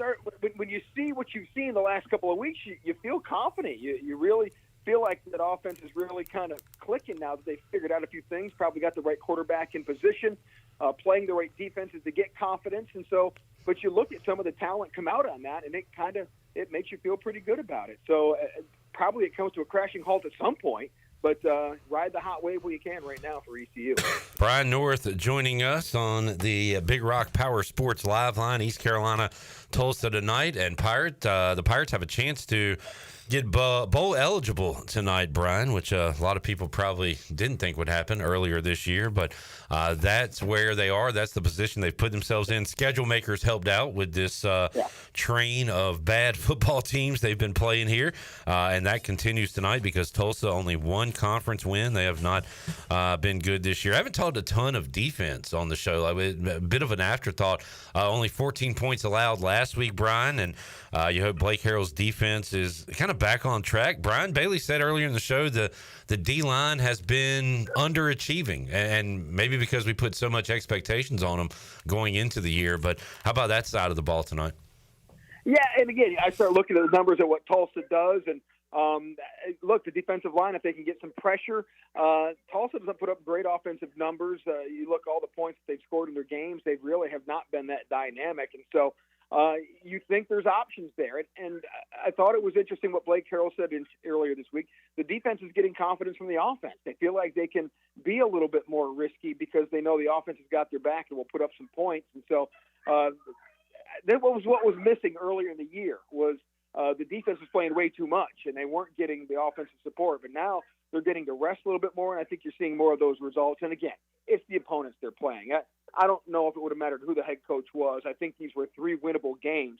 when you see what you've seen the last couple of weeks, you feel confident. You really feel like that offense is really kind of clicking now that they've figured out a few things, probably got the right quarterback in position, playing the right defenses to get confidence. And so, but you look at some of the talent come out on that, and it makes you feel pretty good about it. So probably it comes to a crashing halt at some point. But ride the hot wave when you can right now for ECU. Brian North joining us on the Big Rock Power Sports Live Line, East Carolina, Tulsa tonight. And the Pirates have a chance to get bowl eligible tonight, Brian, which a lot of people probably didn't think would happen earlier this year. But that's where they are. That's the position they've put themselves in. Schedule makers helped out with this train of bad football teams they've been playing here. And that continues tonight because Tulsa only one conference win. They have not been good this year. I haven't talked a ton of defense on the show. A bit of an afterthought. Only 14 points allowed last week, Brian. And you hope Blake Harrell's defense is kind of back on track. Brian Bailey said earlier in the show the D-line has been underachieving, and maybe because we put so much expectations on them going into the year. But how about that side of the ball tonight? Yeah, and again, I start looking at the numbers at what Tulsa does, and look, the defensive line, if they can get some pressure, Tulsa doesn't put up great offensive numbers. You look at all the points that they've scored in their games, they really have not been that dynamic, and so you think there's options there. And I thought it was interesting what Blake Harrell said earlier this week. The defense is getting confidence from the offense. They feel like they can be a little bit more risky because they know the offense has got their back and will put up some points. And so that was what was missing earlier in the year was the defense was playing way too much, and they weren't getting the offensive support. But now they're getting to rest a little bit more, and I think you're seeing more of those results. And again, it's the opponents they're playing. I don't know if it would have mattered who the head coach was. I think these were 3 winnable games.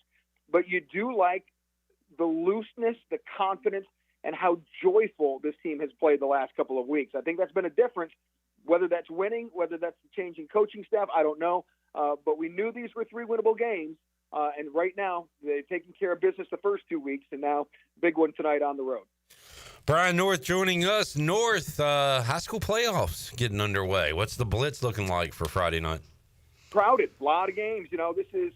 But you do like the looseness, the confidence, and how joyful this team has played the last couple of weeks. I think that's been a difference. Whether that's winning, whether that's the changing coaching staff, I don't know. But we knew these were 3 winnable games. And right now, they've taken care of business the first 2 weeks, and now big one tonight on the road. Brian North joining us. North, high school playoffs getting underway. What's the blitz looking like for Friday night? Crowded. A lot of games. This is,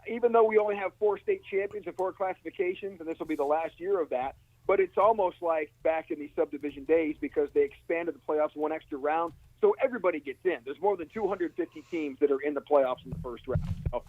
even though we only have 4 state champions and 4 classifications, and this will be the last year of that, but it's almost like back in the subdivision days because they expanded the playoffs 1 extra round, so everybody gets in. There's more than 250 teams that are in the playoffs in the first round. So,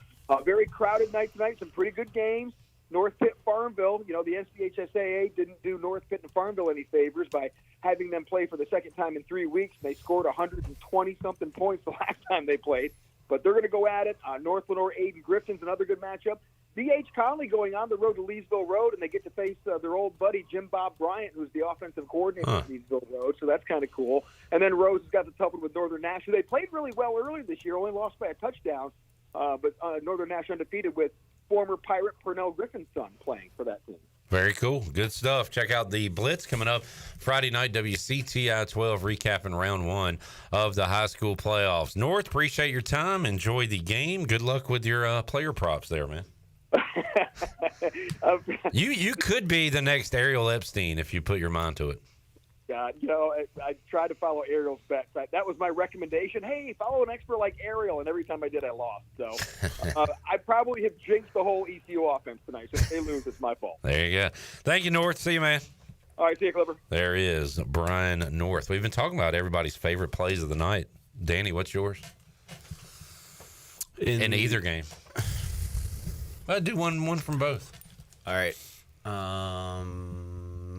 very crowded night tonight, some pretty good games. North Pitt, Farmville, the NCHSAA didn't do North Pitt and Farmville any favors by having them play for the second time in 3 weeks. They scored 120-something points the last time they played. But they're going to go at it. North Lenore, Aiden Griffin's another good matchup. D.H. Conley going on the road to Leesville Road, and they get to face their old buddy Jim Bob Bryant, who's the offensive coordinator at Leesville Road, so that's kind of cool. And then Rose has got the tough one with Northern Nash, who they played really well earlier this year, only lost by a touchdown. But Northern Nash undefeated with former Pirate Pernell Griffin's son playing for that team. Very cool. Good stuff. Check out the Blitz coming up Friday night, WCTI 12, recapping round 1 of the high school playoffs. North, appreciate your time. Enjoy the game. Good luck with your player props there, man. You could be the next Ariel Epstein if you put your mind to it. I tried to follow Ariel's bets. That was my recommendation. Hey, follow an expert like Ariel, and every time I did, I lost. So I probably have jinxed the whole ECU offense tonight. So if they lose, it's my fault. There you go. Thank you, North. See you, man. All right, see you, Clipper. There is Brian North. We've been talking about everybody's favorite plays of the night. Danny, what's yours? In either game. I'll do one from both. All right.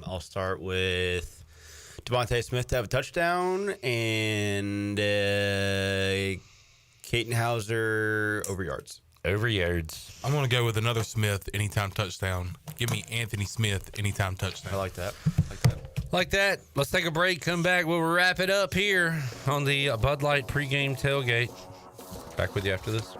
I'll start with Devontae Smith to have a touchdown and Katenhauser over yards. Over yards. I'm going to go with another Smith anytime touchdown. Give me Anthony Smith anytime touchdown. I like that. Like that. Let's take a break. Come back. We'll wrap it up here on the Bud Light pregame tailgate. Back with you after this.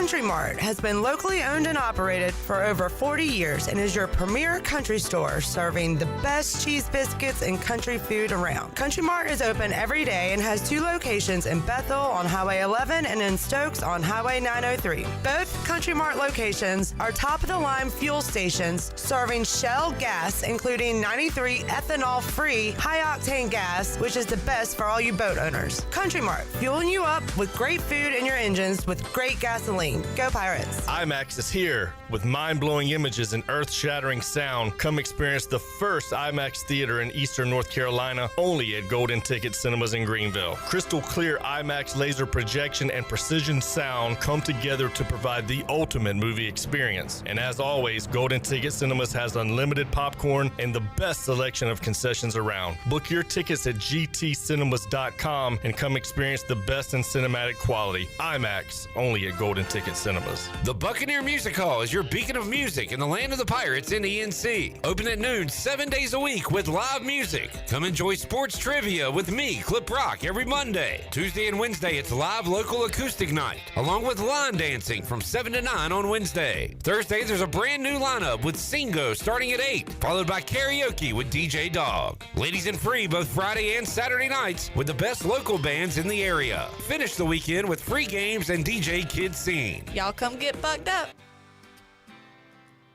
Country Mart has been locally owned and operated for over 40 years and is your premier country store serving the best cheese biscuits and country food around. Country Mart is open every day and has 2 locations in Bethel on Highway 11 and in Stokes on Highway 903. Both Country Mart locations are top-of-the-line fuel stations serving Shell gas, including 93 ethanol-free high-octane gas, which is the best for all you boat owners. Country Mart, fueling you up with great food in your engines with great gasoline. Go Pirates! IMAX is here with mind-blowing images and earth-shattering sound. Come experience the first IMAX theater in Eastern North Carolina, only at Golden Ticket Cinemas in Greenville. Crystal clear IMAX laser projection and precision sound come together to provide the ultimate movie experience. And as always, Golden Ticket Cinemas has unlimited popcorn and the best selection of concessions around. Book your tickets at gtcinemas.com and come experience the best in cinematic quality. IMAX, only at Golden Ticket Cinemas. The Buccaneer Music Hall is your beacon of music in the land of the Pirates in ENC. Open at noon 7 days a week with live music. Come enjoy sports trivia with me, Clip Rock, every Monday. Tuesday and Wednesday, it's live local acoustic night, along with line dancing from 7 to 9 on Wednesday. Thursday, there's a brand new lineup with Singo starting at 8, followed by karaoke with DJ Dog. Ladies and free both Friday and Saturday nights with the best local bands in the area. Finish the weekend with free games and DJ Kids Scene. Y'all come get bucked up.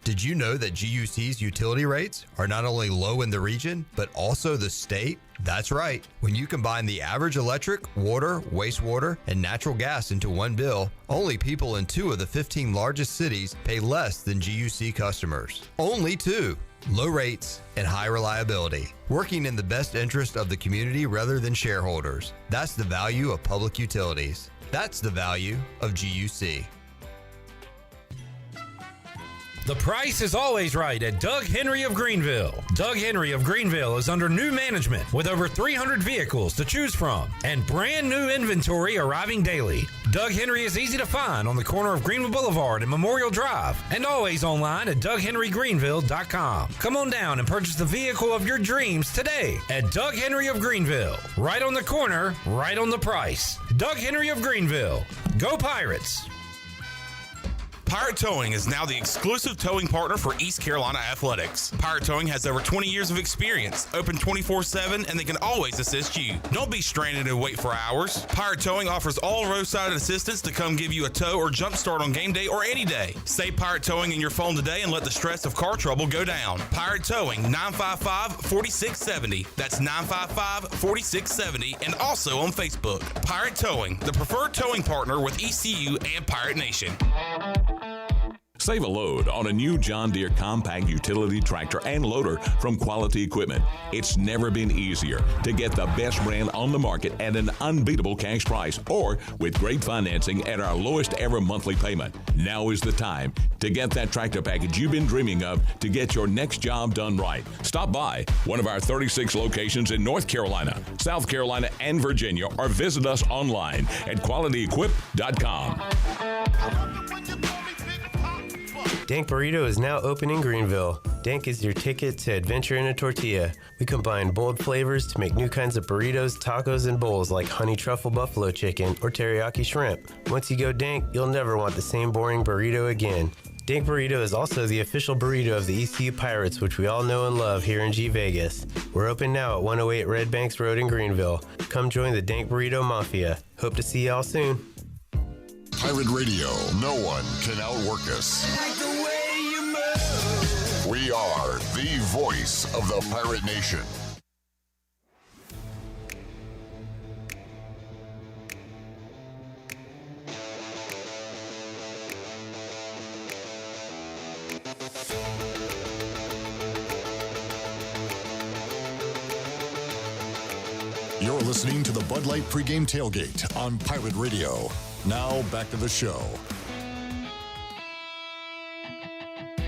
Did you know that GUC's utility rates are not only low in the region, but also the state? That's right. When you combine the average electric, water, wastewater, and natural gas into one bill, only people in 2 of the 15 largest cities pay less than GUC customers. Only 2. Low rates and high reliability. Working in the best interest of the community rather than shareholders. That's the value of public utilities. That's the value of GUC. The price is always right at Doug Henry of Greenville. Doug Henry of Greenville is under new management with over 300 vehicles to choose from and brand new inventory arriving daily. Doug Henry is easy to find on the corner of Greenville Boulevard and Memorial Drive and always online at DougHenryGreenville.com. Come on down and purchase the vehicle of your dreams today at Doug Henry of Greenville. Right on the corner, right on the price. Doug Henry of Greenville. Go Pirates! Pirate Towing is now the exclusive towing partner for East Carolina Athletics. Pirate Towing has over 20 years of experience, open 24/7, and they can always assist you. Don't be stranded and wait for hours. Pirate Towing offers all roadside assistance to come give you a tow or jump start on game day or any day. Save Pirate Towing in your phone today and let the stress of car trouble go down. Pirate Towing, 955-4670. That's 955-4670, and also on Facebook. Pirate Towing, the preferred towing partner with ECU and Pirate Nation. Save a load on a new John Deere compact utility tractor and loader from Quality Equipment. It's never been easier to get the best brand on the market at an unbeatable cash price or with great financing at our lowest ever monthly payment. Now is the time to get that tractor package you've been dreaming of to get your next job done right. Stop by one of our 36 locations in North Carolina, South Carolina, and Virginia, or visit us online at QualityEquip.com. Dank Burrito is now open in Greenville. Dank is your ticket to adventure in a tortilla. We combine bold flavors to make new kinds of burritos, tacos, and bowls like honey truffle buffalo chicken or teriyaki shrimp. Once you go Dank, you'll never want the same boring burrito again. Dank Burrito is also the official burrito of the ECU Pirates, which we all know and love here in G Vegas. We're open now at 108 Red Banks Road in Greenville. Come join the Dank Burrito Mafia. Hope to see y'all soon. Pirate Radio, no one can outwork us. We are the voice of the Pirate Nation. You're listening to the Bud Light Pregame Tailgate on Pirate Radio. Now back to the show.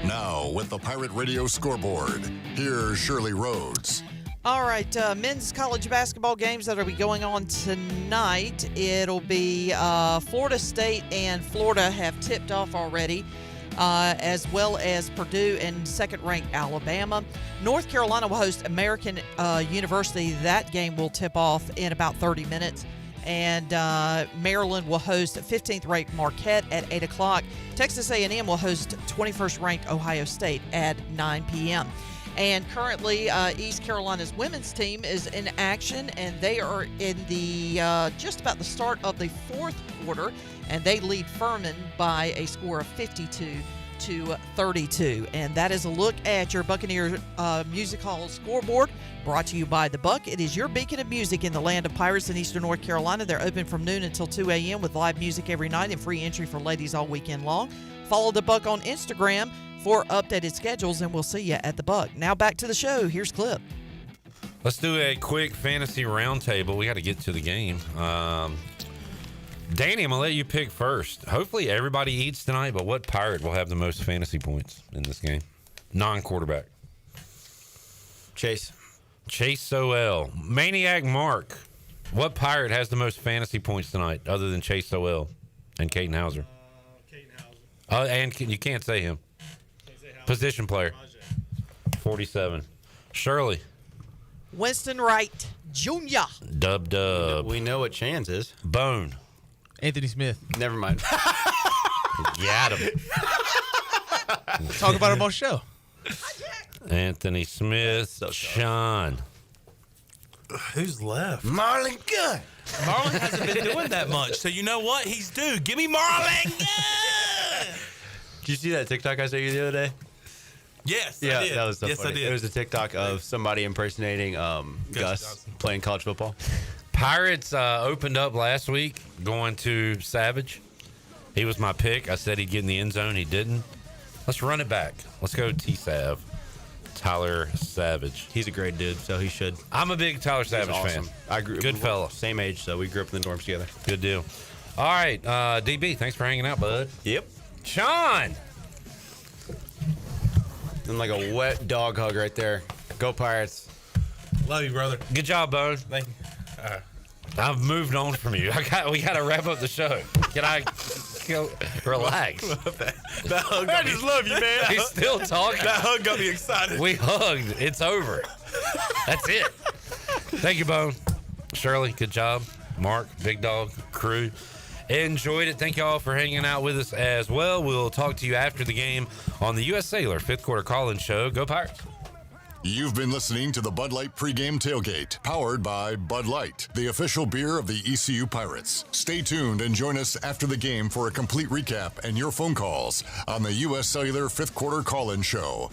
Now with the Pirate Radio scoreboard, here's Shirley Rhodes. All right, men's college basketball games that will be going on tonight. It'll be Florida State and Florida have tipped off already, as well as Purdue and second-ranked Alabama. North Carolina will host American University. That game will tip off in about 30 minutes. And Maryland will host 15th-ranked Marquette at 8 o'clock. Texas A&M will host 21st-ranked Ohio State at 9 p.m. And currently, East Carolina's women's team is in action, and they are in the just about the start of the fourth quarter, and they lead Furman by a score of 52-32. And that is a look at your Buccaneer Music Hall scoreboard, brought to you by The Buck. It is your beacon of music in the land of pirates in eastern North Carolina. They're open from noon until 2 a.m. with live music every night and free entry for ladies all weekend long. Follow The Buck on Instagram for updated schedules, and we'll see you at The Buck. Now back to the show. Here's Clip. Let's do a quick fantasy roundtable. We got to get to the game. Danny, I'm going to let you pick first. Hopefully everybody eats tonight, but what Pirate will have the most fantasy points in this game? Non-quarterback. Chase Sowell. Maniac Mark. What Pirate has the most fantasy points tonight other than Chase Sowell and Caden Hauser? And you can't say him. Position player. 47. Shirley. Winston Wright Jr. Dub. We know what Chan's is. Bone. Anthony Smith. Never mind. Got him. Talk about him on show. Anthony Smith. Sean. Who's left? Marlon Good. Marlon hasn't been doing that much, so you know what? He's due. Give me Marlon Good. Did you see that TikTok I sent you the other day? Yes, Yeah, I did. that was so yes, funny. I did. It was a TikTok of somebody impersonating Gus playing college football. Pirates opened up last week going to Savage. He was my pick. I said he'd get in the end zone. He didn't. Let's run it back. Let's go T-Sav. Tyler Savage. He's a great dude, so he should. I'm a big Tyler Savage awesome. fan. Good fella. Same age, so we grew up in the dorms together. Good deal. All right, DB, thanks for hanging out, bud. Yep. Sean. And like a wet dog hug right there. Go Pirates. Love you, brother. Good job, Bone. Thank you. I've moved on from you. We got to wrap up the show. Can I go relax? That hug I just love you, man. He's still talking. That hug got me excited. We hugged. It's over. That's it. Thank you, Bone. Shirley, good job. Mark, Big Dog, crew. Enjoyed it. Thank you all for hanging out with us as well. We'll talk to you after the game on the U.S. Sailor 5th Quarter Call-In Show. Go Pirates. You've been listening to the Bud Light Pregame Tailgate, powered by Bud Light, the official beer of the ECU Pirates. Stay tuned and join us after the game for a complete recap and your phone calls on the U.S. Cellular 5th Quarter Call-In Show.